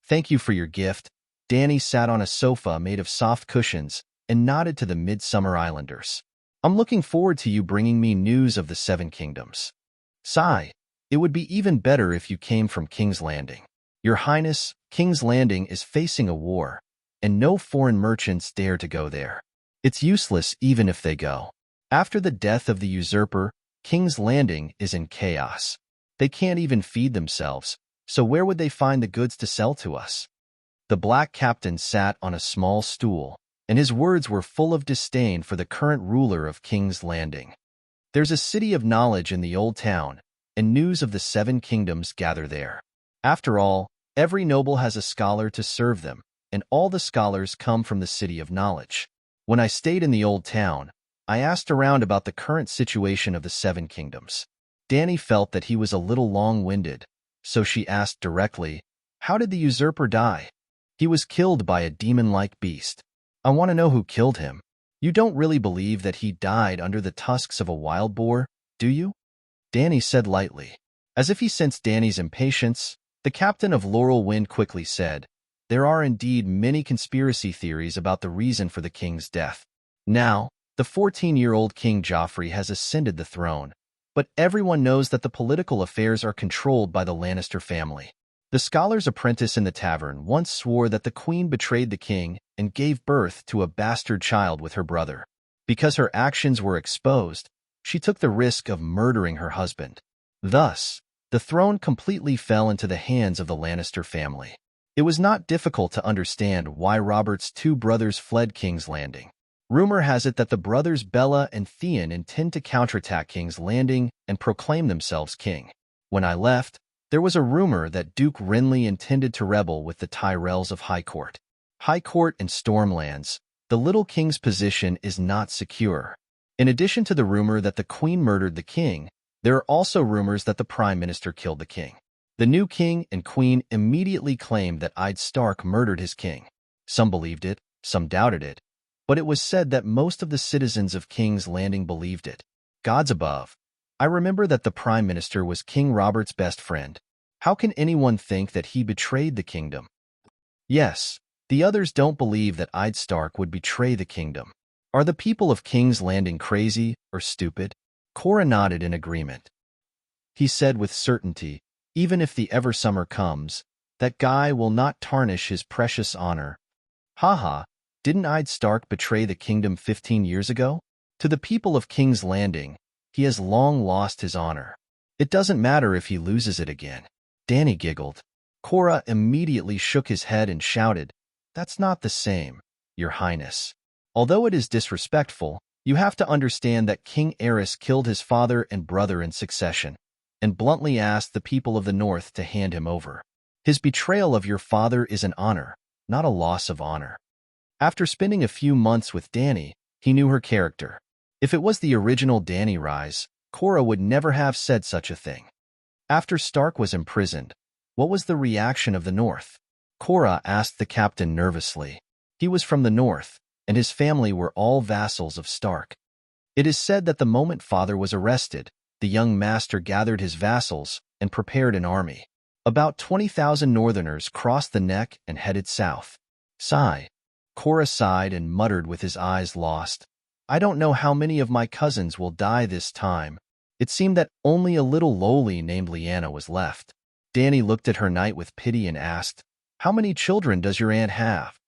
"Thank you for your gift." Dany sat on a sofa made of soft cushions and nodded to the Midsummer Islanders. "I'm looking forward to you bringing me news of the 7 Kingdoms. Sigh, it would be even better if you came from King's Landing. Your Highness, King's Landing is facing a war, and no foreign merchants dare to go there. It's useless even if they go. After the death of the usurper, King's Landing is in chaos. They can't even feed themselves, so where would they find the goods to sell to us?" The black captain sat on a small stool, and his words were full of disdain for the current ruler of King's Landing. "There's a city of knowledge in the old town, and news of the 7 Kingdoms gather there. After all, every noble has a scholar to serve them, and all the scholars come from the city of knowledge. When I stayed in the old town, I asked around about the current situation of the 7 Kingdoms. Dany felt that he was a little long-winded, so she asked directly, "How did the usurper die?" "He was killed by a demon-like beast." "I want to know who killed him." "You don't really believe that he died under the tusks of a wild boar, do you?" Dany said lightly. As if he sensed Dany's impatience, the captain of Laurel Wind quickly said, "There are indeed many conspiracy theories about the reason for the king's death. Now, the 14-year-old King Joffrey has ascended the throne, but everyone knows that the political affairs are controlled by the Lannister family. The scholar's apprentice in the tavern once swore that the queen betrayed the king and gave birth to a bastard child with her brother. Because her actions were exposed, she took the risk of murdering her husband. Thus, the throne completely fell into the hands of the Lannister family. It was not difficult to understand why Robert's 2 brothers fled King's Landing. Rumor has it that the brothers Bella and Theon intend to counterattack King's Landing and proclaim themselves king. When I left, there was a rumor that Duke Renly intended to rebel with the Tyrells of High Court. High Court and Stormlands, the little king's position is not secure. In addition to the rumor that the queen murdered the king, there are also rumors that the prime minister killed the king. The new king and queen immediately claimed that Ed Stark murdered his king. Some believed it, some doubted it, but it was said that most of the citizens of King's Landing believed it. Gods above, I remember that the prime minister was King Robert's best friend. How can anyone think that he betrayed the kingdom? Yes, the others don't believe that Ed Stark would betray the kingdom. Are the people of King's Landing crazy or stupid? Cora nodded in agreement. He said with certainty, even if the Eversummer comes, that guy will not tarnish his precious honor. Haha, didn't Ed Stark betray the kingdom 15 years ago? To the people of King's Landing, he has long lost his honor. It doesn't matter if he loses it again. Dany giggled. Cora immediately shook his head and shouted, "That's not the same, Your Highness. Although it is disrespectful, you have to understand that King Aerys killed his father and brother in succession, and bluntly asked the people of the North to hand him over. His betrayal of your father is an honor, not a loss of honor." After spending a few months with Dany, he knew her character. If it was the original Dany Rise, Cora would never have said such a thing. After Stark was imprisoned, what was the reaction of the North? Cora asked the captain nervously. He was from the North, and his family were all vassals of Stark. It is said that the moment father was arrested, the young master gathered his vassals and prepared an army. About 20,000 northerners crossed the neck and headed south. Sigh. Cora sighed and muttered with his eyes lost. I don't know how many of my cousins will die this time. It seemed that only a little lowly named Leanna was left. Danny looked at her knight with pity and asked, How many children does your aunt have?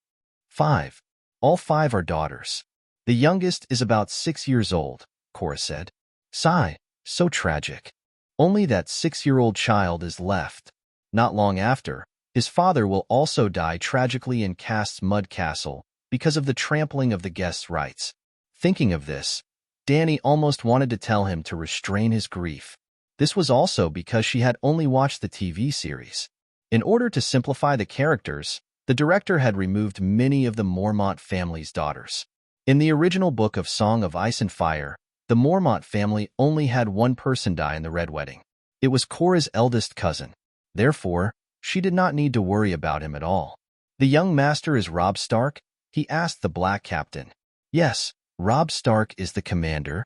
5. All 5 are daughters. The youngest is about 6 years old, Cora said. Sigh. So tragic. Only that 6-year-old child is left. Not long after, his father will also die tragically in Cast's mud castle because of the trampling of the guests' rights. Thinking of this, Danny almost wanted to tell him to restrain his grief. This was also because she had only watched the TV series. In order to simplify the characters, the director had removed many of the Mormont family's daughters. In the original book of Song of Ice and Fire, the Mormont family only had one person die in the Red Wedding. It was Cora's eldest cousin. Therefore, she did not need to worry about him at all. The young master is Robb Stark? He asked the Black Captain. Yes, Robb Stark is the commander.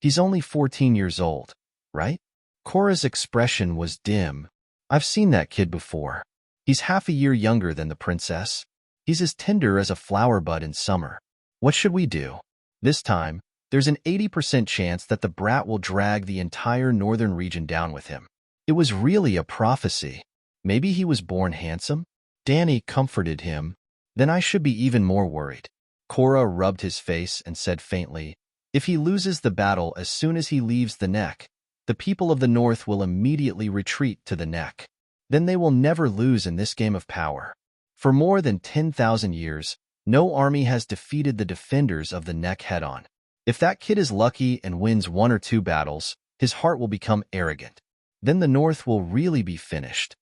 He's only 14 years old, right? Cora's expression was dim. I've seen that kid before. He's half a year younger than the princess. He's as tender as a flower bud in summer. What should we do? This time, there's an 80% chance that the brat will drag the entire northern region down with him. It was really a prophecy. Maybe he was born handsome? Danny comforted him. Then I should be even more worried. Cora rubbed his face and said faintly, If he loses the battle as soon as he leaves the neck, the people of the north will immediately retreat to the neck. Then they will never lose in this game of power. For more than 10,000 years, no army has defeated the defenders of the neck head-on. If that kid is lucky and wins 1 or 2 battles, his heart will become arrogant. Then the north will really be finished.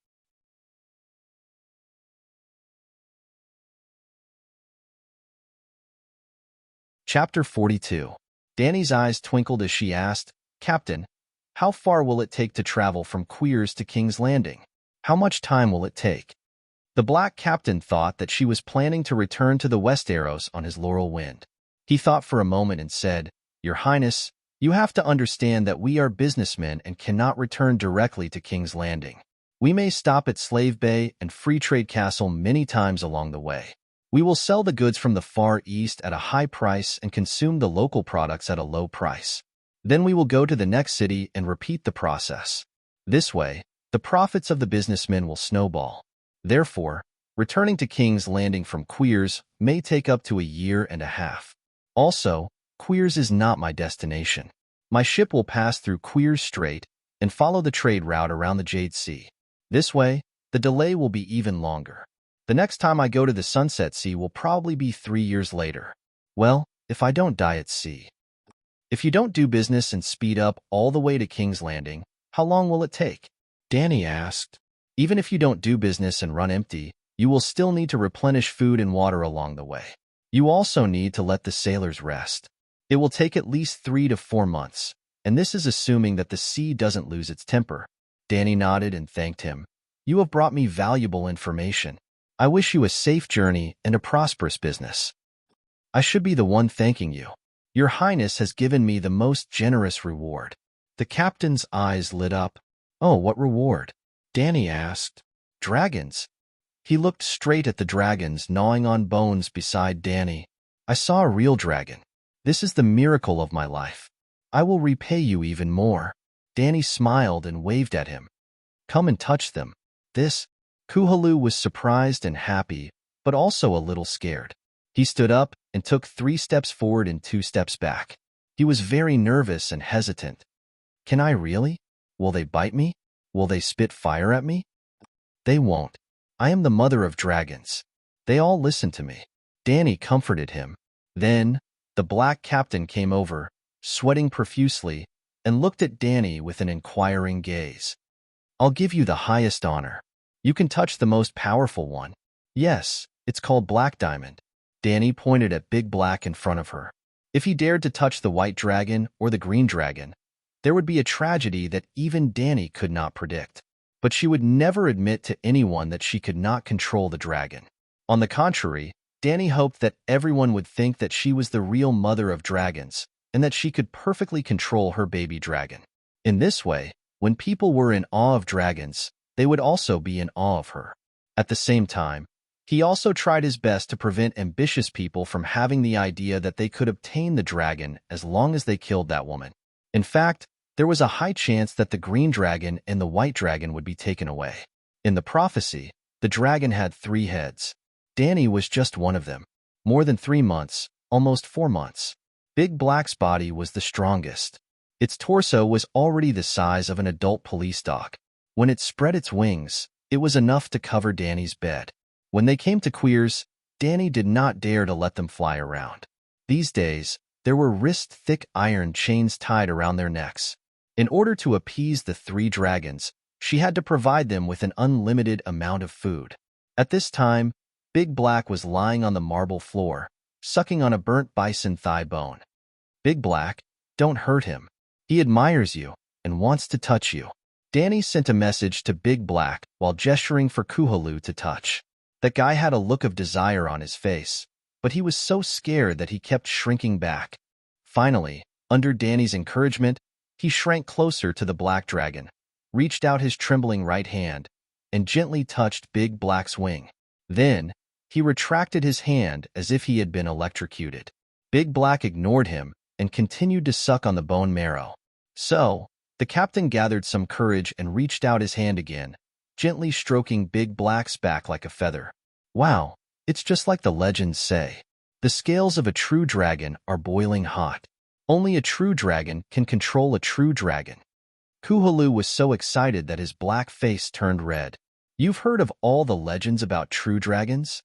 Chapter 42. Danny's eyes twinkled as she asked, Captain, how far will it take to travel from Queers to King's Landing? How much time will it take? The Black Captain thought that she was planning to return to the Westeros on his laurel wind. He thought for a moment and said, Your Highness, you have to understand that we are businessmen and cannot return directly to King's Landing. We may stop at Slave Bay and Free Trade Castle many times along the way. We will sell the goods from the Far East at a high price and consume the local products at a low price. Then we will go to the next city and repeat the process. This way, the profits of the businessmen will snowball. Therefore, returning to King's Landing from Queers may take up to 1.5 years. Also, Queers is not my destination. My ship will pass through Queers Strait and follow the trade route around the Jade Sea. This way, the delay will be even longer. The next time I go to the Sunset Sea will probably be 3 years later. Well, if I don't die at sea. If you don't do business and speed up all the way to King's Landing, how long will it take? Danny asked. Even if you don't do business and run empty, you will still need to replenish food and water along the way. You also need to let the sailors rest. It will take at least 3 to 4 months, and this is assuming that the sea doesn't lose its temper. Danny nodded and thanked him. You have brought me valuable information. I wish you a safe journey and a prosperous business. I should be the one thanking you. Your Highness has given me the most generous reward. The captain's eyes lit up. Oh, what reward? Danny asked. Dragons. He looked straight at the dragons gnawing on bones beside Danny. I saw a real dragon. This is the miracle of my life. I will repay you even more. Danny smiled and waved at him. Come and touch them. Kuhalu was surprised and happy, but also a little scared. He stood up and took 3 steps forward and 2 steps back. He was very nervous and hesitant. Can I really? Will they bite me? Will they spit fire at me? They won't. I am the mother of dragons. They all listen to me. Danny comforted him. Then, the Black Captain came over, sweating profusely, and looked at Danny with an inquiring gaze. I'll give you the highest honor. You can touch the most powerful one. Yes, it's called Black Diamond. Danny pointed at Big Black in front of her. If he dared to touch the white dragon or the green dragon, there would be a tragedy that even Danny could not predict. But she would never admit to anyone that she could not control the dragon. On the contrary, Danny hoped that everyone would think that she was the real mother of dragons, and that she could perfectly control her baby dragon. In this way, when people were in awe of dragons, they would also be in awe of her. At the same time, he also tried his best to prevent ambitious people from having the idea that they could obtain the dragon as long as they killed that woman. In fact, there was a high chance that the green dragon and the white dragon would be taken away. In the prophecy, the dragon had 3 heads. Danny was just one of them. More than 3 months, almost 4 months. Big Black's body was the strongest. Its torso was already the size of an adult police dog. When it spread its wings, it was enough to cover Danny's bed. When they came to queers, Danny did not dare to let them fly around. These days, there were wrist-thick iron chains tied around their necks. In order to appease the 3 dragons, she had to provide them with an unlimited amount of food. At this time, Big Black was lying on the marble floor, sucking on a burnt bison thigh bone. Big Black, don't hurt him. He admires you and wants to touch you. Danny sent a message to Big Black while gesturing for Kuhalu to touch. That guy had a look of desire on his face, but he was so scared that he kept shrinking back. Finally, under Danny's encouragement, he shrank closer to the black dragon, reached out his trembling right hand, and gently touched Big Black's wing. Then, he retracted his hand as if he had been electrocuted. Big Black ignored him and continued to suck on the bone marrow. So, the captain gathered some courage and reached out his hand again, gently stroking Big Black's back like a feather. Wow, it's just like the legends say. The scales of a true dragon are boiling hot. Only a true dragon can control a true dragon. Kuhalu was so excited that his black face turned red. You've heard of all the legends about true dragons?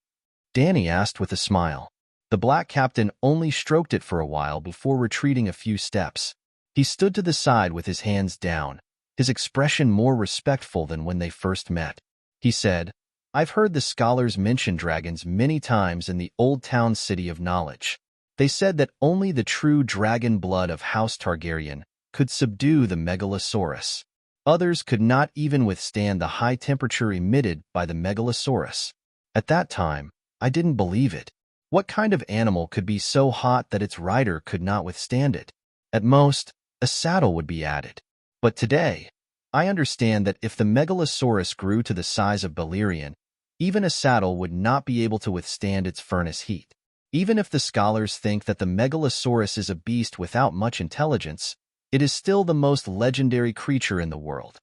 Danny asked with a smile. The black captain only stroked it for a while before retreating a few steps. He stood to the side with his hands down, his expression more respectful than when they first met. He said, I've heard the scholars mention dragons many times in the old town city of knowledge. They said that only the true dragon blood of House Targaryen could subdue the Megalosaurus. Others could not even withstand the high temperature emitted by the Megalosaurus. At that time, I didn't believe it. What kind of animal could be so hot that its rider could not withstand it? At most, a saddle would be added. But today, I understand that if the Megalosaurus grew to the size of Balerion, even a saddle would not be able to withstand its furnace heat. Even if the scholars think that the Megalosaurus is a beast without much intelligence, it is still the most legendary creature in the world.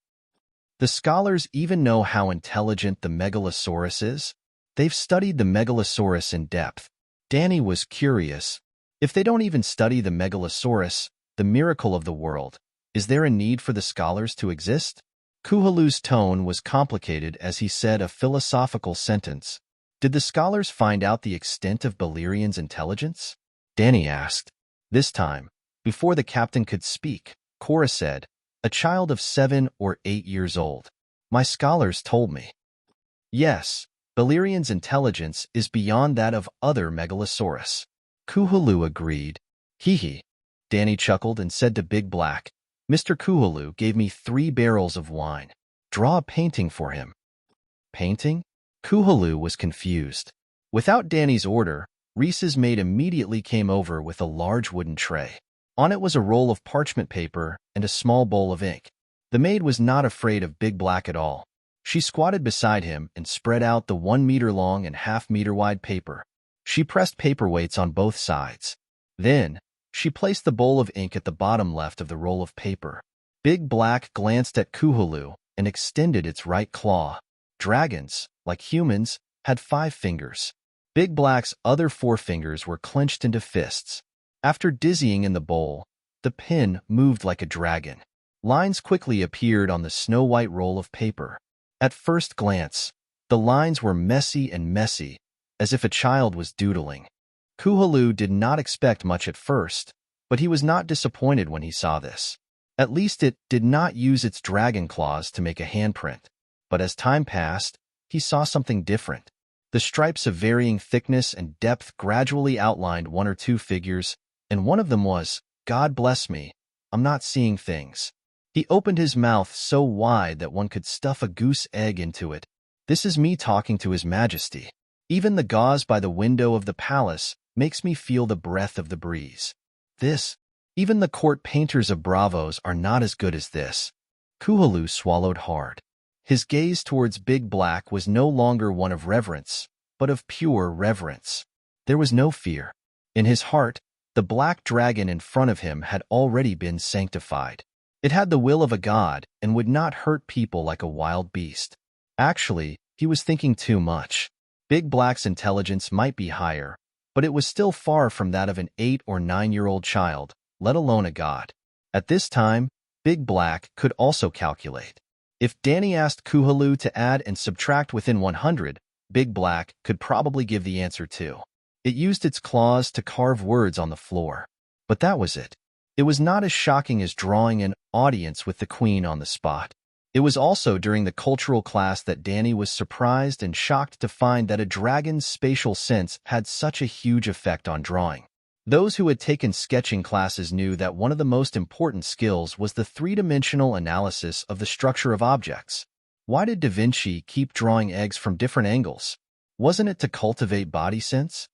The scholars even know how intelligent the Megalosaurus is. They've studied the Megalosaurus in depth. Danny was curious. If they don't even study the Megalosaurus, the miracle of the world, is there a need for the scholars to exist? Kuhalu's tone was complicated as he said a philosophical sentence. Did the scholars find out the extent of Balerion's intelligence? Danny asked. This time, before the captain could speak, Cora said, a child of 7 or 8 years old. My scholars told me. Yes, Balerion's intelligence is beyond that of other Megalosaurus. Kuhalu agreed. Hee. Danny chuckled and said to Big Black, Mr. Kuhalu gave me 3 barrels of wine. Draw a painting for him. Painting? Kuhalu was confused. Without Danny's order, Reese's maid immediately came over with a large wooden tray. On it was a roll of parchment paper and a small bowl of ink. The maid was not afraid of Big Black at all. She squatted beside him and spread out the 1-meter-long and half-meter-wide paper. She pressed paperweights on both sides. Then, she placed the bowl of ink at the bottom left of the roll of paper. Big Black glanced at Kuhalu and extended its right claw. Dragons, like humans, had 5 fingers. Big Black's other 4 fingers were clenched into fists. After dizzying in the bowl, the pen moved like a dragon. Lines quickly appeared on the snow-white roll of paper. At first glance, the lines were messy, as if a child was doodling. Kuhalu did not expect much at first, but he was not disappointed when he saw this. At least it did not use its dragon claws to make a handprint. But as time passed, he saw something different. The stripes of varying thickness and depth gradually outlined 1 or 2 figures, and one of them was, God bless me, I'm not seeing things. He opened his mouth so wide that one could stuff a goose egg into it. This is me talking to His Majesty. Even the gauze by the window of the palace makes me feel the breath of the breeze. This Even the court painters of Bravos are not as good as this. Kuhalu swallowed hard. His gaze towards Big Black was no longer one of reverence, but of pure reverence. There was no fear. In his heart, the black dragon in front of him had already been sanctified. It had the will of a god and would not hurt people like a wild beast. Actually, he was thinking too much. Big Black's intelligence might be higher, but it was still far from that of an 8 or 9-year-old child, let alone a god. At this time, Big Black could also calculate. If Danny asked Kuhalu to add and subtract within 100, Big Black could probably give the answer too. It used its claws to carve words on the floor. But that was it. It was not as shocking as drawing an audience with the queen on the spot. It was also during the cultural class that Danny was surprised and shocked to find that a dragon's spatial sense had such a huge effect on drawing. Those who had taken sketching classes knew that one of the most important skills was the three-dimensional analysis of the structure of objects. Why did Da Vinci keep drawing eggs from different angles? Wasn't it to cultivate body sense?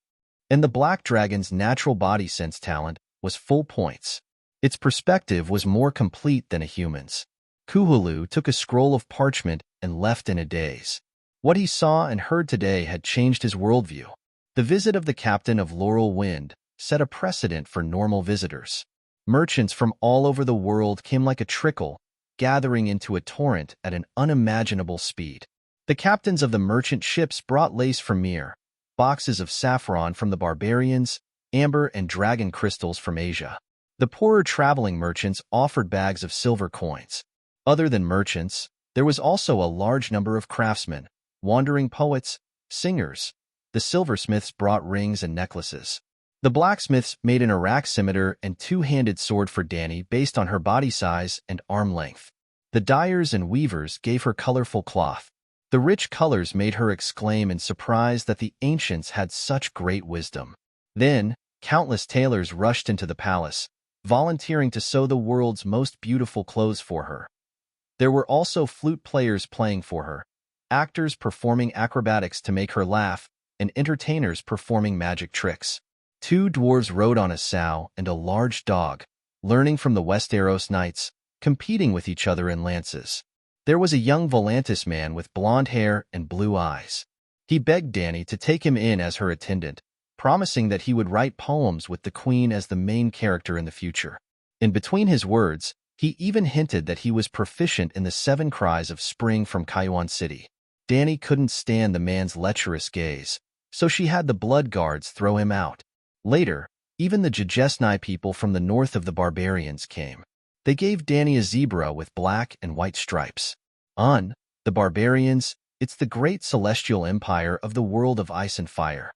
And the black dragon's natural body sense talent was full points. Its perspective was more complete than a human's. Kuhalu took a scroll of parchment and left in a daze. What he saw and heard today had changed his worldview. The visit of the captain of Laurel Wind set a precedent for normal visitors. Merchants from all over the world came like a trickle, gathering into a torrent at an unimaginable speed. The captains of the merchant ships brought lace from Mir, boxes of saffron from the barbarians, amber and dragon crystals from Asia. The poorer traveling merchants offered bags of silver coins. Other than merchants, there was also a large number of craftsmen, wandering poets, singers. The silversmiths brought rings and necklaces. The blacksmiths made an araximeter and two-handed sword for Danny based on her body size and arm length. The dyers and weavers gave her colorful cloth. The rich colors made her exclaim in surprise that the ancients had such great wisdom. Then, countless tailors rushed into the palace, volunteering to sew the world's most beautiful clothes for her. There were also flute players playing for her, actors performing acrobatics to make her laugh, and entertainers performing magic tricks. 2 dwarves rode on a sow and a large dog, learning from the Westeros knights, competing with each other in lances. There was a young Volantis man with blonde hair and blue eyes. He begged Danny to take him in as her attendant, promising that he would write poems with the queen as the main character in the future. In between his words, he even hinted that he was proficient in the 7 cries of spring from Kaiwan City. Danny couldn't stand the man's lecherous gaze, so she had the blood guards throw him out. Later, even the Jajesni people from the north of the barbarians came. They gave Danny a zebra with black and white stripes. The barbarians, it's the great celestial empire of the world of ice and fire.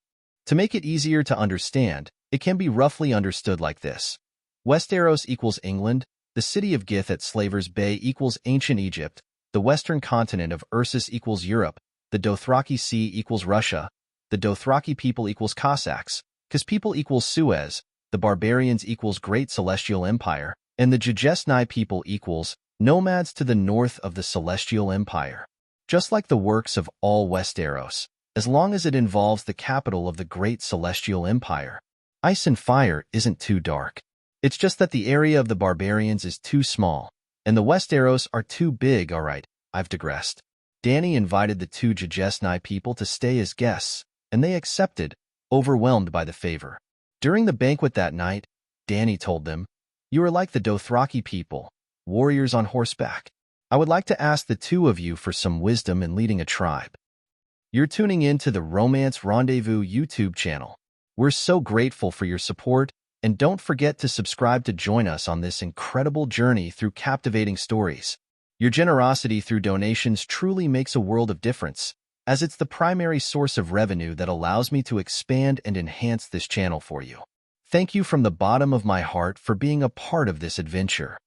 To make it easier to understand, it can be roughly understood like this. Westeros equals England, the city of Gith at Slaver's Bay equals ancient Egypt, the western continent of Ursus equals Europe, the Dothraki Sea equals Russia, the Dothraki people equals Cossacks, because people equals Suez, the barbarians equals Great Celestial Empire, and the Jajesni people equals nomads to the north of the Celestial Empire. Just like the works of all Westeros, as long as it involves the capital of the Great Celestial Empire. Ice and fire isn't too dark. It's just that the area of the barbarians is too small, and the Westeros are too big. Alright, I've digressed. Danny invited the 2 Jajesni people to stay as guests, and they accepted, overwhelmed by the favor. During the banquet that night, Danny told them, "You are like the Dothraki people, warriors on horseback. I would like to ask the 2 of you for some wisdom in leading a tribe." You're tuning in to the Romance Rendezvous YouTube channel. We're so grateful for your support, and don't forget to subscribe to join us on this incredible journey through captivating stories. Your generosity through donations truly makes a world of difference, as it's the primary source of revenue that allows me to expand and enhance this channel for you. Thank you from the bottom of my heart for being a part of this adventure.